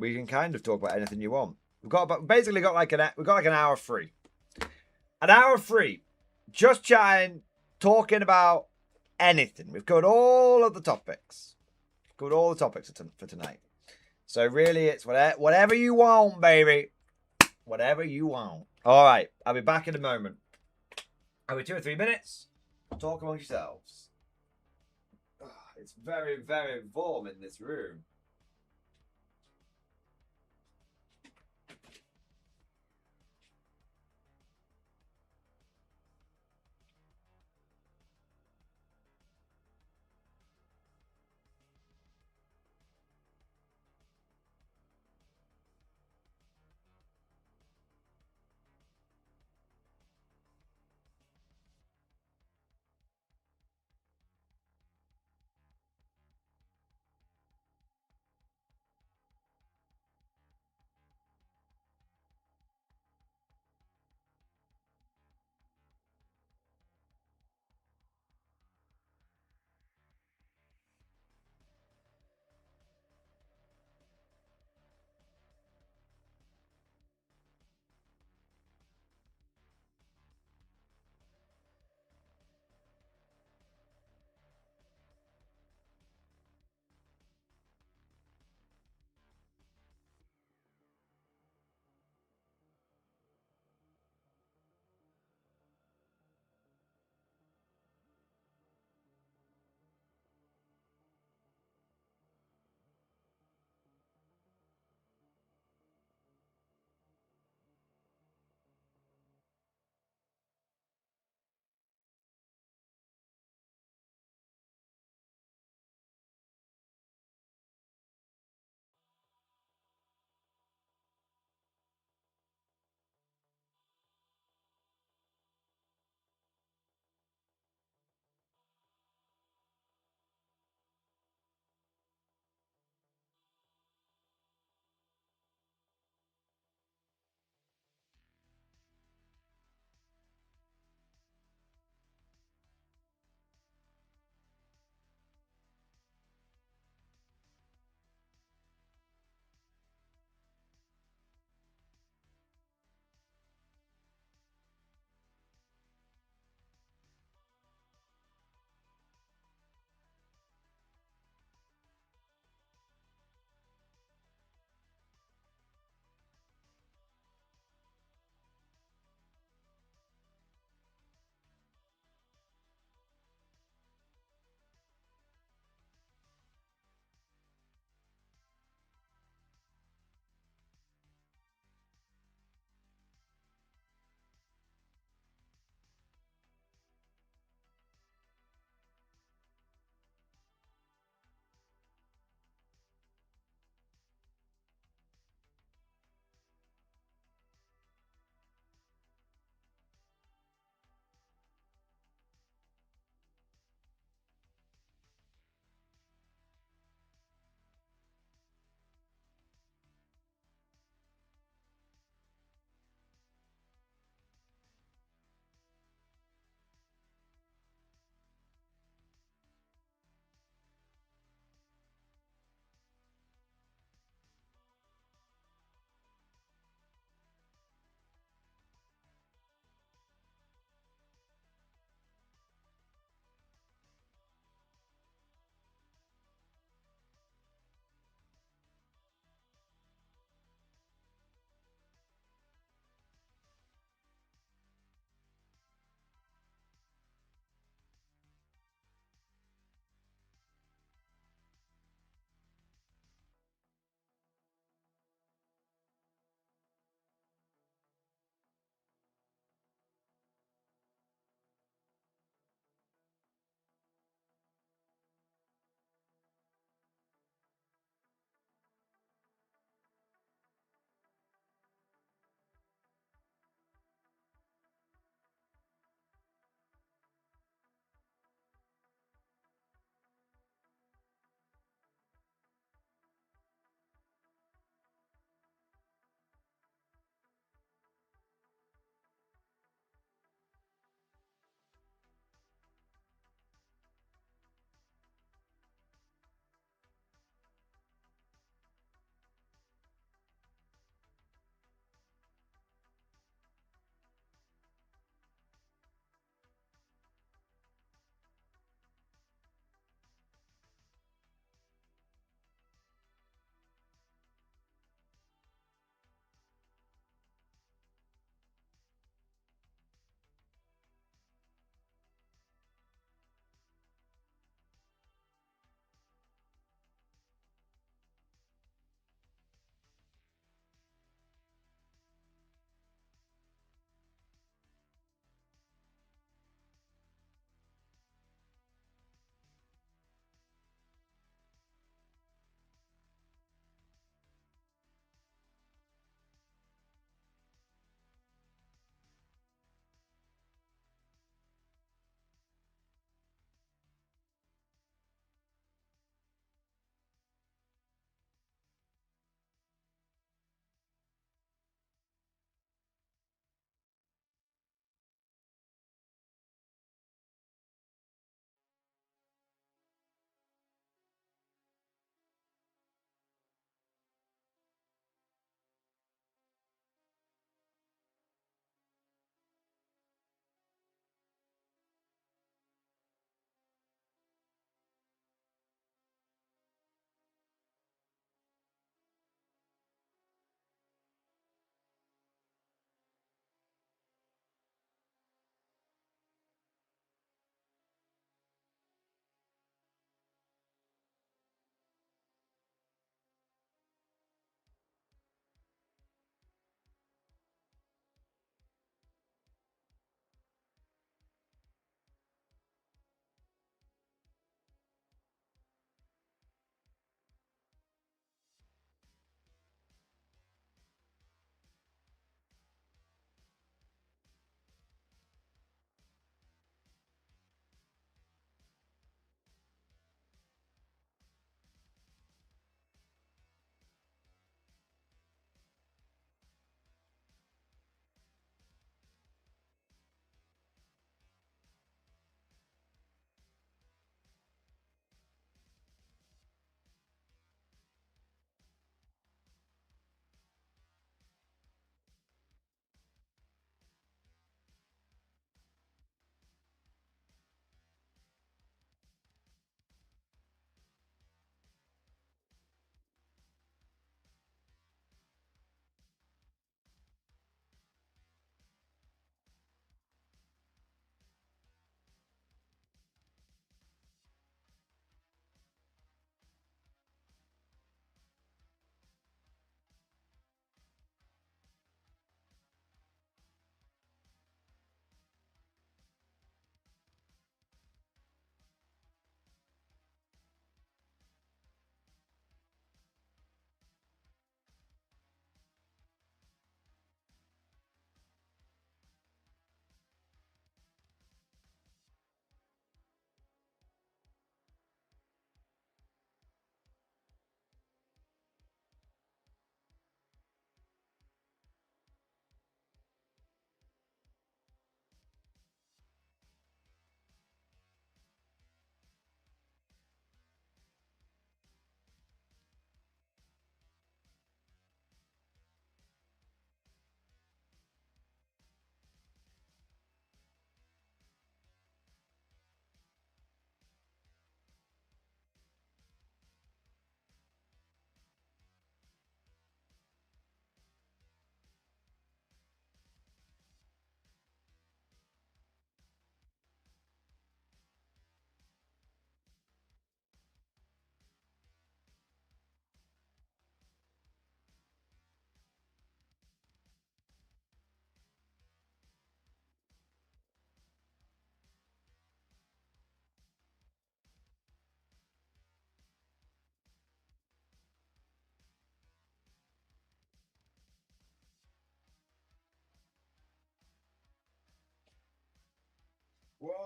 we can kind of talk about anything you want. Basically got like an hour free. An hour free. Just chatting, talking about anything. We've covered all of the topics. Covered all the topics for tonight. So really, it's whatever you want, baby. Whatever you want. All right, I'll be back in a moment. I'll be 2 or 3 minutes. Talk amongst yourselves. It's very, very warm in this room.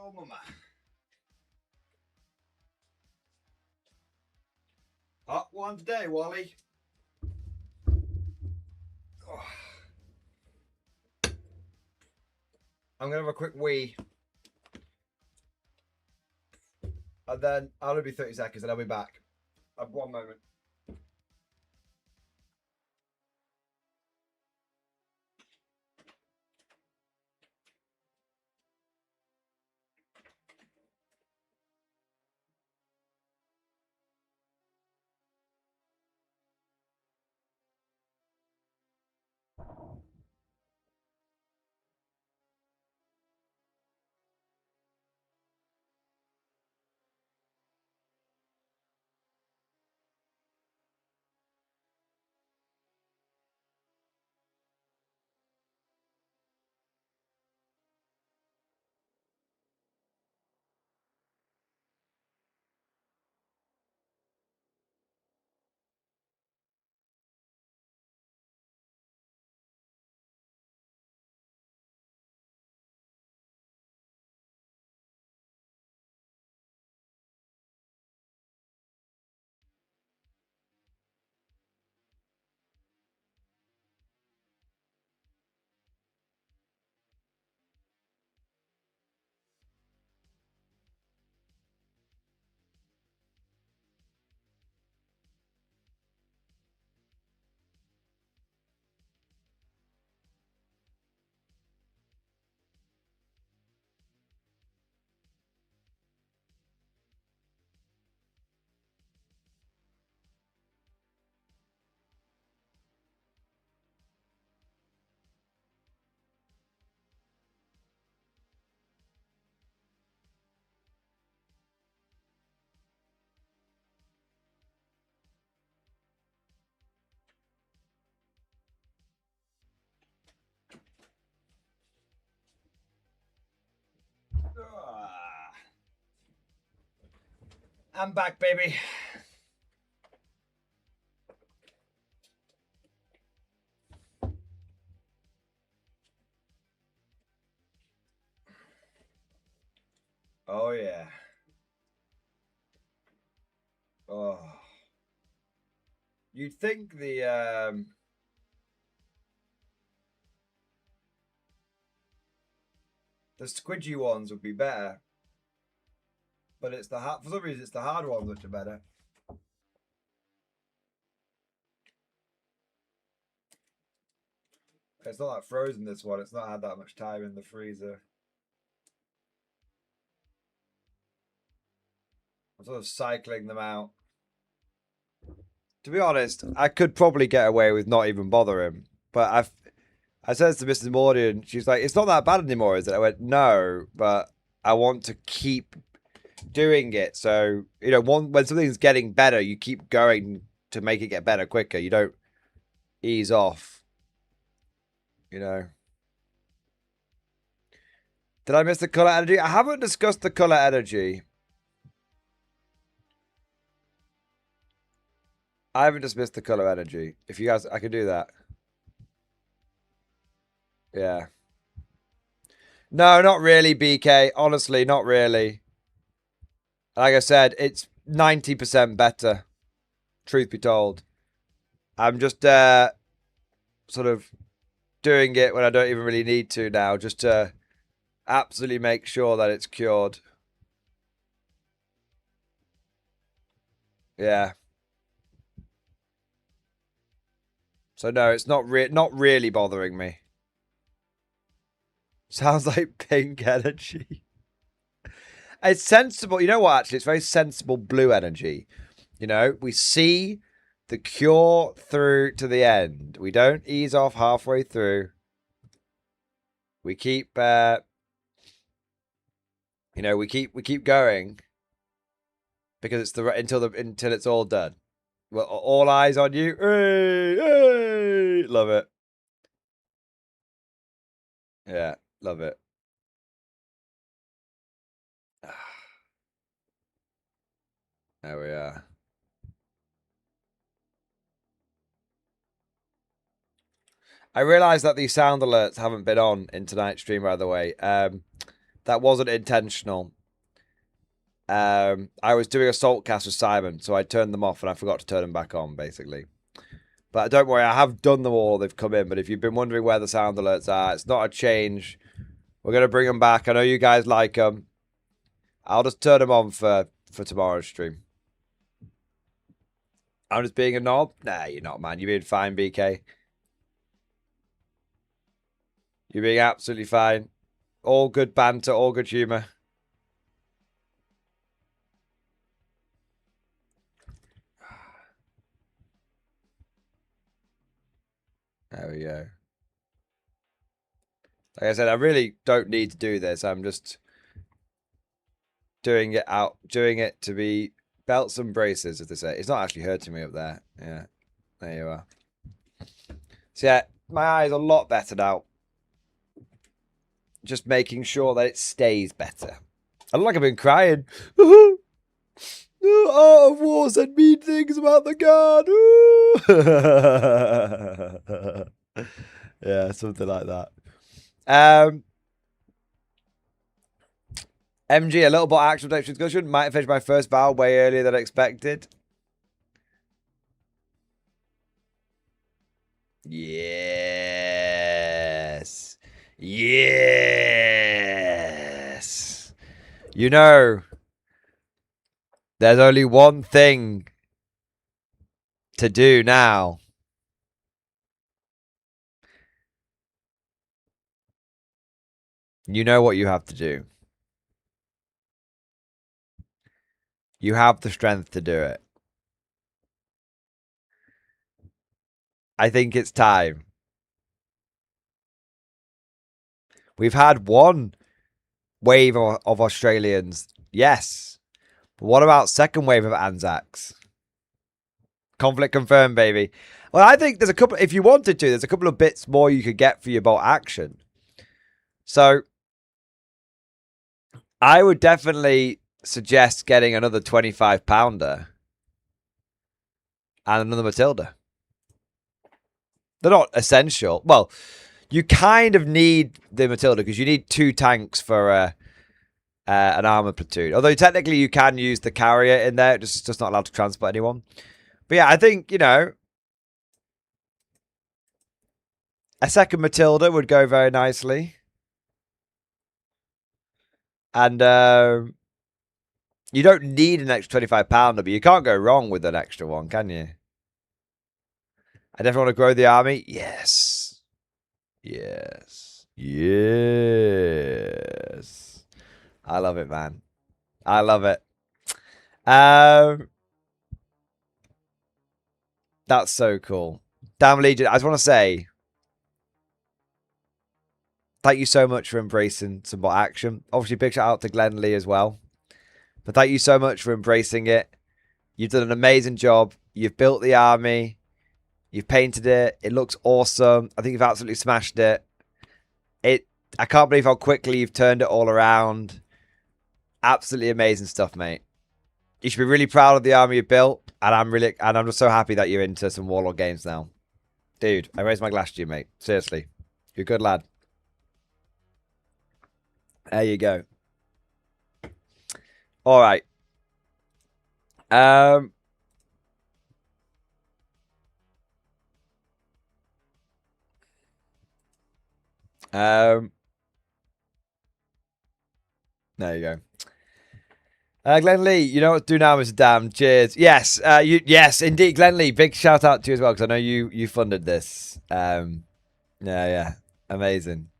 Oh, mama. Hot one today, Wally. Oh. I'm gonna have a quick wee. And then I'll be 30 seconds and I'll be back. Have 1 moment. I'm back, baby. Oh, yeah. Oh. You'd think the squidgy ones would be better. But it's the hard, for some reason it's the hard ones which are better. It's not like frozen, this one. It's not had that much time in the freezer. I'm sort of cycling them out. To be honest, I could probably get away with not even bothering. But I said to Mrs. Mordy, and she's like, it's not that bad anymore, is it? I went, no, but I want to keep doing it. So, you know, when something's getting better, you keep going to make it get better quicker. You don't ease off. You know. Did I miss the color energy? I haven't discussed the color energy. I haven't dismissed the color energy. If you guys, I can do that. Yeah. No, not really, BK. Honestly, not really. Like I said, it's 90% better. Truth be told. I'm just sort of doing it when I don't even really need to now, just to absolutely make sure that it's cured. Yeah. So no, it's not really bothering me. Sounds like pink energy. It's sensible. You know what, actually? It's very sensible blue energy. You know, we see the cure through to the end. We don't ease off halfway through. We keep, you know, we keep going because it's until it's all done. Well, all eyes on you. Hey, hey, love it. Yeah, love it. There we are. I realise that these sound alerts haven't been on in tonight's stream, by the way. That wasn't intentional. I was doing assault cast with Simon, so I turned them off and I forgot to turn them back on, basically. But don't worry, I have done them all. They've come in. But if you've been wondering where the sound alerts are, it's not a change. We're going to bring them back. I know you guys like them. I'll just turn them on for tomorrow's stream. I'm just being a knob? Nah, you're not, man. You're being fine, BK. You're being absolutely fine. All good banter, all good humour. There we go. Like I said, I really don't need to do this. I'm just doing it to be belts and braces, as they say. It's not actually hurting me up there. Yeah, there you are. So yeah, my eye's a lot better now. Just making sure that it stays better. I look like I've been crying. Art of War said mean things about the guard. Yeah, something like that. MG, a little bit actual text discussion. Might have finished my first vow way earlier than expected. Yes. Yes. You know, there's only one thing to do now. You know what you have to do. You have the strength to do it. I think it's time. We've had one wave of Australians. Yes. But what about second wave of Anzacs? Conflict confirmed, baby. Well, I think there's a couple, if you wanted to, there's a couple of bits more you could get for your bolt action. So, I would definitely suggest getting another 25-pounder and another Matilda. They're not essential. Well, you kind of need the Matilda because you need 2 tanks for an armored platoon. Although technically you can use the carrier in there, it's just not allowed to transport anyone. But yeah, I think, you know, a second Matilda would go very nicely. And you don't need an extra 25-pounder, but you can't go wrong with an extra one, can you? I definitely want to grow the army. Yes. Yes. Yes. I love it, man. I love it. That's so cool. Damn Legion, I just want to say thank you so much for embracing some more action. Obviously, big shout out to Glenn Lee as well. But thank you so much for embracing it. You've done an amazing job. You've built the army. You've painted it. It looks awesome. I think you've absolutely smashed it. I can't believe how quickly you've turned it all around. Absolutely amazing stuff, mate. You should be really proud of the army you built, and I'm just so happy that you're into some Warlord games now. Dude, I raised my glass to you, mate. Seriously. You're a good lad. There you go. All right. There you go. Glenn Lee, you know what to do now, Mr. Damn. Cheers. Yes, yes, indeed, Glenn Lee. Big shout out to you as well, because I know you funded this. Yeah, amazing.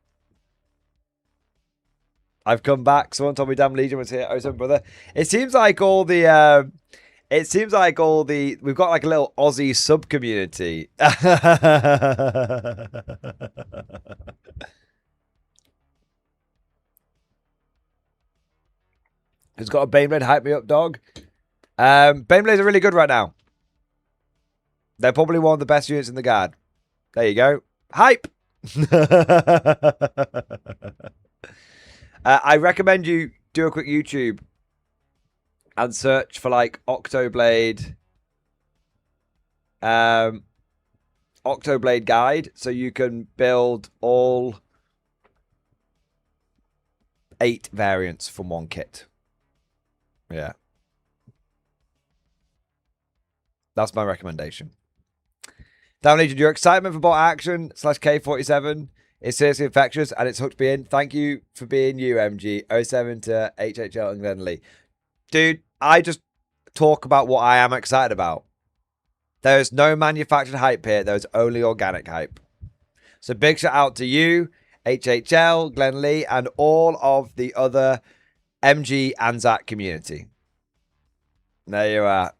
I've come back. Someone told me Damn Legion was here. Oh, so brother. It seems like all the we've got like a little Aussie sub community. Who's got a Baneblade? Hype me up, dog. Baneblades are really good right now. They're probably one of the best units in the guard. There you go. Hype! I recommend you do a quick YouTube and search for like Octoblade Octoblade guide, so you can build all 8 variants from one kit. Yeah. That's my recommendation. Down Legion, your excitement for bot action / K47 is seriously infectious and it's hooked me in. Thank you for being you, MG. 07 to HHL and Glenn Lee. Dude, I just talk about what I am excited about. There's no manufactured hype here. There's only organic hype. So big shout out to you, HHL, Glenn Lee, and all of the other MG Anzac community. There you are.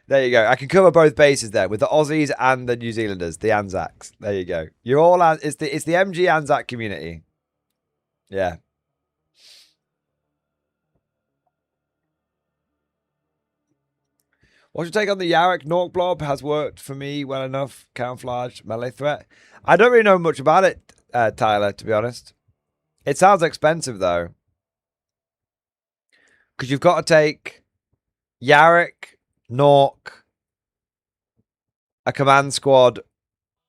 There you go. I can cover both bases there with the Aussies and the New Zealanders, the Anzacs. There you go. You're all it's the MG Anzac community. Yeah. What's your take on the Yarrick Nork blob? Has worked for me well enough. Camouflage, melee threat. I don't really know much about it, Tyler, to be honest. It sounds expensive, though. Because you've got to take Yarrick, Nork, a command squad,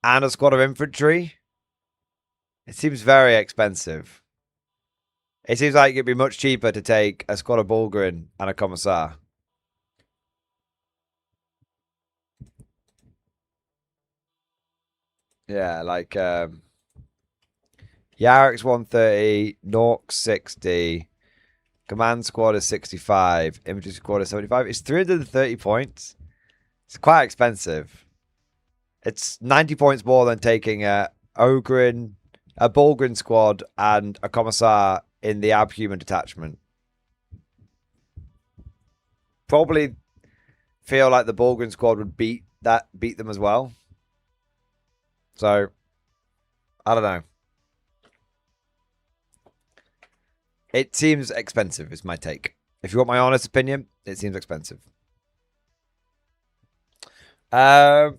and a squad of infantry. It seems very expensive. It seems like it'd be much cheaper to take a squad of Bulgarin and a commissar. Yeah, like Yarrick's 130, Nork's 60, command squad is 65, infantry squad is 75. It's 330 points. It's quite expensive. It's 90 points more than taking a Ogrin, a Bulgrin squad, and a commissar in the Abhuman detachment. Probably feel like the Bulgrin squad would beat them as well. So, I don't know. It seems expensive, is my take. If you want my honest opinion, it seems expensive. Let's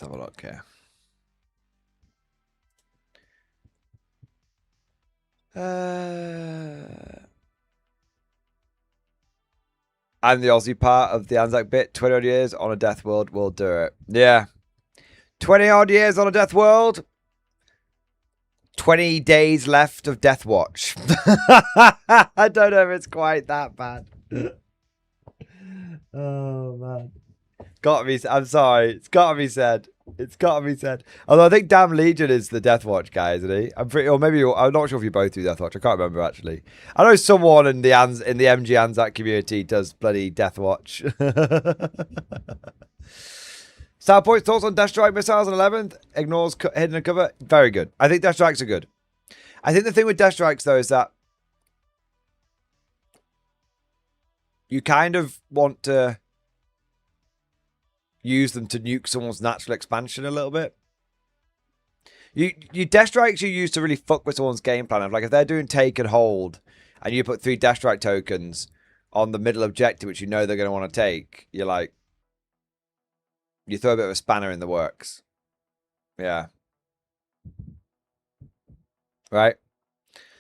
have a look here. I'm the Aussie part of the Anzac bit. 20 odd years on a death world will do it. Yeah. 20 odd years on a death world. 20 days left of Death Watch. I don't know if it's quite that bad. Oh, man. Gotta be. I'm sorry. It's gotta be said. It's gotta be said. Although I think Damn Legion is the Death Watch guy, isn't he? I'm pretty, or maybe I'm not sure if you both do Death Watch. I can't remember actually. I know someone in the MG Anzac community does bloody Death Watch. Star Points thoughts on Death Strike missiles on 11th. Ignores hidden and cover. Very good. I think Death Strikes are good. I think the thing with Death Strikes though is that you kind of want to use them to nuke someone's natural expansion a little bit. You Death Strikes you use to really fuck with someone's game plan. Of like if they're doing take and hold, and you put 3 Death Strike tokens on the middle objective, which you know they're going to want to take, you're like, you throw a bit of a spanner in the works. Yeah. Right.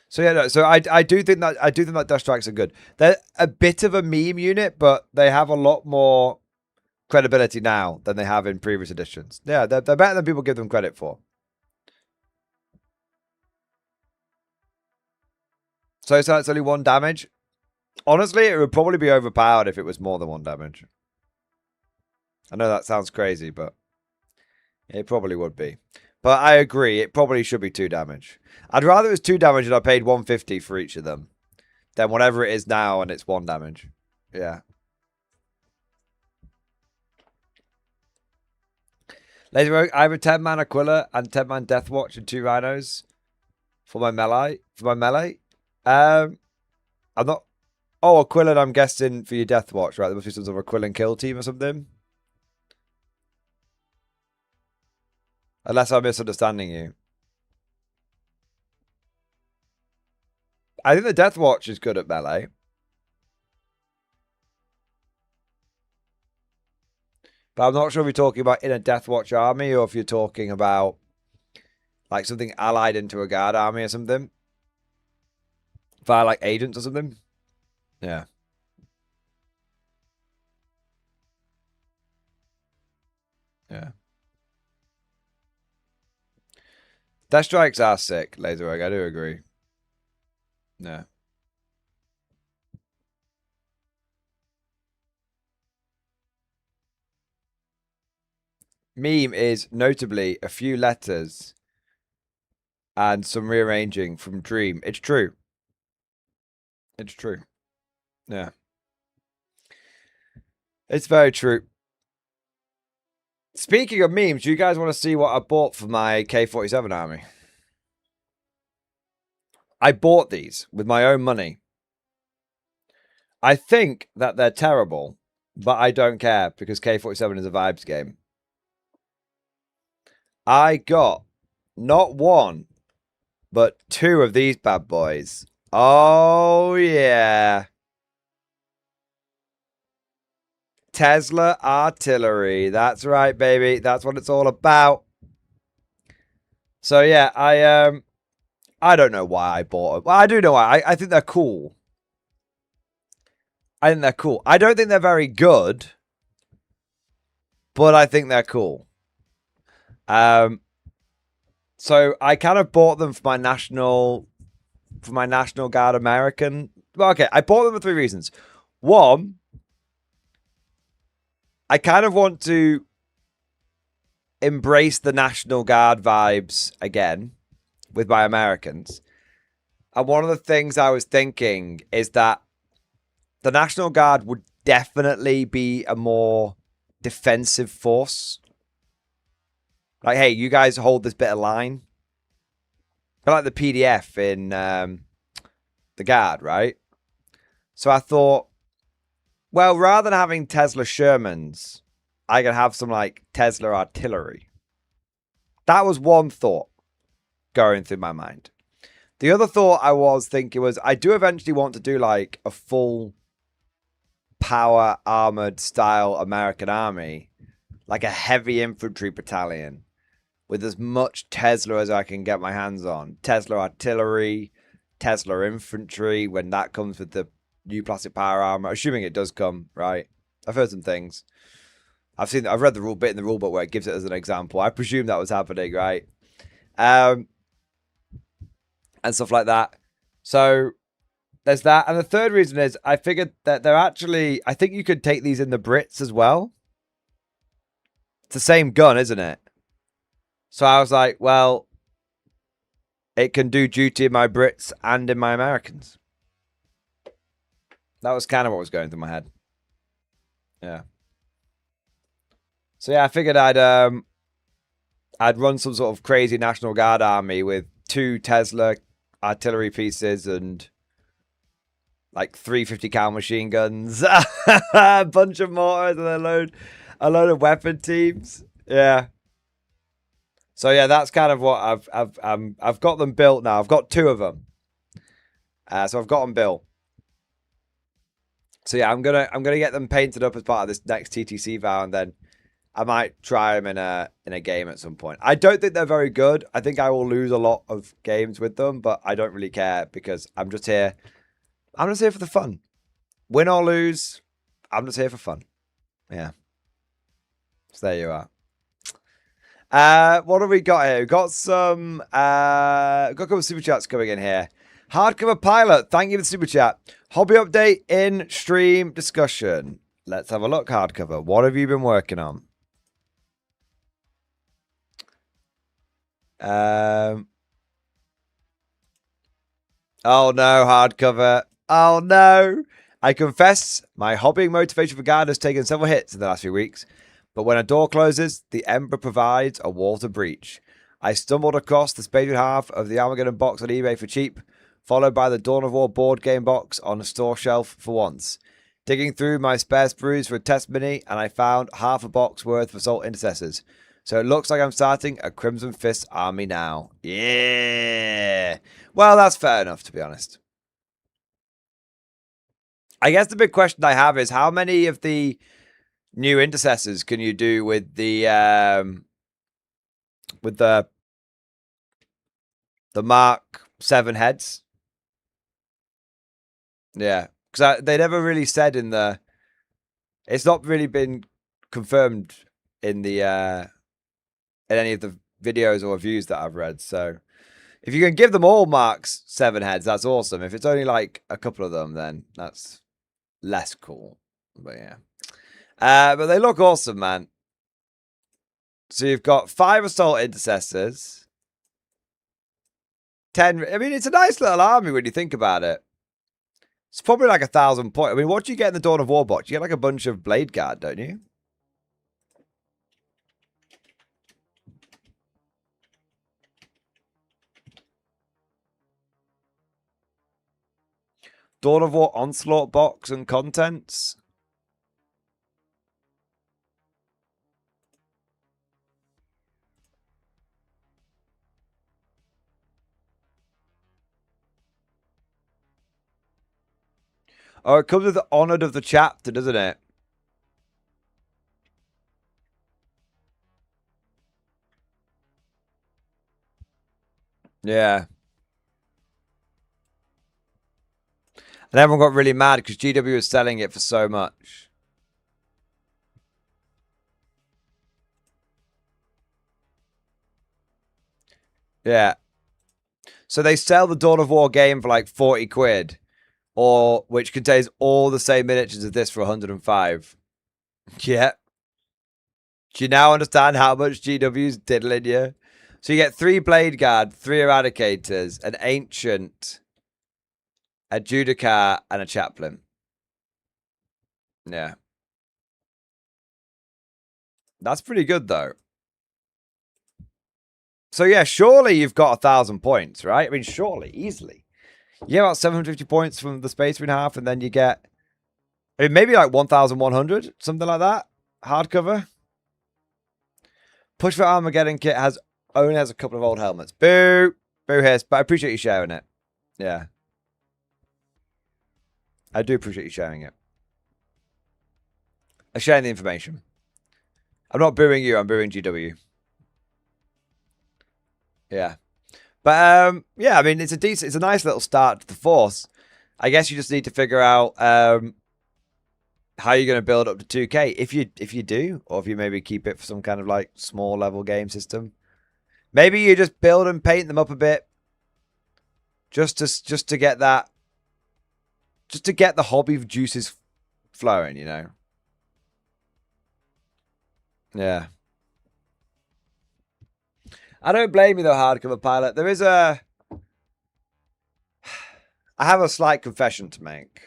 So yeah, no, so I do think that Death Strikes are good. They're a bit of a meme unit, but they have a lot more credibility now than they have in previous editions. Yeah, they're better than people give them credit for. So it's only 1 damage. Honestly, it would probably be overpowered if it was more than 1 damage. I know that sounds crazy, but it probably would be. But I agree, it probably should be 2 damage. I'd rather it was 2 damage and I paid 150 for each of them than whatever it is now and it's 1 damage. Yeah. Laser Rogue, I have a 10-man Aquila and 10-man Death Watch and 2 Rhinos for my melee. I'm not. Oh, Aquila, I'm guessing for your Death Watch, right? There must be some sort of Aquila kill team or something. Unless I'm misunderstanding you. I think the Death Watch is good at melee. But I'm not sure if you're talking about in a Death Watch army or if you're talking about like something allied into a guard army or something. Via like agents or something. Yeah. Yeah. Death strikes are sick, Laserwag. I do agree. No. Meme is notably a few letters and some rearranging from Dream. It's true. It's true. Yeah. It's very true. Speaking of memes, do you guys want to see what I bought for my K47 army? I bought these with my own money. I think that they're terrible, but I don't care because K47 is a vibes game. I got not one, but two of these bad boys. Oh, yeah. Tesla artillery. That's right, baby. That's what it's all about. So, yeah, I don't know why I bought them. Well, I do know why. I think they're cool. I think they're cool. I don't think they're very good, but I think they're cool. So I kind of bought them for my National Guard American. Well, okay, I bought them for 3 reasons. One, I kind of want to embrace the National Guard vibes again with my Americans. And one of the things I was thinking is that the National Guard would definitely be a more defensive force. Like, hey, you guys hold this bit of line. I like the PDF in the Guard, right? So I thought, well, rather than having Tesla Shermans, I could have some, like, Tesla artillery. That was one thought going through my mind. The other thought I was thinking was, I do eventually want to do, like, a full power armored style American army. Like a heavy infantry battalion. With as much Tesla as I can get my hands on. Tesla artillery, Tesla infantry, when that comes with the new plastic power armor. Assuming it does come, right? I've heard some things. I've read the rule bit in the rulebook where it gives it as an example. I presume that was happening, right? And stuff like that. So there's that. And the third reason is I figured that they're actually, I think you could take these in the Brits as well. It's the same gun, isn't it? So I was like, well, it can do duty in my Brits and in my Americans. That was kind of what was going through my head. Yeah. So yeah, I figured I'd run some sort of crazy National Guard army with 2 Tesla artillery pieces and like 350 cal machine guns, a bunch of mortars, and a load of weapon teams. Yeah. So yeah, that's kind of what I've got them built now. I've got 2 of them. So I've got them built. So yeah, I'm gonna get them painted up as part of this next TTC vow, and then I might try them in a game at some point. I don't think they're very good. I think I will lose a lot of games with them, but I don't really care because I'm just here. I'm just here for the fun. Win or lose, I'm just here for fun. Yeah. So there you are. What have we got here? We've got some we've got a couple of super chats coming in here. Hardcover Pilot, thank you for the super chat. Hobby update in stream discussion. Let's have a look, Hardcover. What have you been working on? Oh no, Hardcover. Oh no. I confess, my hobbying motivation for Guard has taken several hits in the last few weeks. But when a door closes, the Ember provides a wall to breach. I stumbled across the Spade half of the Armageddon box on eBay for cheap, followed by the Dawn of War board game box on a store shelf for once. Digging through my spare sprues for a test mini, and I found half a box worth of Assault Intercessors. So it looks like I'm starting a Crimson Fist army now. Yeah! Well, that's fair enough, to be honest. I guess the big question I have is how many of the new intercessors can you do with the Mark 7 heads? Yeah, because they never really said in the. It's not really been confirmed in the in any of the videos or reviews that I've read. So if you can give them all marks 7 heads, that's awesome. If it's only like a couple of them, then that's less cool. But yeah. But they look awesome, man. So you've got 5 assault intercessors. 10. I mean, it's a nice little army when you think about it. It's probably like 1,000 points. I mean, what do you get in the Dawn of War box? You get like a bunch of Blade Guard, don't you? Dawn of War Onslaught box and contents. Oh, it comes with the Honored of the Chapter, doesn't it? Yeah. And everyone got really mad because GW was selling it for so much. Yeah. So they sell the Dawn of War game for like 40 quid. Or which contains all the same miniatures as this for 105. Yeah. Do you now understand how much GW's diddling you? So you get 3 Blade Guard, 3 Eradicators, an Ancient, a Judicar, and a Chaplain. Yeah. That's pretty good, though. So yeah, surely you've got 1,000 points, right? I mean, surely, easily. You get about 750 points from the Space Marine half, and then you get, I mean, maybe like 1,100, something like that. Hardcover. Push for Armageddon kit only has a couple of old helmets. Boo! Boo hiss, but I appreciate you sharing it. Yeah. I do appreciate you sharing it. I'm sharing the information. I'm not booing you, I'm booing GW. Yeah. But yeah, I mean, it's a nice little start to the Force. I guess you just need to figure out how you're going to build up to 2K. If you do, or if you maybe keep it for some kind of like small level game system. Maybe you just build and paint them up a bit, just to get that, just to get the hobby juices flowing, you know. Yeah. I don't blame you though, Hardcover Pilot. There is I have a slight confession to make.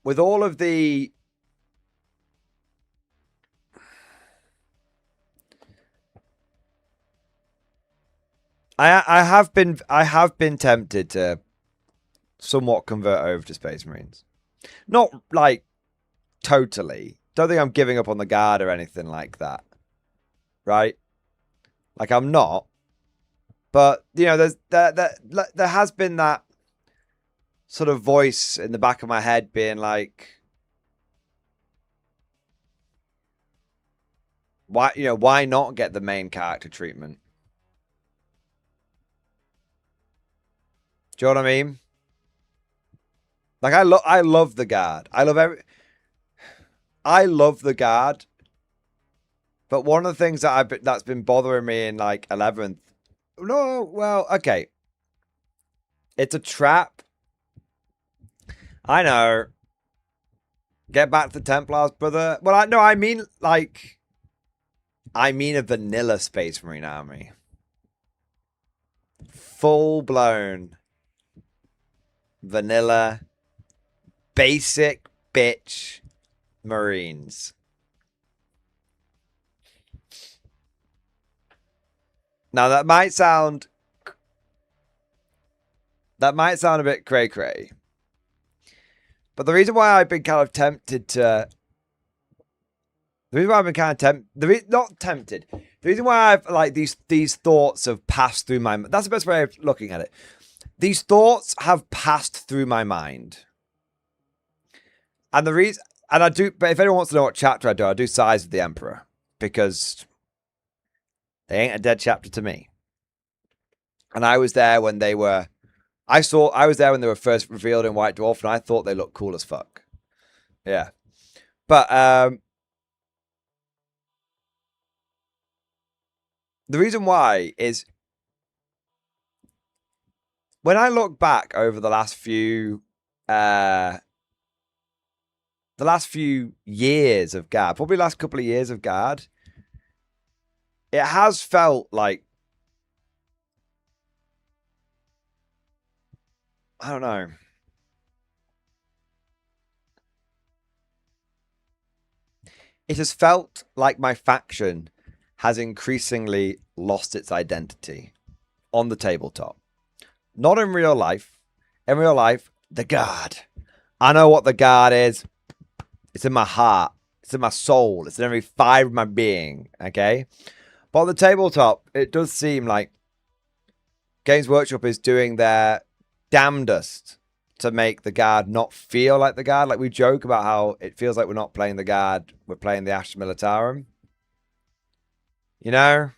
With all of the I have been tempted to somewhat convert over to Space Marines. Not like totally. Don't think I'm giving up on the guard or anything like that. Right? Like I'm not. But you know, there has been that sort of voice in the back of my head being like, why not get the main character treatment? Do you know what I mean? Like I love the guard. I love the guard. But one of the things that's been bothering me in like 11th. No, well, okay. It's a trap. I know. Get back to the Templars, brother. Well, I mean a vanilla Space Marine army. Full-blown vanilla basic bitch Marines. Now that might sound a bit cray-cray. But the reason why I've been kind of tempted to... The reason why I've been kind of tempted... Not tempted. The reason why I've, like, these thoughts have passed through my... That's the best way of looking at it. These thoughts have passed through my mind. And the reason... And I do... But if anyone wants to know what chapter I do Size of the Emperor. Because they ain't a dead chapter to me. And I was there when they were... I was there when they were first revealed in White Dwarf, and I thought they looked cool as fuck. Yeah. But the reason why is when I look back over the last few years of Guard, probably last couple of years of Guard, it has felt like, I don't know. It has felt like my faction has increasingly lost its identity on the tabletop. Not in real life. In real life, the Guard. I know what the Guard is. It's in my heart. It's in my soul. It's in every fibre of my being. Okay? But on the tabletop, it does seem like Games Workshop is doing their damnedest to make the Guard not feel like the Guard. Like, we joke about how it feels like we're not playing the Guard, we're playing the Astra Militarum. You know?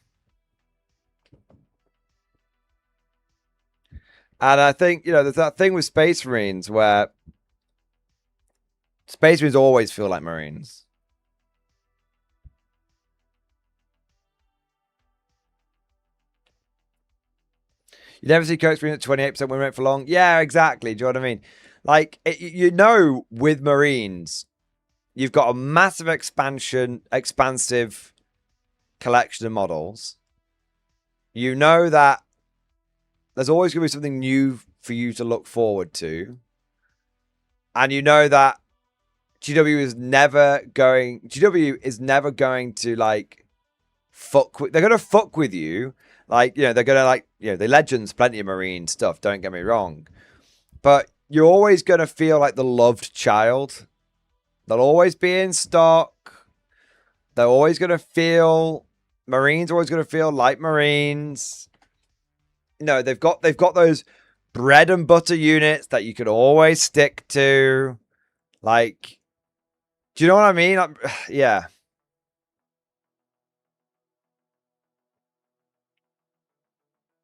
And I think, you know, there's that thing with Space Marines where Space Marines always feel like Marines. You never see Kirk's Marine at 28% win rate for long. Yeah, exactly. Do you know what I mean? Like, you know, with Marines, you've got a massive expansive collection of models. You know that there's always going to be something new for you to look forward to. And you know that GW is never going to, like, fuck with... They're going to fuck with you. Like, you know, they're going to, like, you know, the Legends, plenty of Marine stuff, don't get me wrong. But you're always going to feel like the loved child. They'll always be in stock. They're always going to feel... Marines are always going to feel like Marines. You know, they've got those bread and butter units that you can always stick to. Like, do you know what I mean? Yeah.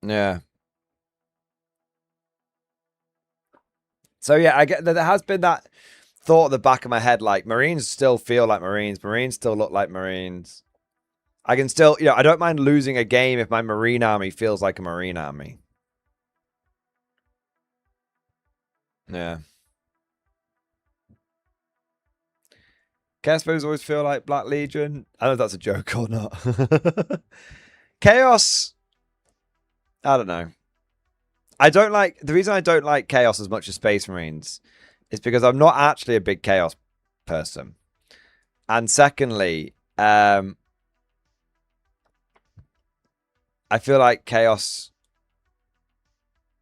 Yeah. So yeah, I get that there has been that thought at the back of my head, like, Marines still feel like Marines. Marines still look like Marines. I can still, you know, I don't mind losing a game if my Marine army feels like a Marine army. Yeah. Chaos foes always feel like Black Legion. I don't know if that's a joke or not. Chaos, I don't know. The reason I don't like Chaos as much as Space Marines is because I'm not actually a big Chaos person. And secondly, I feel like Chaos,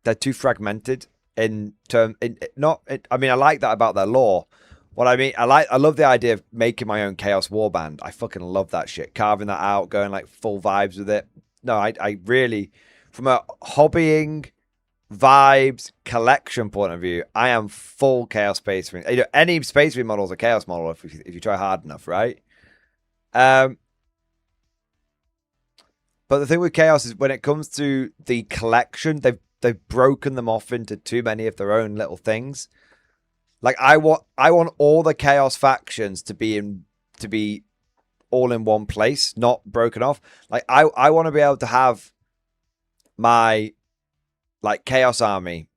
they're too fragmented I mean, I like that about their lore. What I mean, I love the idea of making my own Chaos Warband. I fucking love that shit. Carving that out, going like full vibes with it. No, I really, from a hobbying, vibes, collection point of view, I am full Chaos Space Marine. You know, any Space Marine model is a Chaos model if you try hard enough, right? But the thing with Chaos is when it comes to the collection, they've broken them off into too many of their own little things. Like, I want all the Chaos factions to be all in one place, not broken off. Like, I want to be able to have my, like, Chaos army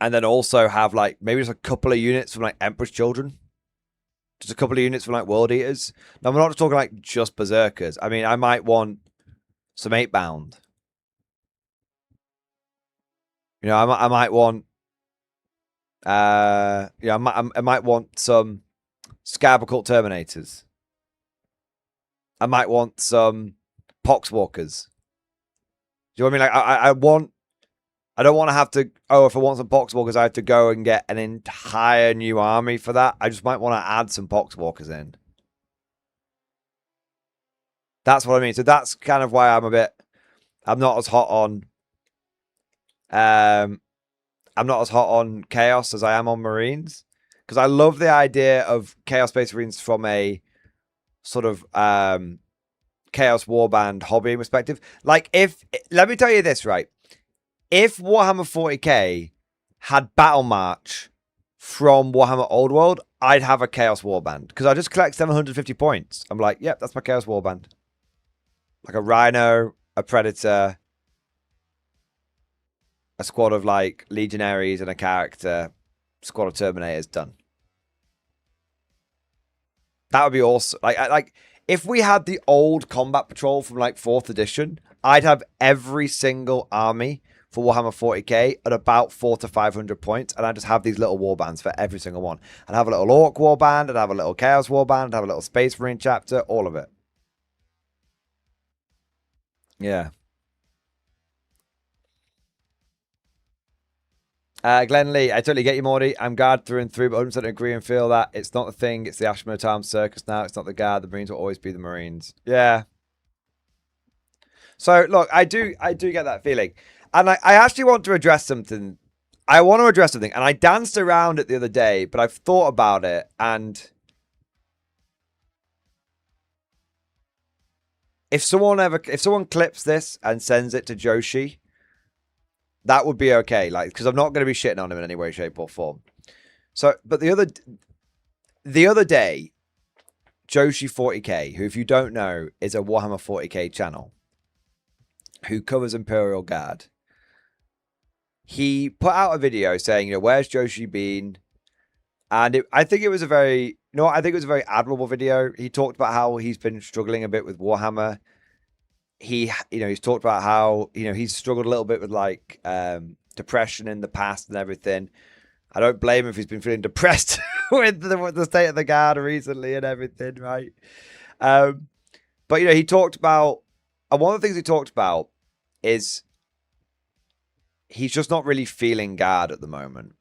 and then also have, like, maybe just a couple of units from, like, Emperor's Children. Just a couple of units from, like, World Eaters. Now, I'm not talking, like, just Berserkers. I mean, I might want some 8-bound. You know, I might want... I might want some Scab Occult Terminators. I might want some Poxwalkers. Do you know what I mean? Like, I don't want to have to... Oh, if I want some Poxwalkers, I have to go and get an entire new army for that. I just might want to add some Poxwalkers in. That's what I mean. So that's kind of why I'm not as hot on... I'm not as hot on Chaos as I am on Marines. Because I love the idea of Chaos Space Marines from a sort of Chaos Warband hobby perspective. Like, let me tell you this, right? If Warhammer 40k had Battle March from Warhammer Old World, I'd have a Chaos Warband because I just collect 750 points. I'm like, yep, that's my Chaos Warband. Like a Rhino, a Predator, a squad of like Legionaries and a character, squad of Terminators, done. That would be awesome. Like if we had the old Combat Patrol from like 4th edition, I'd have every single army for Warhammer 40k at about 400 to 500 points, and I'd just have these little warbands for every single one. I'd have a little Orc warband, I'd have a little Chaos warband, I'd have a little Space Marine chapter, all of it. Yeah. Glenn Lee, I totally get you, Morty. I'm Guard through and through, but 100% agree and feel that it's not the thing. It's the Ashmore Town Circus now. It's not the Guard. The Marines will always be the Marines. Yeah. So, look, I do get that feeling. And I actually want to address something. I want to address something. And I danced around it the other day, but I've thought about it. And if someone clips this and sends it to Joshi, that would be okay, like, because I'm not going to be shitting on him in any way, shape, or form. So, but the other day, Joshi 40k, who, if you don't know, is a Warhammer 40k channel, who covers Imperial Guard, he put out a video saying, you know, where's Joshi been? And I think it was a very, I think it was a very admirable video. He talked about how he's been struggling a bit with Warhammer. He's talked about how, he's struggled a little bit with like depression in the past and everything. I don't blame him if he's been feeling depressed with the state of the Guard recently and everything, right? But, he talked about, and one of the things he talked about is he's just not really feeling Guard at the moment.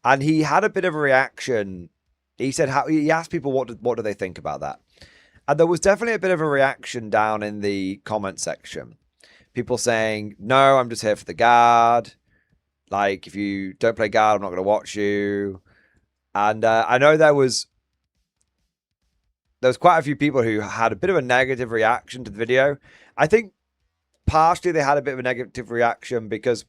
And he had a bit of a reaction. He said, he asked people, what do they think about that? And there was definitely a bit of a reaction down in the comment section. People saying, no, I'm just here for the Guard. Like, if you don't play Guard, I'm not going to watch you. And I know there was quite a few people who had a bit of a negative reaction to the video. I think partially they had a bit of a negative reaction because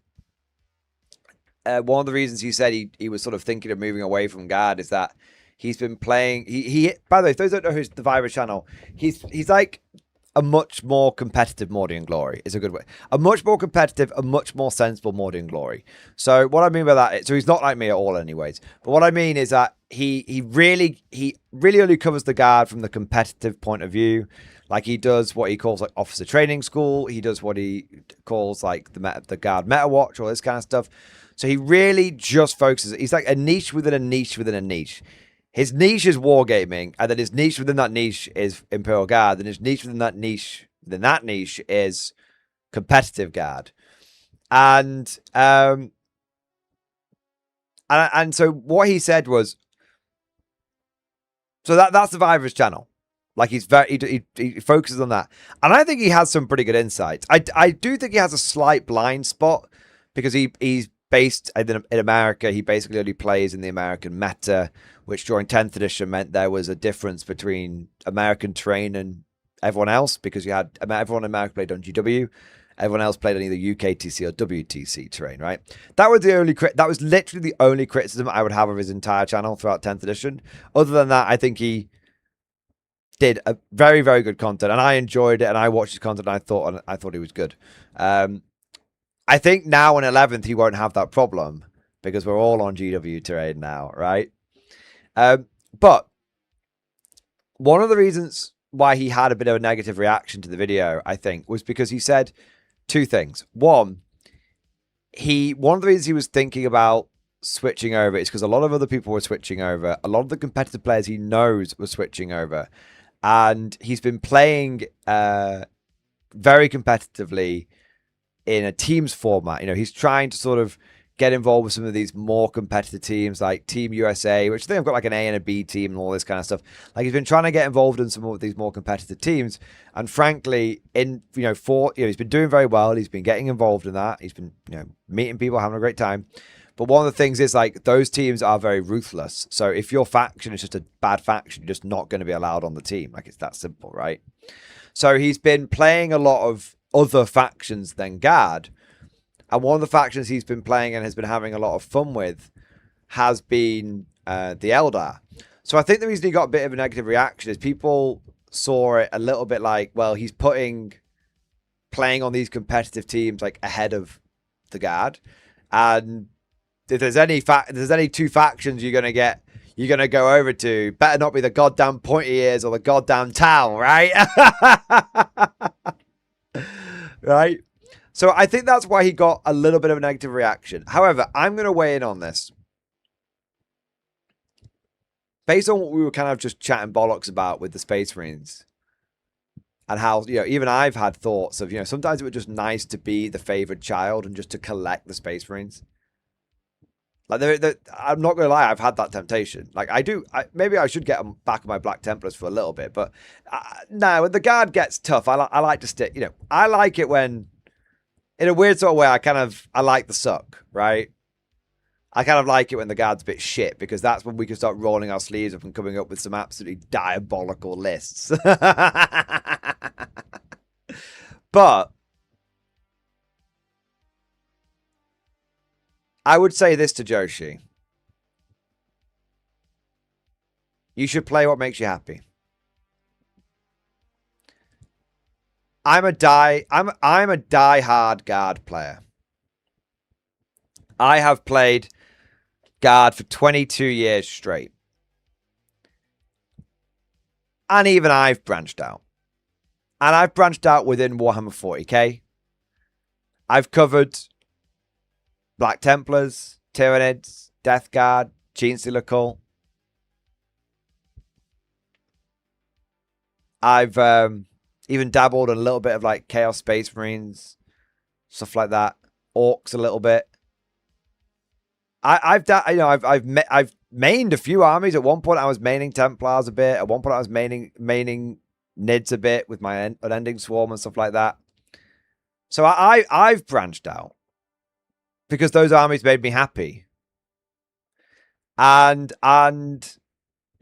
one of the reasons he said he was sort of thinking of moving away from Guard is that he's been playing. He by the way, if those don't know who's the Virus channel, he's like a much more competitive Mordian Glory is a good way. A much more competitive, a much more sensible Mordian Glory. So what I mean by that, so he's not like me at all, anyways. But what I mean is that he really only covers the Guard from the competitive point of view. Like he does what he calls like officer training school. He does what he calls like the Guard meta watch, all this kind of stuff. So he really just focuses. He's like a niche within a niche within a niche. His niche is wargaming, and then his niche within that niche is Imperial Guard, and his niche within that niche is competitive Guard. And so what he said was, so that's the Virus channel. Like he focuses on that, and I think he has some pretty good insights. I do think he has a slight blind spot because he's based in America. He basically only plays in the American meta, which during 10th edition meant there was a difference between American terrain and everyone else, because you had everyone in America played on GW, everyone else played on either UKTC or WTC terrain, right? That was literally the only criticism I would have of his entire channel throughout 10th edition. Other than that, I think he did a very, very good content, and I enjoyed it, and I watched his content, and I thought he was good. I think now in 11th he won't have that problem because we're all on GW terrain now, right? But one of the reasons why he had a bit of a negative reaction to the video, I think, was because he said two things. One of the reasons he was thinking about switching over is because a lot of other people were switching over. A lot of the competitive players he knows were switching over. And he's been playing very competitively in a teams format. He's trying to sort of get involved with some of these more competitive teams like Team USA, which I think have got like an A and a B team and all this kind of stuff. Like he's been trying to get involved in some of these more competitive teams. And frankly, he's been doing very well. He's been getting involved in that. He's been, meeting people, having a great time. But one of the things is like those teams are very ruthless. So if your faction is just a bad faction, you're just not going to be allowed on the team. Like it's that simple, right? So he's been playing a lot of other factions than Guard. And one of the factions he's been playing and has been having a lot of fun with has been the Eldar. So I think the reason he got a bit of a negative reaction is people saw it a little bit like, well, he's playing on these competitive teams like ahead of the Guard, and if there's any two factions you're gonna go over to, better not be the goddamn pointy ears or the goddamn Tau, right? Right. So I think that's why he got a little bit of a negative reaction. However, I'm gonna weigh in on this. Based on what we were kind of just chatting bollocks about with the Space Marines, and how, even I've had thoughts of, sometimes it was just nice to be the favored child and just to collect the Space Marines. Like, I'm not going to lie, I've had that temptation. Like, maybe I should get back on my Black Templars for a little bit, but no, when the Guard gets tough, I like to stick, I like it when, in a weird sort of way, I like the suck, right? I kind of like it when the Guard's a bit shit, because that's when we can start rolling our sleeves up and coming up with some absolutely diabolical lists. But I would say this to Joshi. You should play what makes you happy. I'm a die-hard Guard player. I have played Guard for 22 years straight. And even I've branched out. And I've branched out within Warhammer 40k. I've covered Black Templars, Tyranids, Death Guard, Chainstealer Cult. I've even dabbled in a little bit of like Chaos Space Marines, stuff like that. Orcs a little bit. I've mained a few armies. At one point, I was maining Templars a bit. At one point, I was maining Nids a bit with my Unending Swarm and stuff like that. So I've branched out because those armies made me happy. And not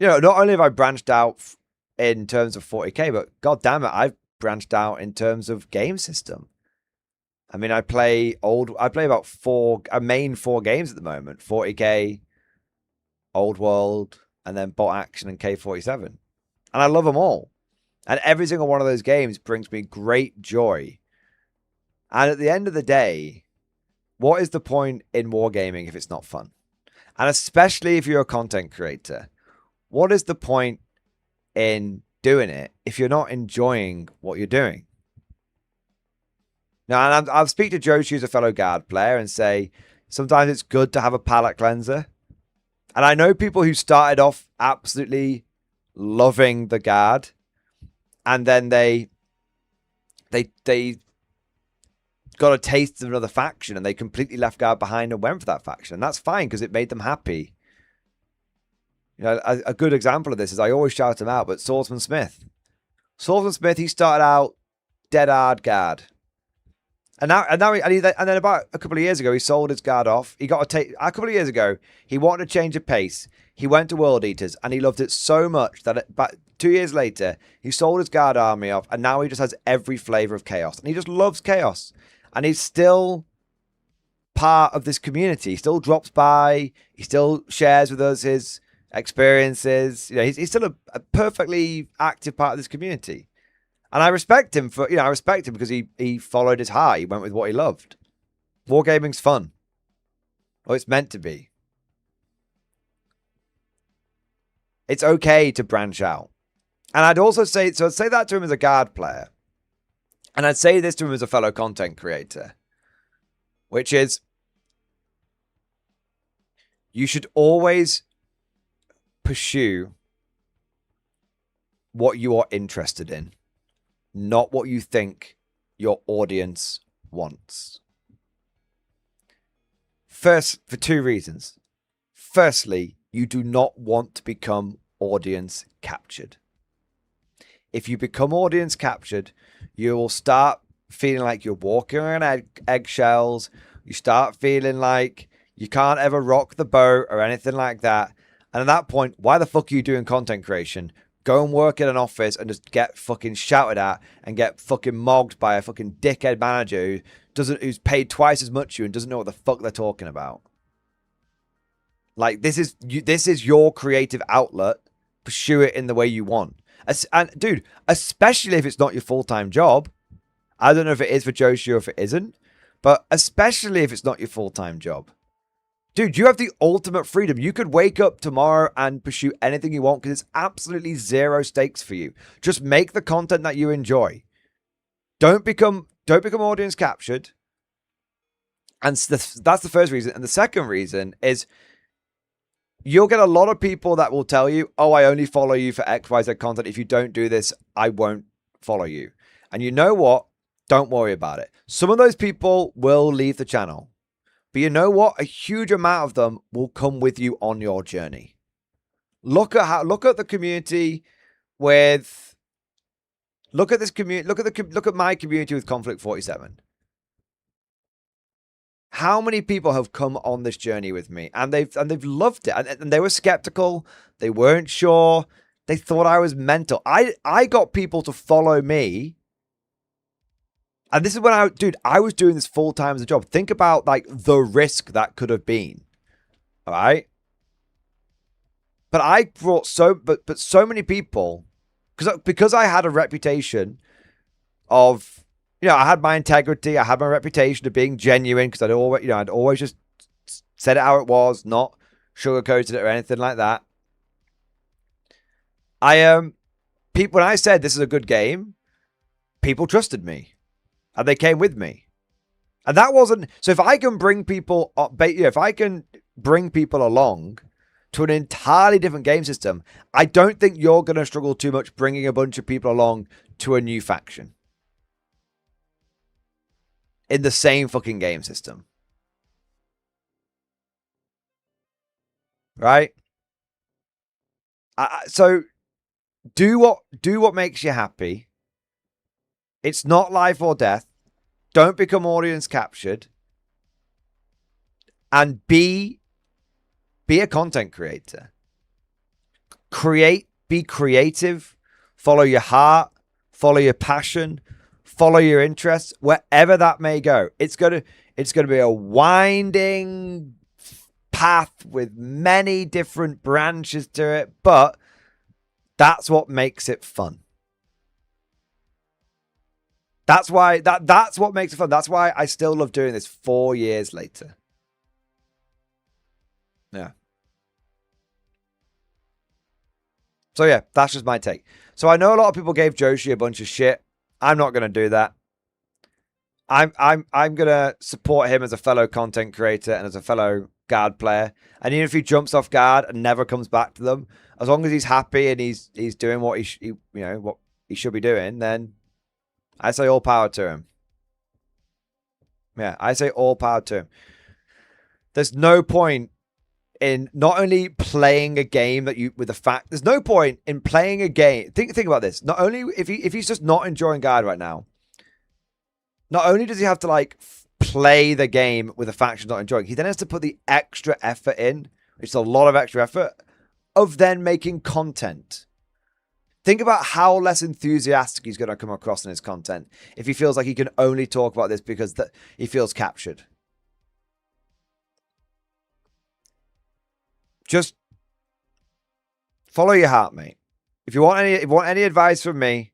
only have I branched out in terms of 40k, but god damn it, I've branched out in terms of game system. I mean, I play about I main 4 games at the moment: 40k, Old World, and then Bot Action and K47. And I love them all. And every single one of those games brings me great joy. And at the end of the day, what is the point in wargaming if it's not fun? And especially if you're a content creator, what is the point in doing it if you're not enjoying what you're doing? Now, and I'll speak to Joshi, who's a fellow Guard player, and say sometimes it's good to have a palate cleanser. And I know people who started off absolutely loving the Guard, and then they got a taste of another faction, and they completely left Guard behind and went for that faction. And that's fine, because it made them happy. A good example of this is, I always shout him out, but Swordsman Smith. Swordsman Smith, he started out dead hard Guard. And then about a couple of years ago, he sold his Guard off. A couple of years ago, he wanted to change of pace. He went to World Eaters, and he loved it so much that about 2 years later, he sold his Guard army off, and now he just has every flavor of chaos. And he just loves chaos. And he's still part of this community. He still drops by. He still shares with us his experiences. He's still a perfectly active part of this community. And I respect him because he followed his heart. He went with what he loved. Wargaming's fun. Or it's meant to be. It's okay to branch out. And I'd also say that to him as a Guard player. And I'd say this to him as a fellow content creator. Which is, you should always pursue what you are interested in, not what you think your audience wants. First, for 2 reasons. Firstly, you do not want to become audience captured. If you become audience captured, you will start feeling like you're walking on eggshells. You start feeling like you can't ever rock the boat or anything like that. And at that point, why the fuck are you doing content creation? Go and work in an office and just get fucking shouted at and get fucking mogged by a fucking dickhead manager who's paid twice as much as you and doesn't know what the fuck they're talking about. Like, this is your creative outlet. Pursue it in the way you want. And dude, especially if it's not your full-time job. I don't know if it is for Joshi or if it isn't, but especially if it's not your full-time job. Dude, you have the ultimate freedom. You could wake up tomorrow and pursue anything you want because it's absolutely zero stakes for you. Just make the content that you enjoy. Don't become audience captured. And that's the first reason. And the second reason is you'll get a lot of people that will tell you, oh, I only follow you for XYZ content. If you don't do this, I won't follow you. And you know what? Don't worry about it. Some of those people will leave the channel. But you know what? A huge amount of them will come with you on your journey. Look at the community with, look at my community with Conflict 47. How many people have come on this journey with me and they've loved it, and they were skeptical, they weren't sure, they thought I was mental. I got people to follow me. And this is when I was doing this full time as a job. Think about like the risk that could have been. All right. But I brought so many people because I had a reputation of, I had my integrity. I had my reputation of being genuine because I'd always just said it how it was, not sugarcoated it or anything like that. When I said this is a good game, people trusted me. And they came with me. And that wasn't... So if I can bring people... if I can bring people along to an entirely different game system, I don't think you're going to struggle too much bringing a bunch of people along to a new faction. In the same fucking game system. Right? So do what makes you happy. It's not life or death. Don't become audience captured. And be a content creator. Be creative. Follow your heart. Follow your passion. Follow your interests. Wherever that may go. It's gonna be a winding path with many different branches to it. But that's what makes it fun. That's why that's what makes it fun. That's why I still love doing this 4 years later. Yeah. So yeah, that's just my take. So I know a lot of people gave Joshi a bunch of shit. I'm not gonna do that. I'm gonna support him as a fellow content creator and as a fellow guard player. And even if he jumps off guard and never comes back to them, as long as he's happy and he's doing what what he should be doing, then I say all power to him. Yeah, I say all power to him. There's no point in not only playing a game there's no point in playing a game. Think about this. Not only if he's just not enjoying guard right now, not only does he have to like play the game with a faction not enjoying, he then has to put the extra effort in, which is a lot of extra effort, of then making content. Think about how less enthusiastic he's going to come across in his content if he feels like he can only talk about this because he feels captured. Just follow your heart, mate. If you want any advice from me,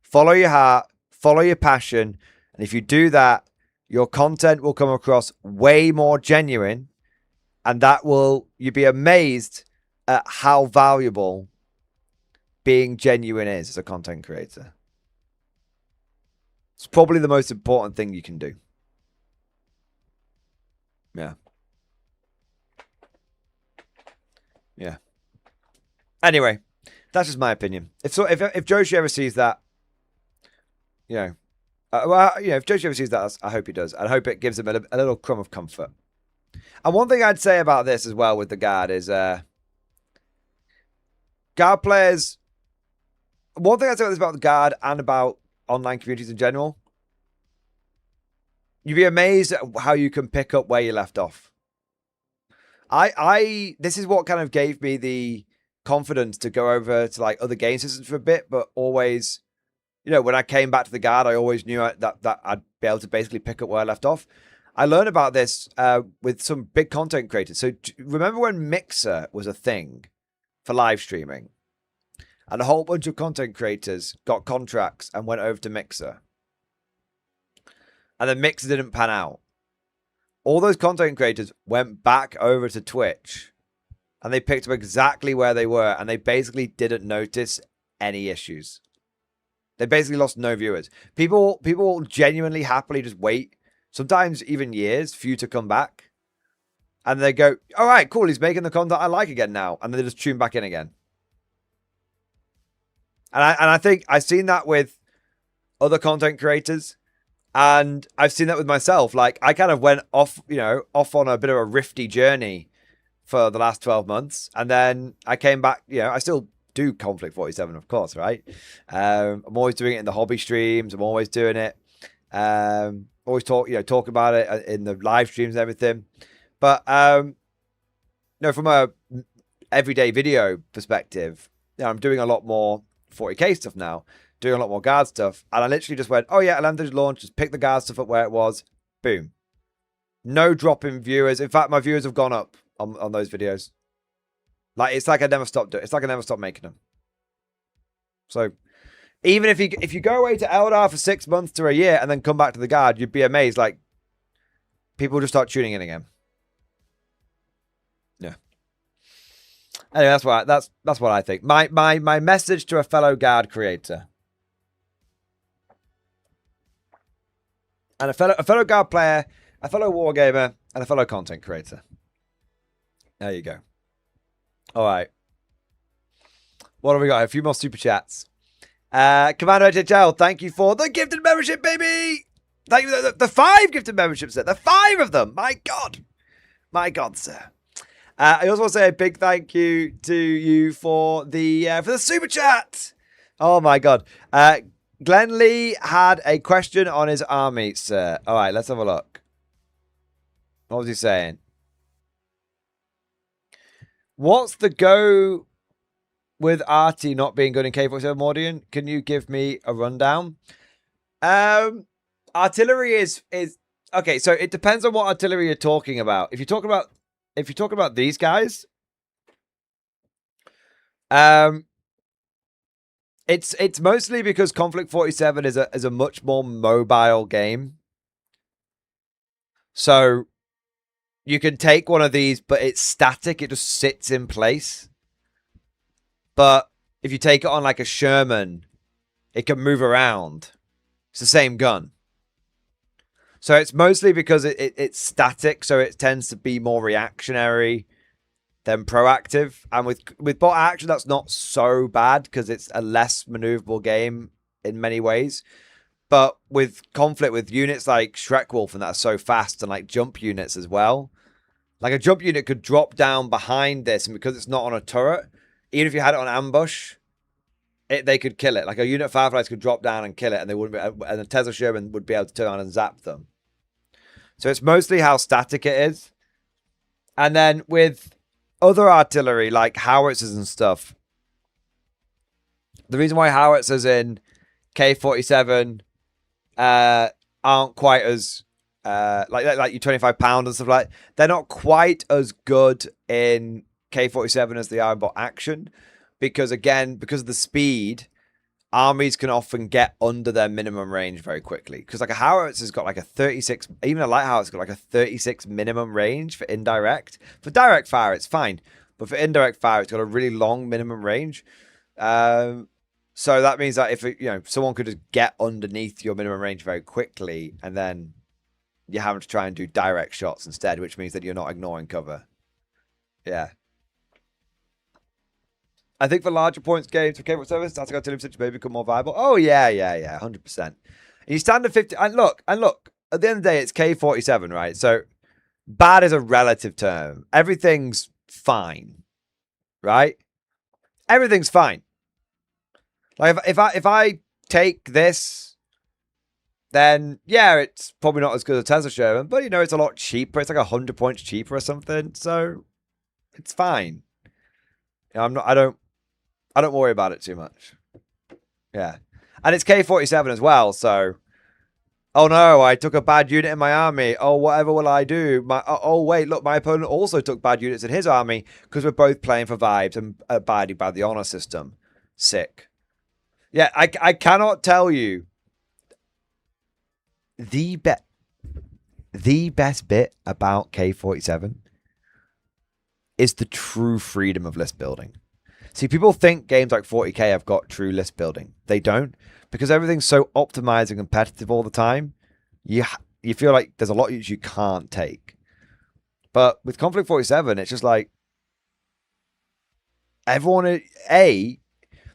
follow your heart, follow your passion, and if you do that, your content will come across way more genuine, and you'll be amazed at how valuable being genuine is as a content creator. It's probably the most important thing you can do. Yeah. Yeah. Anyway, that's just my opinion. If Joshi ever sees that, if Joshi ever sees that, I hope he does. I hope it gives him a little crumb of comfort. And one thing I'd say about this as well with the guard is, guard players. One thing I'd say about the guard and about online communities in general, you'd be amazed at how you can pick up where you left off. This is what kind of gave me the confidence to go over to like other game systems for a bit, but always, when I came back to the guard, I always knew that I'd be able to basically pick up where I left off. I learned about this with some big content creators. So remember when Mixer was a thing for live streaming? And a whole bunch of content creators got contracts and went over to Mixer. And then Mixer didn't pan out. All those content creators went back over to Twitch. And they picked up exactly where they were. And they basically didn't notice any issues. They basically lost no viewers. People genuinely happily just wait, sometimes even years, for you to come back. And they go, all right, cool, he's making the content I like again now. And they just tune back in again. And I think I've seen that with other content creators. And I've seen that with myself. Like, I kind of went off, off on a bit of a rifty journey for the last 12 months. And then I came back, I still do Conflict 47, of course, right? I'm always doing it in the hobby streams. I'm always doing it. Always talk about it in the live streams and everything. But, from a everyday video perspective, I'm doing a lot more 40k stuff now, doing a lot more guard stuff, and I literally just went, oh yeah, Element launch, just pick the guard stuff up where it was, boom. No drop in viewers. In fact, my viewers have gone up on those videos. Like, it's like I never stopped doing. It's like I never stopped making them. So even if you go away to Eldar for 6 months to a year and then come back to the guard, you'd be amazed. Like, people just start tuning in again. Yeah. Anyway, that's what I think. My message to a fellow guard creator and a fellow guard player, a fellow wargamer, and a fellow content creator. There you go. All right. What have we got? A few more super chats. Commander HHL, thank you for the gifted membership, baby. Thank you. The 5 gifted memberships, sir. The 5 of them. My God, sir. I also want to say a big thank you to you for the super chat. Oh my God. Glenn Lee had a question on his army, sir. All right, let's have a look. What was he saying? What's the go with Artie not being good in K47 Mordian? Can you give me a rundown? Artillery is okay. So it depends on what artillery you're talking about. If you're talking about these guys, it's mostly because Conflict 47 is a much more mobile game. So you can take one of these, but it's static. It just sits in place. But if you take it on like a Sherman, it can move around. It's the same gun. So it's mostly because it's static, so it tends to be more reactionary than proactive. And with bot action, that's not so bad because it's a less maneuverable game in many ways. But with conflict, with units like Shrekwolf and that are so fast, and like jump units as well. Like a jump unit could drop down behind this, and because it's not on a turret, even if you had it on ambush, they could kill it. Like a unit of Fireflies could drop down and kill it, and they wouldn't be, and a Tesla Sherman would be able to turn on and zap them. So it's mostly how static it is. And then with other artillery, like howitzers and stuff, the reason why howitzers in K47 aren't quite as like your 25-pound and stuff like that, they're not quite as good in K47 as they are in bot action, because again, because of the speed, armies can often get under their minimum range very quickly. Because like a howitzer's got like a 36, even a light howitzer's got like a 36 minimum range for indirect. For direct fire, it's fine, but for indirect fire, it's got a really long minimum range. So that means that if someone could just get underneath your minimum range very quickly, and then you're having to try and do direct shots instead, which means that you're not ignoring cover. Yeah. I think for larger points games for cable service, static artillery may become more viable. Oh yeah, 100%. And you stand at 50, and look, at the end of the day, it's K47, right? So bad is a relative term. Everything's fine, right? Everything's fine. Like if I take this, then yeah, it's probably not as good as Tesla Sherman, but it's a lot cheaper. It's like 100 points cheaper or something, so it's fine. I don't worry about it too much. Yeah. And it's K47 as well, so Oh no, I took a bad unit in my army. Oh, whatever will I do? Oh wait, look, my opponent also took bad units in his army because we're both playing for vibes and abiding by the honor system. Sick. Yeah, I cannot tell you the best bit about K47 is the true freedom of list building. See, people think games like 40k have got true list building. They don't, because everything's so optimized and competitive all the time. You feel like there's a lot you can't take. But with Conflict 47, it's just like everyone.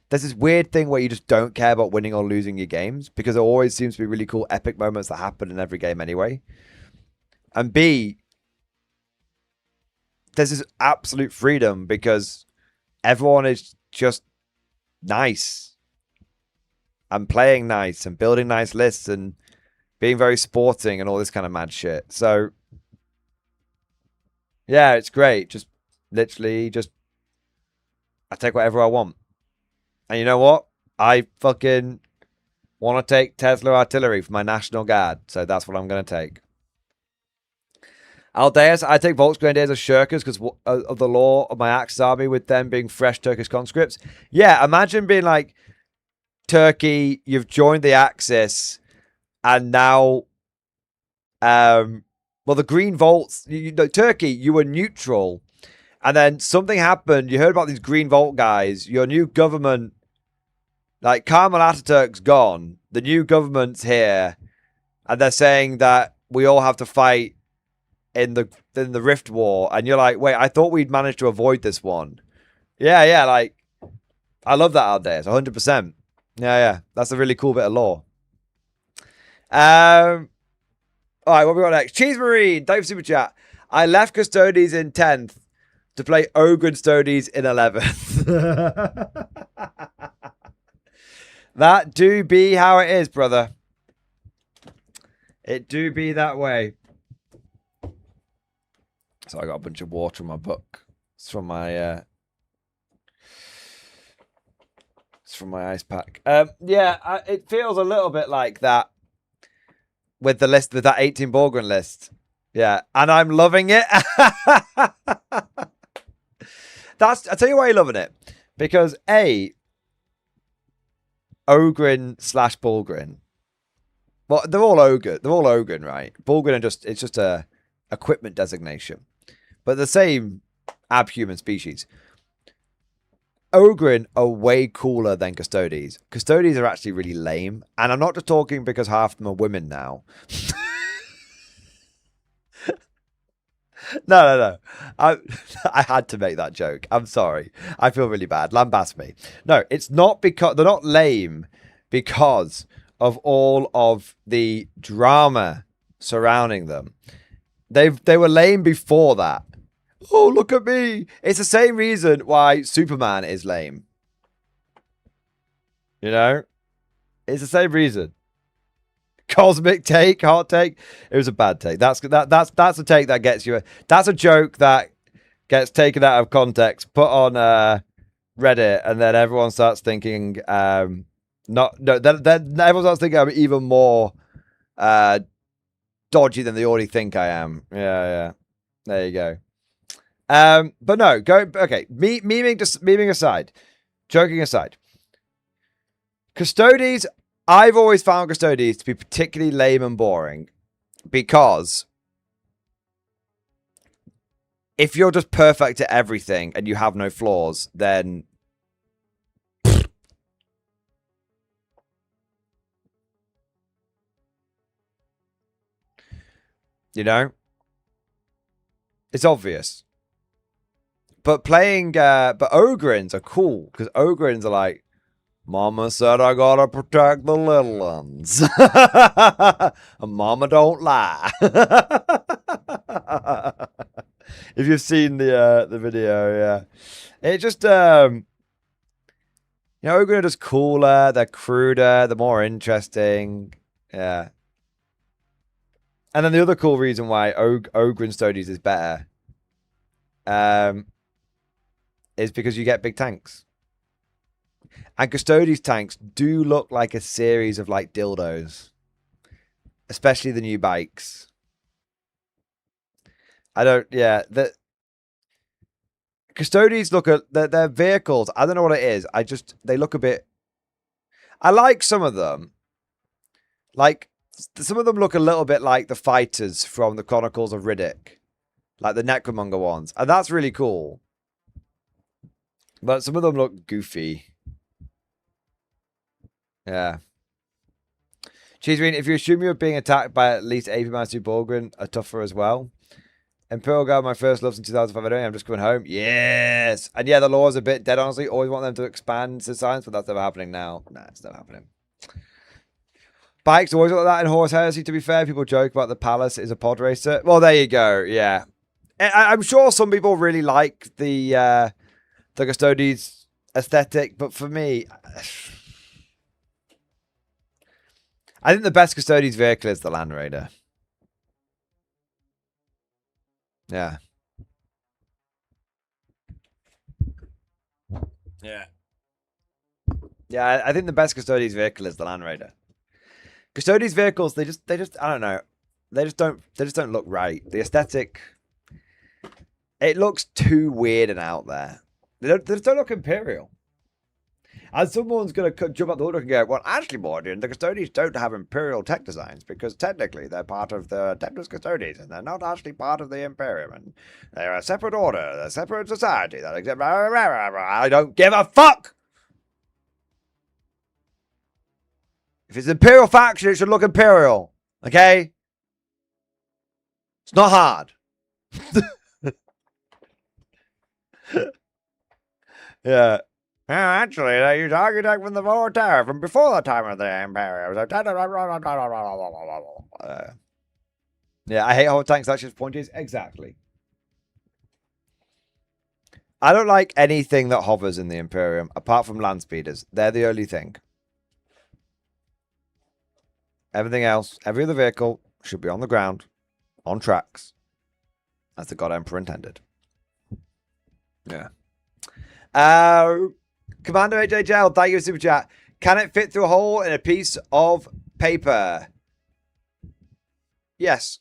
There's this weird thing where you just don't care about winning or losing your games because there always seems to be really cool epic moments that happen in every game anyway. And B, there's this absolute freedom because everyone is just nice and playing nice and building nice lists and being very sporting and all this kind of mad shit. So yeah, it's great. Just literally I take whatever I want. And you know what? I fucking want to take Tesla artillery for my National Guard. So that's what I'm going to take. Aldeus, I take Volksgrenadiers as shirkers because of the law of my Axis army with them being fresh Turkish conscripts. Yeah, imagine being like Turkey, you've joined the Axis, and now, well, the Green Volts, Turkey, you were neutral, and then something happened. You heard about these Green Volt guys. Your new government, like Kemal Ataturk's gone. The new government's here, and they're saying that we all have to fight in the Rift War, and you're like, wait, I thought we'd managed to avoid this one. Yeah, like, I love that out there. It's 100%. Yeah, that's a really cool bit of lore. All right, what we got next? Cheese Marine, thank you for super chat. I left Custodes in 10th to play Ogre Custodes in 11th. That do be how it is, brother. It do be that way. So I got a bunch of water in my book. It's from my ice pack. Yeah, it feels a little bit like that with the list, with that 18 Borgren list. Yeah, and I'm loving it. I tell you why you're loving it. Because A, Ogren / Bulgren. Well, they're all Ogre. They're all Ogren, right? Bulgren it's just a equipment designation. But the same abhuman species. Ogren are way cooler than Custodes. Custodes are actually really lame. And I'm not just talking because half of them are women now. No. I had to make that joke. I'm sorry. I feel really bad. Lambast me. No, it's not because... They're not lame because of all of the drama surrounding them. They were lame before that. Oh, look at me. It's the same reason why Superman is lame. You know? It's the same reason. Cosmic take, hot take. It was a bad take. That's a take that gets you. That's a joke that gets taken out of context, put on Reddit, and then everyone starts thinking then everyone starts thinking I'm even more dodgy than they already think I am. Yeah. There you go. But no, okay. Memeing aside, joking aside, Custodes. I've always found Custodes to be particularly lame and boring because if you're just perfect at everything and you have no flaws, then you know, it's obvious. But but Ogrins are cool because Ogrins are like, Mama said I gotta protect the little ones. And Mama don't lie. If you've seen the video, yeah. It just Ogren are just cooler, they're cruder, they're more interesting. Yeah. And then the other cool reason why Ogren Studies is better is because you get big tanks. And Custodes tanks do look like a series of like dildos. especially the new bikes. I don't. Yeah, the custodians look at their vehicles. I don't know what it is. They look a bit. I like some of them. Like some of them look a little bit like the fighters from the Chronicles of Riddick, like the Necromonger ones, and that's really cool. But some of them look goofy. Yeah. Cheese Green, if you assume you're being attacked by at least AP Master Borgren, are tougher as well. Imperial Guard, my first love since 2005. I'm just coming home. Yes. And yeah, the lore is a bit dead, honestly. Always want them to expand the science, but that's never happening now. Nah, it's never happening. Bikes always like that in Horse Heresy, to be fair. People joke about the Palace is a pod racer. Well, there you go. Yeah. I'm sure some people really like the Custodies aesthetic, but for me, I think the best Custodies vehicle is the Land Raider. Yeah. Yeah. Yeah, I think the best Custodies vehicle is the Land Raider. Custodies vehicles, they just I don't know. They just don't look right. The aesthetic, it looks too weird and out there. They just don't look Imperial. And someone's going to jump out the woodwork and go, well, actually, Mordian, the Custodies don't have Imperial tech designs because technically they're part of the Templar's Custodies and they're not actually part of the Imperium. And they're a separate order, a separate society. I don't give a fuck! If it's Imperial faction, it should look Imperial. Okay? It's not hard. Yeah. Actually, they use architect from the Voltaire from before the time of the Imperium. Yeah, I hate how tanks. That's just point is. Exactly. I don't like anything that hovers in the Imperium, apart from land speeders. They're the only thing. Everything else, every other vehicle, should be on the ground, on tracks, as the God Emperor intended. Yeah. Commander HHL, thank you for super chat. Can it fit through a hole in a piece of paper? Yes.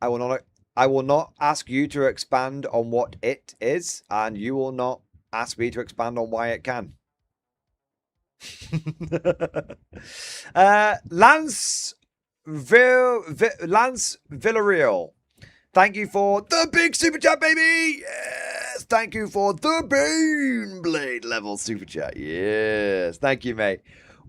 I will not ask you to expand on what it is, and you will not ask me to expand on why it can. Lance Villarreal, thank you for the big super chat, baby. Yes, thank you for the Baneblade level super chat. Yes, thank you, mate.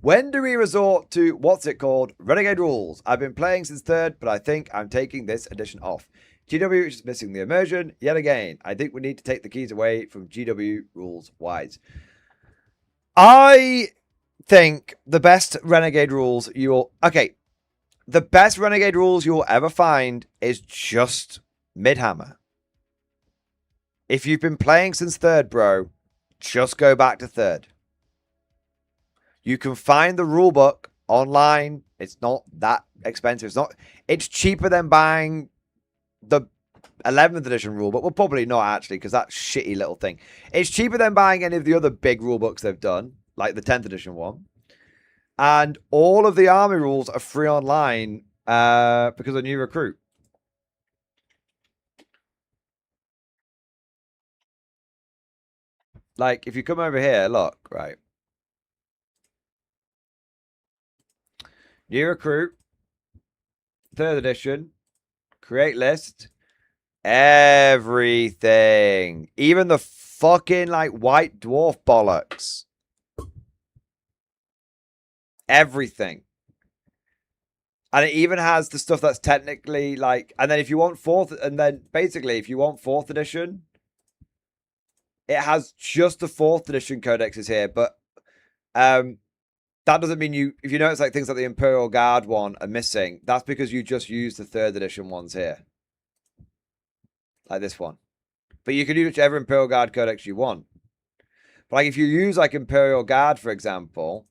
When do we resort to what's it called? Renegade rules. I've been playing since third, but I think I'm taking this edition off. GW is missing the immersion yet again. I think we need to take the keys away from GW rules wise. I think the best Renegade rules you will... Okay, the best Renegade rules you will ever find is just Midhammer. If you've been playing since third, bro, just go back to third. You can find the rulebook online. It's not that expensive. It's cheaper than buying the 11th edition rulebook. Well, probably not actually, because that's shitty little thing. It's cheaper than buying any of the other big rulebooks they've done, like the 10th edition one. And all of the army rules are free online because of New Recruit. Like, if you come over here, look, right. New Recruit, 3rd edition, create list, everything. Even the fucking, like, White Dwarf bollocks. Everything. And it even has the stuff that's technically, like, and then if you want 4th, and then basically, if you want 4th edition, it has just the 4th edition codexes here, but that doesn't mean you, if you notice like things like the Imperial Guard one are missing, that's because you just use the 3rd edition ones here. Like this one. But you can use whichever Imperial Guard codex you want. But like if you use like Imperial Guard, for example,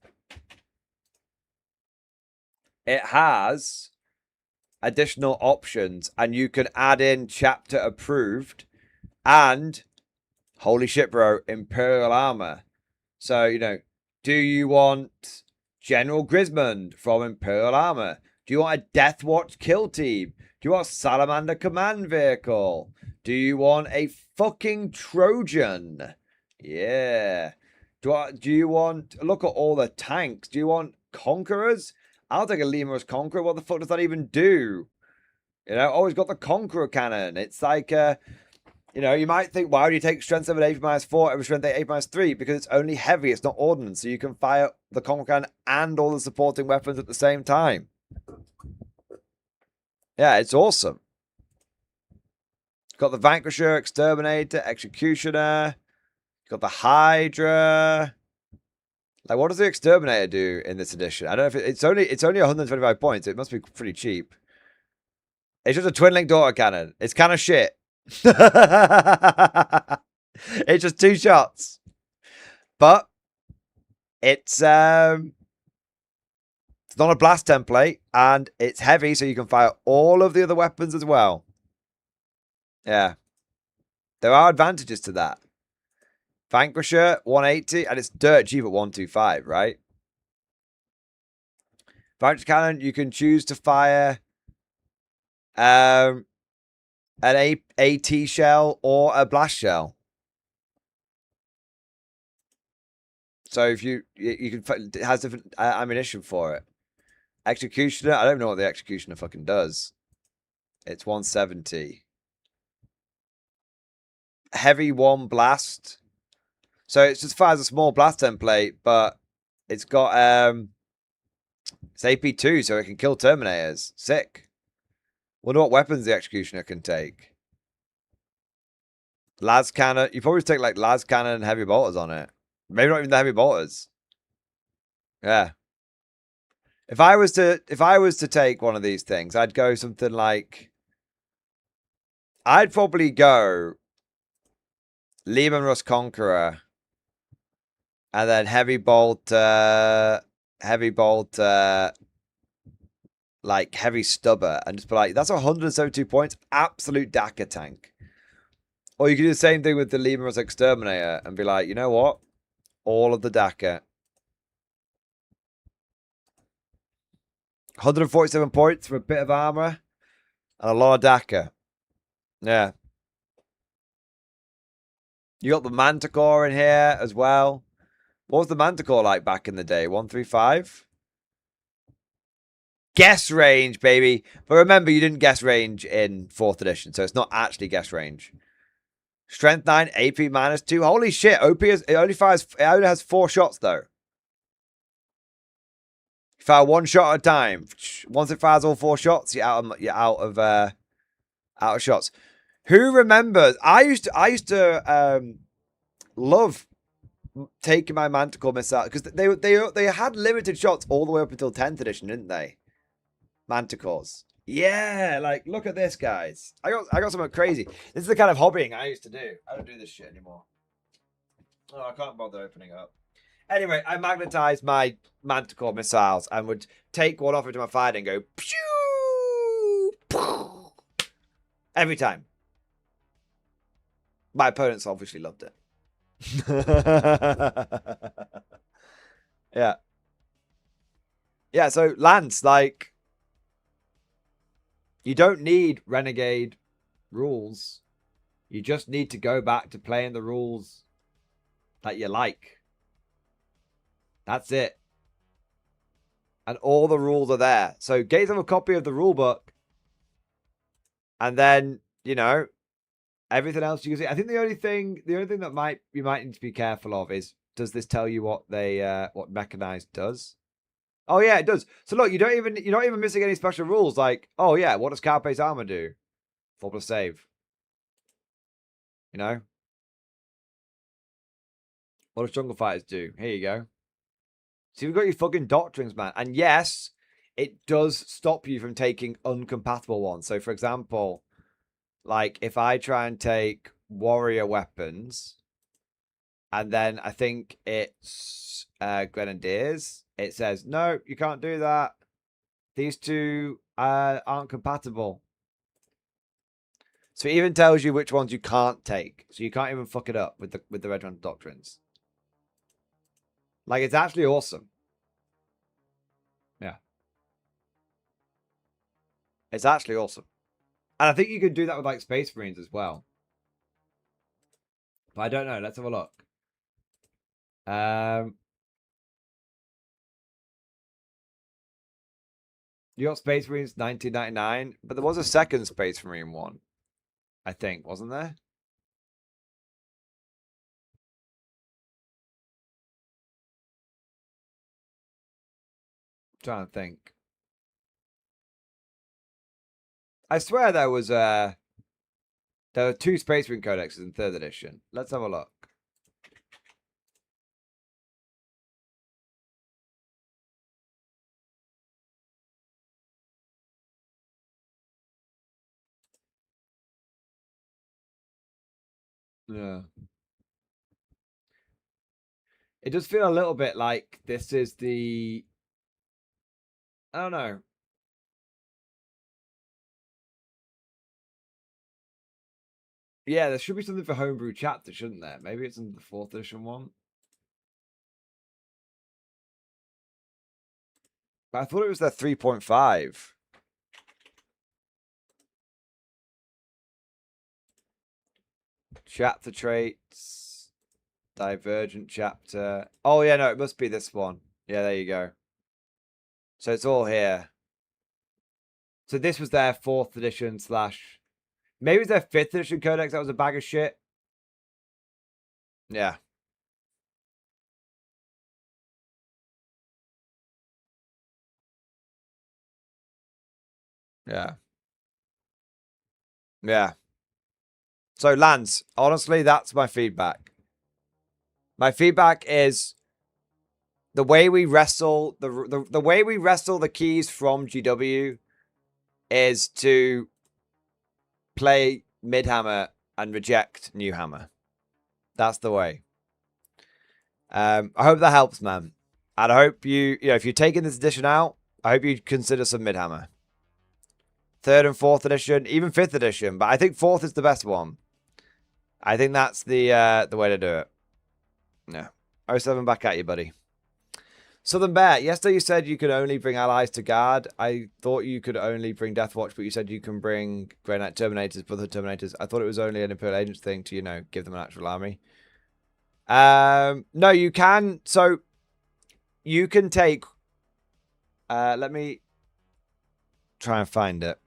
it has additional options and you can add in chapter approved and, holy shit bro, Imperial armor. So, you know, do you want General Grismond from Imperial Armor. Do you want a Death Watch kill team? Do you want a Salamander command vehicle? Do you want a fucking Trojan? Yeah. Do you want... Look at all the tanks. Do you want Conquerors? I'll take a Lemur's Conqueror. What the fuck does that even do? You know, always got the Conqueror cannon. It's like... you know, you might think, why would you take Strength 7 AP -4 over Strength 8 AP -3? Because it's only heavy, it's not ordnance. So you can fire the Conqueror cannon and all the supporting weapons at the same time. Yeah, it's awesome. Got the Vanquisher, Exterminator, Executioner. Got the Hydra. Like, what does the Exterminator do in this edition? I don't know if it's only 125 points. It must be pretty cheap. It's just a twin-link daughter cannon. It's kind of shit. It's just 2 shots. But it's not a blast template, and it's heavy, so you can fire all of the other weapons as well. Yeah. There are advantages to that. Vanquisher, 180, and it's dirt cheap at 125, right? Vanquisher cannon, you can choose to fire an AT shell or a blast shell. So if you can, it has different ammunition for it. Executioner, I don't know what the Executioner fucking does. It's 170. Heavy 1 blast. So it just fires a small blast template, but it's got it's AP2, so it can kill Terminators. Sick. Wonder what weapons the Executioner can take. Las cannon. You probably take like las cannon and heavy bolters on it. Maybe not even the heavy bolters. Yeah. If I was to take one of these things, I'd go something like, I'd probably go Lehman Russ Conqueror, and then heavy bolt, like heavy stubber, and just be like, that's 172 points, absolute Dakar tank. Or you could do the same thing with the Lehman Russ Exterminator and be like, you know what? All of the Dakar. 147 points for a bit of armor and a lot of Dakar. Yeah. You got the Manticore in here as well. What was the Manticore like back in the day? 135? Guess range, baby. But remember, you didn't guess range in 4th edition, so it's not actually guess range. Strength 9, AP -2. Holy shit, OP it only has 4 shots though. You fire 1 shot at a time. Once it fires all 4 shots, you're out of shots. Who remembers? I used to love taking my Manticore missile because they had limited shots all the way up until 10th edition, didn't they? Manticores. Yeah, like look at this, guys. I got something crazy. This is the kind of hobbying I used to do. I don't do this shit anymore. Oh, I can't bother opening up. Anyway, I magnetized my Manticore missiles and would take one off into my fire and go pew, pew, every time. My opponents obviously loved it. Yeah. Yeah, so Lance, like, you don't need Renegade rules. You just need to go back to playing the rules that you like. That's it. And all the rules are there. So get yourself a copy of the rule book. And then, you know, everything else you can see. I think the only thing that you might need to be careful of is, does this tell you what what mechanized does? Oh yeah, it does. So look, you're not even missing any special rules. Like, oh yeah, what does Carapace armor do? 4+ save. You know? What do jungle fighters do? Here you go. See, we've got your fucking doctrines, man. And yes, it does stop you from taking uncompatible ones. So for example, like if I try and take warrior weapons, and then I think it's grenadiers, it says, no, you can't do that. These two aren't compatible. So it even tells you which ones you can't take. So you can't even fuck it up with the Regimental Doctrines. Like, it's actually awesome. It's actually awesome. And I think you could do that with like Space Marines as well. But I don't know. Let's have a look. You got Space Marines 1999, but there was a second Space Marine one, I think, wasn't there? I'm trying to think. I swear there were 2 Space Marine codexes in 3rd edition. Let's have a look. Yeah. It does feel a little bit like this is the... I don't know. Yeah, there should be something for homebrew chapter, shouldn't there? Maybe it's in the 4th edition one. But I thought it was their 3.5. Chapter traits. Divergent chapter. Oh, yeah, no, it must be this one. Yeah, there you go. So it's all here. So this was their 4th edition slash... Maybe it was their 5th edition codex that was a bag of shit. Yeah. Yeah. Yeah. So, Lance, honestly, that's my feedback. My feedback is the way we wrestle the way we wrestle the keys from GW is to play mid-hammer and reject new hammer. That's the way. I hope that helps, man. And I hope you know, if you're taking this edition out, I hope you consider some mid-hammer. 3rd and 4th edition, even 5th edition, but I think 4th is the best one. I think that's the way to do it. Yeah. 07 back at you, buddy. Southern Bear, yesterday you said you could only bring allies to guard. I thought you could only bring Deathwatch, but you said you can bring Grey Knight Terminators, Brotherhood Terminators. I thought it was only an Imperial Agents thing to, you know, give them an actual army. No, you can. So you can take... let me try and find it.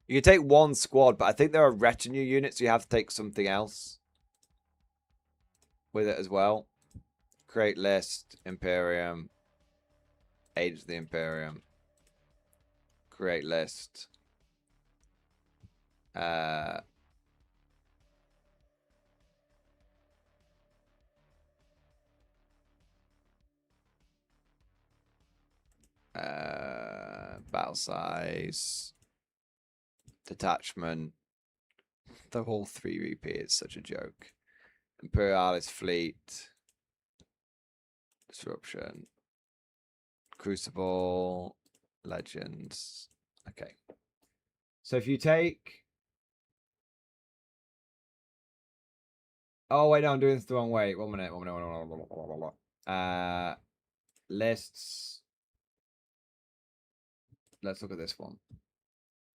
You can take 1 squad, but I think there are retinue units, so you have to take something else with it as well. Create list, Imperium, Agents of the Imperium, create list. Battle size, detachment. The whole 3 is such a joke. Imperialis fleet, disruption, Crucible, Legends. Okay. So if you take... Oh, wait, no, I'm doing this the wrong way. 1 minute. Lists. Let's look at this one.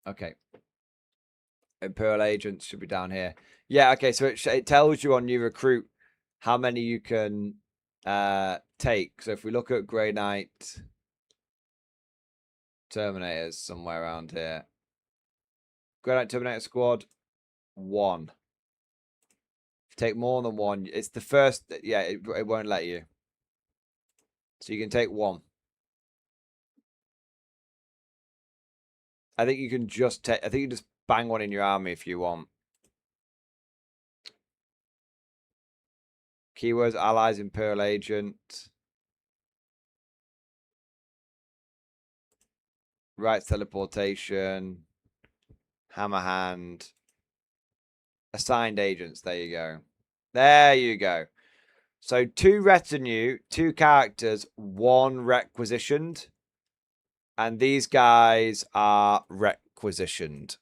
Okay. Imperial Agents should be down here. Yeah, okay, so it tells you on new recruit how many you can take. So if we look at Grey Knight Terminators somewhere around here. Grey Knight Terminator Squad, 1. Take more than 1. It's the first... Yeah, it won't let you. So you can take 1. I think you can just take... I think you just bang 1 in your army if you want. Keywords, allies, Imperial Agent. Rights teleportation. Hammer hand. Assigned agents. There you go. There you go. So 2 retinue, 2 characters, 1 requisitioned. And these guys are requisitioned.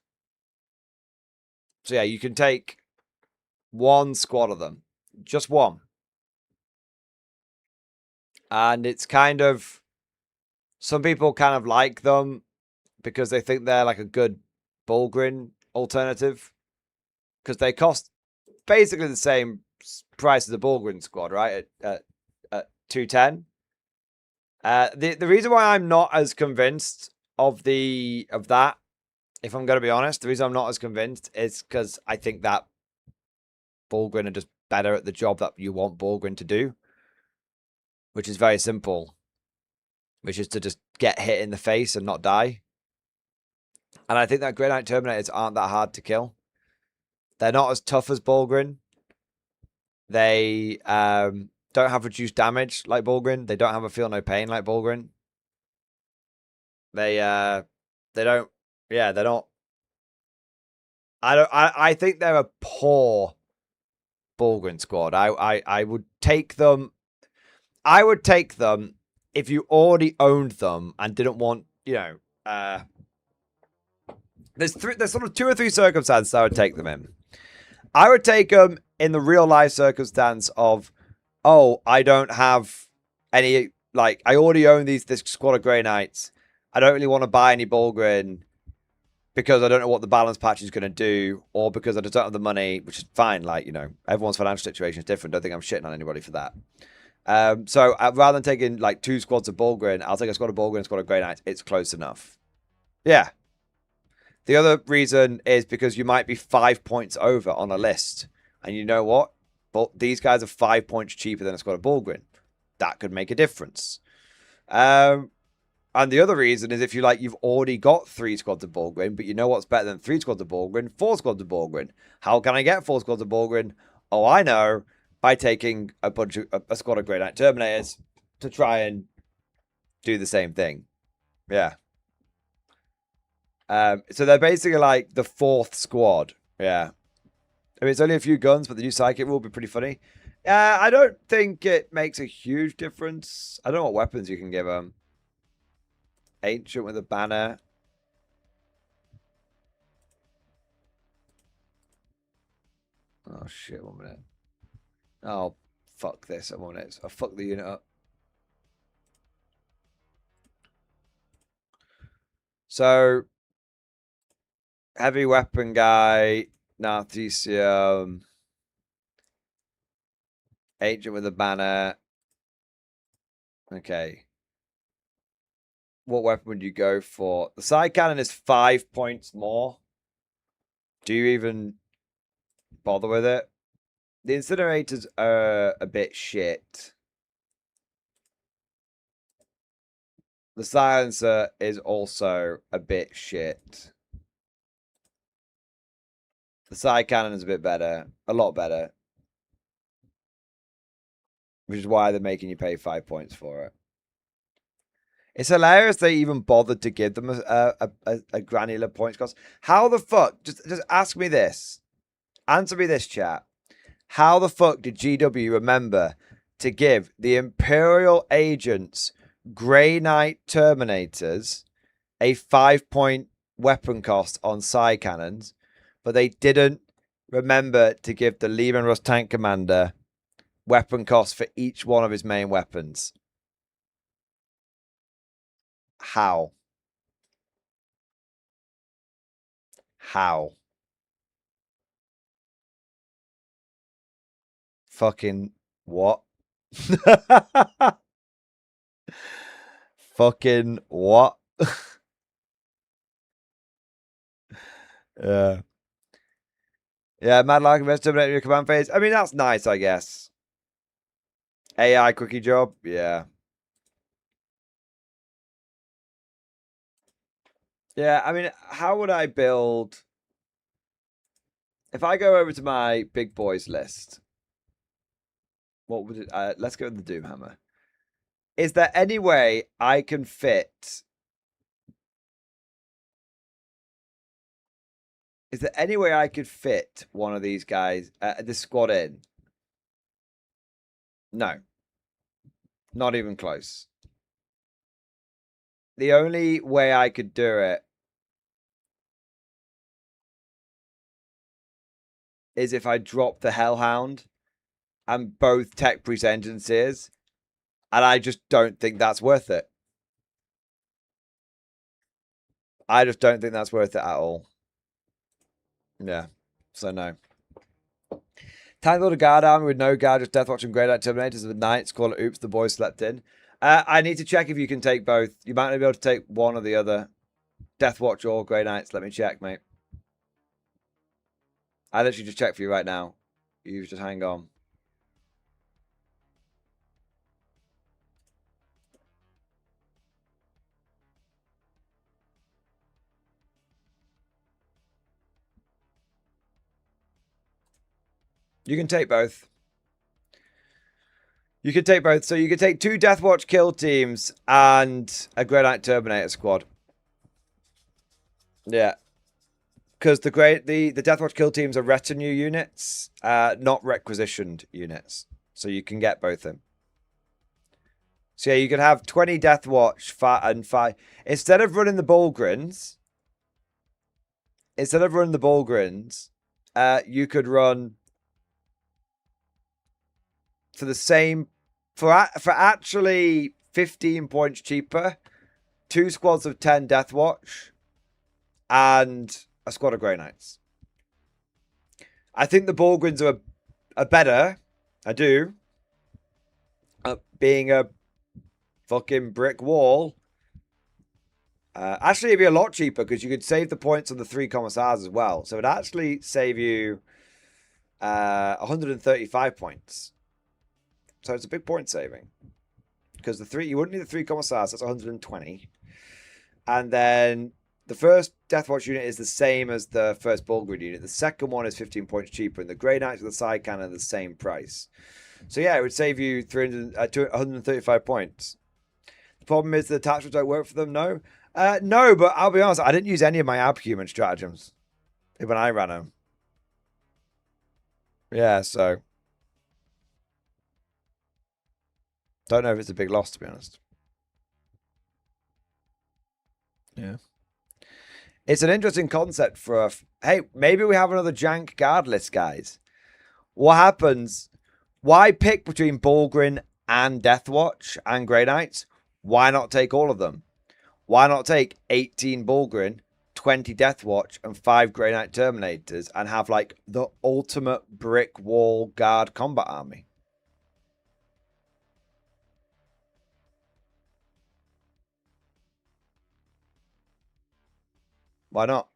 So yeah, you can take 1 squad of them. Just 1. And it's kind of... Some people kind of like them because they think they're like a good Bulgrin alternative. Because they cost basically the same price as the Bulgrin squad, right? At 210. The reason why I'm not as convinced of that, if I'm going to be honest, the reason I'm not as convinced is because I think that Bulgrin are just better at the job that you want Bulgrin to do, which is very simple, which is to just get hit in the face and not die. And I think that Grey Knight Terminators aren't that hard to kill. They're not as tough as Bulgrin. They don't have reduced damage like Bulgrin. They don't have a feel no pain like Bulgrin. They don't. Yeah, they're not. I think they're a poor Bulgrin squad. I would take them. I would take them if you already owned them and didn't want, there's sort of 2 or 3 circumstances I would take them in. I would take them in the real life circumstance of, oh, I don't have any, like, I already own this squad of Grey Knights. I don't really want to buy any Bulgrin because I don't know what the balance patch is going to do, or because I just don't have the money, which is fine. Like, everyone's financial situation is different. Don't think I'm shitting on anybody for that. So rather than taking like 2 squads of Bulgrin, I'll take a squad of Bulgrin and a squad of Grey Knights. It's close enough. Yeah. The other reason is because you might be 5 points over on a list. And you know what? But these guys are 5 points cheaper than a squad of Bulgrin. That could make a difference. And the other reason is if you've already got 3 squads of Bulgrin, but you know what's better than 3 squads of Bulgrin? 4 squads of Bulgrin. How can I get 4 squads of Bulgrin? Oh, I know. By taking a squad of Grey Knight Terminators to try and do the same thing. Yeah. So they're basically like the 4th squad. Yeah. I mean, it's only a few guns, but the new psychic rule will be pretty funny. I don't think it makes a huge difference. I don't know what weapons you can give them. Ancient with a banner. Oh, shit. 1 minute. Oh, fuck this. 1 minute. I'll fuck the unit up. So, heavy weapon guy, Narthesium, Agent with a banner. Okay. What weapon would you go for? The side cannon is 5 points more. Do you even bother with it? The incinerators are a bit shit. The silencer is also a bit shit. The side cannon is a bit better. A lot better. Which is why they're making you pay 5 points for it. It's hilarious they even bothered to give them a granular points cost. How the fuck? Just ask me this. Answer me this, chat. How the fuck did GW remember to give the Imperial Agents Grey Knight Terminators a 5-point weapon cost on side cannons, but they didn't remember to give the Leman Russ Tank Commander weapon cost for each one of his main weapons? How? How? Fucking what? Fucking what? Yeah. Yeah, Mad Lark best terminator your command phase. I mean, that's nice, I guess. AI quickie job, yeah. Yeah, I mean, how would I build... If I go over to my big boys list, what would it... let's go with the Doomhammer. Is there any way I can fit... Is there any way I could fit one of these guys, this squad in? No. Not even close. The only way I could do it is if I drop the Hellhound and both tech priest engineers, and I just don't think that's worth it. I just don't think that's worth it at all. Yeah, so no. Time to build a guard army with no guard, just Deathwatch and Grey Knight Terminators with Knights. Call it oops, the boys slept in. I need to check if you can take both. You might not be able to take one or the other. Deathwatch or Grey Knights. Let me check, mate. I literally just checked for you right now. You just hang on. You can take both. You can take both. So you can take 2 Deathwatch kill teams and a Grey Knight Terminator squad. Yeah. Because the Deathwatch kill teams are retinue units, not requisitioned units. So you can get both of them. So yeah, you could have 20 Deathwatch and 5. Instead of running the Bulgrins, you could run for the same for actually 15 points cheaper, 2 squads of 10 Deathwatch and a squad of Grey Knights. I think the Bulgrins are better. I do. Being a fucking brick wall. Actually, it'd be a lot cheaper because you could save the points on the 3 commissars as well. So it'd actually save you 135 points. So it's a big point saving. Because you wouldn't need the 3 commissars, that's 120. And then the first Deathwatch unit is the same as the first Bulgrid unit. The second one is 15 points cheaper. And the Grey Knights with the side cannon are the same price. So yeah, it would save you 135 points. The problem is the attachments don't work for them, no? No, but I'll be honest, I didn't use any of my abhuman stratagems when I ran them. Yeah, so. Don't know if it's a big loss, to be honest. Yeah. It's an interesting concept for hey, maybe we have another jank guard list, guys. What happens? Why pick between Bulgrin and Deathwatch and Grey Knights? Why not take all of them? Why not take 18 Bulgrin, 20 Deathwatch, and 5 Grey Knight Terminators and have like the ultimate brick wall guard combat army? Why not?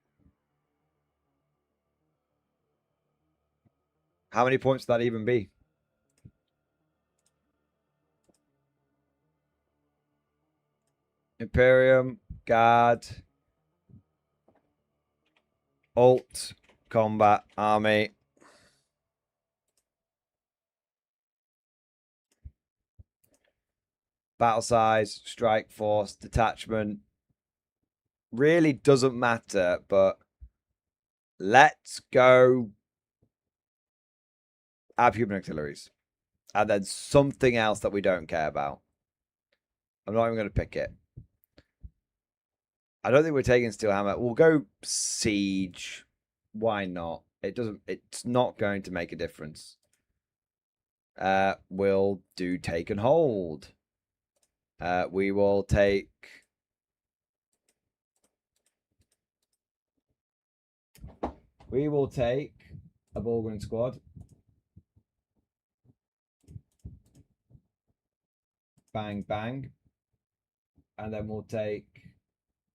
How many points would that even be? Imperium, Guard, Alt, Combat, Army. Battle size, strike force, detachment. Really doesn't matter, but let's go abhuman auxiliaries. And then something else that we don't care about. I'm not even going to pick it. I don't think we're taking Steelhammer. We'll go Siege. Why not? It's not going to make a difference. We'll do Take and Hold. We will take... We will take a Bulgrin squad. Bang, bang. And then we'll take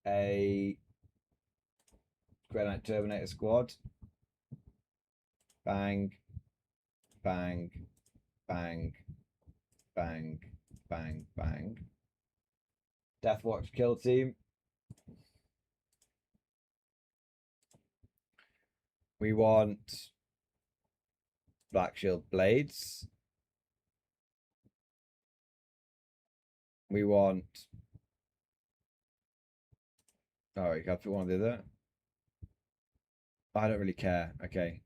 a Grey Knight Terminator squad. Bang, bang, bang, bang, bang, bang. Deathwatch kill team. We want Black Shield Blades. We want... Oh, you got to put one of the other. I don't really care. Okay.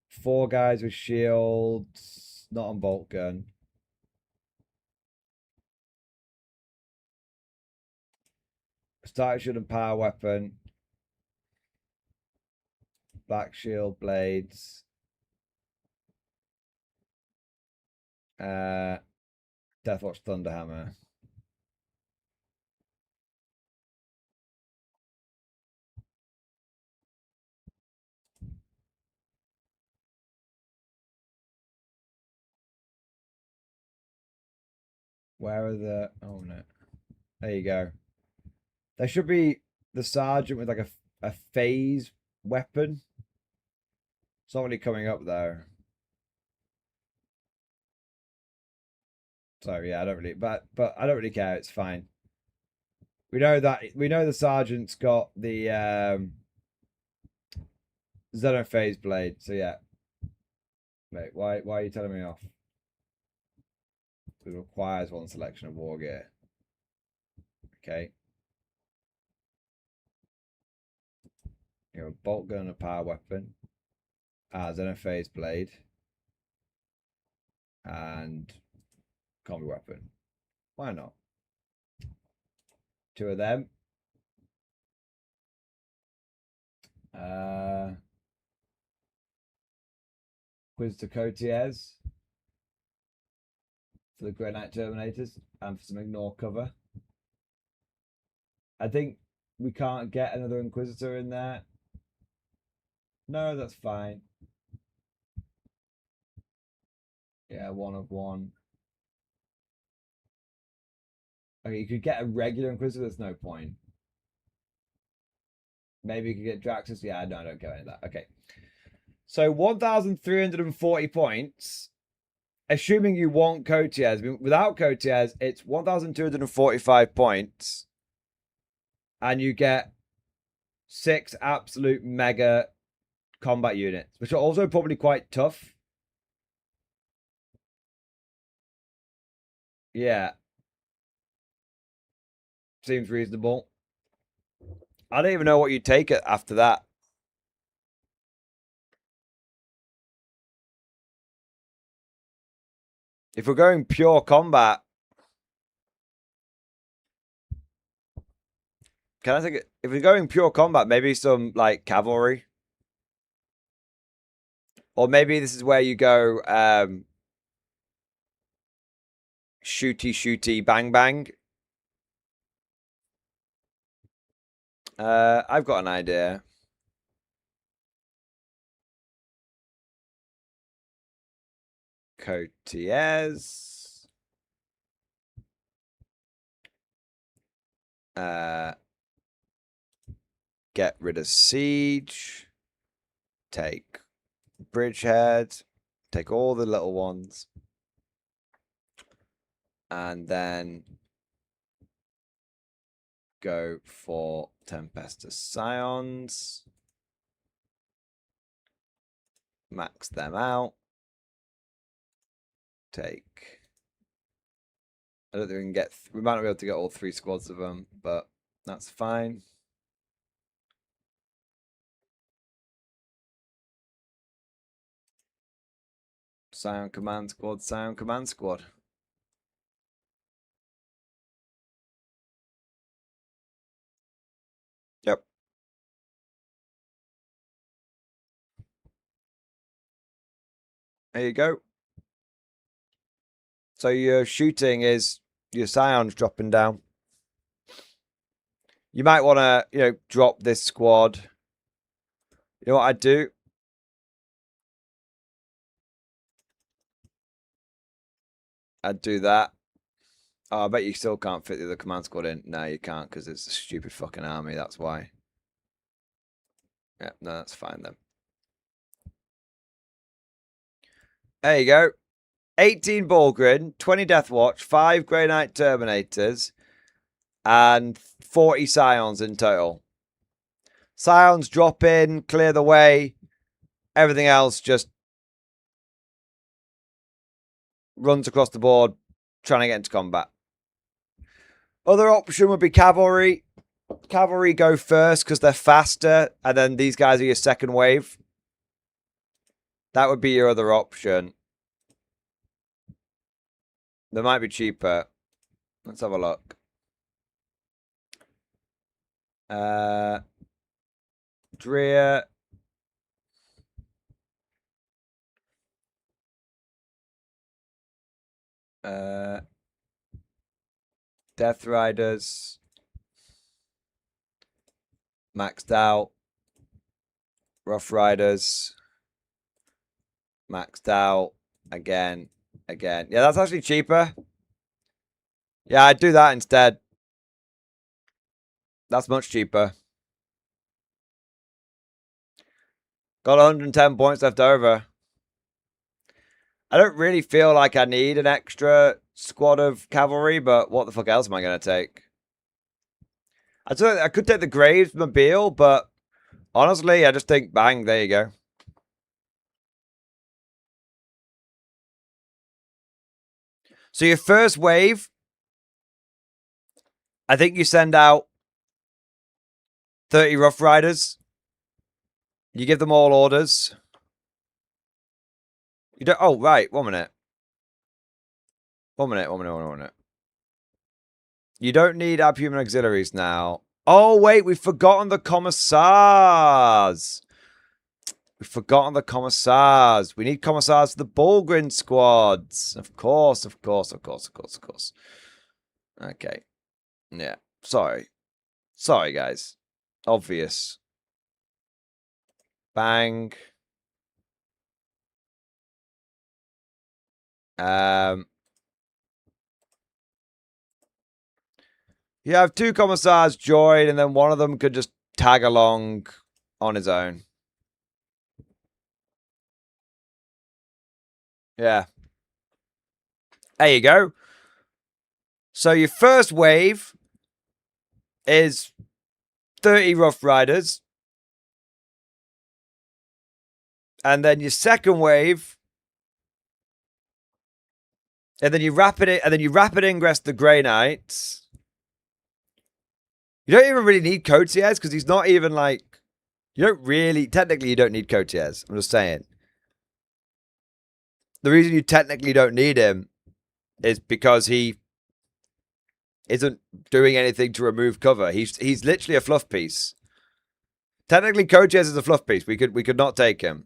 4 guys with shields. Not on bolt gun. Starter shield and power weapon. Black shield blades. Deathwatch Thunderhammer. Where are the... Oh, no. There you go. There should be the sergeant with like a phase weapon. Somebody coming up there. So yeah, I don't really, but I don't really care. It's fine. We know the sergeant's got the Xenophase blade. So yeah. Wait, why are you telling me off? It requires one selection of war gear. Okay. You have a bolt gun and a power weapon. Xenophase blade. And combi weapon. Why not? 2 of them. Quiz to Cotiers for the Grey Knight Terminators and for some ignore cover. I think we can't get another Inquisitor in there. No, that's fine. Yeah, 1 of 1. Okay, you could get a regular Inquisitor, there's no point. Maybe you could get Draxus. Yeah, no, I don't get any of that. Okay. So 1,340 points. Assuming you want Cotiers. Without Cotiers, it's 1,245 points. And you get 6 absolute mega combat units, which are also probably quite tough. Yeah. Seems reasonable. I don't even know what you take it after that. If we're going pure combat, can I think if we're going pure combat, maybe some like cavalry, or maybe this is where you go shooty bang bang. I've got an idea. Cotiers. Get rid of siege. Take bridgehead. Take all the little ones. And then go for Tempestus Scions. Max them out. Take. I don't think we can get. We might not be able to get all 3 squads of them, but that's fine. Scion Command Squad, Scion Command Squad. Yep. There you go. So your shooting is your Scions dropping down. You might want to, drop this squad. You know what I'd do? I'd do that. Oh, I bet you still can't fit the other command squad in. No, you can't because it's a stupid fucking army. That's why. Yeah, no, that's fine then. There you go. 18 Bulgrin, 20 Death Watch, 5 Grey Knight Terminators, and 40 Scions in total. Scions drop in, clear the way. Everything else just runs across the board, trying to get into combat. Other option would be cavalry. Cavalry go first because they're faster, and then these guys are your second wave. That would be your other option. They might be cheaper. Let's have a look. Dreer. Death Riders. Maxed out. Rough Riders. Maxed out. Again. Yeah, that's actually cheaper. Yeah, I'd do that instead. That's much cheaper. Got 110 points left over. I don't really feel like I need an extra squad of cavalry, but what the fuck else am I going to take? I could take the Graves Mobile, but honestly, I just think, bang, there you go. So your first wave, I think you send out 30 Rough Riders. You give them all orders. You don't. Oh, right. 1 minute. 1 minute. 1 minute. 1 minute. You don't need Abhuman auxiliaries now. Oh, wait. We've forgotten the commissars. We've forgotten the commissars. We need commissars for the Bulgrin squads. Of course. Of course. Of course. Of course. Of course. Okay. Yeah. Sorry. Sorry, guys. Obvious. Bang. You have 2 commissars join, and then one of them could just tag along on his own. Yeah. There you go. So your first wave is 30 Rough Riders. And then your second wave, and then you rapid ingress the Grey Knights. You don't even really need Cotiers because he's not even like, technically you don't need Cotiers. I'm just saying. The reason you technically don't need him is because he isn't doing anything to remove cover. He's literally a fluff piece. Technically, Cotiers is a fluff piece. We could not take him.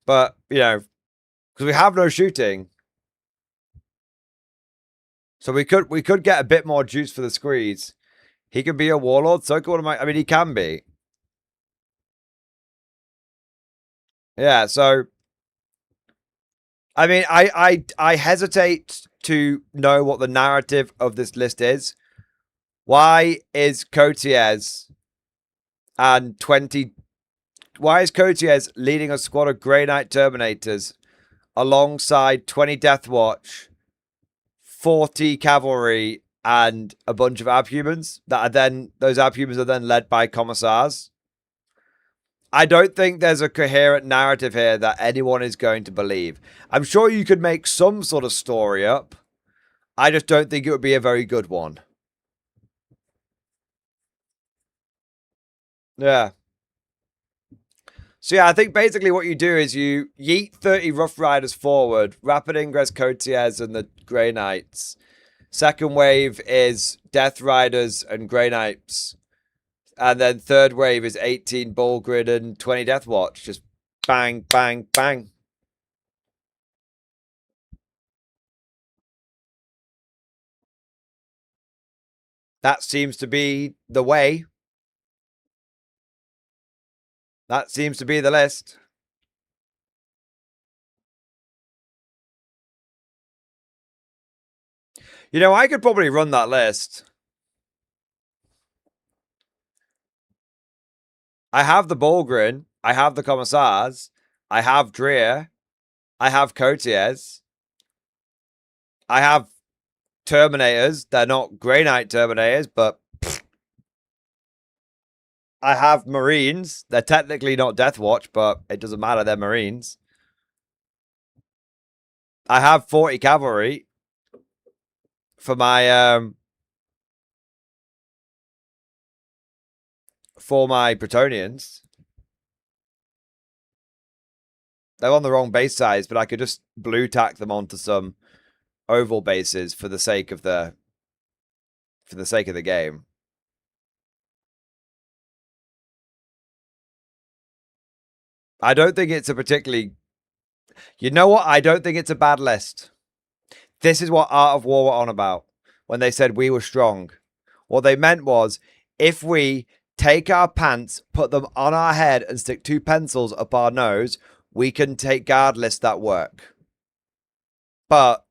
But, you know, because we have no shooting. So we could get a bit more juice for the squeeze. He could be a warlord, so could I mean, he can be. Yeah, so I mean, I hesitate to know what the narrative of this list is. Why is Cotiers leading a squad of Grey Knight Terminators alongside 20 Death Watch, 40 cavalry, and a bunch of abhumans those abhumans are then led by commissars? I don't think there's a coherent narrative here that anyone is going to believe. I'm sure you could make some sort of story up. I just don't think it would be a very good one. Yeah. So yeah, I think basically what you do is you yeet 30 Rough Riders forward, rapid ingress Cotiers and the Grey Knights. Second wave is Death Riders and Grey Knights. And then third wave is 18 Bulgrid and 20 Death Watch. Just bang, bang, bang. That seems to be the way. That seems to be the list. You know, I could probably run that list. I have the Bulgrin. I have the Commissars. I have Dreer. I have Cotiers. I have Terminators. They're not Grey Knight Terminators, but I have Marines. They're technically not Death Watch, but it doesn't matter. They're Marines. I have 40 cavalry for my Bretonians. They're on the wrong base size, but I could just blue tack them onto some oval bases for the sake of the game. I don't think it's a particularly... You know what? I don't think it's a bad list. This is what Art of War were on about when they said we were strong. What they meant was, if we take our pants, put them on our head, and stick 2 pencils up our nose, we can take guard lists that work. But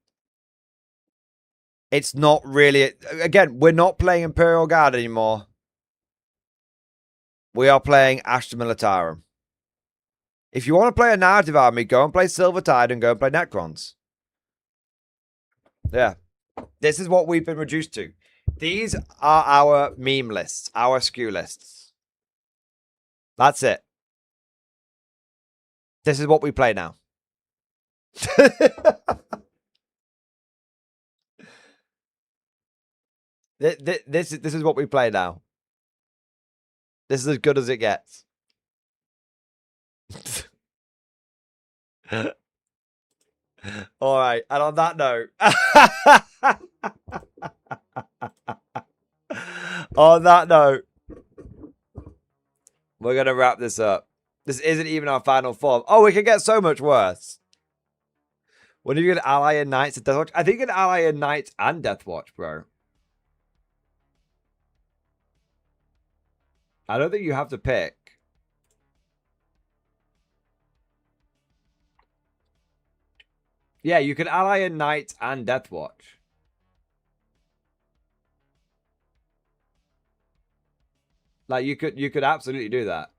It's not really... Again, we're not playing Imperial Guard anymore. We are playing Astra Militarum. If you want to play a narrative army, go and play Silvertide and go and play Necrons. Yeah. This is what we've been reduced to. These are our meme lists, our SKU lists. That's it. This is what we play now. This is what we play now. This is as good as it gets. All right, and on that note, on that note, we're gonna wrap this up. This isn't even our final form. Oh, we can get so much worse. What if you can ally in Knights and Deathwatch? I think you can ally in Knights and Deathwatch, bro. I don't think you have to pick. Yeah, you can ally in Knights and Deathwatch. Like you could absolutely do that.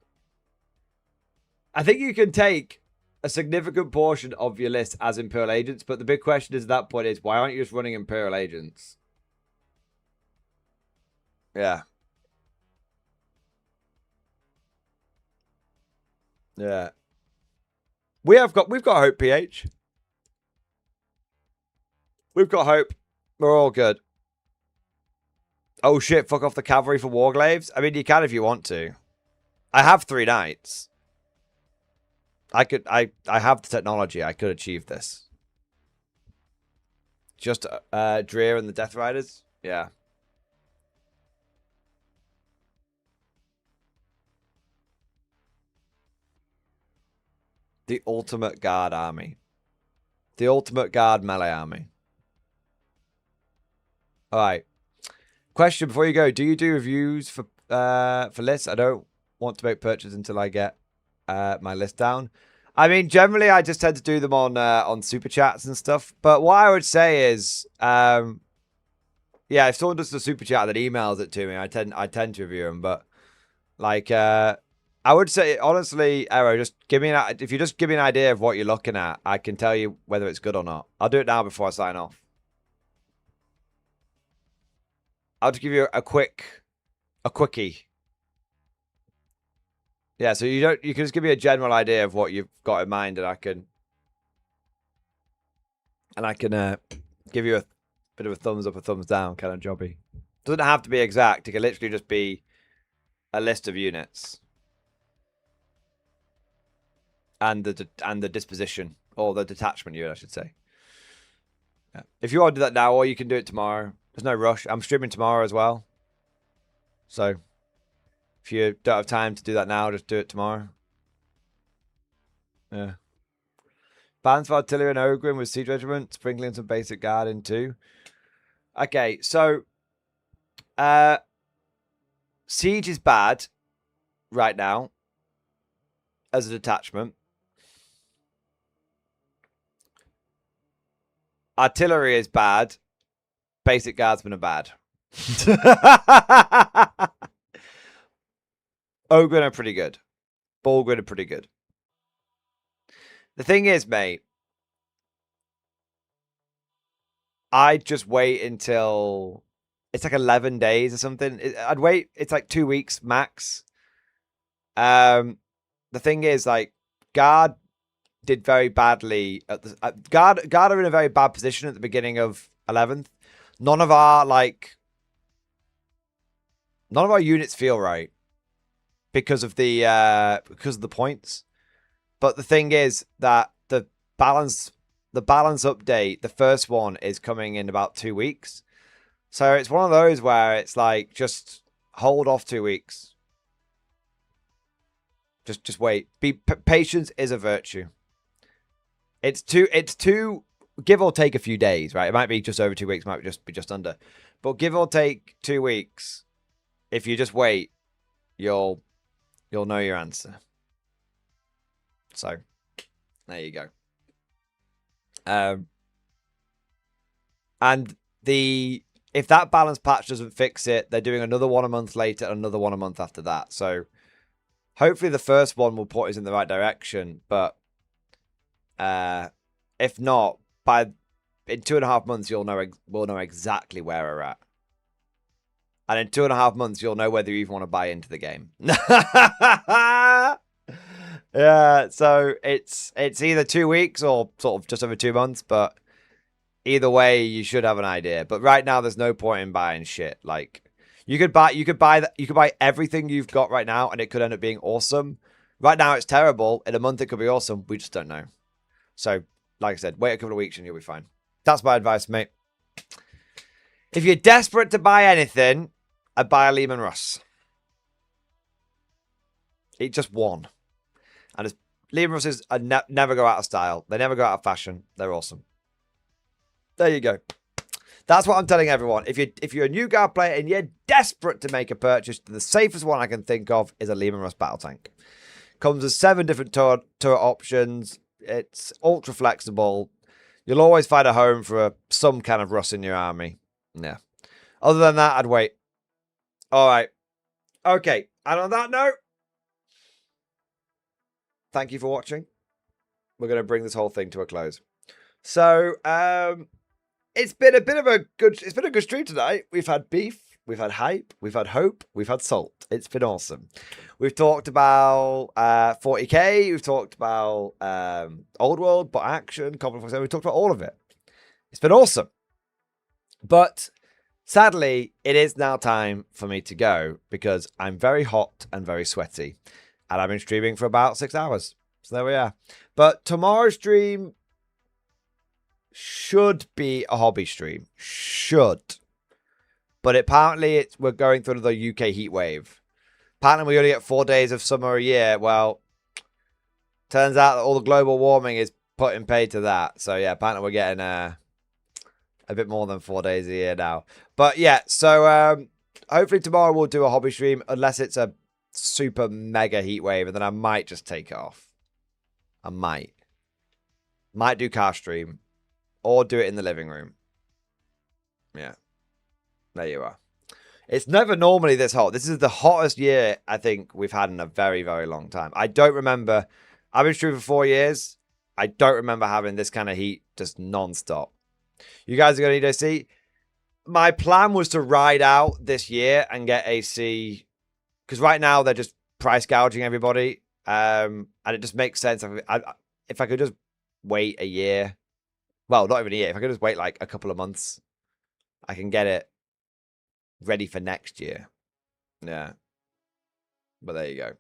I think you can take a significant portion of your list as Imperial Agents, but the big question is at that point is why aren't you just running Imperial Agents? Yeah. Yeah. We've got hope, PH. We've got hope. We're all good. Oh shit, fuck off the cavalry for Warglaves? I mean, you can if you want to. I have 3 knights. I have the technology. I could achieve this. Just Dreer and the Death Riders? Yeah. The ultimate guard army. The ultimate guard melee army. All right. Question before you go: do you do reviews for lists? I don't want to make purchases until I get my list down. I mean, generally, I just tend to do them on super chats and stuff. But what I would say is, yeah, if someone does the super chat that emails it to me, I tend to review them. But like, I would say honestly, Arrow, just give me if you just give me an idea of what you're looking at, I can tell you whether it's good or not. I'll do it now before I sign off. I'll just give you a quickie. Yeah, so you can just give me a general idea of what you've got in mind, and I can give you a bit of a thumbs up, a thumbs down kind of jobby. Doesn't have to be exact. It can literally just be a list of units and the disposition, or the detachment unit, I should say. Yeah. If you want to do that now, or you can do it tomorrow. There's no rush. I'm streaming tomorrow as well. So, if you don't have time to do that now, just do it tomorrow. Yeah. Bands for artillery and Ogrim with siege regiment, sprinkling some basic guard in too. Okay, so siege is bad right now as a detachment. Artillery is bad. Basic guardsmen are bad. Ogren are pretty good. Bulgren are pretty good. The thing is, mate, I'd just wait until it's like 11 days or something. I'd wait. It's like 2 weeks max. The thing is, like, Guard did very badly at the Guard are in a very bad position at the beginning of 11th. None of our units feel right because of the points. But the thing is that the balance update, the first one, is coming in about 2 weeks. So it's one of those where it's like, just hold off 2 weeks. Just wait. Patience is a virtue. It's two, give or take a few days, right? It might be just over 2 weeks, might be just under. But give or take 2 weeks, if you just wait, you'll know your answer. So, there you go. And if that balance patch doesn't fix it, they're doing another one a month later, another one a month after that. So hopefully the first one will put us in the right direction. But if not, in 2.5 months, we'll know exactly where we're at. And in 2.5 months, you'll know whether you even want to buy into the game. Yeah, so it's either 2 weeks or sort of just over 2 months, but either way, you should have an idea. But right now, there's no point in buying shit. Like you could buy everything you've got right now, and it could end up being awesome. Right now, it's terrible. In a month, it could be awesome. We just don't know. So, like I said, wait a couple of weeks and you'll be fine. That's my advice, mate. If you're desperate to buy anything, I'd buy a Lehman Russ. It just won. And Lehman Russes never go out of style. They never go out of fashion. They're awesome. There you go. That's what I'm telling everyone. If you're a new guard player and you're desperate to make a purchase, the safest one I can think of is a Lehman Russ battle tank. Comes with 7 different turret options. It's ultra flexible. You'll always find a home for some kind of Russ in your army. Yeah. Other than that, I'd wait. All right. Okay. And on that note, thank you for watching. We're going to bring this whole thing to a close. So, it's been a good stream tonight. We've had beef, we've had hype, we've had hope, we've had salt. It's been awesome. We've talked about 40k, we've talked about Old World, Bot Action, Common 47. We've talked about all of it. It's been awesome. But sadly, it is now time for me to go because I'm very hot and very sweaty. And I've been streaming for about 6 hours. So there we are. But tomorrow's stream should be a hobby stream. Should. But apparently we're going through the UK heat wave. Apparently we only get 4 days of summer a year. Well, turns out that all the global warming is putting paid to that. So yeah, apparently we're getting a bit more than 4 days a year now. But yeah, so hopefully tomorrow we'll do a hobby stream unless it's a super mega heat wave, and then I might just take it off. I might do car stream or do it in the living room. Yeah, there you are. It's never normally this hot. This is the hottest year I think we've had in a very, very long time. I don't remember. I've been streaming for 4 years. I don't remember having this kind of heat just non-stop. You guys are going to need AC. My plan was to ride out this year and get AC, because right now they're just price gouging everybody. And it just makes sense. If I could just wait a year, well, not even a year, if I could just wait like a couple of months, I can get it ready for next year. Yeah. But there you go.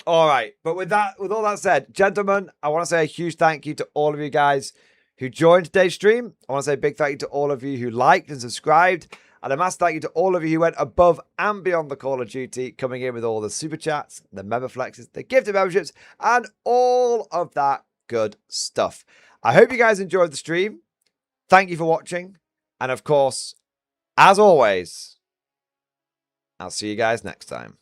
All right. But with all that said, gentlemen, I want to say a huge thank you to all of you guys who joined today's stream. I want to say a big thank you to all of you who liked and subscribed. And a massive thank you to all of you who went above and beyond the Call of Duty, coming in with all the super chats, the member flexes, the gifted memberships, and all of that good stuff. I hope you guys enjoyed the stream. Thank you for watching. And of course, as always, I'll see you guys next time.